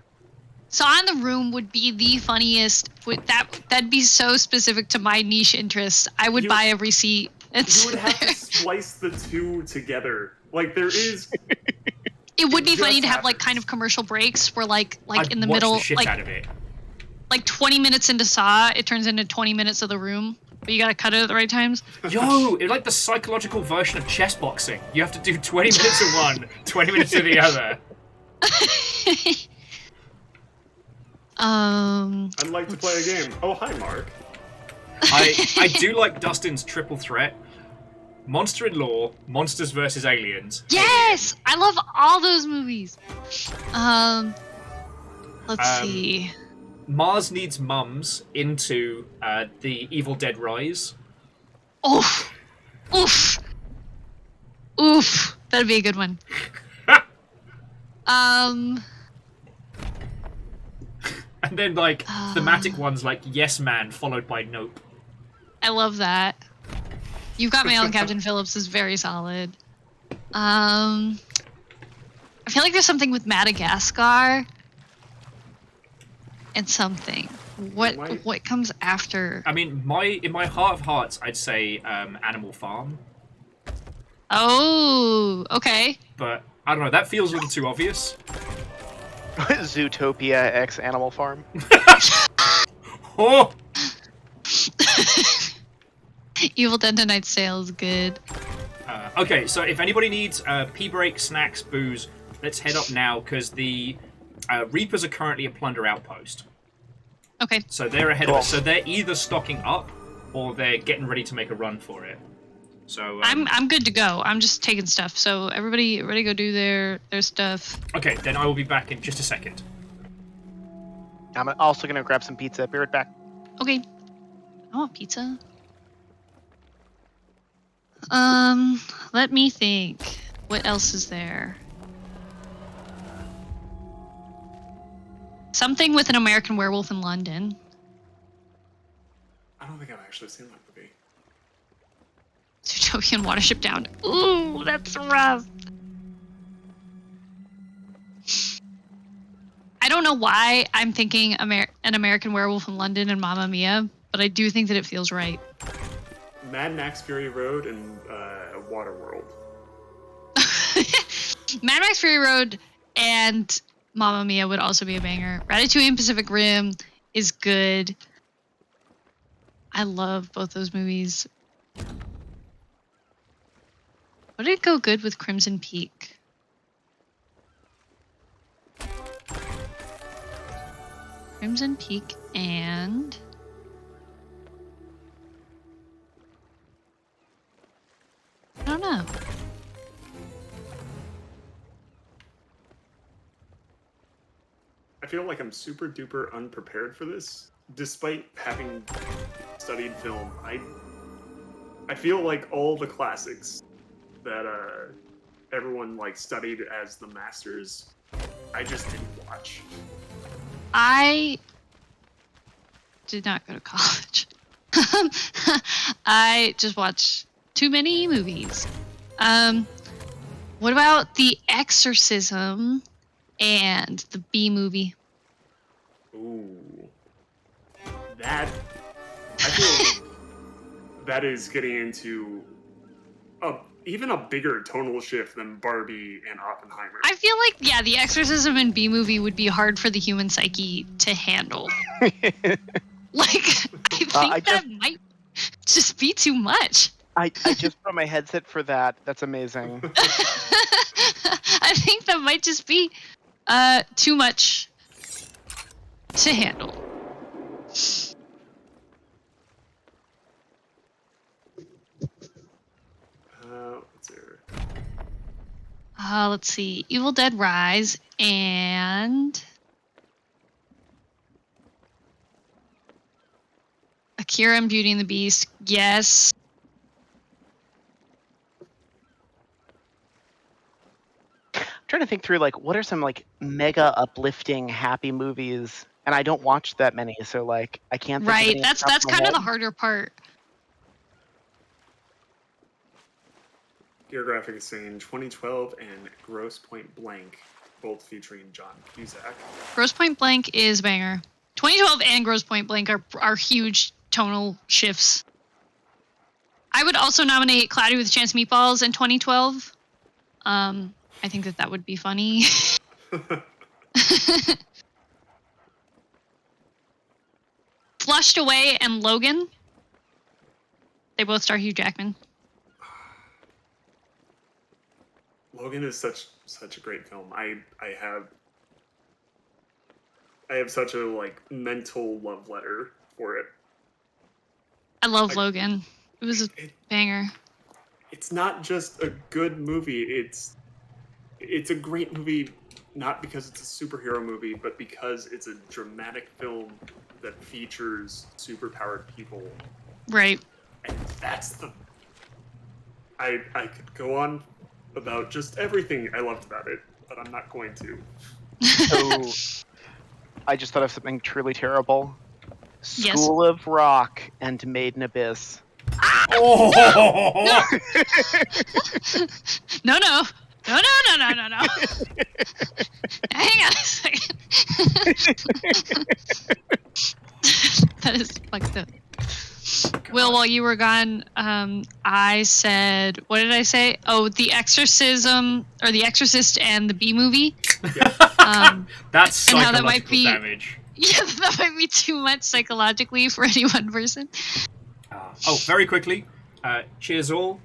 Saw in the Room would be the funniest. That'd be so specific to my niche interest. I would buy a receipt. You would have to splice the two together. Like there is. It would be funny to have like kind of commercial breaks where like in the middle, the shit like out of it. like 20 minutes into Saw, it turns into 20 minutes of The Room, but you gotta cut it at the right times. Yo, it's like the psychological version of chess boxing. You have to do 20 minutes of one, 20 minutes of the other. I'd like to play a game. Oh, hi, Mark. I do like Dustin's triple threat. Monster in Law, Monsters vs. Aliens. Yes! I love all those movies. Let's see. Mars Needs Mums into the Evil Dead Rise. Oof. Oof. Oof. That'd be a good one. And then, like, thematic ones like Yes Man, followed by Nope. I love that. You've Got Mail and Captain Phillips is very solid. I feel like there's something with Madagascar. And something. What comes after? I mean, in my heart of hearts, I'd say Animal Farm. Oh, okay. But, I don't know, that feels a little too obvious. Zootopia x Animal Farm. Oh! Evil Dead Tonight's Sale is good. Okay, so if anybody needs pee break, snacks, booze, let's head up now, because the Reapers are currently a plunder outpost. Okay. So they're ahead of us. So they're either stocking up, or they're getting ready to make a run for it. So I'm good to go. I'm just taking stuff. So everybody go do their stuff. Okay, then I will be back in just a second. I'm also gonna grab some pizza. Be right back. Okay. I want pizza. Let me think. What else is there? Something with an American Werewolf in London. I don't think I've actually seen that movie. Zootopian Watership Down. Ooh, that's rough. I don't know why I'm thinking an American Werewolf in London and Mamma Mia, but I do think that it feels right. Mad Max Fury Road and Waterworld. Mad Max Fury Road and Mamma Mia would also be a banger. Ratatouille and Pacific Rim is good. I love both those movies. Would it go good with Crimson Peak? Crimson Peak and... I don't know. I feel like I'm super duper unprepared for this. Despite having studied film, I feel like all the classics that everyone like studied as the masters, I just didn't watch. I did not go to college. I just watched too many movies. What about The Exorcism and the B movie? Ooh. I feel that is getting into even a bigger tonal shift than Barbie and Oppenheimer. I feel like, yeah, The Exorcism and B movie would be hard for the human psyche to handle. Like, I think that might just be too much. I just put on my headset for that. That's amazing. I think that might just be too much to handle. What's there? Let's see. Evil Dead Rise and Akira and Beauty and the Beast. Yes. I'm trying to think through like what are some like mega uplifting happy movies, and I don't watch that many, so like I can't. Think of Right. any off the top That's of my kind of head. the harder part. Geographic is saying 2012 and Gross Point Blank, both featuring John Cusack. Gross Point Blank is banger. 2012 and Gross Point Blank are huge tonal shifts. I would also nominate Cloudy with a Chance of Meatballs in 2012. I think that would be funny. Flushed Away and Logan. They both star Hugh Jackman. Logan is such a great film. I have such a like mental love letter for it. I love Logan. It was a banger. It's not just a good movie. It's a great movie, not because it's a superhero movie, but because it's a dramatic film that features superpowered people. Right. And that's the. I could go on about just everything I loved about it, but I'm not going to. So, I just thought of something truly terrible. Yes. School of Rock and Made in Abyss. Oh! No. Hang on a second. That is fucked up. Will, while you were gone, I said, what did I say? Oh, The Exorcism, or The Exorcist and the B movie. That's psychological and how that might be, damage. Yeah, that might be too much psychologically for any one person. Oh, very quickly. Cheers all.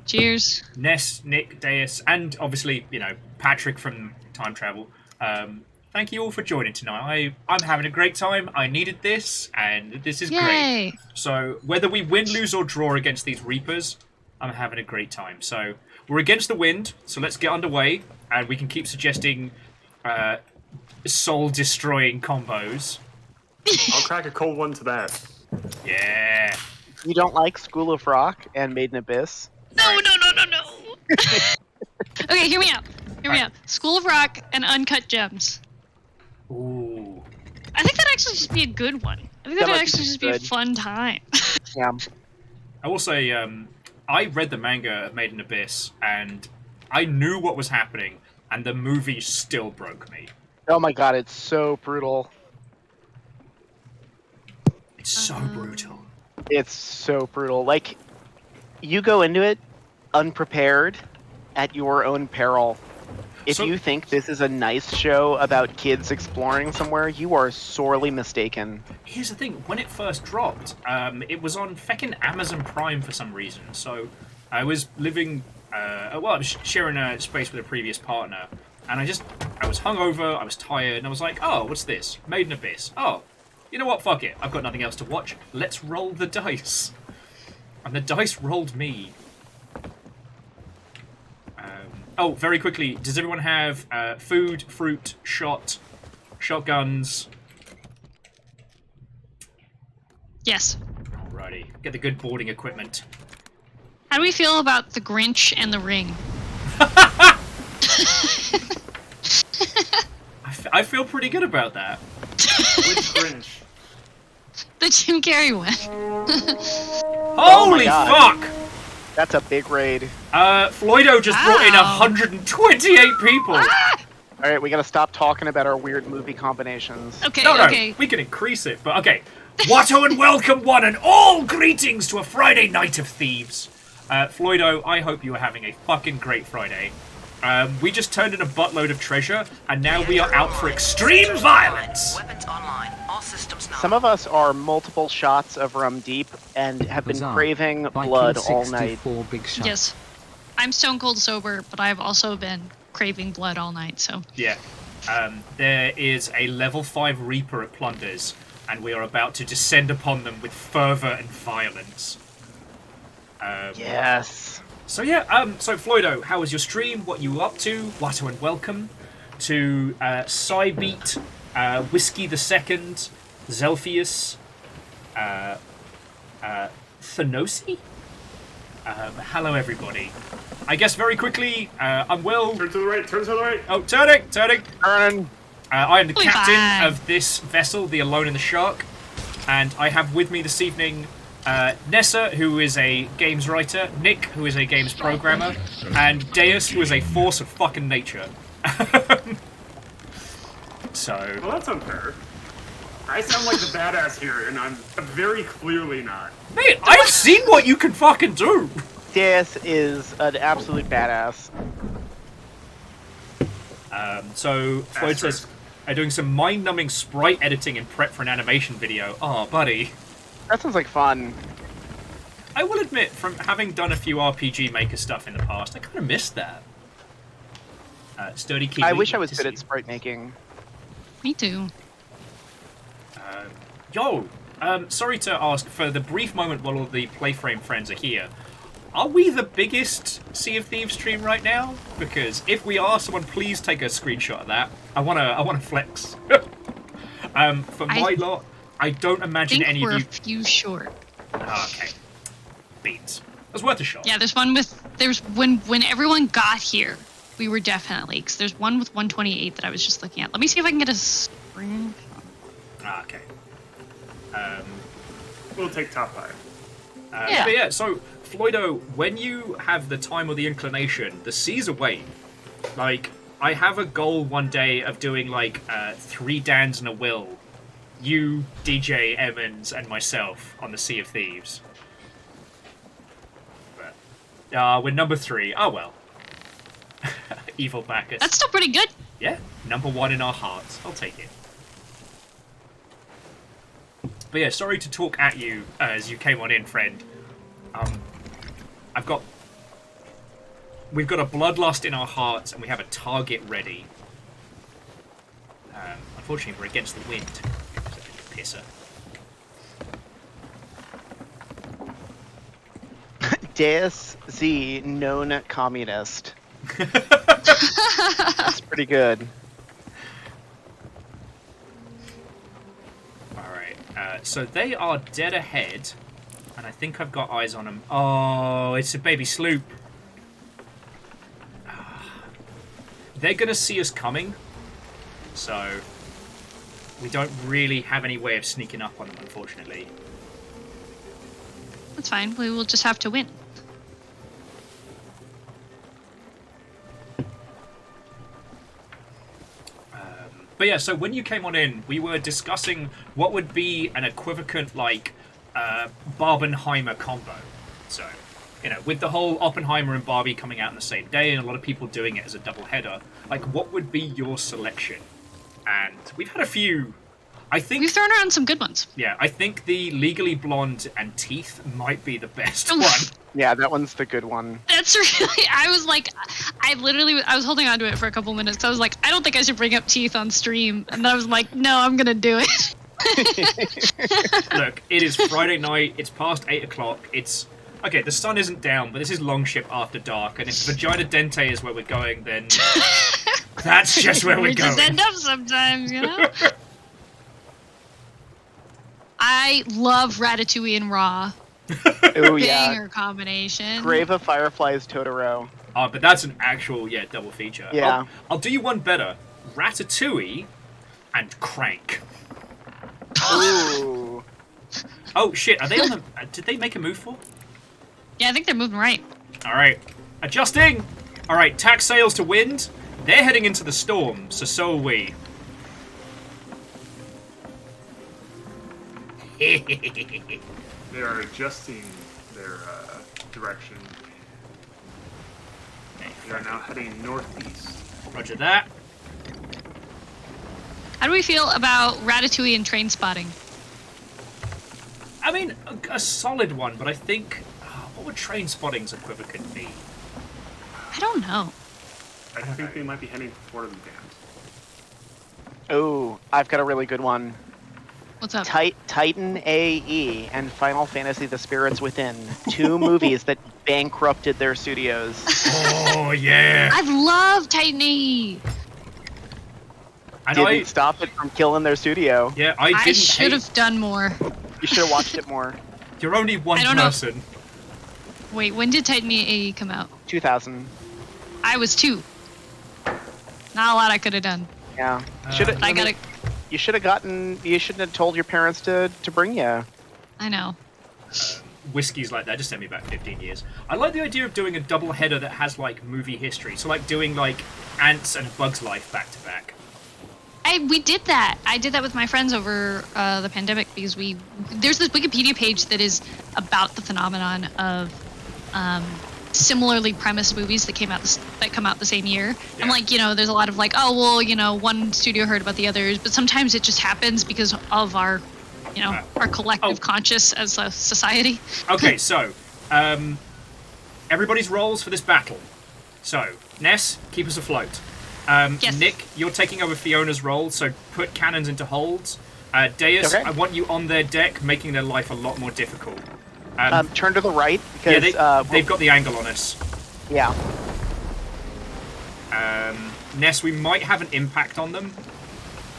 Cheers. Ness, Nick, Deus, and obviously, Patrick from Time Travel. Thank you all for joining tonight. I'm having a great time. I needed this, and this is Yay. great. So whether we win, lose, or draw against these Reapers, I'm having a great time. So we're against the wind, so let's get underway, and we can keep suggesting soul-destroying combos. I'll crack a cold one to that. Yeah. You don't like School of Rock and Made in Abyss? No. Okay, hear me out. School of Rock and Uncut Gems. Ooh. I think that'd actually just be a good one. I think that'd actually just be a fun time. Yeah. I will say, I read the manga of Made in Abyss, and I knew what was happening, and the movie still broke me. Oh my god, it's so brutal. It's so brutal. It's so brutal. Like, you go into it unprepared at your own peril. If you think this is a nice show about kids exploring somewhere, you are sorely mistaken. Here's the thing, when it first dropped, it was on feckin' Amazon Prime for some reason, so I was living, I was sharing a space with a previous partner, and I was hungover, I was tired, and I was like, oh, what's this? Made in Abyss. Oh, you know what, fuck it, I've got nothing else to watch, let's roll the dice. And the dice rolled me. Oh, very quickly, does everyone have food, fruit, shotguns? Yes. Alrighty, get the good boarding equipment. How do we feel about the Grinch and the Ring? I feel pretty good about that. Which Grinch? The Jim Carrey one. Holy fuck! That's a big raid. Floydo just brought in 128 people. Alright, we gotta stop talking about our weird movie combinations. Okay. We can increase it, but okay. Watto and welcome one and all greetings to a Friday night of Thieves. Floydo, I hope you are having a fucking great Friday. We just turned in a buttload of treasure, and now we are out for extreme violence. Weapons online. All systems now. Some of us are multiple shots of rum deep and have been craving blood all night. Yes. I'm stone cold sober, but I've also been craving blood all night, so. Yeah. there is a level 5 Reaper at Plunders, and we are about to descend upon them with fervor and violence. Yes. So yeah, so Floydo, how was your stream? What you up to? Watto and welcome to Cybeat, Whiskey the Second, Zelphius, Thanosi? Hello everybody. I guess very quickly, I'm Will. Turn to the right, turn to the right. Oh, turning! Turn. I am the captain of this vessel, the Alone in the Shark, and I have with me this evening Nessa, who is a games writer, Nick, who is a games programmer, and Deus, who is a force of fucking nature. So... Well, that's unfair. I sound like the badass here, and I'm very clearly not. Mate, I've seen what you can fucking do! Deus is an absolute badass. So, Floyd says, I'm doing some mind-numbing sprite editing in prep for an animation video. Oh, buddy. That sounds like fun. I will admit, from having done a few RPG Maker stuff in the past, I kind of missed that. Sturdy Kiwi. I wish I was good at sprite making. Me too. Sorry to ask, for the brief moment while all the Playframe friends are here, are we the biggest Sea of Thieves stream right now? Because if we are, someone please take a screenshot of that. I wanna flex. For my lot, I don't imagine any of you. I think we're a few short. Okay. Beans. It was worth a shot. Yeah, when everyone got here, we were definitely, because there's one with 128 that I was just looking at. Let me see if I can get a screenshot. Okay. We'll take top 5. Yeah. But yeah, so Floydo, when you have the time or the inclination, the sea's away. Like, I have a goal one day of doing like 3 Dans and a Will, you, DJ Emmons, and myself on the Sea of Thieves. But we're number 3. Oh well. Evil Bacchus. That's still pretty good. Yeah, number 1 in our hearts. I'll take it. But yeah, sorry to talk at you as you came on in, friend. We've got a bloodlust in our hearts, and we have a target ready. Unfortunately, we're against the wind. Pisser. Deus Z, known communist. That's pretty good. Alright, so they are dead ahead, and I think I've got eyes on them. Oh, it's a baby sloop. They're going to see us coming, so we don't really have any way of sneaking up on them, unfortunately. That's fine. We will just have to win. But yeah, so when you came on in, we were discussing what would be an equivalent, like, Barbenheimer combo. So, you know, with the whole Oppenheimer and Barbie coming out on the same day, and a lot of people doing it as a double header, like, what would be your selection? And we've had a few. I think we've thrown around some good ones. Yeah, I think the Legally Blonde and Teeth might be the best one. Yeah, that one's the good one. That's really. I was like, I was holding on to it for a couple minutes. I was like, I don't think I should bring up Teeth on stream, and then I was like, no, I'm gonna do it. Look, it is Friday night. It's past 8 o'clock. It's okay. The sun isn't down, but this is Longship after dark, and if Vagina Dente is where we're going, then that's just where we're going. We just end up sometimes, you know. I love Ratatouille and Raw. Oh yeah. Banger combination. Grave of Fireflies Totoro. Oh, but that's an actual, double feature. Yeah. I'll do you one better. Ratatouille and Crank. Ooh. Oh shit, are they on the... did they make a move for? Yeah, I think they're moving right. Alright. Adjusting! Alright, tack sails to wind. They're heading into the storm, so are we. They are adjusting their direction. They are now heading northeast. Roger that. How do we feel about Ratatouille and Train Spotting? I mean, a solid one, but I think... what would Train Spotting's equivalent be? I don't know. I think they might be heading for Fort of the Damned. Oh, I've got a really good one. What's up? Titan AE and Final Fantasy: The Spirits Within, 2 movies that bankrupted their studios. Oh yeah. I love Titan AE. Didn't stop it from killing their studio. Yeah, I should have done more. You should have watched it more. You're only one I don't know. person. Wait, when did Titan AE come out? 2000. I was 2. Not a lot I could have done. Yeah. You should have gotten. You shouldn't have told your parents to bring you. I know. Whiskies like that just sent me back 15 years. I like the idea of doing a double header that has like movie history. So like doing like Ants and Bugs Life back to back. We did that. I did that with my friends over the pandemic because there's this Wikipedia page that is about the phenomenon of similarly premised movies that come out the same year. Yeah. And like, there's a lot of like, oh well, one studio heard about the others, but sometimes it just happens because of our our collective conscious as a society. Okay, so everybody's roles for this battle. So Ness, keep us afloat. Yes. Nick, you're taking over Fiona's role, so put cannons into holds. Deus, okay. I want you on their deck, making their life a lot more difficult. Turn to the right because they've got the angle on us. Yeah. Ness, we might have an impact on them.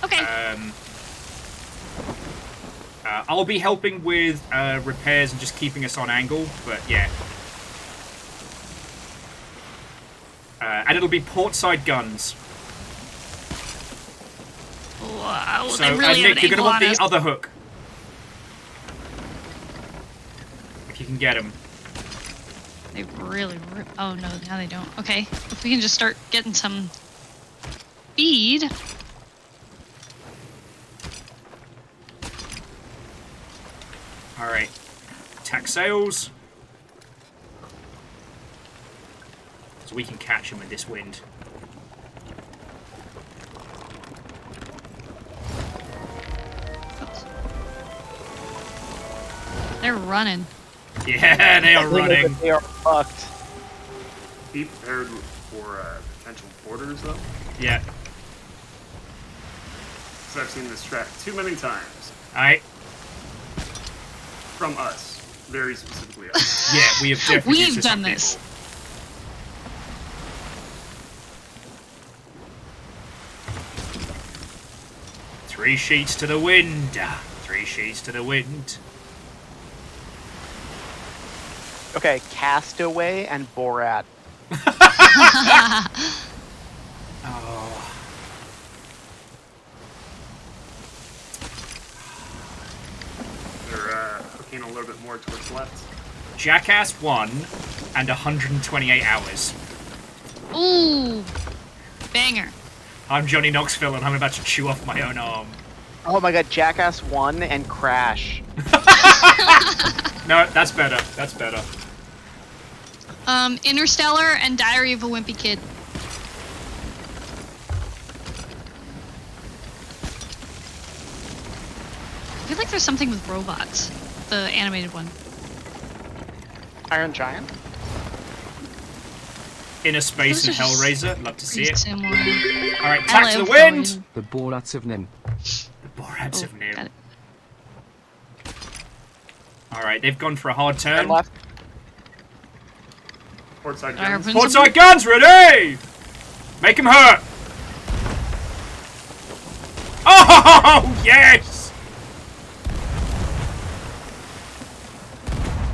Okay. I'll be helping with repairs and just keeping us on angle, but yeah. And it'll be portside guns. Wow, so, they really Nick, you're going to want the us. other hook. If you can get him. They really... Oh, no, now they don't. Okay, if we can just start getting some speed. Alright. Attack sails. So we can catch him with this wind. Oops. They're running. Yeah, they are running. They are fucked. Be prepared for potential borders, though. Yeah. Because I've seen this strat too many times. Alright. From us. Very specifically us. Yeah, we have definitely We've done this. People. Three sheets to the wind. 3 sheets to the wind. Okay, Castaway and Borat. Oh. They're hooking a little bit more towards the left. Jackass 1 and 128 hours. Ooh, banger. I'm Johnny Knoxville and I'm about to chew off my own arm. Oh my god, Jackass 1 and Crash. No, that's better. That's better. Interstellar and Diary of a Wimpy Kid. I feel like there's something with robots. The animated one. Iron Giant? Inner Space and Those are Hellraiser. Love to see it. Similar. Alright, attack to the wind! The Borats of Nim. The Borats of Nim. Got it. Alright, they've gone for a hard turn. Left. Portside guns. Portside guns ready! Make him hurt! Oh, yes!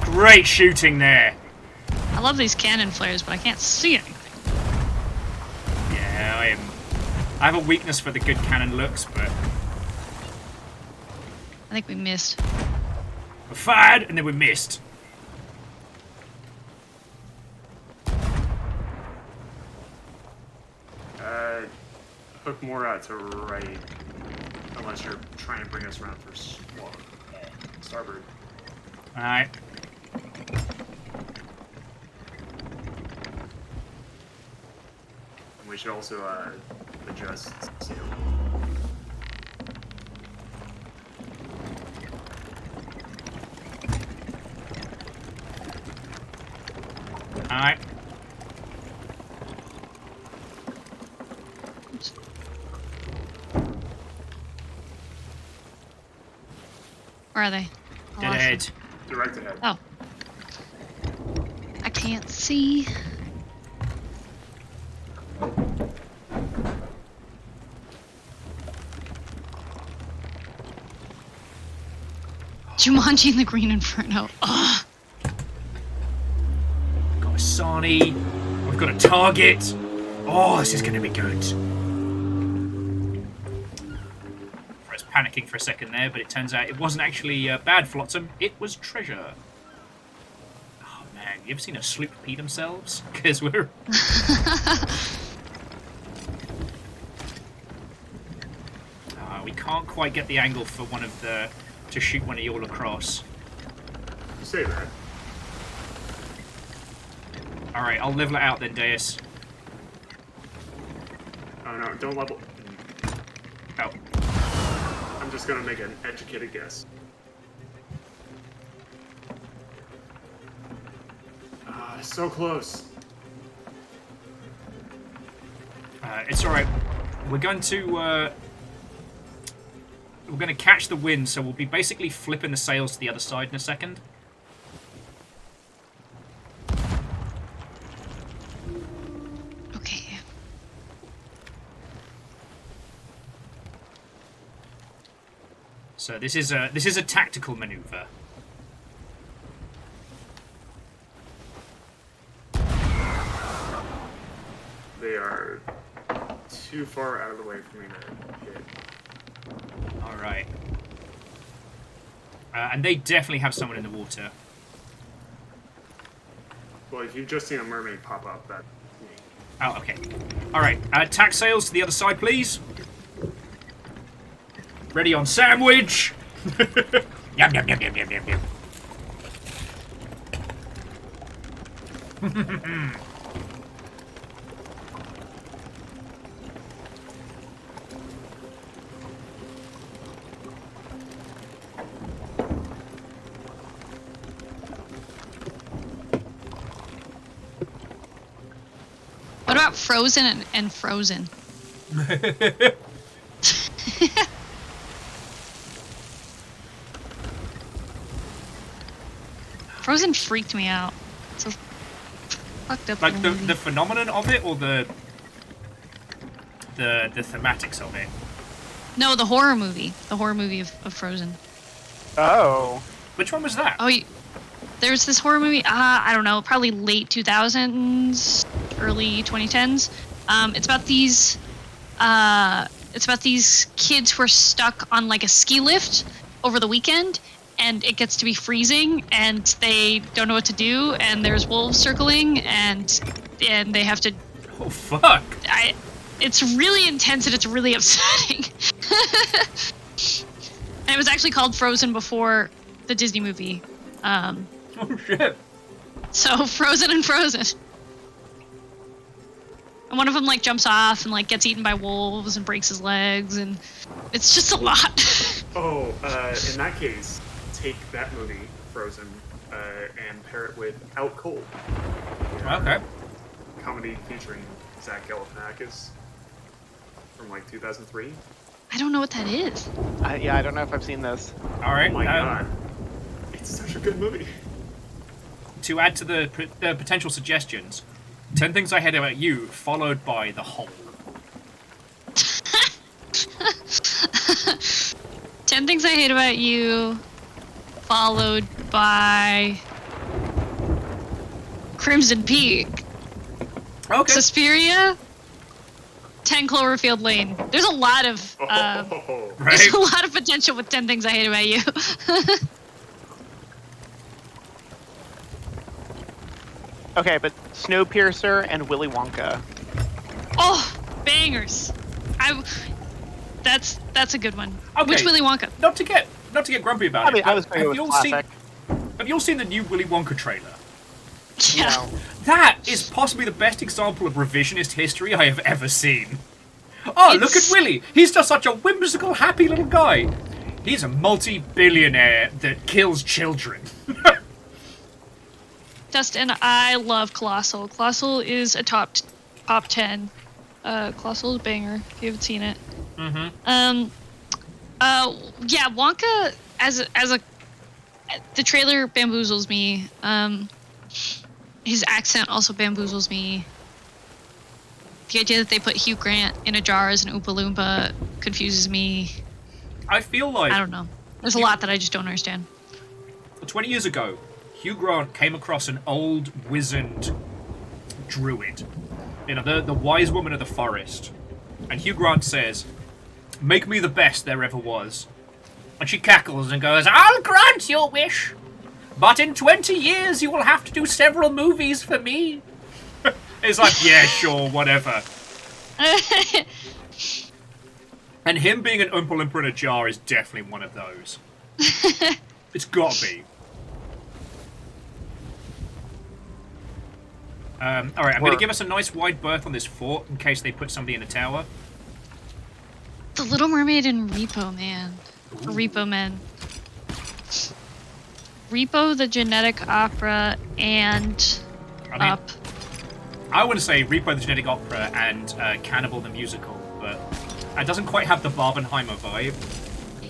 Great shooting there. I love these cannon flares, but I can't see anything. Yeah, I have a weakness for the good cannon looks, but... I think we missed. We fired, and then we missed. Hook more to right, unless you're trying to bring us around for starboard. Alright. And we should also adjust sail. Alright. Where are they? I Dead lost ahead. them. Direct ahead. Oh. I can't see. Jumanji and the Green Inferno. Ugh. Got a Sani. We've got a target. Oh, this is going to be good. I was panicking for a second there, but it turns out it wasn't actually bad flotsam. It was treasure. Oh man, you ever seen a sloop pee themselves? Because we're... we can't quite get the angle for one of the... to shoot one of you all across. You say that. Alright, I'll level it out then, Deus. Oh no, don't level. Oh. I'm just gonna make an educated guess. So close. It's alright. We're going to catch the wind, so we'll be basically flipping the sails to the other side in a second. Okay. So this is a tactical maneuver. They are too far out of the way for me to hit. Alright. And they definitely have someone in the water. Well, if you've just seen a mermaid pop up, that's me. Oh, okay. Alright, tack sails to the other side, please. Ready on sandwich! Yum, yum, yum, yum, yum, yum, yum. What about Frozen and Frozen? Frozen freaked me out. It's a fucked up Like movie. the phenomenon of it, or the thematics of it? No, the horror movie. The horror movie of Frozen. Oh. Which one was that? Oh, there's this horror movie. I don't know, probably late 2000s, early 2010s. It's about these. It's about these kids who are stuck on like a ski lift over the weekend, and it gets to be freezing, and they don't know what to do, and there's wolves circling, and they have to. Oh fuck! It's really intense and it's really upsetting. And it was actually called Frozen before the Disney movie. Oh shit! So Frozen and Frozen. And one of them like jumps off and like gets eaten by wolves and breaks his legs, and it's just a lot. Oh, in that case, take that movie, Frozen, and pair it with Out Cold. Okay. Comedy featuring Zach Galifianakis from like 2003. I don't know what that is. Yeah, I don't know if I've seen this. All right. Oh my god, it's such a good movie. To add to the potential suggestions, 10 Things I Hate About You, followed by The Hole. 10 Things I Hate About You, followed by Crimson Peak. Okay. Suspiria, 10 Cloverfield Lane. There's a lot of Right. there's a lot of potential with 10 Things I Hate About You. Okay, but Snowpiercer and Willy Wonka. Oh, bangers! That's a good one. Okay. Which Willy Wonka? Not to get grumpy about it. I was but going with classic. Have you all seen the new Willy Wonka trailer? Yeah. No. That is possibly the best example of revisionist history I have ever seen. Oh, look at Willy! He's just such a whimsical, happy little guy. He's a multi-billionaire that kills children. Dustin, I love Colossal. Colossal is a top 10. Colossal is a banger if you haven't seen it. Mm-hmm. Yeah, Wonka the trailer bamboozles me. His accent also bamboozles me. The idea that they put Hugh Grant in a jar as an Oompa Loompa confuses me. I feel like... I don't know. There's a lot that I just don't understand. 20 years ago, Hugh Grant came across an old, wizened druid. You know, the wise woman of the forest. And Hugh Grant says, "Make me the best there ever was." And she cackles and goes, "I'll grant your wish, but in 20 years you will have to do several movies for me." It's like, yeah, sure, whatever. And him being an Oompa Loompa in a jar is definitely one of those. It's gotta be. Alright, I'm going to give us a nice wide berth on this fort in case they put somebody in a tower. The Little Mermaid and Repo Man. Or Repo Men. Repo the Genetic Opera and Up. I want to say Repo the Genetic Opera and Cannibal the Musical, but it doesn't quite have the Barbenheimer vibe.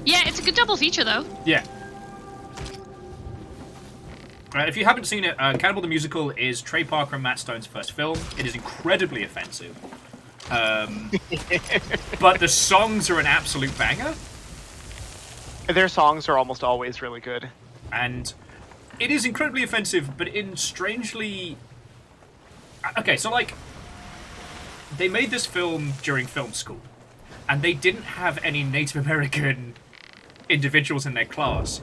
Yeah, it's a good double feature though. Yeah. If you haven't seen it, Cannibal the Musical is Trey Parker and Matt Stone's first film. It is incredibly offensive. But the songs are an absolute banger. Their songs are almost always really good. And it is incredibly offensive, but in strangely... Okay, so like, they made this film during film school, and they didn't have any Native American individuals in their class.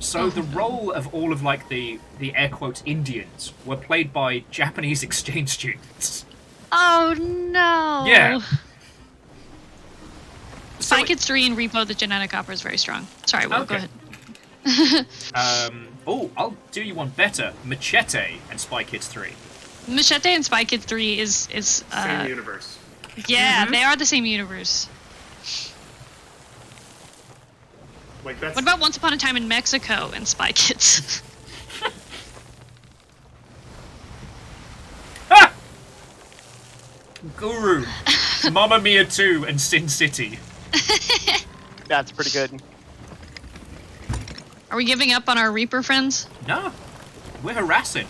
So the role of all of like the air quotes Indians were played by Japanese exchange students. Oh no. Yeah. Spy Kids 3 and Repo the Genetic Opera is very strong. Sorry, Will, go ahead. I'll do you one better. Machete and Spy Kids 3. Machete and Spy Kids 3 is same universe. Yeah, they are the same universe. Like that's... What about Once Upon a Time in Mexico and Spy Kids? Guru, Mamma Mia 2 and Sin City. That's pretty good. Are we giving up on our Reaper friends? No, we're harassing.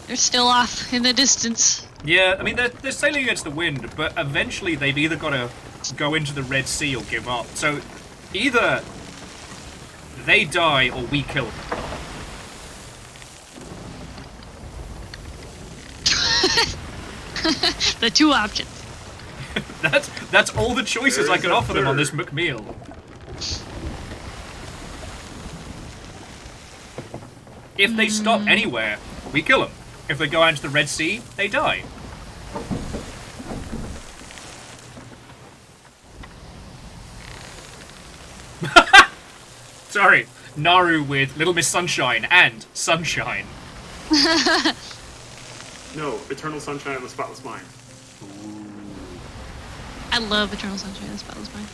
They're still off in the distance. Yeah, I mean, they're sailing against the wind, but eventually they've either got to go into the Red Sea or give up. So either they die or we kill them. The two options. That's all the choices I can offer them on this McMeal. If they stop anywhere, we kill them. If they go out into the Red Sea, they die. Sorry, Naru with Little Miss Sunshine and Sunshine. No, Eternal Sunshine of the Spotless Mind. I love Eternal Sunshine of the Spotless Mind.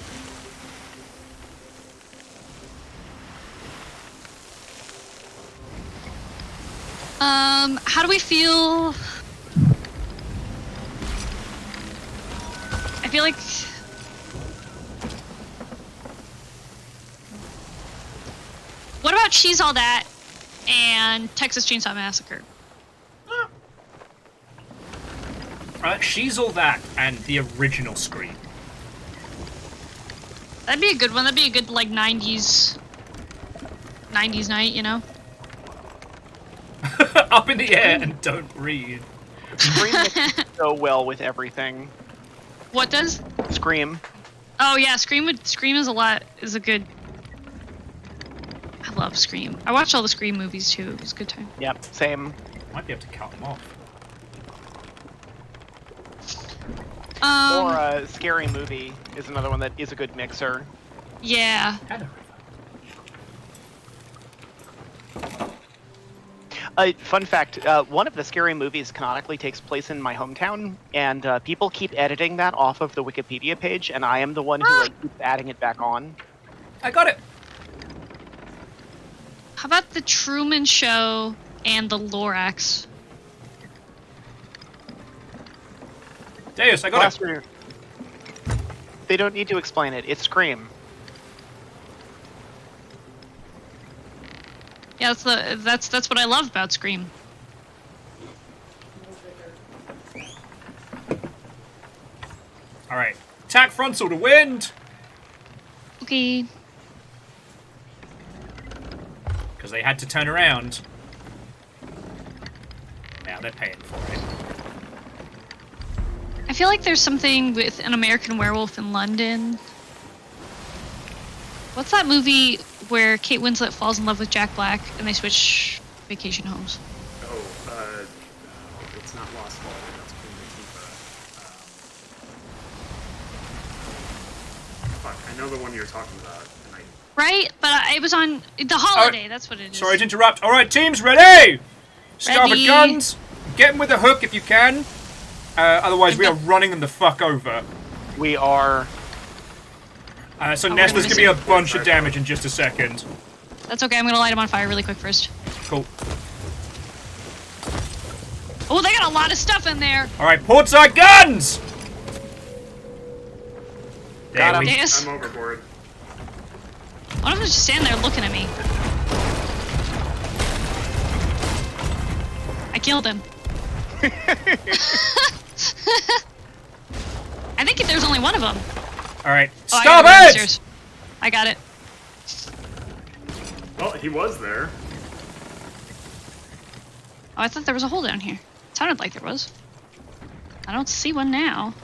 How do we feel? I feel like what about She's All That and Texas Chainsaw Massacre? She's All That and the original Scream. That'd be a good one. That'd be a good like 90s night, you know? Up in the air and don't breathe. Scream mixes so well with everything. What does? Scream. Oh yeah, Scream is a good. I love Scream. I watched all the Scream movies too. It was a good time. Yep, same. Might be able to cut them off. Or a Scary Movie is another one that is a good mixer. Yeah. Fun fact, one of the Scary Movies canonically takes place in my hometown, and people keep editing that off of the Wikipedia page, and I am the one who keeps adding it back on. I got it! How about The Truman Show and The Lorax? Deus, I got it! They don't need to explain it, it's Scream. Yeah, that's what I love about Scream. All right, attack frontal to wind. Okay. Because they had to turn around. Now they're paying for it. I feel like there's something with An American Werewolf in London. What's that movie where Kate Winslet falls in love with Jack Black and they switch vacation homes? Oh, it's not Lost Fall. That's Queen Latifah. Fuck, I know the one you're talking about. And Right? But it was on The Holiday. That's what it is. Sorry to interrupt. All right, teams, ready? Starboard Ready. guns. Get them with a hook if you can. Otherwise, we are running them the fuck over. We are. So Oh, Nestle's we're gonna be a bunch of damage in just a second. That's okay. I'm gonna light them on fire really quick first. Cool. Oh, they got a lot of stuff in there. All right, portside guns. Got him. Yes. I'm overboard. One of them just standing there looking at me. I killed him. I think there's only one of them. All right, Oh, I stop gotta go it! downstairs. I got it. Well, he was there. Oh, I thought there was a hole down here. It sounded like there was. I don't see one now.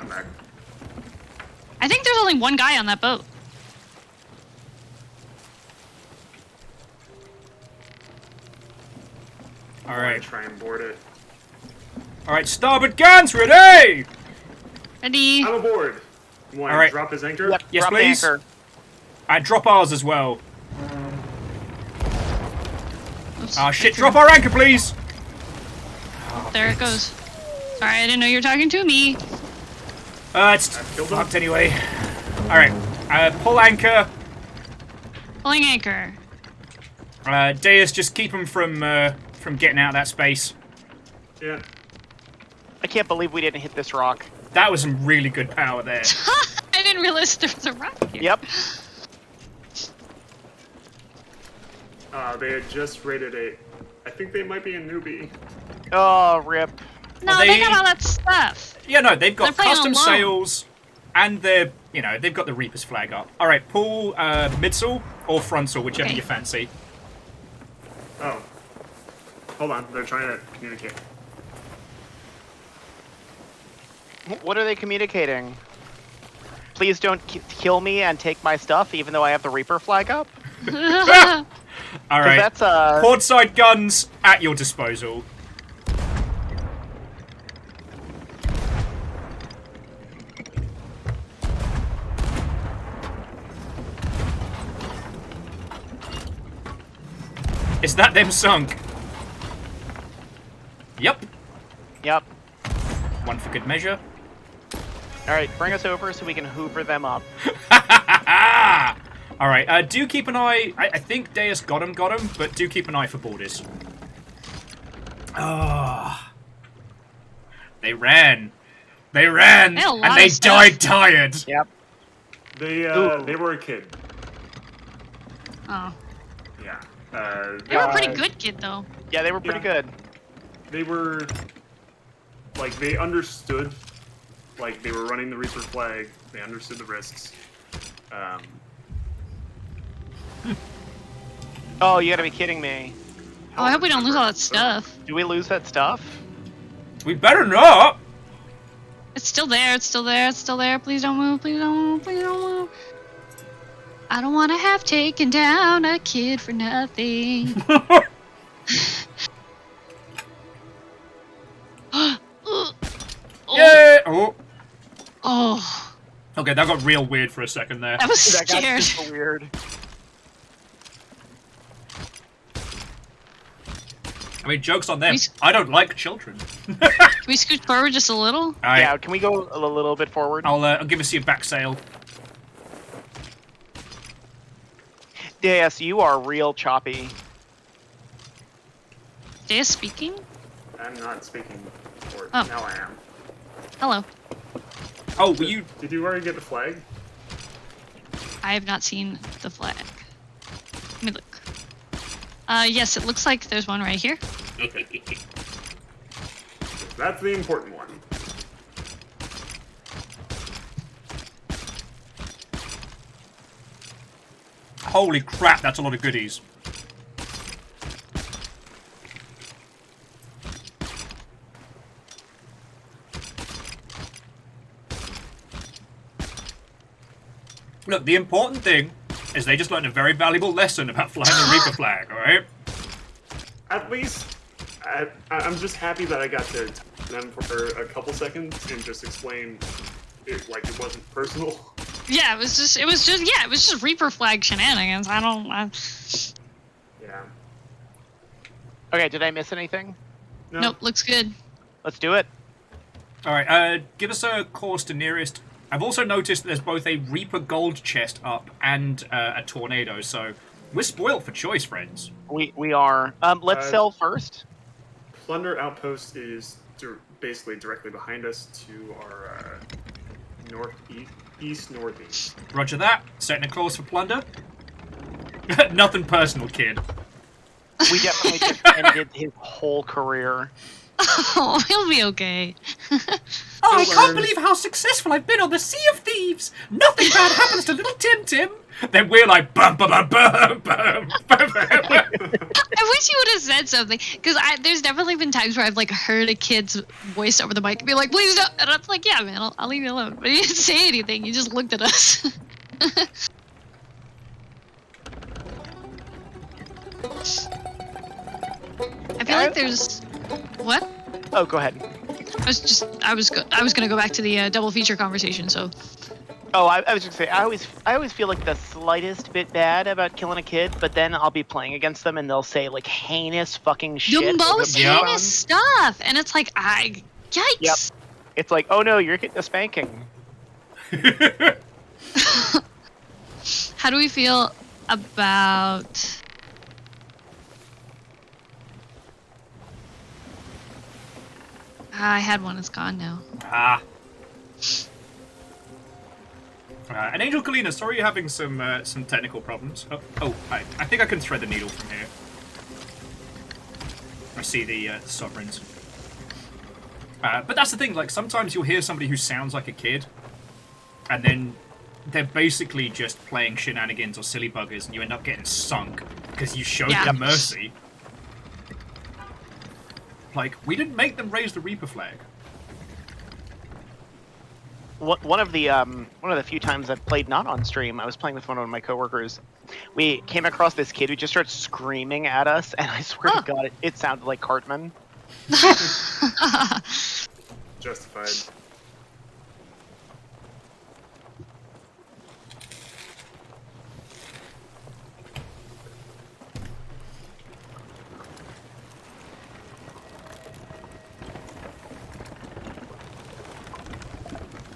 I'm back. I think there's only one guy on that boat. All right. Try and board it. All right, starboard guns, ready? Ready? I'm aboard. Want All right. to drop his anchor? Yep, Yes, drop the please. anchor. I drop ours as well. Oops, Ah, shit! Drop our anchor, please. There it goes. Sorry, I didn't know you were talking to me. It's fucked anyway. All right, pull anchor. Pulling anchor. Deus, just keep him from getting out of that space. Yeah. I can't believe we didn't hit this rock. That was some really good power there. I didn't realize there was a rock here. Yep. They had just rated a. I think they might be a newbie. Oh, rip. No, they got all that stuff. Yeah, no, they've got They're playing custom alone. sails, and they're, they've got the Reaper's flag up. All right, pull midsail or frontal, whichever Okay. you fancy. Oh. Hold on, they're trying to communicate. What are they communicating? Please don't kill me and take my stuff, even though I have the Reaper flag up? All right, that's, portside guns at your disposal. Is that them sunk? Yep. Yep. One for good measure. Alright, bring us over so we can hoover them up. Alright, do keep an eye. I think Deus got him, but do keep an eye for boarders. Ah. They ran. They ran, They had a lot and they of stuff. died tired. Yep. They were a kid. Oh. Yeah. They were a pretty good kid, though. Yeah, they were pretty good. They were, like, they understood, like, they were running the Reaper flag. They understood the risks. Oh, you gotta be kidding me. Oh, I hope we don't lose all that stuff. Do we lose that stuff? We better not. It's still there, it's still there, it's still there. Please don't move, please don't move, please don't move. I don't want to have taken down a kid for nothing. Yeah. Oh. Oh. Okay, that got real weird for a second there. I was That got scared. super weird. I mean, joke's on them. We- I don't like children. Can we scoot forward just a little? All right, Yeah, can we go a little bit forward? I'll give us your back sail. Yes, you are real choppy. Deus speaking? I'm not speaking for it. Oh. Now I am. Hello. Oh, were you? Did you already get the flag? I have not seen the flag. Let me look. Yes, it looks like there's one right here. That's the important one. Holy crap, that's a lot of goodies. Look, the important thing is they just learned a very valuable lesson about flying the Reaper flag, alright? At least, I'm just happy that I got to talk to them for a couple seconds and just explain it like it wasn't personal. Yeah, it was just Reaper flag shenanigans. Yeah. Okay, did I miss anything? No. Nope, looks good. Let's do it. Alright, give us a course to nearest. I've also noticed there's both a Reaper gold chest up and a tornado, so we're spoiled for choice, friends. We are. Let's sell first. Plunder Outpost is basically directly behind us to our northeast. Roger that. Setting a course for plunder. Nothing personal, kid. We definitely just ended his whole career. Oh, he'll be okay. Oh, I can't believe how successful I've been on the Sea of Thieves. Nothing bad happens to little Tim. Then we're like, bum, bum, bum, bum, bum, bum. I wish you would have said something, because there's definitely been times where I've like heard a kid's voice over the mic and be like, please don't, and I'm like, yeah, man, I'll leave you alone. But he didn't say anything. He just looked at us. I feel like there's what? Oh, go ahead. I was gonna go back to the double feature conversation. So. Oh, I was just gonna say, I always feel like the slightest bit bad about killing a kid, but then I'll be playing against them and they'll say like heinous fucking shit. The most heinous stuff, and it's like, yikes. Yep. It's like, oh no, you're getting a spanking. How do we feel about? I had one. It's gone now. And Angel Kalina, sorry you're having some technical problems. I think I can thread the needle from here. I see the sovereigns. But that's the thing, like, sometimes you'll hear somebody who sounds like a kid, and then they're basically just playing shenanigans or silly buggers, and you end up getting sunk because you showed them mercy. Like, we didn't make them raise the Reaper flag. One of the few times I've played not on stream, I was playing with one of my coworkers. We came across this kid who just started screaming at us, and I swear to God, it sounded like Cartman. Justified.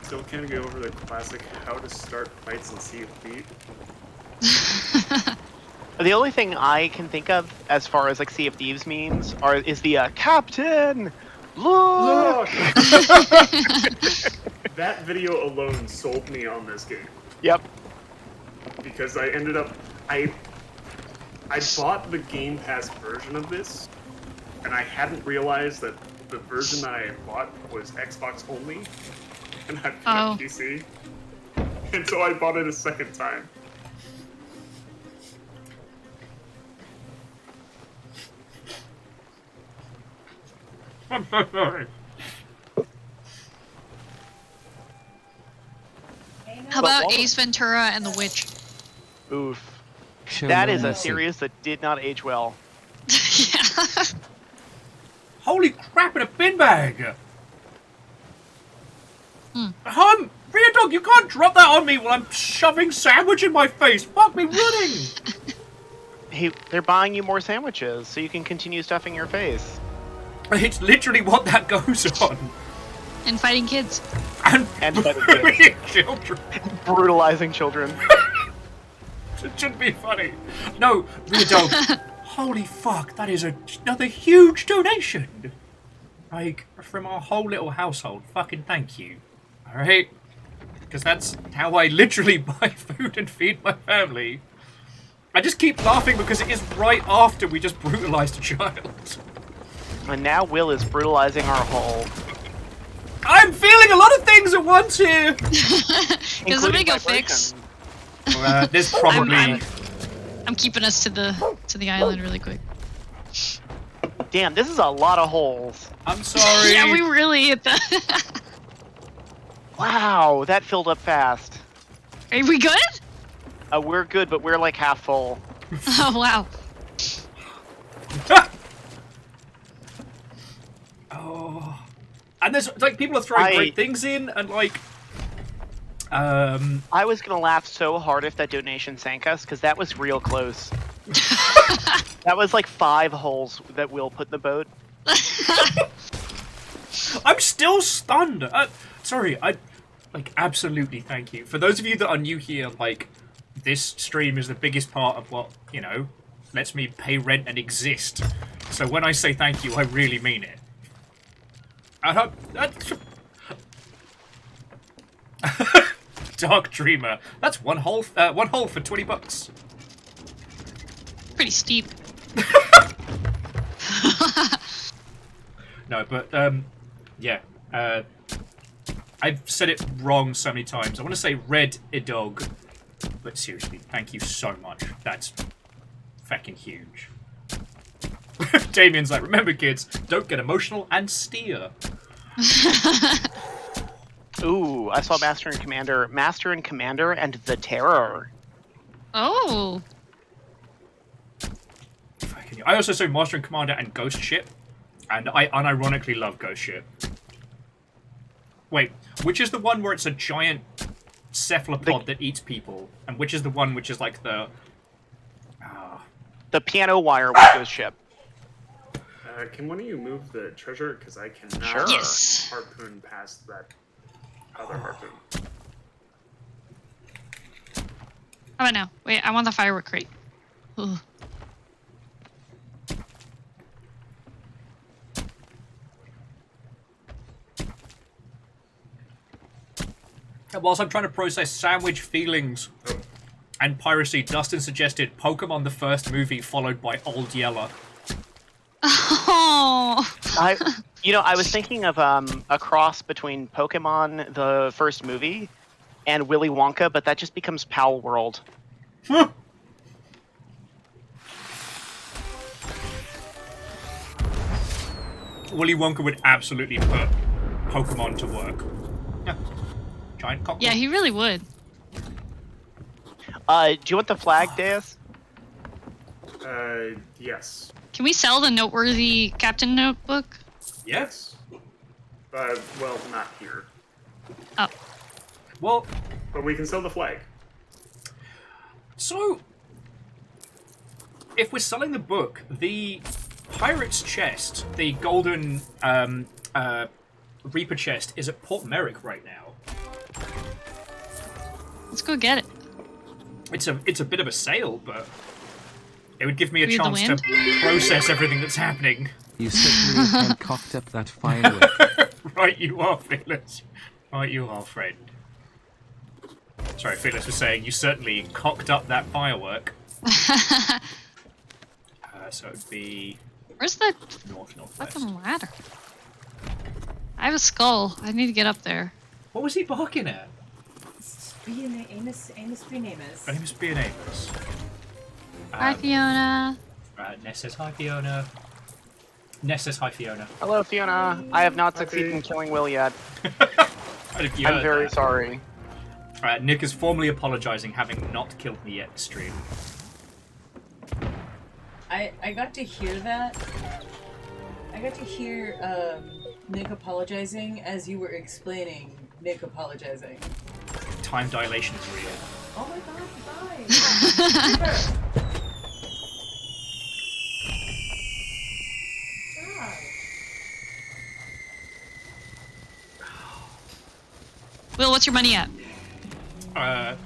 Still can't go over the classic how to start fights in Sea of Thieves. The only thing I can think of as far as like Sea of Thieves memes is the Captain, look! That video alone sold me on this game. Yep. Because I ended up I bought the Game Pass version of this, and I hadn't realized that the version that I had bought was Xbox only. And I've got PC. And so I bought it a second time. I'm so sorry. How about Ace Ventura and the Witch? Oof. That is a series that did not age well. Yeah. Holy crap, in a bin bag! Rear dog, you can't drop that on me while I'm shoving sandwich in my face. Fuck me running. Hey, they're buying you more sandwiches so you can continue stuffing your face. It's literally what that goes on. And fighting kids. And fighting children. Brutalizing children. It shouldn't be funny. No, rear dog. Holy fuck, that is another huge donation. Like, from our whole little household. Fucking thank you. Alright? because that's how I literally buy food and feed my family. I just keep laughing because it is right after we just brutalized a child. And now Will is brutalizing our whole. I'm feeling a lot of things at once here. Does somebody go fix? There's probably. I'm keeping us to the island really quick. Damn, this is a lot of holes. I'm sorry. Yeah, we really hit that. Wow, that filled up fast. Are we good? We're good, but we're like half full. Oh wow. Oh, and there's like people are throwing great things in, and like. I was gonna laugh so hard if that donation sank us, because that was real close. That was like 5 holes that Will put in the boat. I'm still stunned. Sorry, absolutely thank you. For those of you that are new here, like, this stream is the biggest part of what, you know, lets me pay rent and exist. So when I say thank you, I really mean it. I hope Dark Dreamer. That's one hole for $20. Pretty steep. No, but yeah. I've said it wrong so many times. I want to say Red Idog, but seriously, thank you so much. That's fucking huge. Damien's like, remember kids, don't get emotional and steer. Ooh, I saw Master and Commander, and the Terror. Oh. I also saw Master and Commander and Ghost Ship, and I unironically love Ghost Ship. Wait, which is the one where it's a giant cephalopod that eats people, and which is the one which is like the... The piano wire with Ghost Ship. Can one of you move the treasure? Because I cannot harpoon past that other harpoon. How about now? Wait, I want the firework crate. Ugh. Whilst I'm trying to process sandwich feelings and piracy, Dustin suggested Pokemon the first movie followed by Old Yeller. Oh. I was thinking of a cross between Pokemon the first movie and Willy Wonka, but that just becomes Pal World. Willy Wonka would absolutely put Pokemon to work. Yeah. Giant cockroach. Yeah, he really would. Do you want the flag, Deus? Yes. Can we sell the noteworthy Captain Notebook? Yes. Well, not here. Oh. Well, but we can sell the flag. So, if we're selling the book, the pirate's chest, the golden Reaper chest, is at Port Merrick right now. Let's go get it. It's a bit of a sale, but it would give me a chance to process everything that's happening. You certainly have cocked up that firework. Right you are, Phyllis. Right you are, friend. Sorry, Phyllis was saying you certainly cocked up that firework. So it would be... Where's the northwest fucking ladder? I have a skull. I need to get up there. What was he barking at? Amos being Amos. Amos being Amos. Hi, Fiona. Ness says hi, Fiona. Ness says hi, Fiona. Hello, Fiona. I have not succeeded in killing Will yet. I'm very sorry. Nick is formally apologizing, having not killed me yet this stream. I got to hear that. I got to hear Nick apologizing as you were explaining Nick apologizing. Time dilation is real. Oh my god, bye! Will, what's your money at?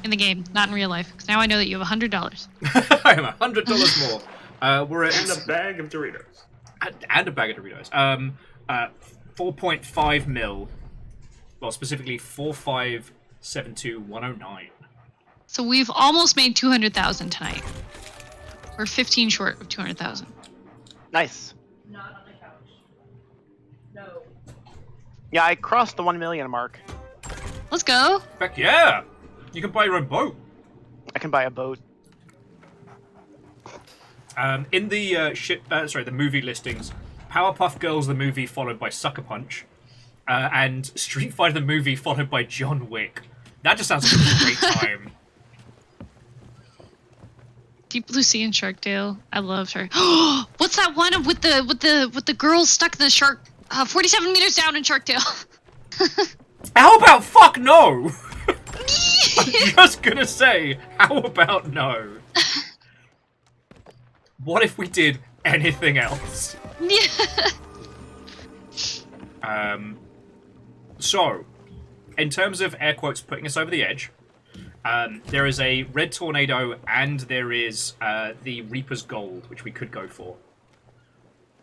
In the game, not in real life. Because now I know that you have $100. I am $100 more. We're at... And a bag of Doritos. And a bag of Doritos. 4.5 mil. Well, specifically 45 72109. So we've almost made 200,000 tonight. We're 15 short of 200,000. Nice. Not on the couch. No. Yeah, I crossed the 1 million mark. Let's go. Heck yeah! You can buy your own boat. I can buy a boat. In the the movie listings, Powerpuff Girls the movie followed by Sucker Punch, and Street Fighter the movie followed by John Wick. That just sounds like a great time. Deep Blue Sea and Shark Tale. I love Shark. What's that one with the girl stuck in the shark? 47 meters down in Shark Tale. How about fuck no? I'm just gonna say, how about no? What if we did anything else? Yeah. So, in terms of air quotes putting us over the edge, there is a red tornado and there is the Reaper's Gold, which we could go for.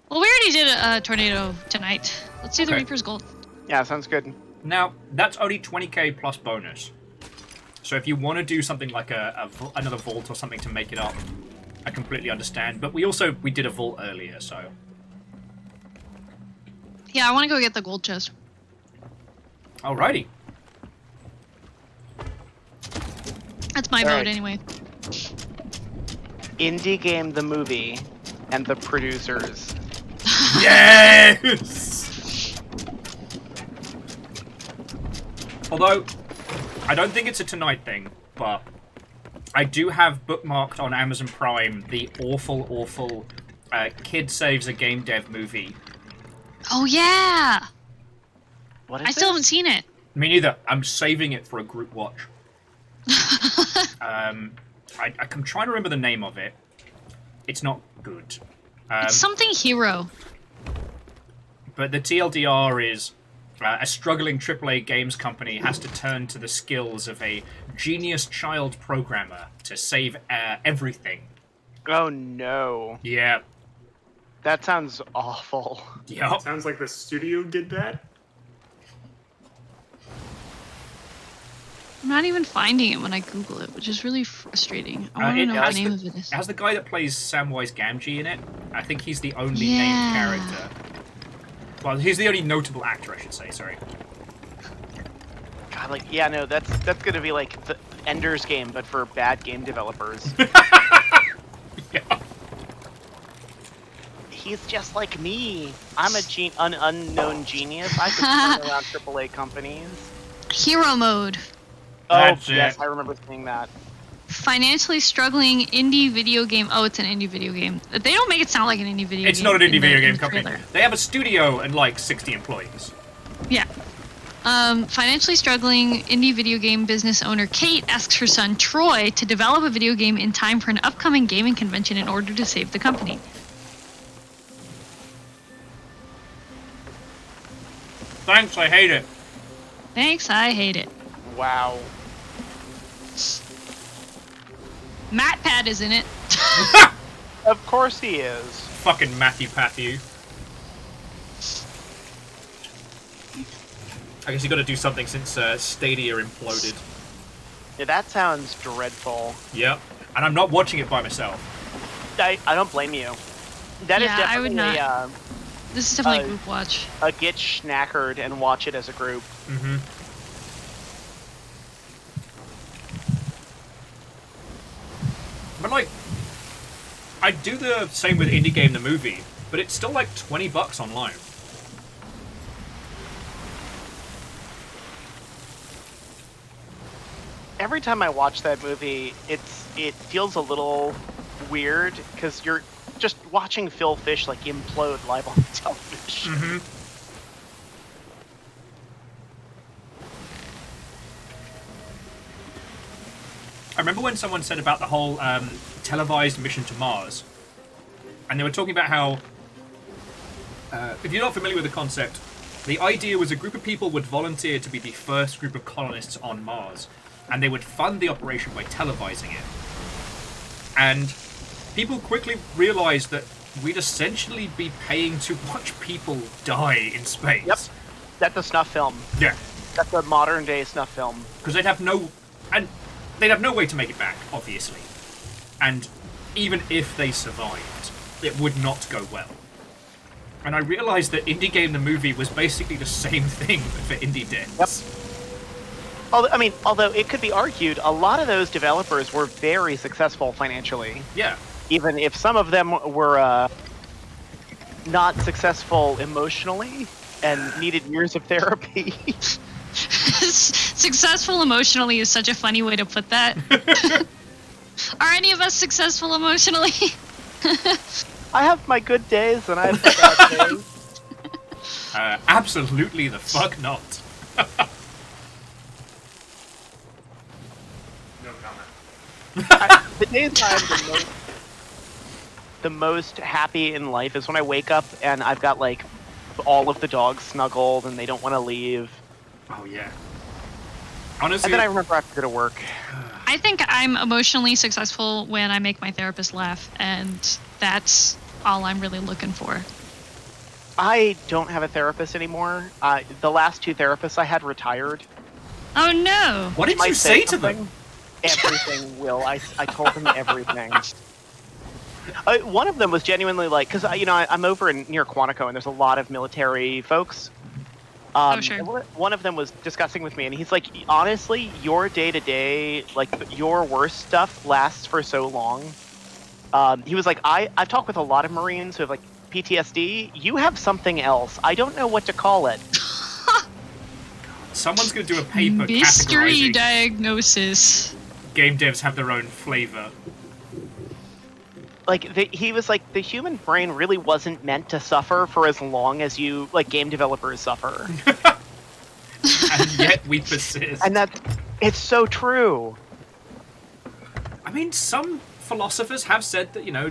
Well, we already did a tornado tonight. Let's do the Okay. Reaper's Gold. Yeah, sounds good. Now, that's only 20k plus bonus. So if you want to do something like another vault or something to make it up, I completely understand. But we did a vault earlier, so... Yeah, I want to go get the gold chest. Alrighty. That's my All vote right. anyway. Indie Game the movie and the producers. Yes! Although, I don't think it's a tonight thing, but I do have bookmarked on Amazon Prime the awful Kid Saves a Game Dev movie. Oh yeah! What is I still haven't seen it. Me neither. I'm saving it for a group watch. I'm trying to remember the name of it. It's not good. It's something hero. But the TLDR is a struggling AAA games company has to turn to the skills of a genius child programmer to save everything. Oh no. Yeah. That sounds awful. Yep. Sounds like the studio did that. I'm not even finding it when I Google it, which is really frustrating. I want to know what the name of it is. It has the guy that plays Samwise Gamgee in it. I think he's the only Yeah. named character. Well, he's the only notable actor, I should say, sorry. God, like, yeah, no, that's gonna be like the Ender's Game, but for bad game developers. Yeah. He's just like me. I'm an unknown genius. I could turn around AAA companies. Hero mode. That's yes, it. I remember seeing that. Financially struggling indie video game. Oh, it's an indie video game. They don't make it sound like an indie video game. It's not an indie in video the game company. trailer. They have a studio and like 60 employees. Yeah. Financially struggling indie video game business owner Kate asks her son Troy to develop a video game in time for an upcoming gaming convention in order to save the company. Thanks, I hate it. Thanks, I hate it. Wow. MatPat is in it. Of course he is. Fucking Matthew Patthew. I guess you got to do something since Stadia imploded. Yeah, that sounds dreadful. Yep. And I'm not watching it by myself. I don't blame you. That is Yeah, I would definitely not. This is definitely uh, group watch. a get schnackered and watch it as a group. Mm-hmm. But like, I do the same with Indie Game the movie, but it's still like $20 online. Every time I watch that movie, it feels a little weird because you're just watching Phil Fish like implode live on television. Mm-hmm. I remember when someone said about the whole televised mission to Mars, and they were talking about how, if you're not familiar with the concept, the idea was a group of people would volunteer to be the first group of colonists on Mars, and they would fund the operation by televising it. And people quickly realized that we'd essentially be paying to watch people die in space. Yep. That's a snuff film. Yeah. That's a modern day snuff film. Because they'd have no way to make it back, obviously. And even if they survived, it would not go well. And I realised that Indie Game the movie was basically the same thing for Indie Dens. Yep. Although it could be argued, a lot of those developers were very successful financially. Yeah. Even if some of them were not successful emotionally and needed years of therapy. Successful emotionally is such a funny way to put that. Are any of us successful emotionally? I have my good days and I have my bad days. Absolutely the fuck not. No comment. The days I'm the most happy in life is when I wake up and I've got like all of the dogs snuggled and they don't want to leave. Oh yeah. Honestly, and then I remember I have to go to work. I think I'm emotionally successful when I make my therapist laugh, and that's all I'm really looking for. I don't have a therapist anymore. The last 2 therapists I had retired. Oh no! What did you say to them? Everything, Will. I told them everything. One of them was genuinely like, because I'm over near Quantico, and there's a lot of military folks. Oh, sure. One of them was discussing with me, and he's like, honestly, your day-to-day, like, your worst stuff lasts for so long. He was like, I've talked with a lot of Marines who have, like, PTSD. You have something else. I don't know what to call it. Someone's going to do a paper mystery categorizing diagnosis. Game devs have their own flavor. Like, he was like, the human brain really wasn't meant to suffer for as long as you, like, game developers suffer. And yet we persist. And it's so true. I mean, some philosophers have said that, you know,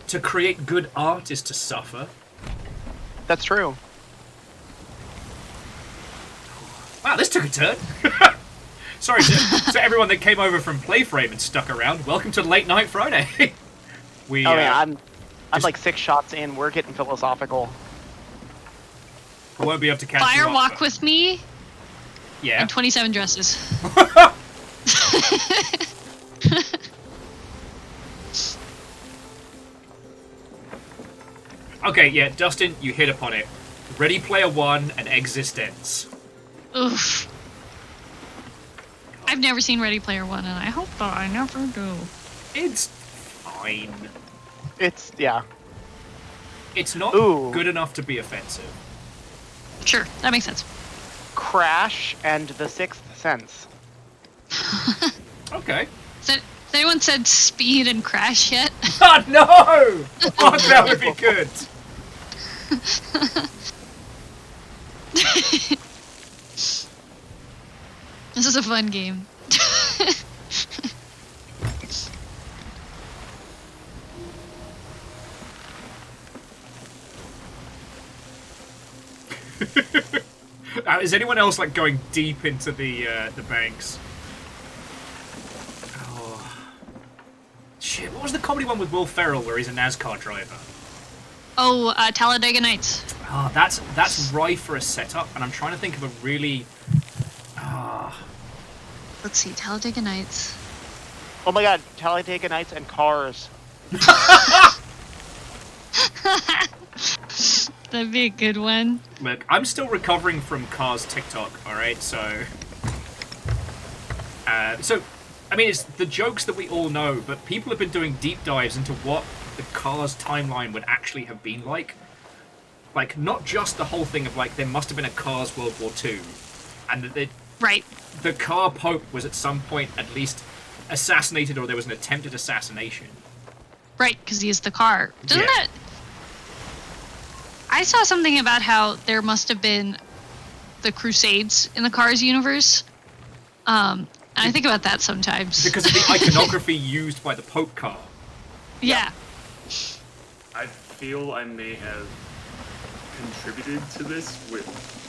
to create good art is to suffer. That's true. Wow, this took a turn. Sorry to everyone that came over from Playframe and stuck around. Welcome to Late Night Friday. I'm like 6 shots in. We're getting philosophical. I won't be able to catch Fire you up, walk but... with me. Yeah. And 27 dresses. Okay, yeah, Dustin, you hit upon it. Ready Player One and Existence. Oof. I've never seen Ready Player One, and I hope that I never do. It's fine. Yeah. It's not good enough to be offensive. Sure, that makes sense. Crash and The Sixth Sense. Okay. Has anyone said Speed and Crash yet? Oh, no! Oh, that would be good. This is a fun game. Is anyone else like going deep into the banks? Oh shit! What was the comedy one with Will Ferrell where he's a NASCAR driver? Oh, Talladega Nights. Oh, that's rife for a setup, and I'm trying to think of a really. Let's see, Talladega Nights. Oh my god, Talladega Nights and Cars. That'd be a good one. Look, I'm still recovering from Cars TikTok, alright? So, I mean, it's the jokes that we all know, but people have been doing deep dives into what the Cars timeline would actually have been like. Like, not just the whole thing of, like, there must have been a Cars World War II, and that right. The car pope was at some point at least assassinated, or there was an attempted assassination. Right, because he's the car. Doesn't that... I saw something about how there must have been the Crusades in the Cars universe. And I think about that sometimes. Because of the iconography used by the Pope car. Yeah. I feel I may have contributed to this with,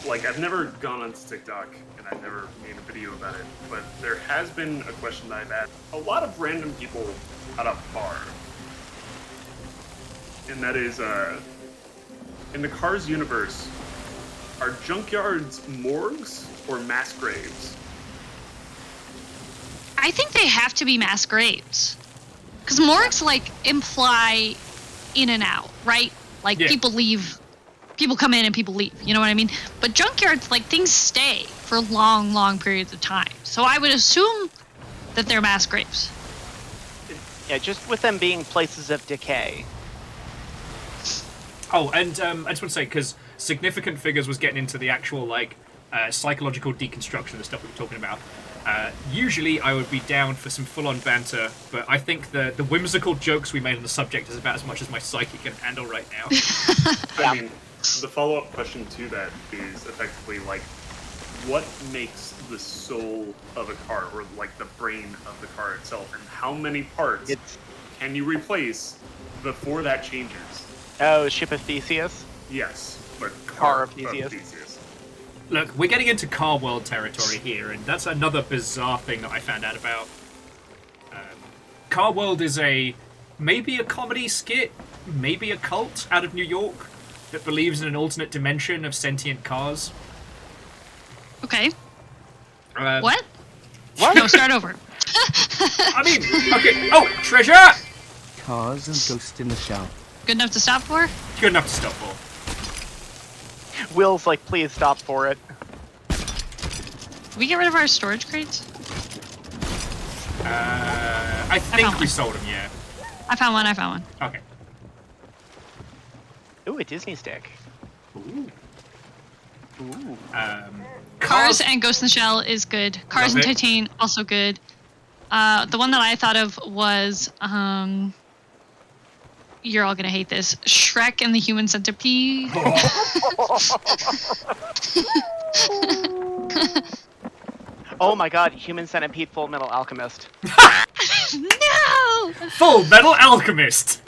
like, I've never gone onto TikTok and I've never made a video about it, but there has been a question that I've asked a lot of random people at a bar. And that is, in the Cars universe, are junkyards morgues or mass graves? I think they have to be mass graves. Because morgues, like, imply in and out, right? Like, people leave, people come in and people leave, you know what I mean? But junkyards, like, things stay for long, long periods of time. So I would assume that they're mass graves. Yeah, just with them being places of decay. Oh, and I just want to say, because Significant Figures was getting into the actual, like, psychological deconstruction of the stuff we were talking about. Usually I would be down for some full-on banter, but I think the whimsical jokes we made on the subject is about as much as my psyche can handle right now. I mean, the follow-up question to that is effectively, like, what makes the soul of a car, or, like, the brain of the car itself, and how many parts can you replace before that changes? Oh, Ship of Theseus? Yes, but Car of Theseus. Look, we're getting into car world territory here, and that's another bizarre thing that I found out about. Car World is maybe a comedy skit, maybe a cult out of New York that believes in an alternate dimension of sentient cars. Okay. What? What? No, start over. I mean, okay. Oh, treasure! Cars and Ghost in the Shell. Good enough to stop for? Good enough to stop for. Will's like, please stop for it. Did we get rid of our storage crates? I think we sold them, yeah. I found one. Okay. Ooh, a Disney stick. Ooh. Ooh. Cars and Ghost in the Shell is good. Cars and Titan, also good. The one that I thought of was, you're all gonna hate this, Shrek and the Human Centipede. Oh my god, Human Centipede Full Metal Alchemist. No! Full Metal Alchemist!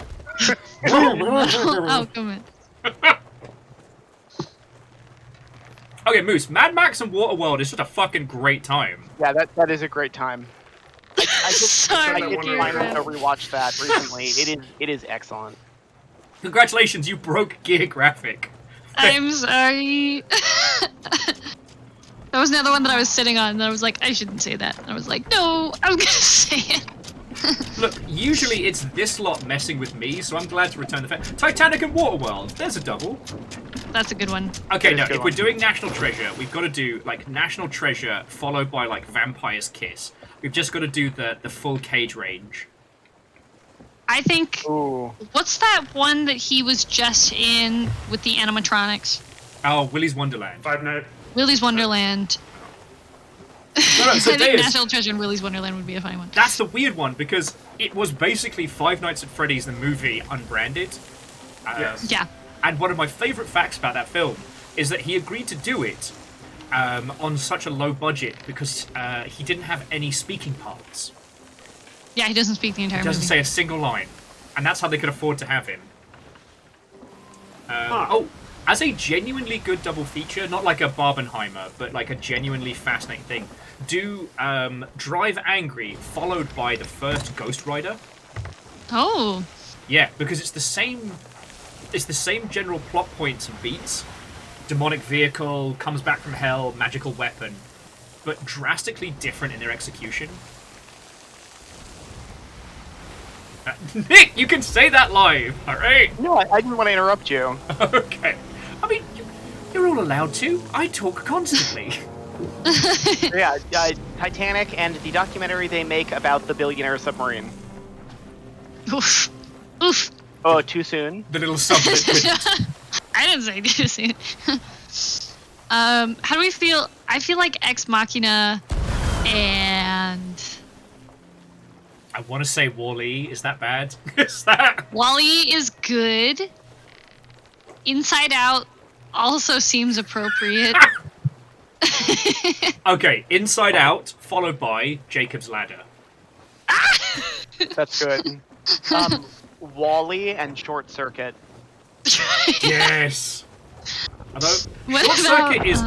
Alchemist. Okay, Moose, Mad Max and Waterworld is just a fucking great time. Yeah, that is a great time. I did finally rewatch that recently. It is excellent. Congratulations, you broke Gear Graphic. I'm sorry. That was another one that I was sitting on, and I was like, I shouldn't say that. And I was like, no, I was gonna say it. Look, usually it's this lot messing with me, so I'm glad to return the favor. Titanic and Waterworld, there's a double. That's a good one. Okay, now, if we're doing National Treasure, we've got to do, like, National Treasure followed by, like, Vampire's Kiss. We've just got to do the full Cage range. I think... Ooh. What's that one that he was just in with the animatronics? Oh, Willy's Wonderland. Willy's Wonderland. So I think National Treasure and Willy's Wonderland would be a fine one. That's the weird one, because it was basically Five Nights at Freddy's, the movie, unbranded. Yes. Yeah. And one of my favourite facts about that film is that he agreed to do it on such a low budget because he didn't have any speaking parts. Yeah, he doesn't speak the entire movie. He doesn't say a single line. And that's how they could afford to have him. Oh, as a genuinely good double feature, not like a Barbenheimer, but like a genuinely fascinating thing, do Drive Angry followed by the first Ghost Rider. Oh. Yeah, because it's the same general plot points and beats. Demonic vehicle, comes back from hell, magical weapon, but drastically different in their execution. Nick, you can say that live, alright? No, I didn't want to interrupt you. Okay. I mean, you're all allowed to. I talk constantly. Yeah, Titanic and the documentary they make about the billionaire submarine. Oof. Oof. Oh, too soon? The little submarine. I didn't say too soon. How do we feel? I feel like Ex Machina and... I want to say Wall-E. Is that bad? Is that... Wall-E is good. Inside Out also seems appropriate. Okay, Inside Out, followed by Jacob's Ladder. That's good. Wall-E and Short Circuit. Yes! Although, What Short about, Circuit is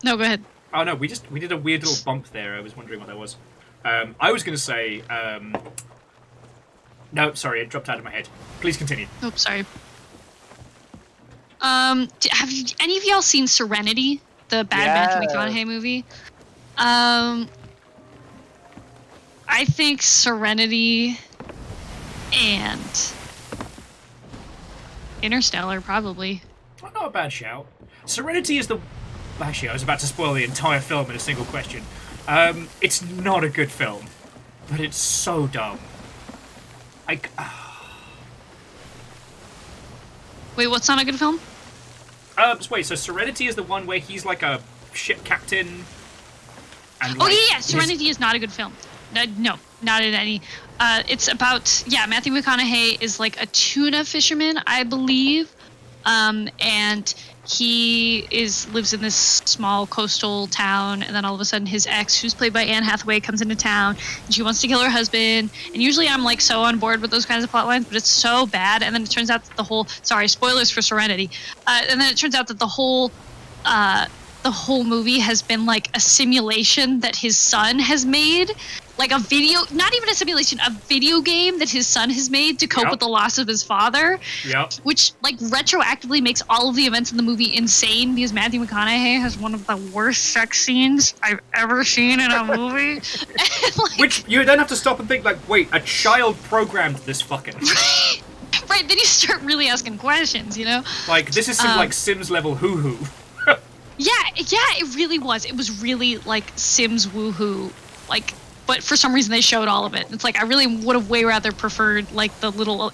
No, go ahead. Oh no, we did a weird little bump there. I was wondering what that was. I was going to say... No, sorry, it dropped out of my head. Please continue. Oh, sorry. Have any of y'all seen Serenity, the bad Matthew McConaughey movie? I think Serenity and Interstellar, probably. Well, not a bad shout. Serenity is the... Actually, I was about to spoil the entire film in a single question. It's not a good film, but it's so dumb. Wait, what's not a good film? Wait, so Serenity is the one where he's like a ship captain? And yeah, Serenity is not a good film. No, not in any... it's about... Yeah, Matthew McConaughey is like a tuna fisherman, I believe. And he lives in this small coastal town, and then all of a sudden his ex, who's played by Anne Hathaway, comes into town, and she wants to kill her husband. And usually I'm like so on board with those kinds of plot lines, but it's so bad. And then it turns out that the whole... Sorry, spoilers for Serenity. And then it turns out that the whole movie has been like a simulation that his son has made. Like a video, not even a simulation, a video game that his son has made to cope with the loss of his father. Yep. Which, like, retroactively makes all of the events in the movie insane because Matthew McConaughey has one of the worst sex scenes I've ever seen in a movie. Which you then have to stop and think, like, wait, a child programmed this fucking... Right, then you start really asking questions, you know? Like, this is some, like, Sims level hoo-hoo. Yeah, it really was. It was really, like, Sims woohoo. Like... But for some reason they showed all of it. It's like I really would have way rather preferred like the little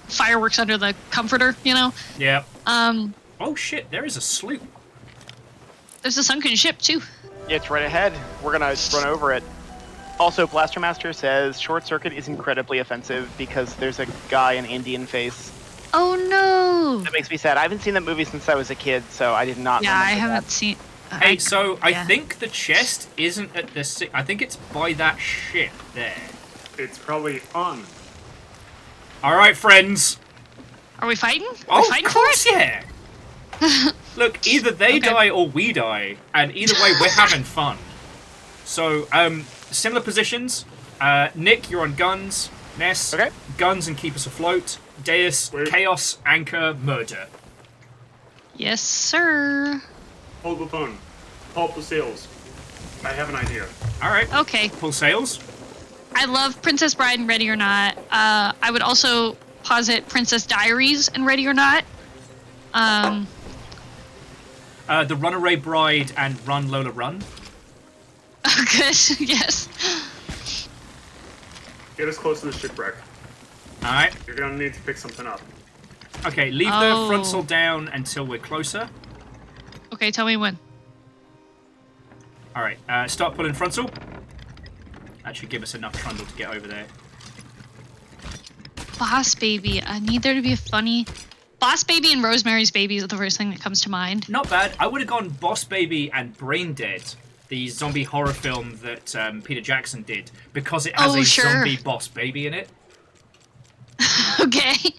fireworks under the comforter, you know? Yeah. Oh shit, there is a sloop. There's a sunken ship too. Yeah, it's right ahead. We're gonna run over it. Also, Blaster Master says Short Circuit is incredibly offensive because there's a guy in Indian face. Oh no! That makes me sad. I haven't seen that movie since I was a kid, so I did not. Yeah, I haven't seen. Hey, so I think the chest isn't at the... I think it's by that ship there. It's probably on. Alright, friends. Are we fighting? Oh, we fighting of course, yeah. Look, either they die or we die, and either way, we're having fun. So, similar positions. Nick, you're on guns. Ness, guns and keep us afloat. Deus, chaos, anchor, murder. Yes, sir. Hold the phone. Pull up the sails. I have an idea. Alright. Okay. Pull sails. I love Princess Bride and Ready or Not. I would also posit Princess Diaries and Ready or Not. The Runaway Bride and Run Lola Run. Oh, good. Yes. Get us close to the shipwreck. Alright. You're gonna need to pick something up. Okay, leave the frontal down until we're closer. Okay, tell me when. Alright, start pulling frontal. That should give us enough trundle to get over there. Boss Baby. I need there to be a funny... Boss Baby and Rosemary's Baby is the first thing that comes to mind. Not bad. I would have gone Boss Baby and Brain Dead, the zombie horror film that Peter Jackson did, because it has a zombie Boss Baby in it. Okay.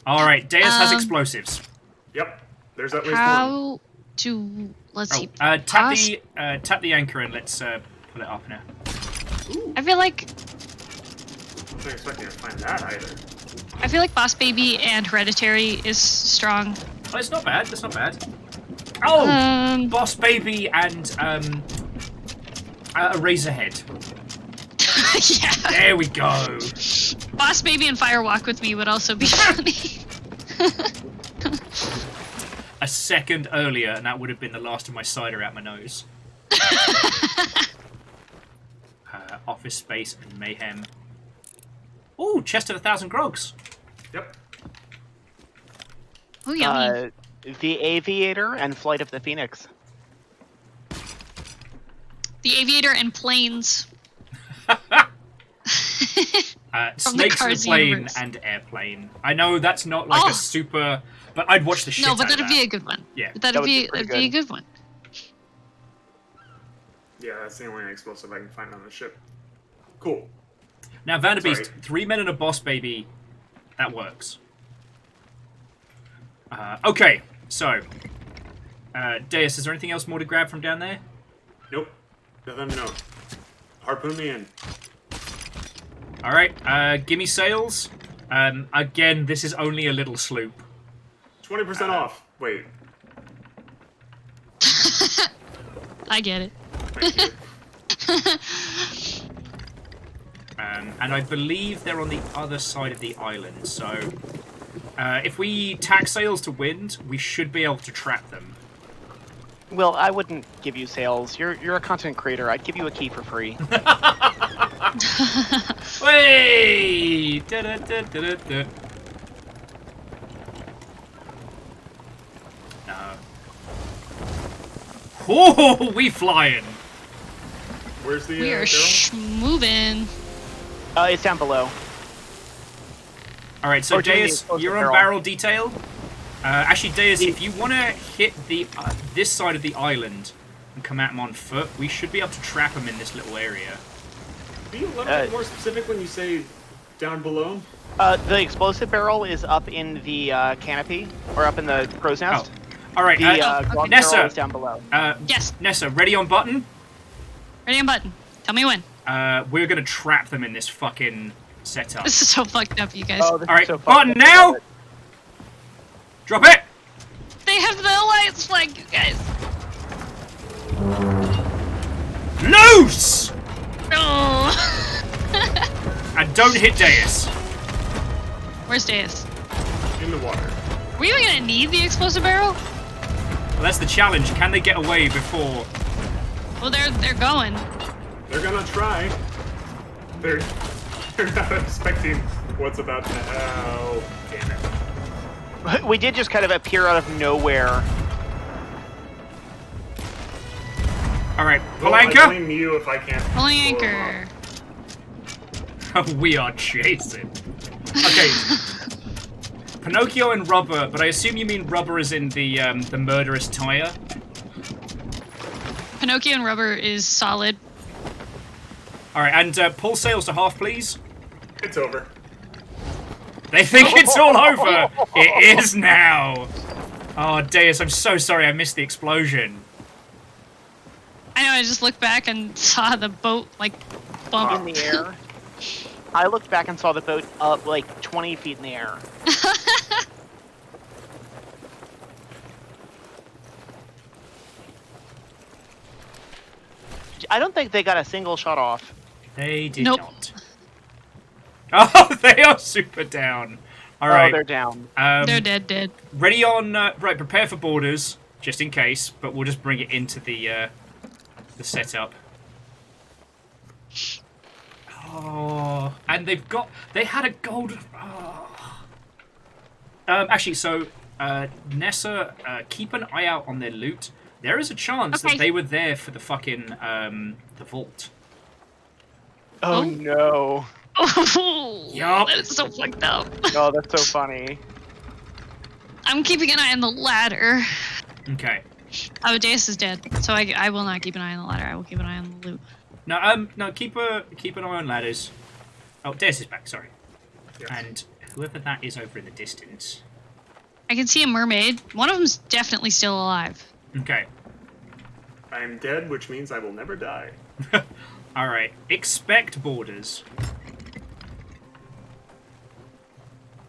Alright, Deus has explosives. Yep. There's at least one. Let's see. Tap the anchor and let's pull it up now. Ooh. I feel like... I wasn't expecting to find that either. I feel like Boss Baby and Hereditary is strong. Oh, it's not bad. That's not bad. Oh! Boss Baby and Eraserhead. Yeah. There we go. Boss Baby and Fire Walk With Me would also be funny. A second earlier, and that would have been the last of my cider out my nose. Office Space and Mayhem. Ooh, chest of 1,000 grogs. Yep. Oh, yummy. The Aviator and Flight of the Phoenix. The Aviator and Planes. Snakes in the Plane and Airplane. I know that's not like a super... But I'd watch the shit No, but out of that'd be a good one. Yeah. That'd be a good one. Yeah, that's the only explosive I can find on the ship. Cool. Now, Vanderbeest, 3 men and a Boss Baby. That works. Okay, so... Deus, is there anything else more to grab from down there? Nope. Let them know. Harpoon me in. Alright, gimme sails. Again, this is only a little sloop. 20% off. Wait. I get it. Thank you. And I believe they're on the other side of the island, so if we tack sails to wind, we should be able to trap them. Well, I wouldn't give you sales. You're a content creator. I'd give you a key for free. Wait! Da-da-da-da-da-da. No. Oh, we flying! Where's the We are moving. It's down below. Alright, so Or do you mean Deus, closer you're on barrel? barrel detail. Actually, Deus, if you want to hit the this side of the island and come at him on foot, we should be able to trap him in this little area. Be a little bit more specific when you say down below. The explosive barrel is up in the canopy, or up in the crow's nest. All right, The GROG Nessa, barrel is down below. Yes. Nessa, ready on button? Ready on button. Tell me when. We're gonna trap them in this fucking setup. This is so fucked up, you guys. Oh, this All right, is so button fucking now. good. Drop it. They have the alliance flag, you guys. Loose. No. And don't hit Deus. Where's Deus? In the water. Are we even gonna need the explosive barrel? Well, that's the challenge. Can they get away before? Well, they're going. They're gonna try. They're not expecting what's about to happen. Damn it. We did just kind of appear out of nowhere. All right, pull Well, I anchor. blame you if I can't. Pulling pull 'em anchor. We are chasing. Okay. Pinocchio and rubber, but I assume you mean rubber as in the murderous tire. Pinocchio and rubber is solid. All right, and pull sails to half, please. It's over. They think it's all over. It is now. Oh, Deus, I'm so sorry I missed the explosion. I know, I just looked back and saw the boat, like, bump. In the air. I looked back and saw the boat up like 20 feet in the air. I don't think they got a single shot off. They did Nope. not. Oh, they are super down. All right. Oh, they're down. They're dead. Ready on, right, prepare for borders, just in case, but we'll just bring it into the setup. Oh, and they had a gold... Oh. Actually, so, Nessa, keep an eye out on their loot. There is a chance that they were there for the fucking, the vault. Oh, no. Oh, Yup. that's so fucked up. Oh, that's so funny. I'm keeping an eye on the ladder. Okay. Oh, Deus is dead, so I will not keep an eye on the ladder. I will keep an eye on the loot. No, keep an eye on ladders. Oh, Deus is back, sorry. Yes. And whoever that is over in the distance. I can see a mermaid. One of them's definitely still alive. Okay. I'm dead, which means I will never die. Alright, expect borders.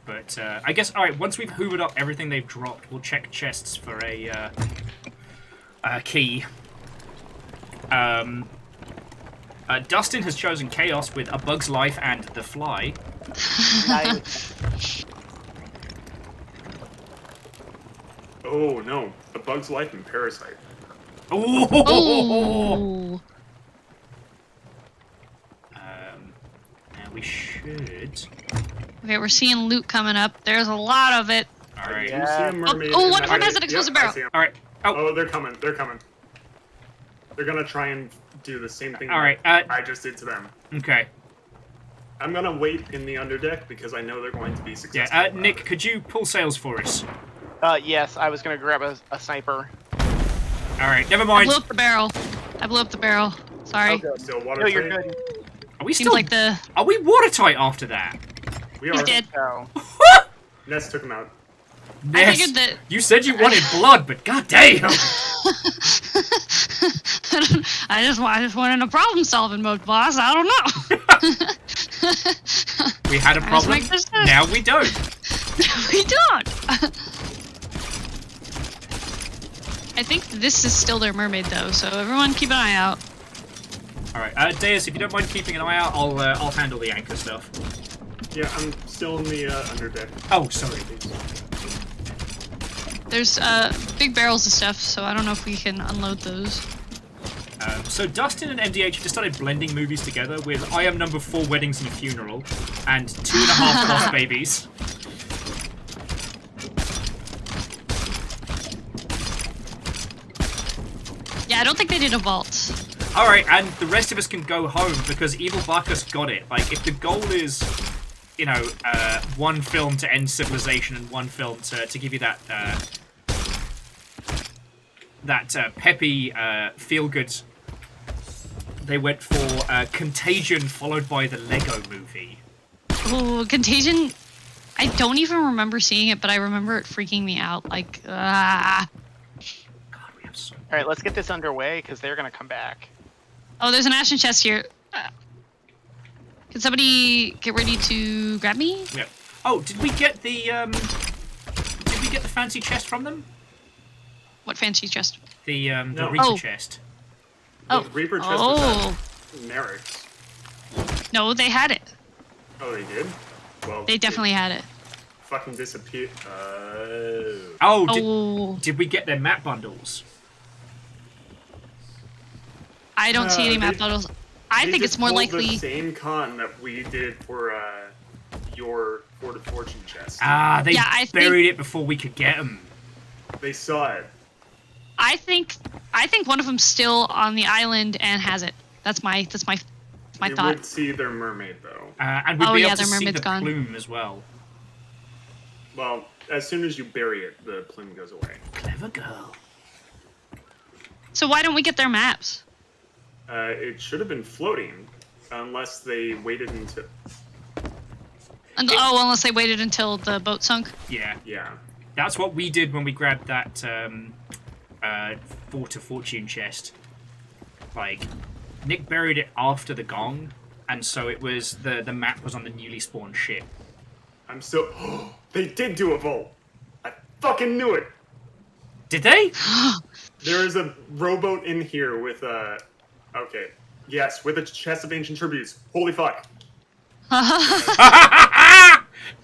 But, I guess, alright, once we've hoovered up everything they've dropped, we'll check chests for a key. Dustin has chosen Chaos with A Bug's Life and The Fly. Nice. Oh, no. A Bug's Life and Parasite. Oh. Now we should... Okay, we're seeing loot coming up. There's a lot of it. Alright. You see a mermaid Oh, in one that of them way? has an explosive barrel. I see 'em. Alright. Oh, they're coming. They're coming. They're gonna try and do the same thing Alright, I just did to them. Okay. I'm gonna wait in the underdeck because I know they're going to be successful. Yeah, Nick, could you pull sails for us? Yes, I was gonna grab a sniper. Alright, never I mind. blew up the barrel. Sorry. Okay. Still water No, you're tight? good. Are we Seems still... like the... Are we watertight after that? We He's are. dead. Oh. Ness took him out. I figured that... You said you wanted blood, but goddamn! I just went in a problem-solving mode, boss. I don't know. We had a problem, now we don't. We don't. I think this is still their mermaid though, so everyone keep an eye out. Alright, Deus, if you don't mind keeping an eye out, I'll handle the anchor stuff. Yeah, I'm still in the underdeck. Oh, sorry. There's big barrels of stuff, so I don't know if we can unload those. So Dustin and MDH just started blending movies together with I Am Number 4 Weddings and a Funeral and 2.5 Lost Babies. Yeah, I don't think they did a vault. Alright, and the rest of us can go home because Evil Bacchus got it. Like, if the goal is, you know, one film to end civilization and one film to give you that, peppy, feel-good, they went for Contagion followed by the Lego movie. Oh, Contagion, I don't even remember seeing it, but I remember it freaking me out. Like, God, we have so... All right, let's get this underway because they're gonna come back. Oh, there's an ashen chest here. Can somebody get ready to grab me? Yeah. Oh, did we get the fancy chest from them? What fancy chest? The No. Reaper chest. Oh. The Reaper chest was at Merrick's. No, they had it. Oh, they did? Well, They definitely had it. fucking disappeared. Did we get their map bundles? I don't see any map bundles. I think it's more pulled likely. the same con that we did for your Fort of Fortune chest. Ah, they I buried it before we could get them. They saw it. I think one of them's still on the island and has it. That's my We thought. would see their mermaid though. And we'd Oh, be yeah, able to their see mermaid's the gone. plume as well. Well, as soon as you bury it, the plume goes away. Clever girl. So why don't we get their maps? It should have been floating, unless they waited until. Unless they waited until the boat sunk. Yeah. Yeah. That's what we did when we grabbed that Fort of Fortune chest. Like, Nick buried it after the gong, and so it was the map was on the newly spawned ship. I'm so. They did do a vault. I fucking knew it. Did they? There is a rowboat in here with Okay. Yes, with a chest of ancient tributes. Holy fuck.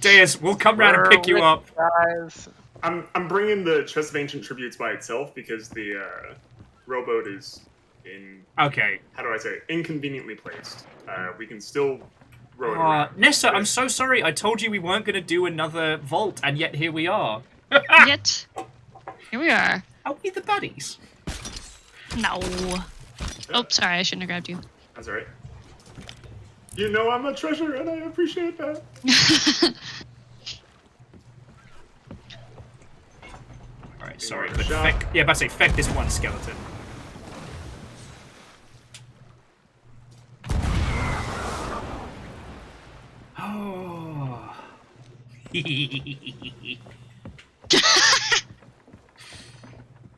Deus, we'll come round and pick you up. Guys. I'm bringing the chest of ancient tributes by itself because the rowboat is in. Okay. How do I say it? Inconveniently placed. We can still row it around. Nessa, I'm so sorry. I told you we weren't going to do another vault, and yet here we are. Yet, here we are. Are we the baddies? No. Oh, sorry, I shouldn't have grabbed you. That's alright. You know I'm a treasure, and I appreciate that. Alright, sorry, but about to say, feck this one skeleton. Oh.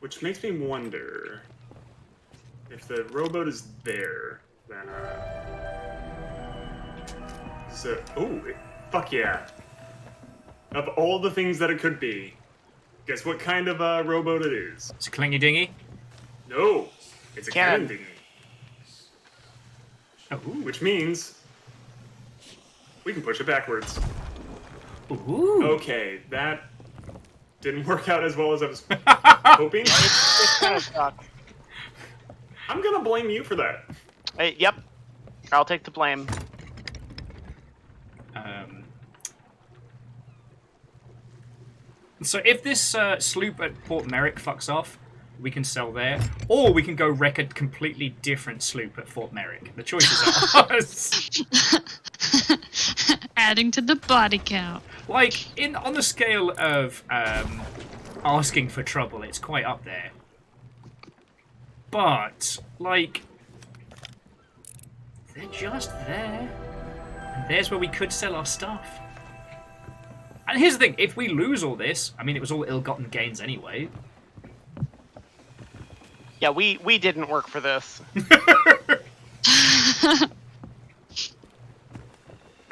Which makes me wonder if the rowboat is there, then fuck yeah. Of all the things that it could be, guess what kind of rowboat it is? It's a clingy dinghy? No, it's a cannon dinghy. Oh. Which means we can push it backwards. Ooh. Okay, that didn't work out as well as I was hoping. It's kind of sucked. I'm gonna blame you for that. Hey, yep. I'll take the blame. So if this sloop at Port Merrick fucks off, we can sell there, or we can go wreck a completely different sloop at Fort Merrick. The choices are ours. Adding to the body count. Like, on the scale of asking for trouble, it's quite up there. But, like, they're just there. And there's where we could sell our stuff. And here's the thing, if we lose all this, I mean, it was all ill-gotten gains anyway. Yeah, we didn't work for this.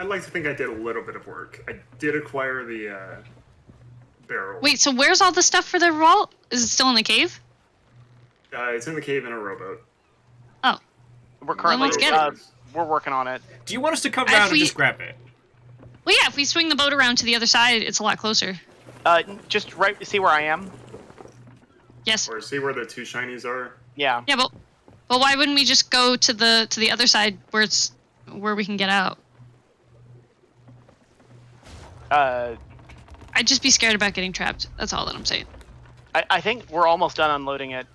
I'd like to think I did a little bit of work. I did acquire the barrel. Wait, so where's all the stuff for the vault? Is it still in the cave? It's in the cave in a rowboat. Oh. We're currently, let's get it. we're working on it. Do you want us to come down and just grab it? Well, yeah, if we swing the boat around to the other side, it's a lot closer. Just see where I am? Yes. Or see where the two shinies are? Yeah. Yeah, but why wouldn't we just go to the other side where we can get out? I'd just be scared about getting trapped. That's all that I'm saying. I think we're almost done unloading it.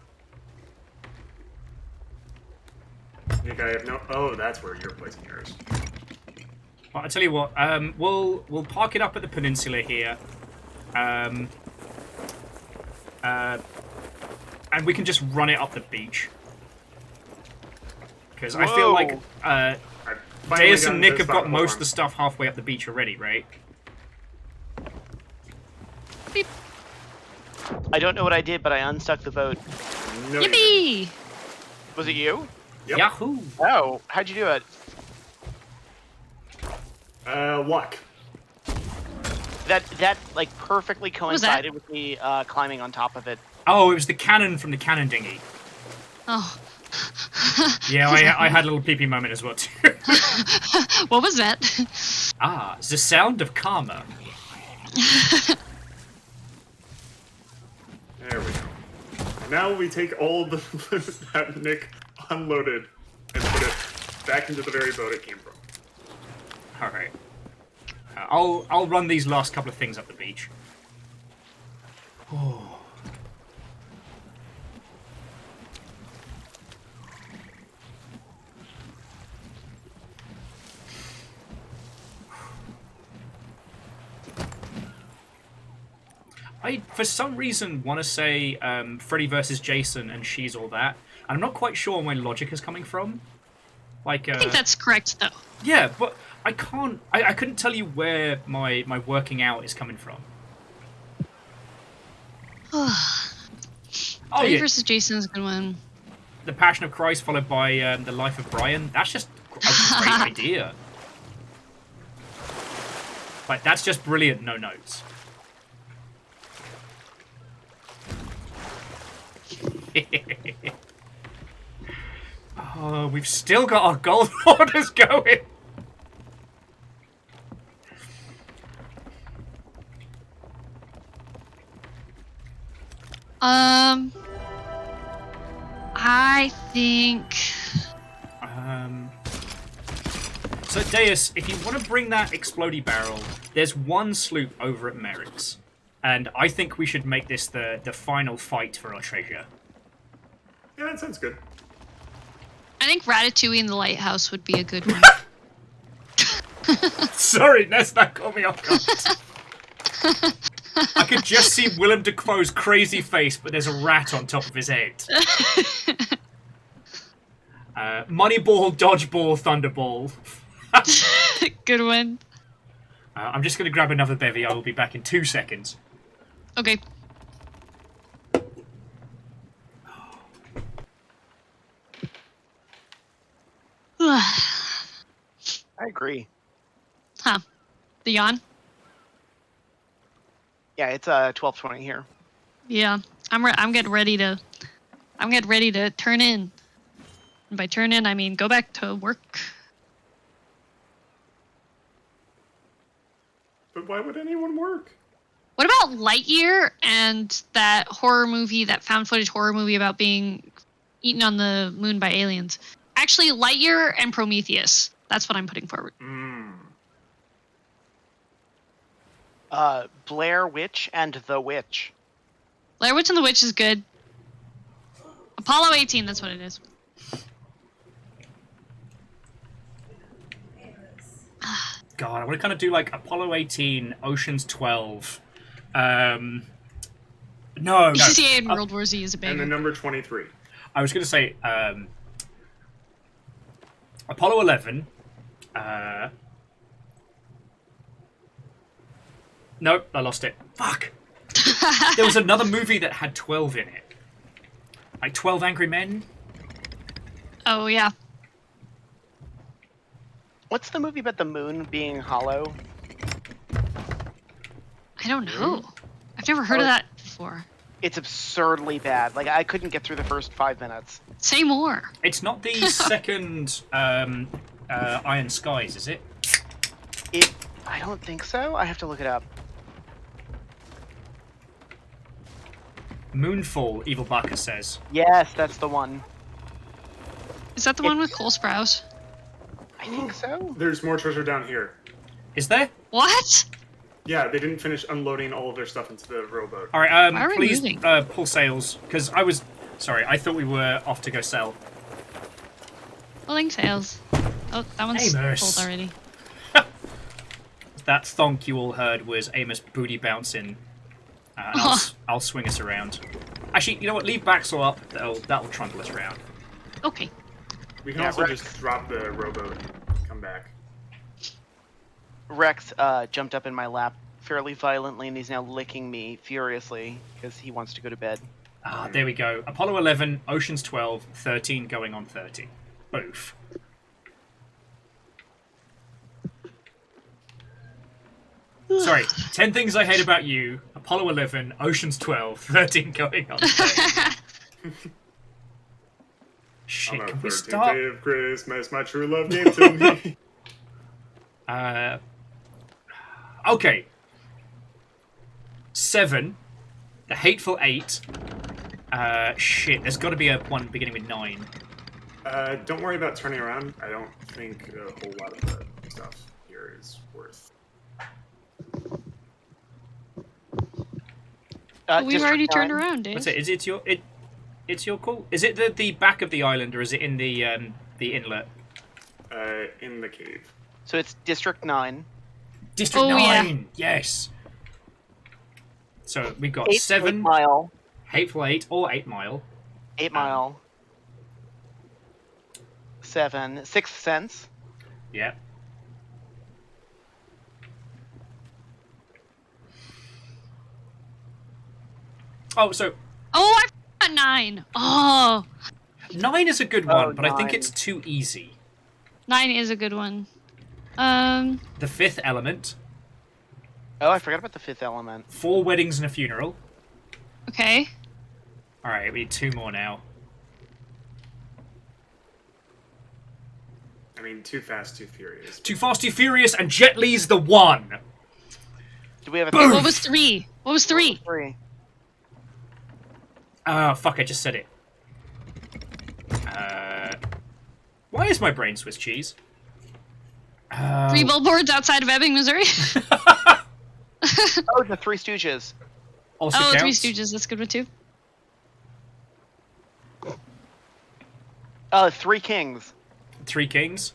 Nick, I have no... Oh, that's where you're placing yours. Well, I tell you what, we'll park it up at the peninsula here, and we can just run it up the beach. Because I feel like Deus and Nick have got most of the stuff halfway up the beach already, right? Beep. I don't know what I did, but I unstuck the boat. No, Yippee! Was it you? Yep. Yahoo! Oh, how'd you do it? Luck. That like perfectly coincided with me climbing on top of it. Oh, it was the cannon from the cannon dinghy. Oh. Yeah, I had a little pee-pee moment as well, too. What was that? Ah, the sound of karma. There we go. And now we take all the that Nick unloaded and put it back into the very boat it came from. All right. I'll run these last couple of things up the beach. Oh. I, for some reason, want to say Freddy versus Jason and She's All That. I'm not quite sure where my logic is coming from. Like, I think that's correct, though. Yeah, but I can't... I couldn't tell you where my working out is coming from. Freddy versus Jason is a good one. The Passion of Christ followed by The Life of Brian. That's just a great idea. Like, that's just brilliant, no notes. Oh, we've still got our gold orders going. I think. So Deus, if you want to bring that explodey barrel, there's one sloop over at Merrick's, and I think we should make this the final fight for our treasure. Yeah, that sounds good. I think Ratatouille in the Lighthouse would be a good one. Sorry, Ness, that caught me off guard. I could just see Willem Dafoe's crazy face, but there's a rat on top of his head. Moneyball, dodgeball, thunderball. Good one. I'm just going to grab another bevy. I will be back in 2 seconds. Okay. I agree. Huh. The yawn? Yeah, it's 12:20 here. Yeah. I'm getting ready to turn in. And by turn in, I mean go back to work. But why would anyone work? What about Lightyear and that horror movie, that found footage horror movie about being eaten on the moon by aliens? Actually, Lightyear and Prometheus. That's what I'm putting forward. Blair Witch and the Witch. Blair Witch and the Witch is good. Apollo 18, that's what it is. God, I want to kind of do like Apollo 18, Ocean's 12. No. Yeah, in World War Z is a big. And the number 23. I was going to say Apollo 11. Nope, I lost it. Fuck. There was another movie that had 12 in it. Like 12 Angry Men. Oh, yeah. What's the movie about the moon being hollow? I don't know. I've never heard of that before. It's absurdly bad. Like, I couldn't get through the first 5 minutes. Say more. It's not the second Iron Skies, is it? I don't think so. I have to look it up. Moonfall, Evil Baka says. Yes, that's the one. Is that the one with Cole Sprouse? I think so. There's more treasure down here. Is there? What? Yeah, they didn't finish unloading all of their stuff into the rowboat. All right, Why are we please moving? pull sails, because sorry, I thought we were off to go sell. Pulling sails. Oh, that one's Amos. pulled already. That thonk you all heard was Amos booty bouncing. And I'll swing us around. Actually, you know what? Leave Baxel up. That'll trundle us around. Okay. We can also just drop the rowboat and come back. Rex jumped up in my lap fairly violently, and he's now licking me furiously because he wants to go to bed. Ah, there we go. Apollo 11, Oceans 12, 13 going on 30. Boof. Sorry, 10 things I hate about you, Apollo 11, Oceans 12, 13 going on 30. Shit, On can the we 13th stop? day of Christmas, my true love gave to me. Okay. 7. The Hateful 8. Shit, there's got to be a one beginning with 9. Don't worry about turning around. I don't think a whole lot of the stuff here is worth. We've already turned around, Dave. What's it? It's your call. Is it the back of the island, or is it in the inlet? In the cave. So it's District 9. District 9. Yeah. Yes. So we've got 8 7 Mile. Hateful 8 or 8 Mile. 8 Mile. 7 Sixth Sense. Yeah. Oh, so Oh, I forgot 9. Oh, 9 is a good one, Oh, but I think 9. it's too easy. 9 is a good one. The Fifth Element. Oh, I forgot about the Fifth Element. 4 Weddings and a Funeral. Okay. All right, we need 2 more now. I mean, Too Fast, Too Furious. Too Fast, Too Furious, and Jet Li's the one. Do we have a Boom! What was 3? What was 3? 3? Oh, fuck, I just said it. Why is my brain Swiss cheese? 3 billboards outside of Ebbing, Missouri. Oh, the Three Stooges. Also Oh, Three counts. Stooges. That's a good one too. Three Kings. 3 Kings.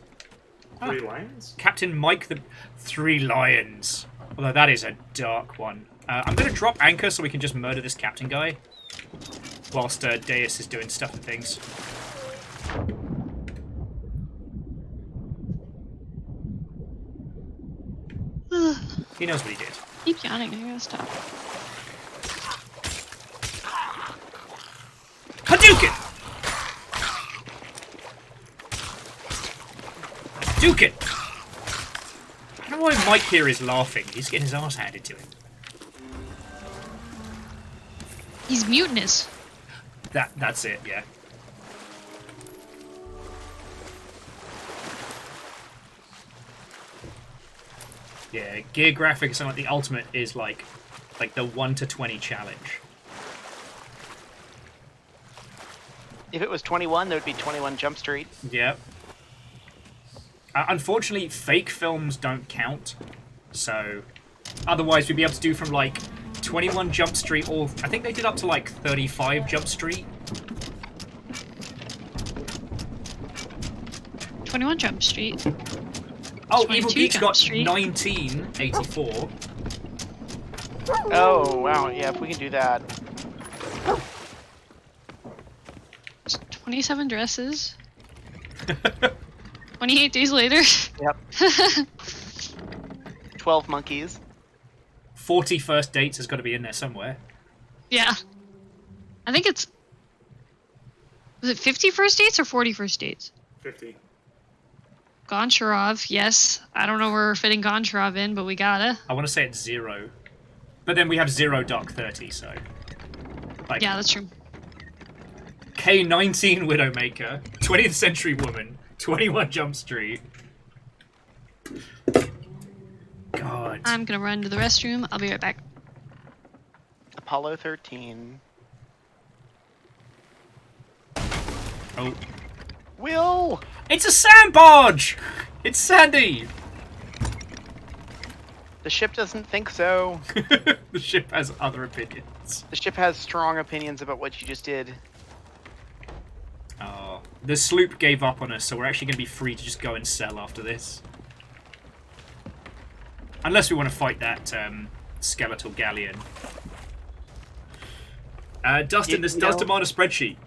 3 Lions? Captain Mike the 3 Lions. Although that is a dark one. I'm going to drop anchor so we can just murder this captain guy. Whilst Deus is doing stuff and things. He knows what he did. Keep yawning. I gotta stop. Hadouken! Hadouken! I don't know why Mike here is laughing. He's getting his ass handed to him. He's mutinous. That's it, yeah. Yeah, gear graphics and like the ultimate is like the 1 to 20 challenge. If it was 21, there would be 21 Jump Street. Yeah. Unfortunately, fake films don't count. So, otherwise we'd be able to do from like 21 Jump Street, or I think they did up to like 35 Jump Street. 21 Jump Street. Oh, 22 Evil Geek's Jump got Street. 1984. Oh, wow. Yeah, if we can do that. 27 dresses. 28 days later. Yep. 12 Monkeys. 40 First Dates has got to be in there somewhere. Yeah. I think it's... Was it 50 first dates or 40 first dates? 50. Goncharov, yes. I don't know where we're fitting Goncharov in, but we gotta. I want to say it's 0. But then we have 0 Dark 30, so... Like, yeah, that's true. K-19 Widowmaker, 20th Century Woman, 21 Jump Street. God. I'm gonna run to the restroom. I'll be right back. Apollo 13. Oh. Will! It's a sand barge! It's Sandy! The ship doesn't think so. The ship has other opinions. The ship has strong opinions about what you just did. Oh. The sloop gave up on us, so we're actually going to be free to just go and sell after this. Unless we want to fight that skeletal galleon. Dustin, this does demand a spreadsheet.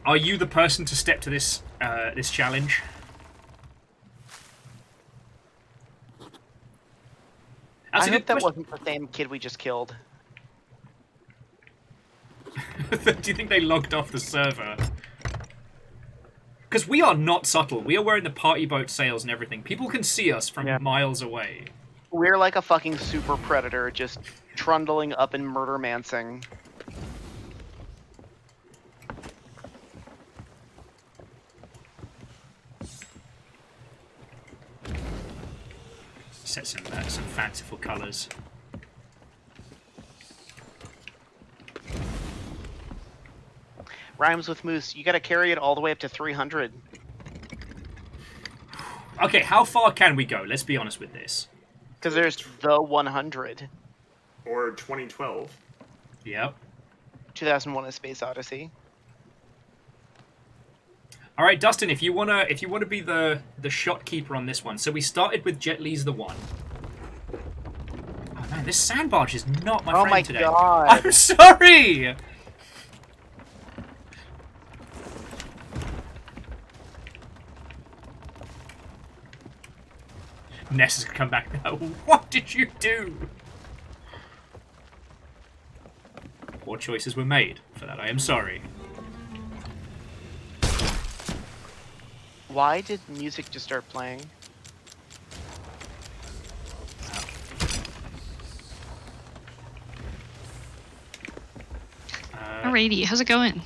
Are you the person to step to this this challenge? I hope that wasn't the same kid we just killed. Do you think they logged off the server? Because we are not subtle. We are wearing the party boat sails and everything. People can see us from miles away. We're like a fucking super predator, just trundling up and murder-mancing. Set some fanciful colours. Rhymes with Moose, you gotta carry it all the way up to 300. Okay, how far can we go? Let's be honest with this. Because there's the 100. Or 2012. Yep. 2001: A Space Odyssey. All right, Dustin, if you wanna be the shot keeper on this one. So we started with Jet Li's the one. Oh man, this sand barge is not my friend today. Oh my god! I'm sorry. Ness has come back now. What did you do? Poor choices were made. For that, I am sorry. Why did music just start playing? Alrighty, how's it going?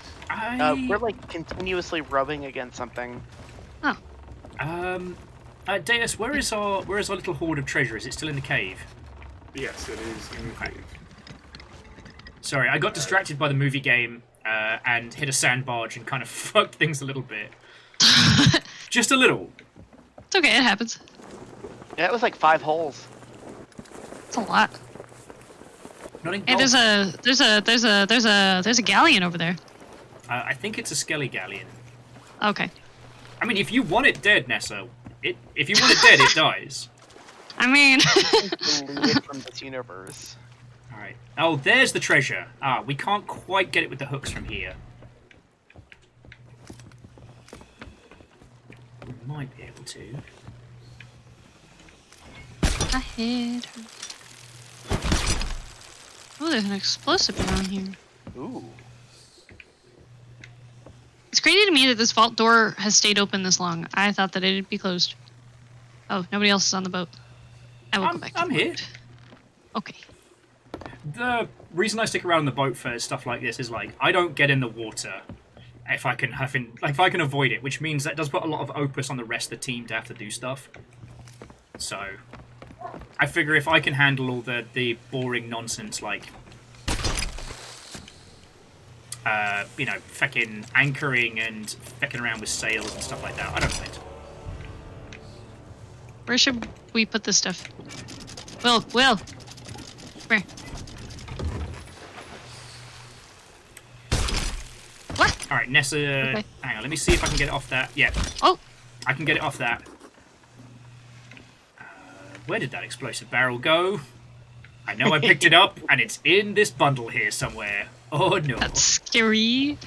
We're like continuously rubbing against something. Oh. Deus, where is our little hoard of treasure? Is it still in the cave? Yes, it is in the cave. Sorry, I got distracted by the movie game and hit a sand barge and kind of fucked things a little bit. Just a little. It's okay, it happens. Yeah, it was like 5 holes. It's a lot. Not in Hey, there's a galleon over there. I think it's a skelly galleon. Okay. I mean, if you want it dead, Nessa, if you want it dead, it dies. I mean, deleted from this universe. All right. Oh, there's the treasure. Ah, we can't quite get it with the hooks from here. We might be able to. I hit her. Oh, there's an explosive down here. Ooh. It's crazy to me that this vault door has stayed open this long. I thought that it'd be closed. Oh, nobody else is on the boat. I will go back to I'm the here. boat. Okay. The reason I stick around in the boat for stuff like this is like I don't get in the water if I can avoid it, which means that does put a lot of opus on the rest of the team to have to do stuff. So I figure if I can handle all the boring nonsense like you know, fucking anchoring and fecking around with sails and stuff like that, I don't mind. Where should we put this stuff? Will. Where? What? Alright, Nessa, okay. Hang on, let me see if I can get it off that. Yeah. Oh! I can get it off that. Where did that explosive barrel go? I know I picked it up, and it's in this bundle here somewhere. Oh no. That's scary.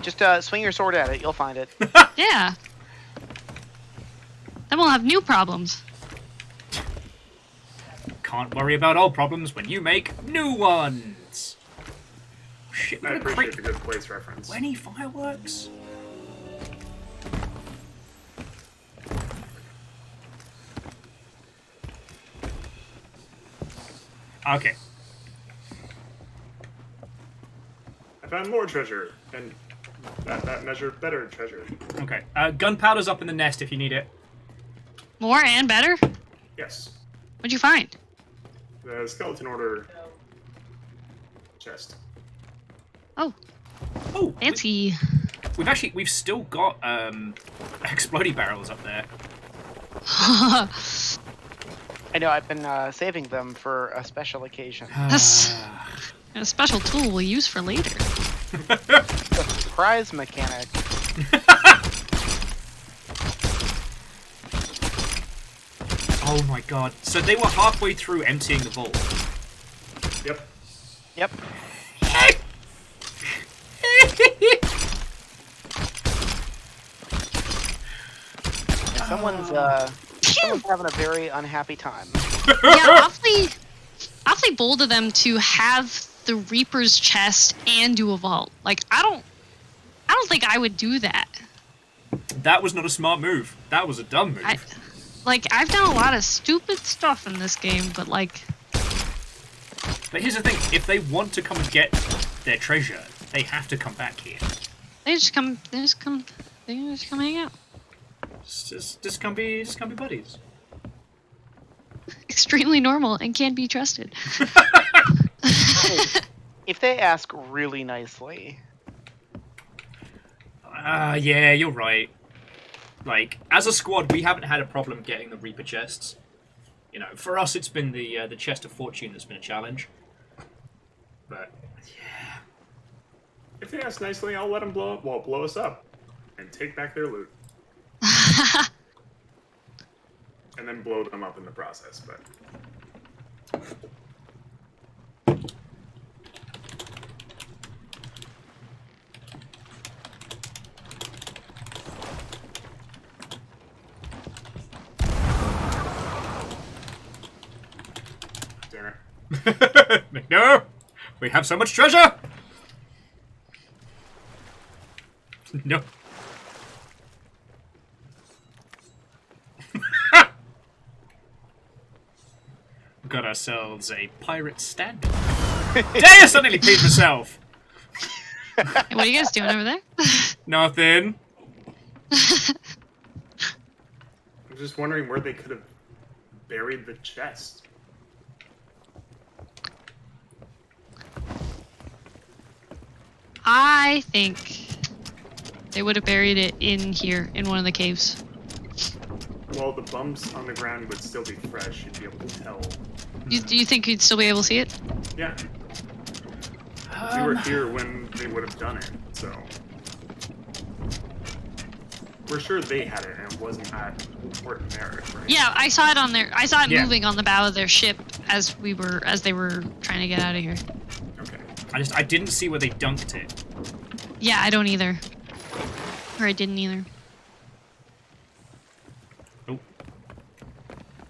Just swing your sword at it, you'll find it. Yeah. Then we'll have new problems. Can't worry about old problems when you make new ones. Shit, I appreciate the good place reference. Any fireworks? Okay. found more treasure, and that measure better treasure. Okay. Gunpowder's up in the nest if you need it. More and better? Yes. What'd you find? The skeleton order chest. Oh. Oh. Fancy. We've still got explodey barrels up there. I know, I've been saving them for a special occasion. That's a special tool we'll use for later. The surprise mechanic. Oh my god. So they were halfway through emptying the vault. Yep. Yep. Someone's having a very unhappy time. Yeah, awfully bold of them to have the Reaper's chest and do a vault. Like, I don't think I would do that. That was not a smart move. That was a dumb move. I've done a lot of stupid stuff in this game, but like... But here's the thing, if they want to come and get their treasure, they have to come back here. They just come hang out. Just come be buddies. Extremely normal and can't be trusted. If they ask really nicely. Yeah, you're right. Like, as a squad, we haven't had a problem getting the Reaper chests. You know, for us, it's been the chest of fortune that's been a challenge. But yeah, if they ask nicely, I'll let them blow us up, and take back their loot, and then blow them up in the process. But no! We have so much treasure! No. Got ourselves a pirate standard. Dang, I suddenly peed myself! What are you guys doing over there? Nothing. I'm just wondering where they could have buried the chest. I think they would have buried it in here, in one of the caves. Well, the bumps on the ground would still be fresh. You'd be able to tell. Do you think you'd still be able to see it? Yeah. We were here when they would have done it, so... We're sure they had it, and it wasn't at Port Merrick, right? Yeah, I saw it on there. I saw it moving on the bow of their ship as they were trying to get out of here. Okay. I didn't see where they dunked it. Yeah, I don't either. Or I didn't either. Oh.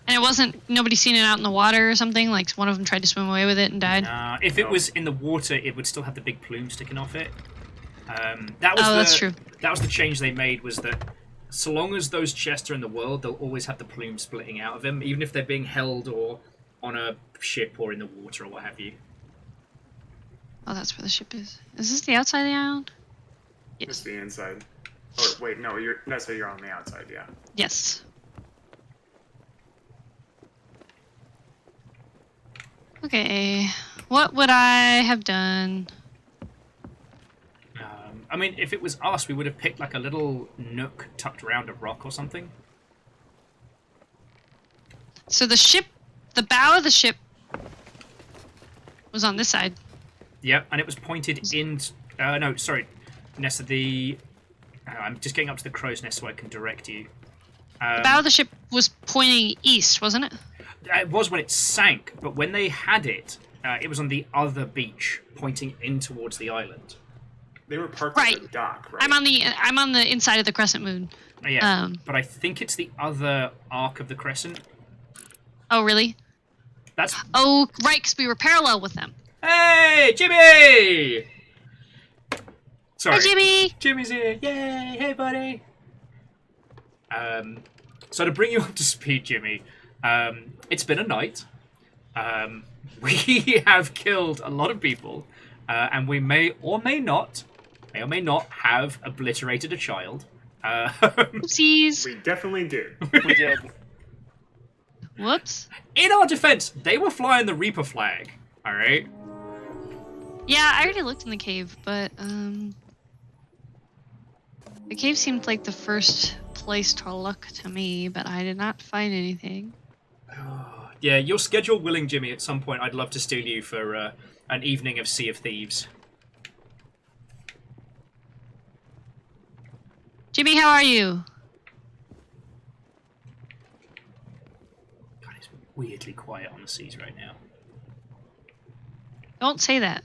And it wasn't, nobody seen it out in the water or something? Like one of them tried to swim away with it and died? If it was in the water, it would still have the big plume sticking off it. That's true. That was the change they made, was that so long as those chests are in the world, they'll always have the plume splitting out of them, even if they're being held or on a ship or in the water or what have you. Oh, that's where the ship is. Is this the outside of the island? Yes. It's the inside. Or wait, no, you're on the outside, yeah. Yes. Okay, what would I have done? I mean, if it was us, we would have picked like a little nook tucked around a rock or something. So the ship, the bow of the ship was on this side. Yep, and it was pointed in... no, sorry. Nessa, I'm just getting up to the crow's nest so I can direct you. The bow of the ship was pointing east, wasn't it? It was when it sank, but when they had it, it was on the other beach, pointing in towards the island. They were parked at the dock, right? I'm on the inside of the crescent moon. Yeah, but I think it's the other arc of the crescent. Oh, really? Oh, right, because we were parallel with them. Hey, Jimmy! Sorry. Hi, Jimmy! Jimmy's here. Yay! Hey, buddy! So to bring you up to speed, Jimmy, it's been a night. We have killed a lot of people. and we may or may not have obliterated a child. Oopsies. We definitely did. We did. Whoops. In our defense, they were flying the Reaper flag. All right. Yeah, I already looked in the cave, but the cave seemed like the first place to look to me, but I did not find anything. Yeah, your schedule willing, Jimmy. At some point, I'd love to steal you for an evening of Sea of Thieves. Jimmy, how are you? God, it's weirdly quiet on the seas right now. Don't say that.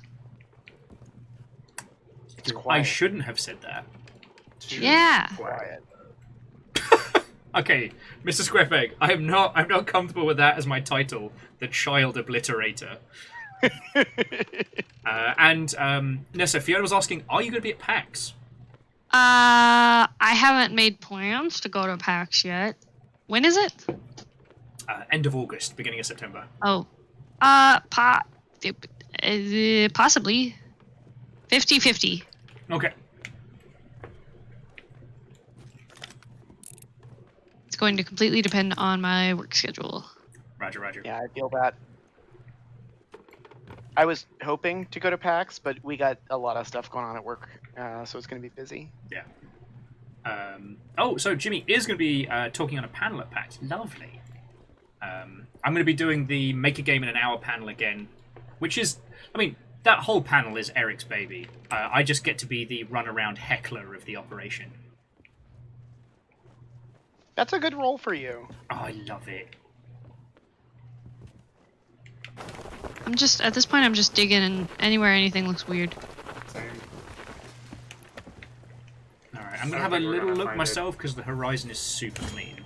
It's I quiet. shouldn't have said that. Yeah. Quiet. Okay, Mr. Squarepeg, I'm not comfortable with that as my title, the Child Obliterator. Nessa, Fiona was asking, are you going to be at PAX? I haven't made plans to go to PAX yet. When is it? End of August, beginning of September. Oh. Possibly. 50-50. Okay. It's going to completely depend on my work schedule. Roger, roger. Yeah, I feel that. I was hoping to go to PAX, but we got a lot of stuff going on at work, so it's going to be busy. Yeah. So Jimmy is going to be talking on a panel at PAX. Lovely. I'm going to be doing the Make a Game in an Hour panel again, which is, I mean, that whole panel is Eric's baby. I just get to be the run-around heckler of the operation. That's a good role for you. Oh, I love it. I'm just, at this point, I'm just digging in anywhere anything looks weird. Same. Alright, I'm going to have a little look myself because the horizon is super clean.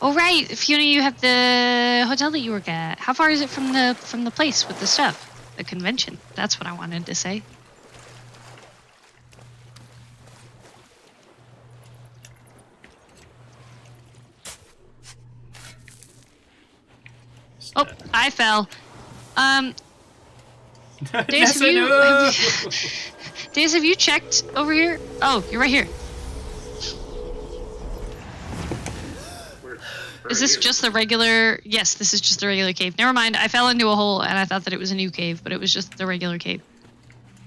Oh right, Fiona, you have the hotel that you work at. How far is it from the place with the stuff? The convention. That's what I wanted to say. Oh, I fell. Days, Days, have you checked over here? Oh, you're right here. Is this just the regular? Yes, this is just the regular cave. Never mind, I fell into a hole and I thought that it was a new cave, but it was just the regular cave.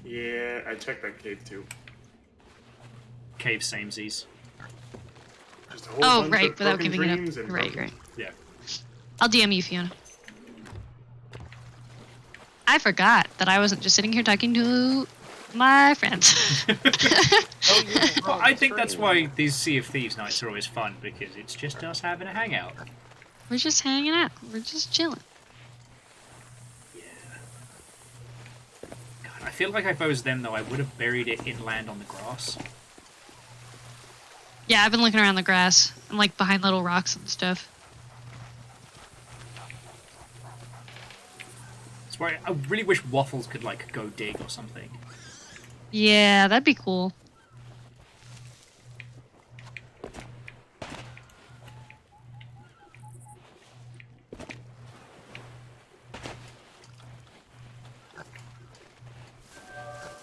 Yeah, I checked that cave too. Cave samesies. Just a whole Oh, bunch right, of without broken giving it dreams up. and Right, broken- right. Yeah. I'll DM you, Fiona. I forgot that I wasn't just sitting here talking to my friends. Well, I think that's why these Sea of Thieves nights are always fun, because it's just us having a hangout. We're just hanging out. We're just chilling. God, I feel like if I was them, though, I would have buried it inland on the grass. Yeah, I've been looking around the grass and like behind little rocks and stuff. That's why I really wish Waffles could, like, go dig or something. Yeah, that'd be cool.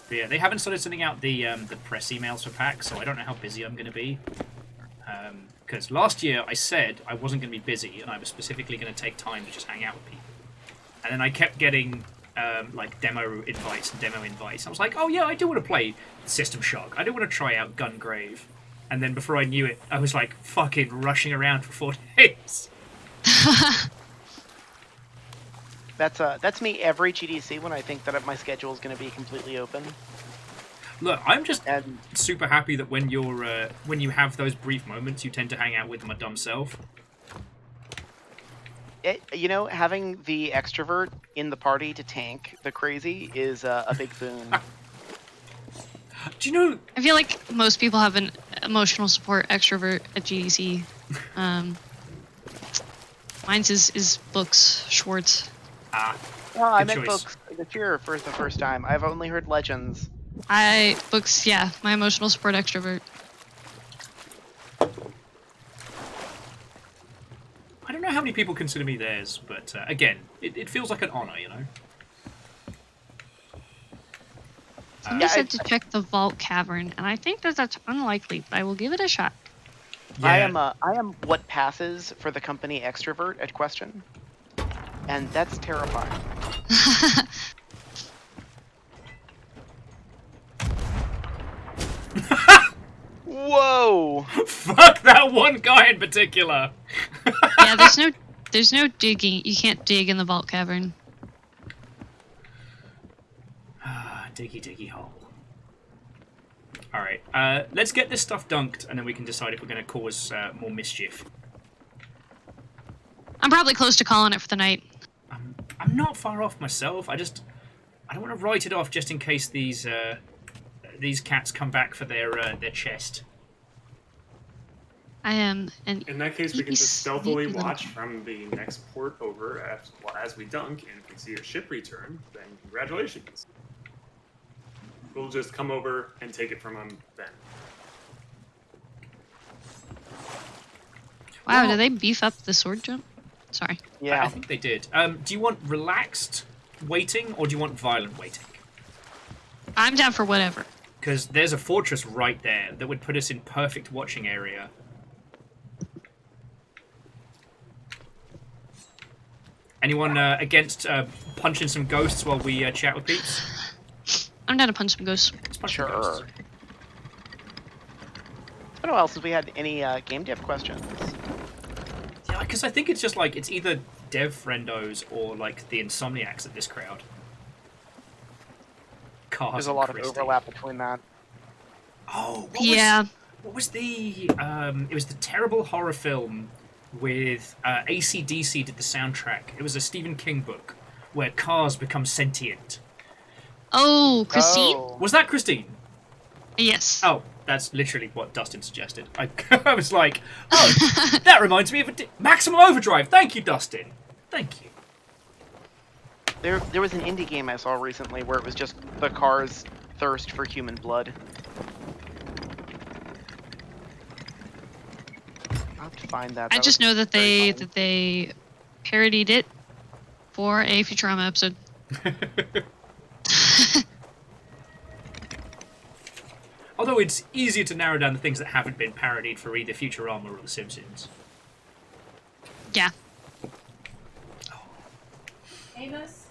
But yeah, they haven't started sending out the press emails for PAX, so I don't know how busy I'm going to be. Because last year I said I wasn't going to be busy, and I was specifically going to take time to just hang out with people. And then I kept getting like demo invites. I was like, oh yeah, I do want to play System Shock. I do want to try out Gungrave. And then before I knew it, I was like fucking rushing around for 4 days. That's me every GDC when I think that my schedule is going to be completely open. Look, I'm just super happy that when you're when you have those brief moments, you tend to hang out with my dumb self. You know, having the extrovert in the party to tank the crazy is a big boon. Do you know? I feel like most people have an emotional support extrovert at GDC. Mine's is Books Schwartz. Oh, I meant Books this year for the first time. I've only heard Legends. Books, yeah, my emotional support extrovert. I don't don't know how many people consider me theirs, but again, it feels like an honor, you know? Somebody said to check the vault cavern, and I think that that's unlikely, but I will give it a shot. Yeah. I am what passes for the company extrovert at Question, and that's terrifying. Whoa! Fuck that one guy in particular. Yeah, there's no digging. You can't dig in the vault cavern. Diggy hole. Alright, let's get this stuff dunked, and then we can decide if we're going to cause more mischief. I'm probably close to calling it for the night. I'm not far off myself. I don't want to write it off just in case these cats come back for their chest. I am an In that case, we can just stealthily watch from the next port over as we dunk, and if we see a ship return, then congratulations. We'll just come over and take it from them then. Wow, did they beef up the sword jump? Sorry. Yeah. I think they did. Do you want relaxed waiting, or do you want violent waiting? I'm down for whatever. Because there's a fortress right there that would put us in perfect watching area. Anyone against punching some ghosts while we chat with peeps? I'm down to punch some ghosts. Sure. It's been a while since we had any game dev questions. Yeah, because I think it's just like, it's either dev friendos or like the Insomniacs of this crowd. Cars There's a lot of overlap between that. Oh, yeah. What was the... it was the terrible horror film with AC/DC did the soundtrack. It was a Stephen King book where cars become sentient. Oh, Christine? Oh. Was that Christine? Yes. Oh, that's literally what Dustin suggested. I was like, oh, that reminds me of Maximum Overdrive. Thank you, Dustin. Thank you. There was an indie game I saw recently where it was just the car's thirst for human blood. I'll have to find that. I just know that they parodied it for a Futurama episode. Although it's easier to narrow down the things that haven't been parodied for either Futurama or The Simpsons. Yeah. Amos?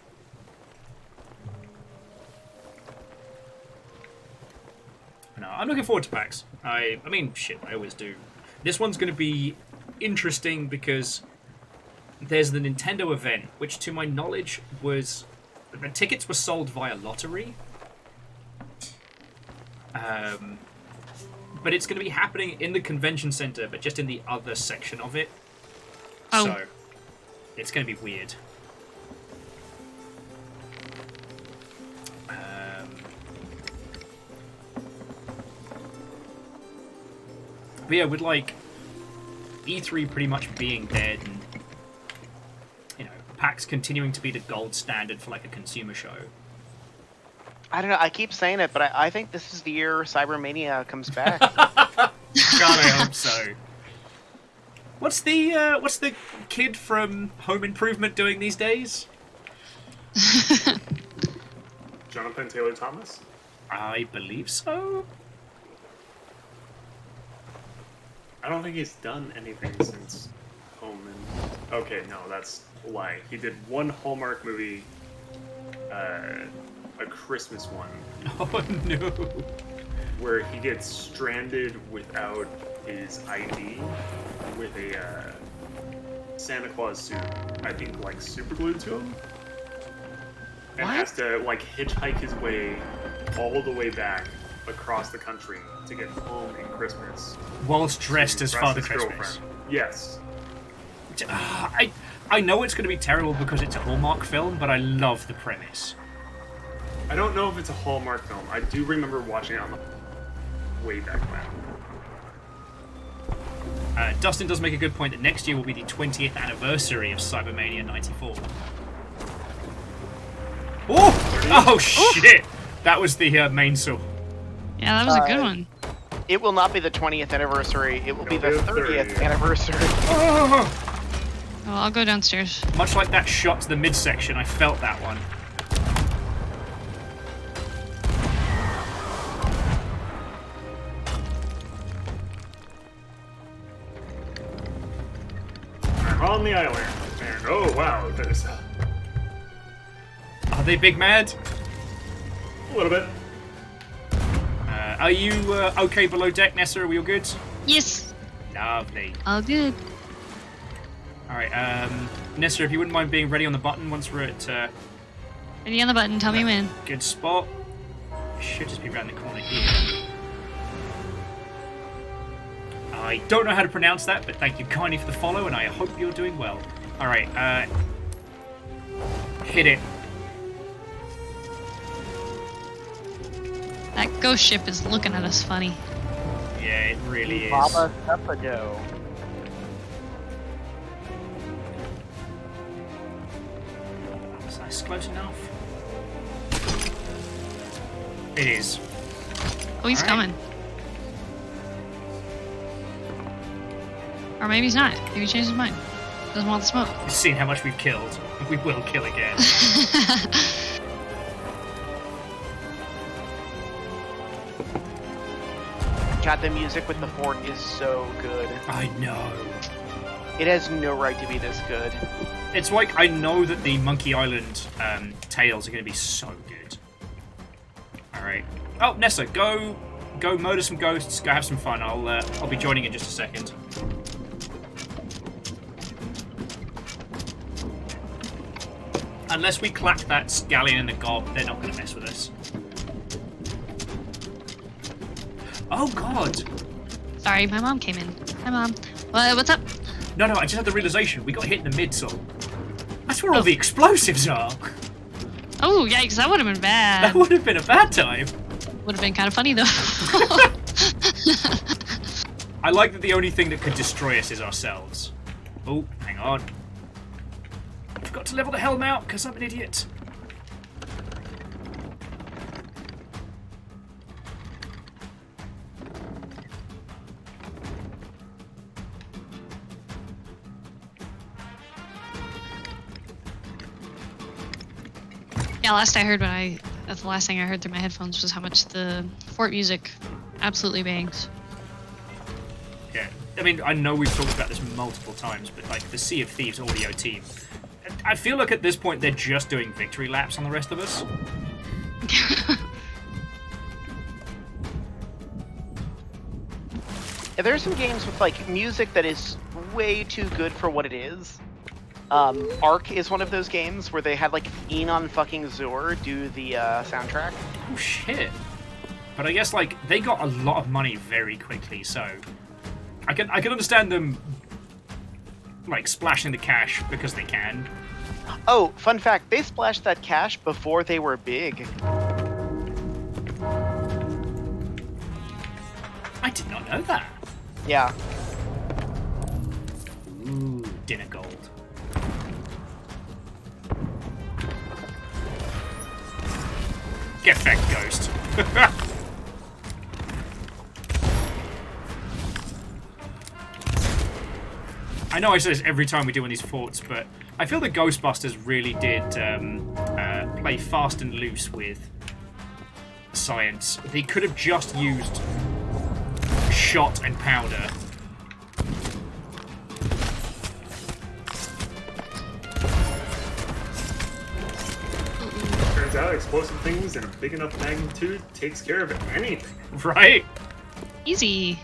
No, I'm looking forward to PAX. I mean, shit, I always do. This one's going to be interesting because there's the Nintendo event, which to my knowledge was... The tickets were sold via lottery. But it's going to be happening in the convention center, but just in the other section of it. Oh. So, it's going to be weird. But yeah, with like E3 pretty much being dead and, you know, PAX continuing to be the gold standard for like a consumer show. I don't know. I keep saying it, but I think this is the year Cybermania comes back. God, I hope so. What's the kid from Home Improvement doing these days? Jonathan Taylor Thomas? I believe so. I don't think he's done anything since Home and... Okay, no, that's a lie. He did one Hallmark movie, a Christmas one. Oh no. Where he gets stranded without his ID with a Santa Claus suit, I think, like, super glued to him. And has to, like, hitchhike his way all the way back across the country to get home in Christmas. Whilst dressed as Father Christmas. Girlfriend. Yes. I know it's going to be terrible because it's a Hallmark film, but I love the premise. I don't know if it's a Hallmark film. I do remember watching it on the way back when. Dustin does make a good point that next year will be the 20th anniversary of Cybermania 94. Oh shit! That was the main saw. Yeah, that was a good one. It will not be the 20th anniversary. It will be the 30th anniversary. Well, I'll go downstairs. Much like that shot to the midsection, I felt that one. I'm on the island, and oh wow, there's... Are they big mad? A little bit. Are you okay below deck, Nessa? Are we all good? Yes. Lovely. All good. Alright, Nessa, if you wouldn't mind being ready on the button once we're at... Ready on the button, tell me when. Good spot. Should just be around the corner here. I don't know how to pronounce that, but thank you kindly for the follow, and I hope you're doing well. Alright, hit it. That ghost ship is looking at us funny. Yeah, it really is. Baba Stepado. Is that close enough? It is. Oh, he's All right. coming. Or maybe he's not. Maybe he changed his mind. Doesn't want the smoke. You've seen how much we've killed. We will kill again. God, the music with the fort is so good. I know. It has no right to be this good. It's like I know that the Monkey Island tales are going to be so good. Alright. Oh, Nessa, go murder some ghosts, go have some fun. I'll be joining in just a second. Unless we clack that scallion and the gob, they're not going to mess with us. Oh god! Sorry, my mom came in. Hi, Mom. What's up? No, I just had the realization. We got hit in the midsole. That's where all the explosives are. Oh, yikes, that would have been bad. That would have been a bad time. Would have been kind of funny, though. I like that the only thing that could destroy us is ourselves. Oh, hang on. I forgot to level the helm out because I'm an idiot. Yeah, the last thing I heard through my headphones was how much the fort music absolutely bangs. Yeah, I mean, I know we've talked about this multiple times, but like the Sea of Thieves audio team, I feel like at this point they're just doing victory laps on the rest of us. Yeah, there are some games with like music that is way too good for what it is. Ark is one of those games where they had like Enon fucking Zur do the soundtrack. Oh shit! But I guess like they got a lot of money very quickly, so I can understand them like splashing the cash because they can. Oh, fun fact, they splashed that cash before they were big. I did not know that. Yeah. Ooh, dinner gold. Get fecked, ghost. I know I say this every time we do one of these forts, but I feel the Ghostbusters really did play fast and loose with science. They could have just used shot and powder. Turns out explosive things in a big enough magnitude takes care of anything. Right? Easy.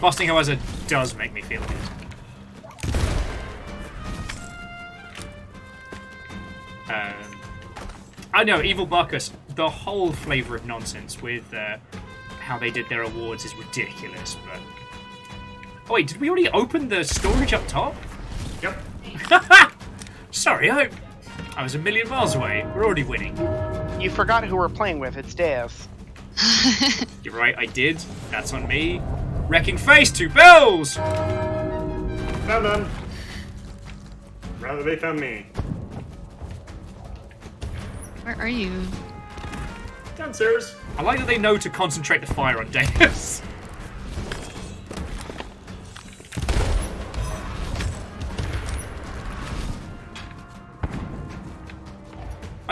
Busting, however, does make me feel good. I know, Evil Bacchus, the whole flavour of nonsense with how they did their awards is ridiculous, but... Oh wait, did we already open the storage up top? Yep. Sorry, I was a million miles away. We're already winning. You forgot who we're playing with, it's Deus. You're right, I did. That's on me. Wrecking face, 2 bells! Found them. Rather they found me. Where are you? Downstairs. I like that they know to concentrate the fire on Deus.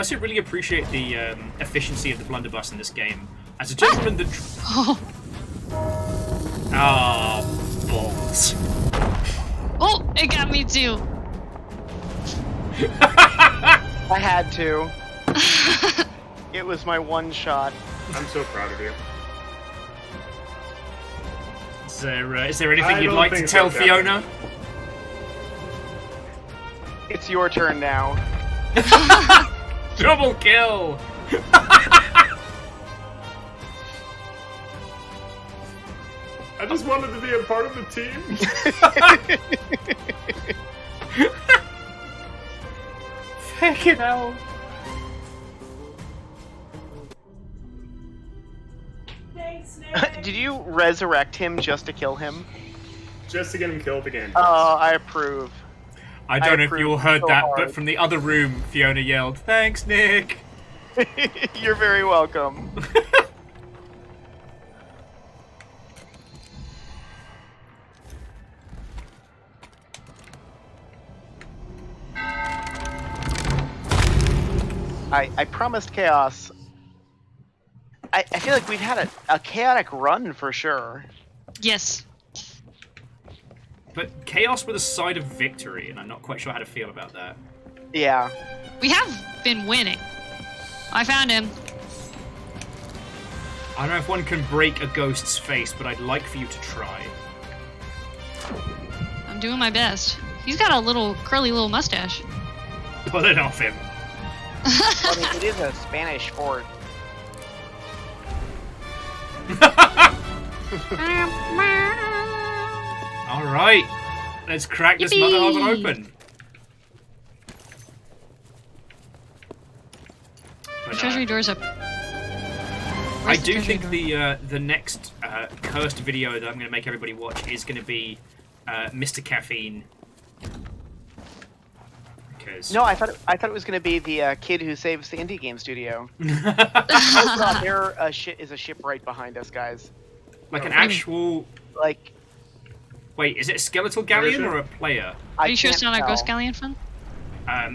I still really appreciate the efficiency of the blunderbuss in this game. As a gentleman that... Ah, balls. Oh, it got me too. I had to. It was my one shot. I'm so proud of you. Is there anything you'd like to tell Fiona? It's your turn now. Double kill! I just wanted to be a part of the team. Fucking hell. Did you resurrect him just to kill him? Just to get him killed again. Oh, I approve. I don't know if you all heard that, but from the other room, Fiona yelled, "Thanks, Nick!" You're very welcome. I promised chaos. I feel like we've had a chaotic run for sure. Yes. But chaos with a side of victory, and I'm not quite sure how to feel about that. Yeah. We have been winning. I found him. I don't know if one can break a ghost's face, but I'd like for you to try. I'm doing my best. He's got a little curly little mustache. Pull it off him. I mean, it is a Spanish fort. All right, let's crack this mother oven open. But, treasury door's up. I do think the next cursed video that I'm going to make everybody watch is going to be Mr. Caffeine. Because No, I thought it was going to be the kid who saves the indie game studio. Oh God, there is a ship right behind us, guys. Like an actual... Like... Wait, is it a skeletal galleon or a player? Are you sure it's not our ghost galleon friend?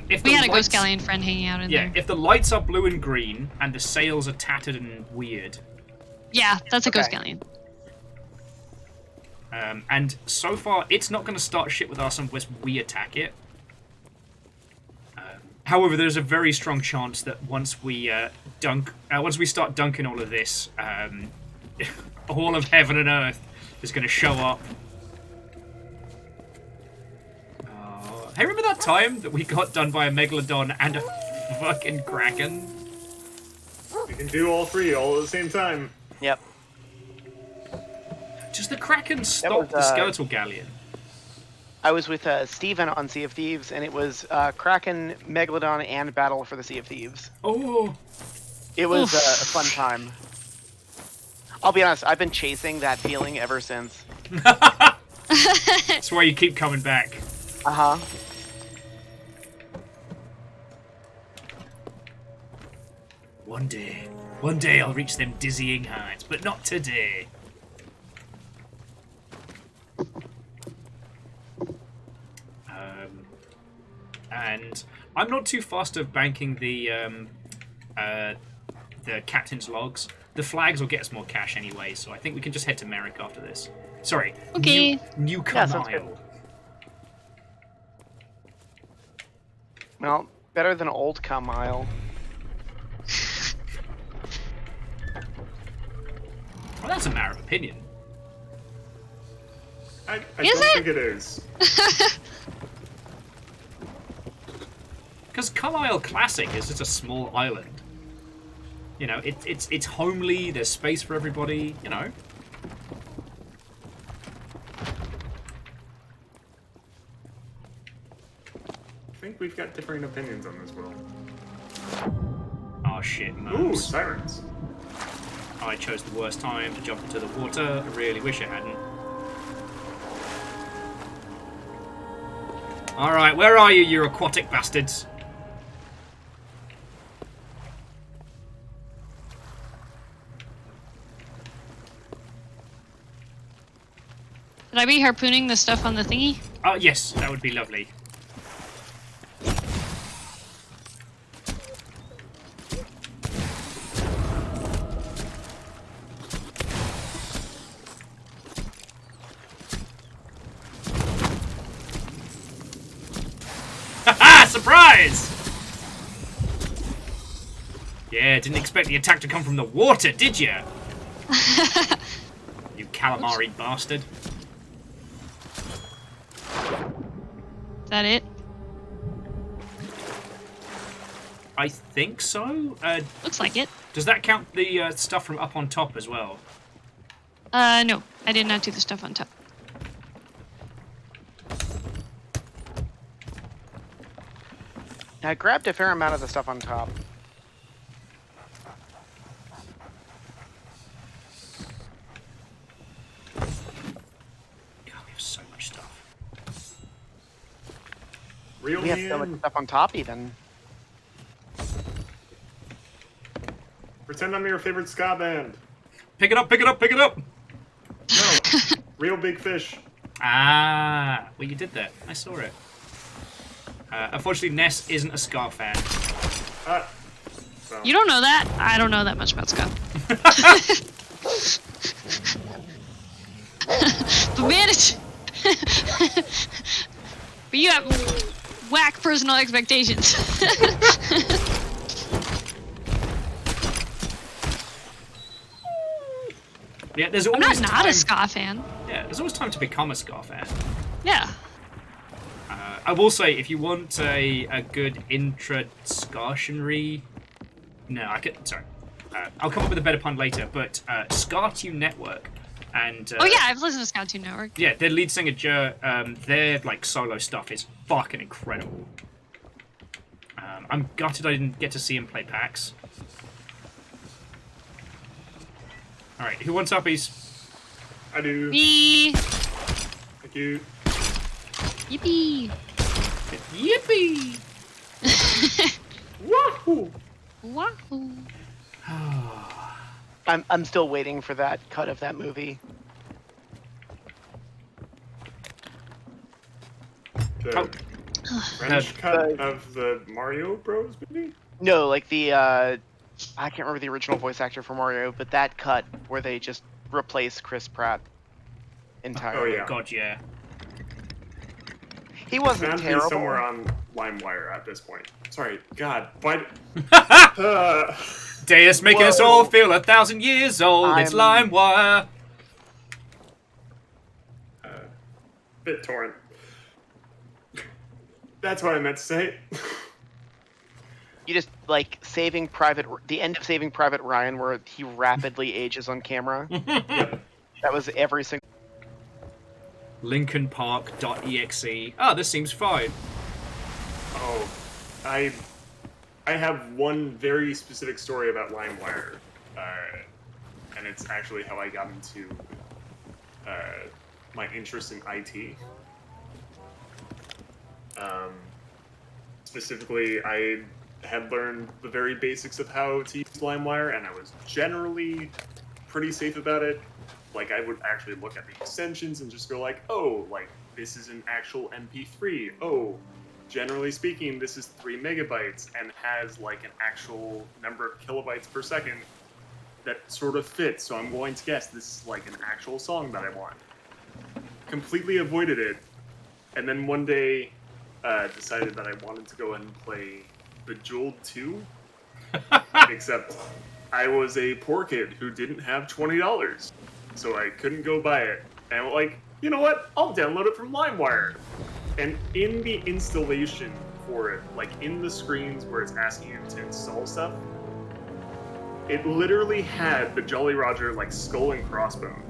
If We the had a lights- ghost galleon friend hanging out in there. Yeah, if the lights are blue and green and the sails are tattered and weird. Yeah, that's a ghost galleon. And so far, it's not going to start shit with us unless we attack it. However, there's a very strong chance that once we once we start dunking all of this, all of heaven and earth is going to show up. Hey, remember that time that we got done by a megalodon and a fucking kraken? We can do all three all at the same time. Yep. Does the kraken stop the skeletal galleon? I was with Steven on Sea of Thieves, and it was Kraken, Megalodon, and Battle for the Sea of Thieves. Oh! It was a fun time. I'll be honest, I've been chasing that feeling ever since. That's why you keep coming back. Uh-huh. One day I'll reach them dizzying heights, but not today. And I'm not too fast of banking the captain's logs. The flags will get us more cash anyway, so I think we can just head to Merrick after this. Sorry. Okay. New Yeah, sounds good. Isle. Well, better than Old Cum Isle. Well, that's a matter of opinion. I don't think it is. Because Cum Isle Classic is just a small island. You know, it's homely, there's space for everybody, you know. I think we've got differing opinions on this world. Oh shit, Ooh, Moons. sirens. I chose the worst time to jump into the water. I really wish I hadn't. Alright, where are you, you aquatic bastards? Should I be harpooning the stuff on the thingy? Oh, yes, that would be lovely. Surprise! Yeah, didn't expect the attack to come from the water, did you? You calamari bastard. Is that it? I think so. Looks like it. Does that count the stuff from up on top as well? No. I did not do the stuff on top. I grabbed a fair amount of the stuff on top. God, we have so much stuff. We have so much stuff on top, even. Pretend I'm your favorite ska band. Pick it up, pick it up, pick it up! No, real big fish. Ah, well, you did that. I saw it. Unfortunately, Ness isn't a ska fan. You don't know that? I don't know that much about ska. But man, it's... But you have whack personal expectations. Yeah, there's I'm always not time... a ska fan. Yeah, there's always time to become a ska fan. Yeah. I will say, if you want a good intra-scartionary... No, I could... Sorry. I'll come up with a better pun later, but Scartoon Network and... Oh yeah, I've listened to Scartoon Network. Yeah, their lead singer, Jer, their like solo stuff is fucking incredible. I'm gutted I didn't get to see him play PAX. Alright, who wants uppies? I do. Me. Thank you. Yippee. Yippee! Wahoo! Wahoo. I'm still waiting for that cut of that movie. The French cut of the Mario Bros. Movie? No, like the I can't remember the original voice actor for Mario, but that cut where they just replace Chris Pratt entirely. Oh yeah. God, yeah. He wasn't Found terrible. me somewhere on LimeWire at this point. Sorry, God, why? Deus making us all feel 1,000 years old. It's LimeWire. BitTorrent. That's what I meant to say. You just like the end of Saving Private Ryan, where he rapidly ages on camera. Yep. That was every single. LincolnPark.exe. Ah, this seems fine. Oh, I have one very specific story about LimeWire, and it's actually how I got into my interest in IT. Specifically, I had learned the very basics of how to use LimeWire, and I was generally pretty safe about it. Like, I would actually look at the extensions and just go like, oh, like, this is an actual MP3. Oh, generally speaking, this is 3 megabytes and has, like, an actual number of kilobytes per second that sort of fits. So I'm going to guess this is, like, an actual song that I want. Completely avoided it. And then one day, decided that I wanted to go and play Bejeweled 2. Except I was a poor kid who didn't have $20. So I couldn't go buy it. And I'm like, you know what? I'll download it from LimeWire. And in the installation for it, like in the screens where it's asking you to install stuff, it literally had the Jolly Roger like skull and crossbone.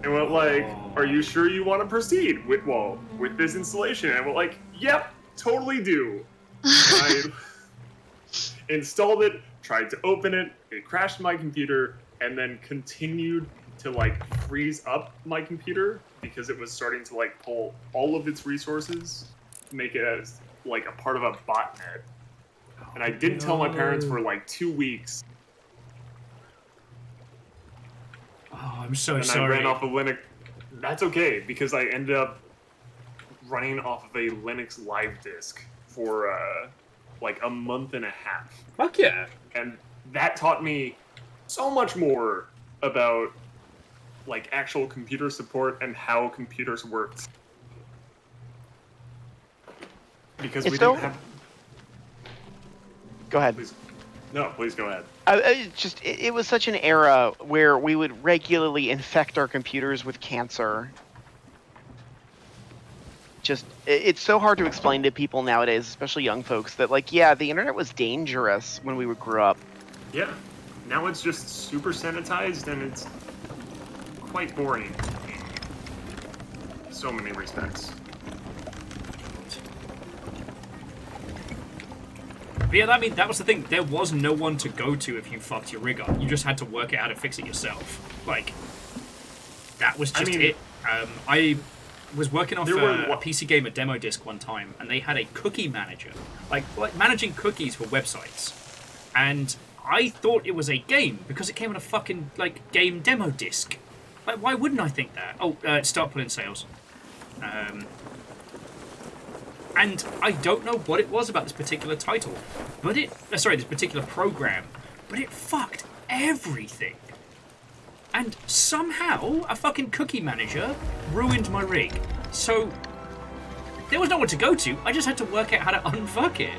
And went like, are you sure you want to proceed with this installation? And I went like, yep, totally do. I installed it, tried to open it, it crashed my computer, and then continued to like freeze up my computer because it was starting to like pull all of its resources to make it as like a part of a botnet. And I didn't tell my parents for like 2 weeks. Oh, I'm so and sorry. I ran off of Linux. That's okay, because I ended up running off of a Linux live disk for like a month and a half. Fuck yeah. And that taught me so much more about like actual computer support and how computers worked. because It's we still- didn't have. Go ahead. Please. No, please go ahead. It was such an era where we would regularly infect our computers with cancer. It's so hard to explain to people nowadays, especially young folks, that like, yeah, the internet was dangerous when we grew up. Yeah. Now it's just super sanitized and it's quite boring in so many respects. But yeah, I mean, that was the thing. There was no one to go to if you fucked your rig up. You just had to work out how to fix it yourself. Like, that was just it. I was working off a PC Gamer demo disc one time, and they had a cookie manager. Like managing cookies for websites. And I thought it was a game, because it came on a fucking, like, game demo disc. Like, why wouldn't I think that? Oh, start pulling sales. And I don't know what it was about this particular title, but this particular program, but it fucked everything. And somehow, a fucking cookie manager ruined my rig. So, there was no one to go to, I just had to work out how to unfuck it.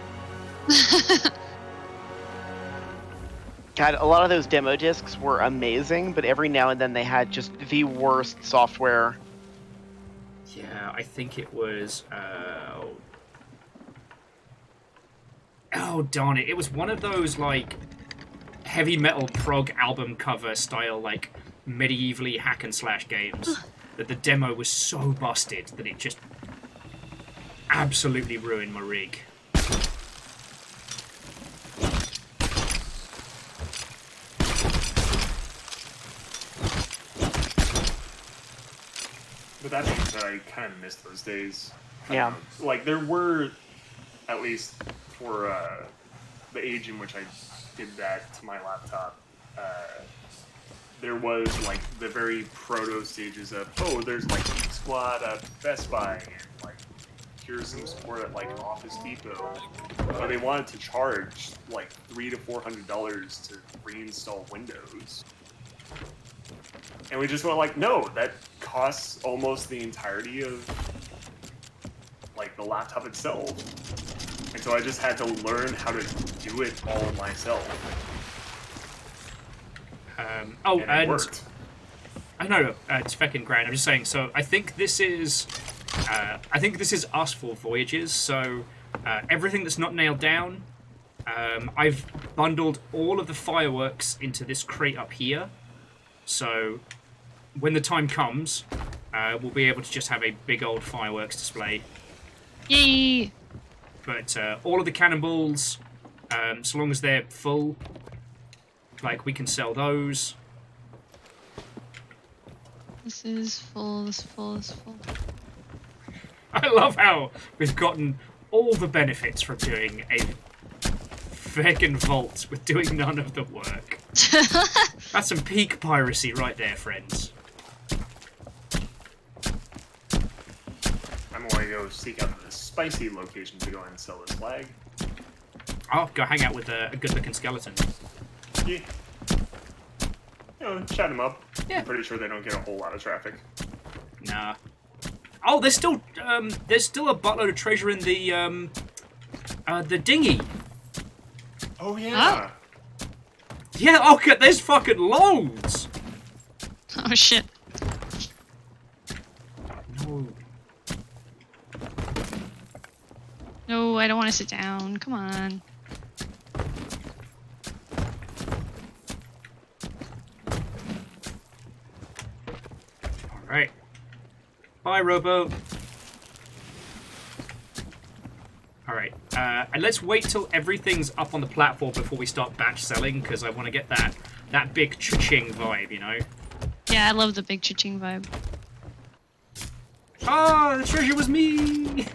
God, a lot of those demo discs were amazing, but every now and then they had just the worst software. Yeah, I think it was, oh, darn it. It was one of those, like, heavy metal prog album cover style, like, medievally hack and slash games. That the demo was so busted that it just absolutely ruined my rig. But that means I kind of miss those days. Yeah. Like, there were, at least for the age in which I did that to my laptop, there was, like, the very proto stages of, oh, there's, like, Geek Squad at Best Buy, and, like, here's some support at, like, Office Depot. But they wanted to charge, like, $300 to $400 to reinstall Windows. And we just went like, no, that costs almost the entirety of, like, the laptop itself. And so I just had to learn how to do it all myself. And it worked. I know, it's fucking grand. I'm just saying, so I think this is us for Voyages, so everything that's not nailed down, I've bundled all of the fireworks into this crate up here. So, when the time comes, we'll be able to just have a big old fireworks display. Yay! But all of the cannonballs, so long as they're full, like, we can sell those. This is full, this is full, this is full. I love how we've gotten all the benefits from doing a feckin' vault with doing none of the work. That's some peak piracy right there, friends. I'm going to go seek out the spicy location to go and sell this flag. I'll go hang out with a good-looking skeleton. Yeah. You know, chat them up. Yeah. I'm pretty sure they don't get a whole lot of traffic. Nah. Oh, there's still a buttload of treasure in the dinghy. Oh yeah. Oh. Yeah, okay, there's fucking loads. Oh shit. No. No, I don't want to sit down. Come on. Alright. Bye, Robo. Alright, and let's wait till everything's up on the platform before we start batch selling, because I want to get that big cha-ching vibe, you know? Yeah, I love the big cha-ching vibe. Ah, the treasure was me!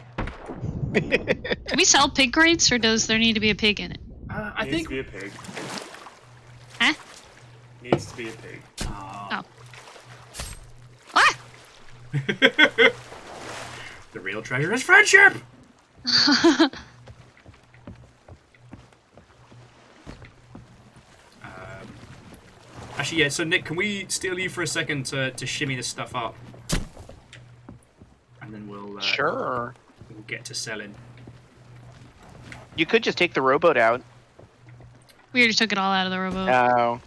Can we sell pig crates, or does there need to be a pig in it? I Needs think... to be a pig. Huh? Needs to be a pig. Oh. Ah! The real treasure is friendship! Actually, yeah, so Nick, can we steal you for a second to shimmy this stuff up? And then we'll Sure. we'll get to selling. You could just take the rowboat out. We already took it all out of the rowboat. Oh.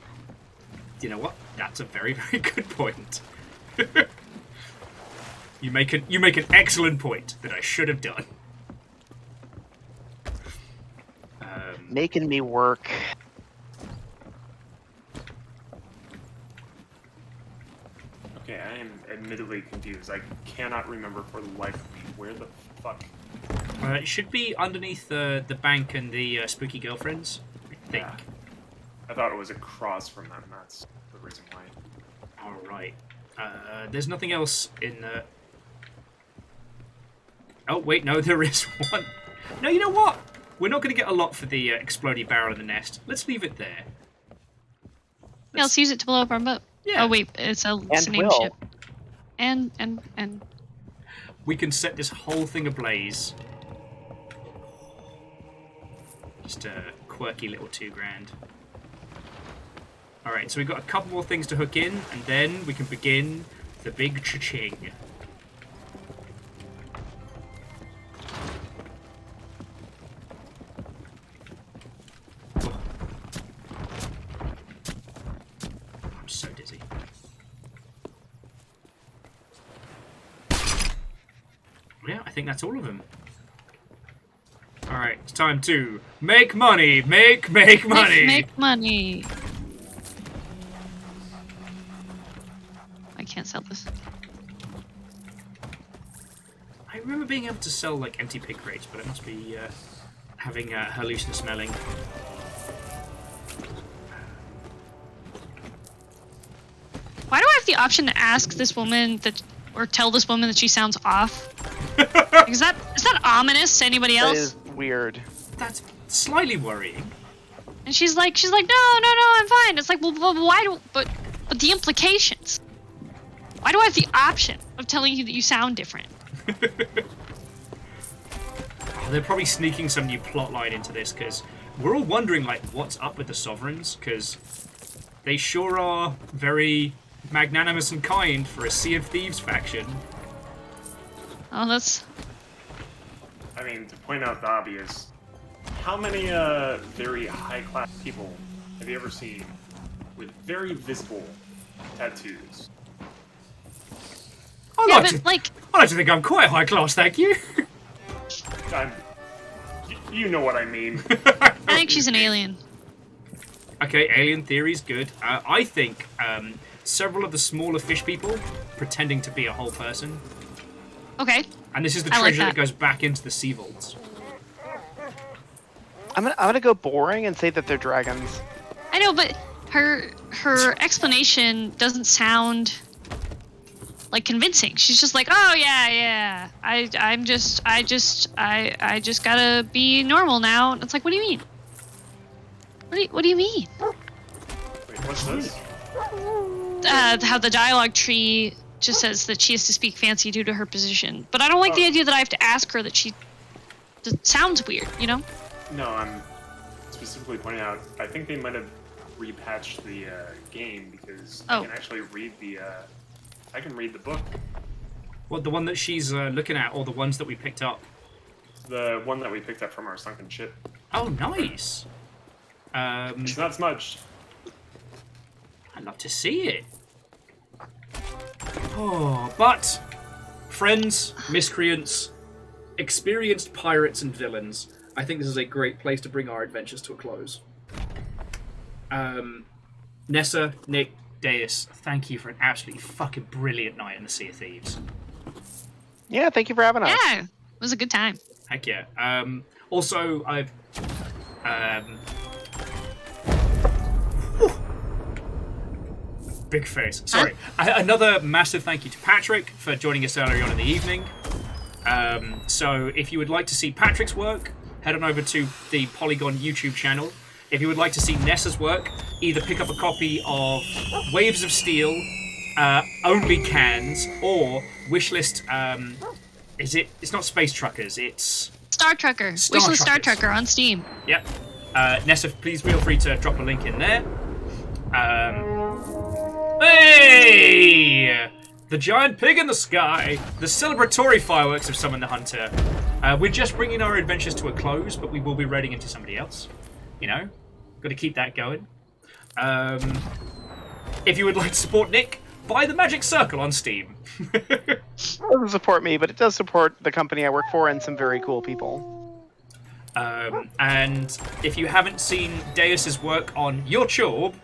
You know what? That's a very, very good point. You make an excellent point that I should have done. Making me work. Okay, I am admittedly confused. I cannot remember for the life of me where the fuck. It should be underneath the bank and the spooky girlfriends, I think. Yeah. I thought it was across from them. That's the reason why. All right. There's nothing else in the. Oh wait, no, there is one. No, you know what? We're not going to get a lot for the exploding barrel in the nest. Let's leave it there. Yeah, let's use it to blow up our boat. Yeah. Oh wait, it's a name ship. And. We can set this whole thing ablaze. Just a quirky little $2,000. All right, so we've got a couple more things to hook in, and then we can begin the big cha-ching. I'm so dizzy. Yeah, I think that's all of them. All right, it's time to make money, make money. Make money. I can't sell this. I remember being able to sell like empty pig crates, but it must be having hallucinant smelling. Why do I have the option to ask this woman or tell this woman that she sounds off? is that ominous to anybody else? That is weird. That's slightly worrying. And she's like, no, I'm fine. It's like, well, why but the implications. Why do I have the option of telling you that you sound different? They're probably sneaking some new plotline into this because we're all wondering like what's up with the Sovereigns because they sure are very magnanimous and kind for a Sea of Thieves faction. Oh, that's. I mean, to point out the obvious, how many very high-class people have you ever seen with very visible tattoos? I like to think I'm quite high class, thank you. You know what I mean. I think she's an alien. Okay, alien theory's good. I think several of the smaller fish people pretending to be a whole person. Okay. And this is the treasure that goes back into the sea vaults. I'm gonna go boring and say that they're dragons. I know, but her explanation doesn't sound like convincing. She's just like, oh yeah, I just gotta be normal now. It's like, what do you mean? What do you mean? Wait, what's this? How the dialogue tree just says that she has to speak fancy due to her position. But I don't like the idea that I have to ask her that that sounds weird, you know? No, I'm specifically pointing out, I think they might have repatched the game because I can actually read I can read the book. What, the one that she's looking at, or the ones that we picked up? The one that we picked up from our sunken ship. Oh, nice. It's not smudged. I'd love to see it. Oh, but friends, miscreants, experienced pirates and villains, I think this is a great place to bring our adventures to a close. Nessa, Nick, Deus, thank you for an absolutely fucking brilliant night in the Sea of Thieves. Yeah, thank you for having us. Yeah, it was a good time. Heck yeah. Also, I've... Big face. Sorry. Another massive thank you to Patrick for joining us earlier on in the evening. So if you would like to see Patrick's work, head on over to the Polygon YouTube channel. If you would like to see Nessa's work, either pick up a copy of Waves of Steel, Only Cans, or wishlist. It's not Space Truckers, it's Star Trucker. Wishlist Star Trucker on Steam. Yep. Nessa, please feel free to drop a link in there. Hey! The giant pig in the sky, the celebratory fireworks of Summon the Hunter, We're just bringing our adventures to a close, but we will be raiding into somebody else. You know, got to keep that going. If you would like to support Nick, buy the Magic Circle on Steam. It doesn't support me, but it does support the company I work for and some very cool people. And if you haven't seen Deus's work on YouTube,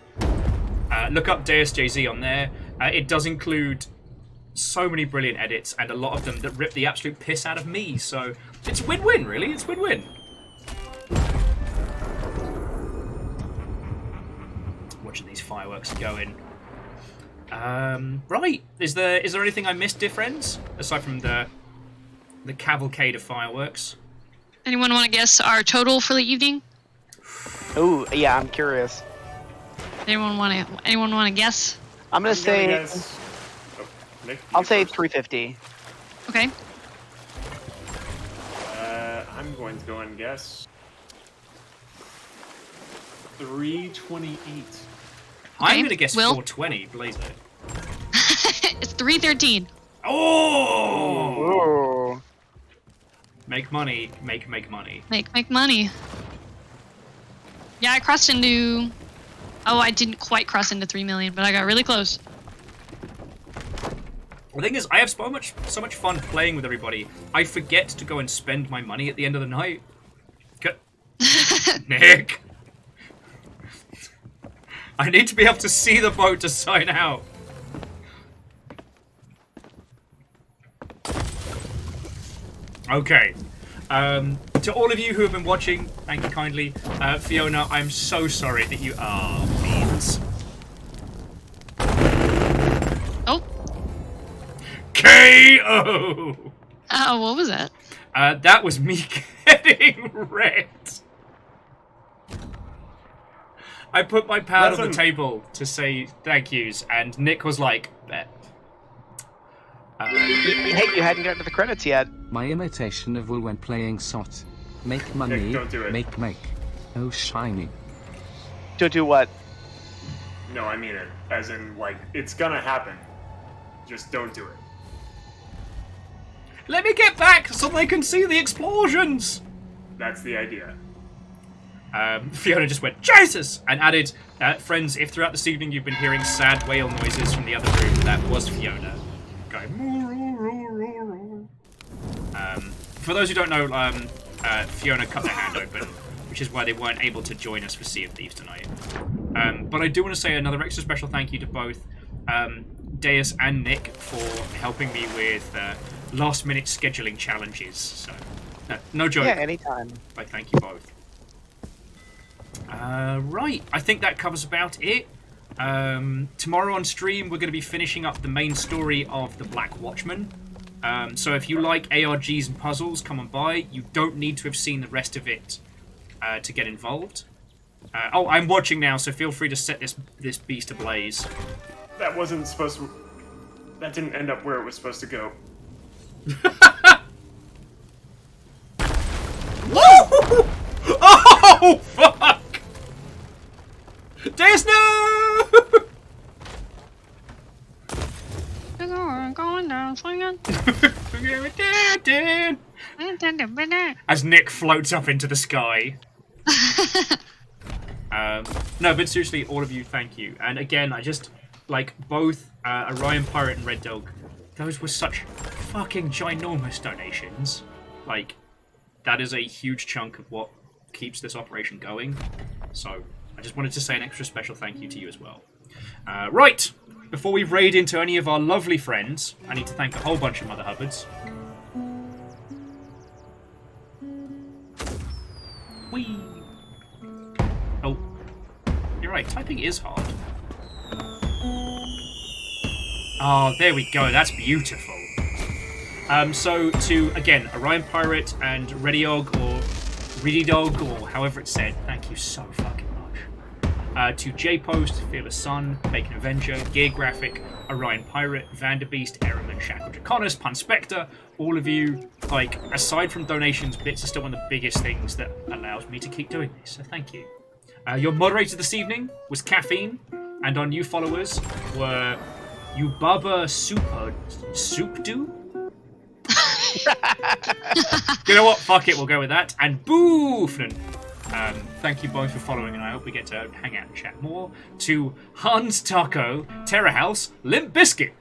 look up Deus JZ on there. It does include so many brilliant edits, and a lot of them that rip the absolute piss out of me. So it's win-win, really. It's win-win. Watching these fireworks going. Right. Is there anything I missed, dear friends? Aside from the cavalcade of fireworks. Anyone want to guess our total for the evening? Oh, yeah, I'm curious. Anyone want to guess? I'm gonna say. Nick, I'll say 350. Okay. I'm going to go and guess 328. I'm going to guess Will? 420, blaze it. It's 313. Oh! Make money, make money. Make money. Yeah, I crossed into... Oh, I didn't quite cross into 3 million, but I got really close. The thing is, I have so much fun playing with everybody, I forget to go and spend my money at the end of the night. Nick! I need to be able to see the boat to sign out. Okay. To all of you who have been watching, thank you kindly. Fiona, I'm so sorry that you are beans. Oh. KO! Oh, what was that? That was me getting wrecked. I put my pad on the table to say thank yous, and Nick was like, bet. Hey, you hadn't gotten to the credits yet. My imitation of Will when playing SOT. Make money, Nick, don't do it. make. Oh, shiny. To do what? No, I mean it. As in, like, it's gonna happen. Just don't do it. Let me get back so they can see the explosions! That's the idea. Fiona just went, Jesus! And added, friends, if throughout this evening you've been hearing sad whale noises from the other room, that was Fiona. Going, for those who don't know, Fiona cut their hand open, which is why they weren't able to join us for Sea of Thieves tonight. But I do want to say another extra special thank you to both Deus and Nick for helping me with last-minute scheduling challenges. So, no joke. Yeah, anytime. I thank you both. Right, I think that covers about it. Tomorrow on stream, we're going to be finishing up the main story of The Black Watchman. So if you like ARGs and puzzles, come on by. You don't need to have seen the rest of it to get involved. Oh, I'm watching now, so feel free to set this beast ablaze. That wasn't supposed to... That didn't end up where it was supposed to go. Whoa! Oh, fuck! Deus, no! Going down, swinging. As Nick floats up into the sky. No, but seriously, all of you, thank you. And again, I just, like, both Orion Pirate and Red Dog, those were such fucking ginormous donations. Like, that is a huge chunk of what keeps this operation going. So, I just wanted to say an extra special thank you to you as well. Right! Before we raid into any of our lovely friends, I need to thank a whole bunch of Mother Hubbards. Whee! Oh. You're right, typing is hard. Oh, there we go, that's beautiful. So to, again, Orion Pirate and Rediog, or Redidog, or however it's said, thank you so fucking much. To J-Post, Fearless Sun, Bacon Avenger, Gear Graphic, Orion Pirate, Vanderbeast, Errorman, Shackle Draconis, Pun Spectre, all of you, like, aside from donations, bits are still one of the biggest things that allows me to keep doing this, so thank you. Your moderator this evening was Caffeine, and our new followers were Yubaba Soupdo? You know what? Fuck it, we'll go with that. And boofnin. Thank you both for following, and I hope we get to hang out and chat more. To Hans Taco, Terra House, Limp Biscuit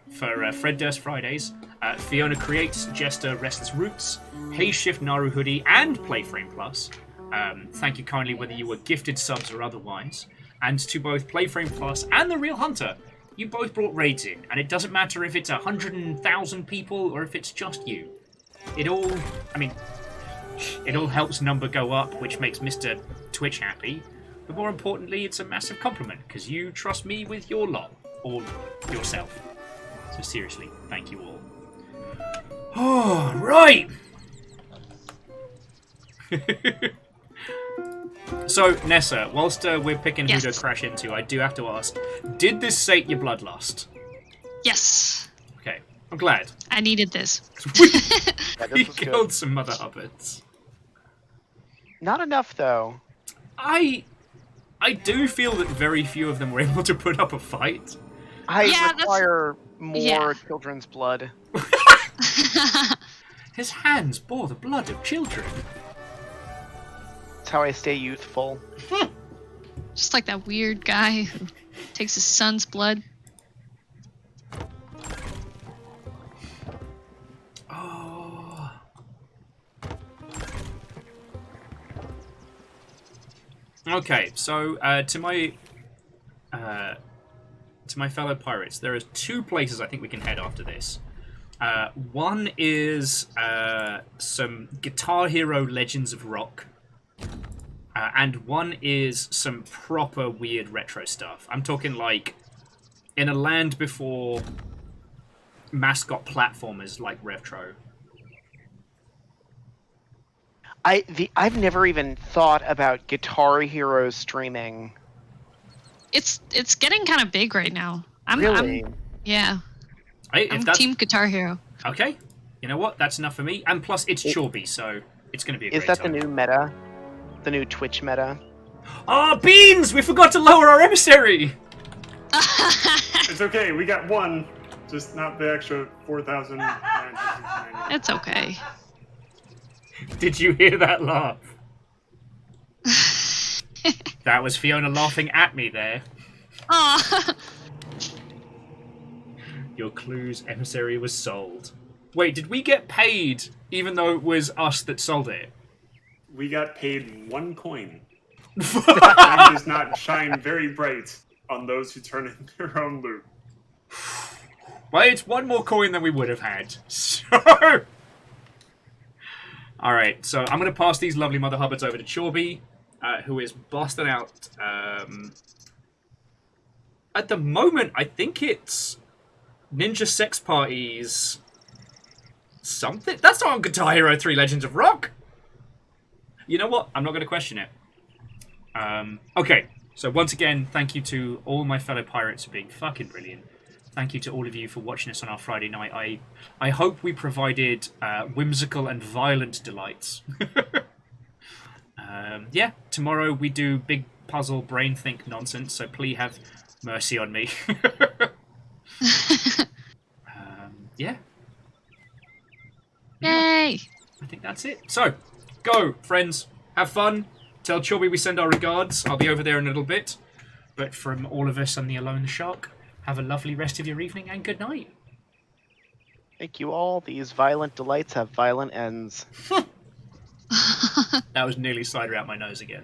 for Fred Durst Fridays, Fiona Creates, Jester, Restless Roots, Hey Shift Naru Hoodie, and Playframe Plus. Thank you kindly whether you were gifted subs or otherwise. And to both Playframe Plus and The Real Hunter, you both brought raids in, and it doesn't matter if it's 100,000 people or if it's just you. It all helps number go up, which makes Mr. Twitch happy. But more importantly, it's a massive compliment, because you trust me with your lot, or yourself. So seriously, thank you all. Oh, right! So, Nessa, whilst we're picking who to crash into, I do have to ask, did this sate your bloodlust? Yes. Okay, I'm glad. I needed this. We killed some Mother Hubbards. Not enough, though. I do feel that very few of them were able to put up a fight. I require more children's blood. His hands bore the blood of children. That's how I stay youthful. Just like that weird guy who takes his son's blood. Oh. Okay, so to my fellow pirates, there are two places I think we can head after this. One is some Guitar Hero Legends of Rock. And one is some proper weird retro stuff. I'm talking like in a land before mascot platformers like retro. I've never even thought about Guitar Hero streaming. It's getting kind of big right now. Really? Yeah. Hey, I'm Team Guitar Hero. Okay. You know what? That's enough for me. And plus, it's Chorby, so it's going to be a great Is that time. the new meta? The new Twitch meta? Ah, Beans! We forgot to lower our emissary! It's okay, we got one. Just not the extra 4,990. It's okay. Did you hear that laugh? That was Fiona laughing at me there. Aw. Your clue's emissary was sold. Wait, did we get paid even though it was us that sold it? We got paid 1 coin. That does not shine very bright on those who turn in their own loot. Well, it's 1 more coin than we would have had. So... Alright, so I'm going to pass these lovely Mother Hubbards over to Chorby, who is busting out... At the moment, I think it's Ninja Sex Party's something. That's not on Guitar Hero 3 Legends of Rock. You know what? I'm not going to question it. Okay, so once again, thank you to all my fellow pirates for being fucking brilliant. Thank you to all of you for watching us on our Friday night. I hope we provided whimsical and violent delights. Yeah, tomorrow we do big puzzle brain think nonsense, so please have mercy on me. Yeah. Yay! I think that's it. So, go, friends. Have fun. Tell Chorby we send our regards. I'll be over there in a little bit. But from all of us and the Alone the Shark, have a lovely rest of your evening and good night. Thank you all. These violent delights have violent ends. That was nearly cider out my nose again.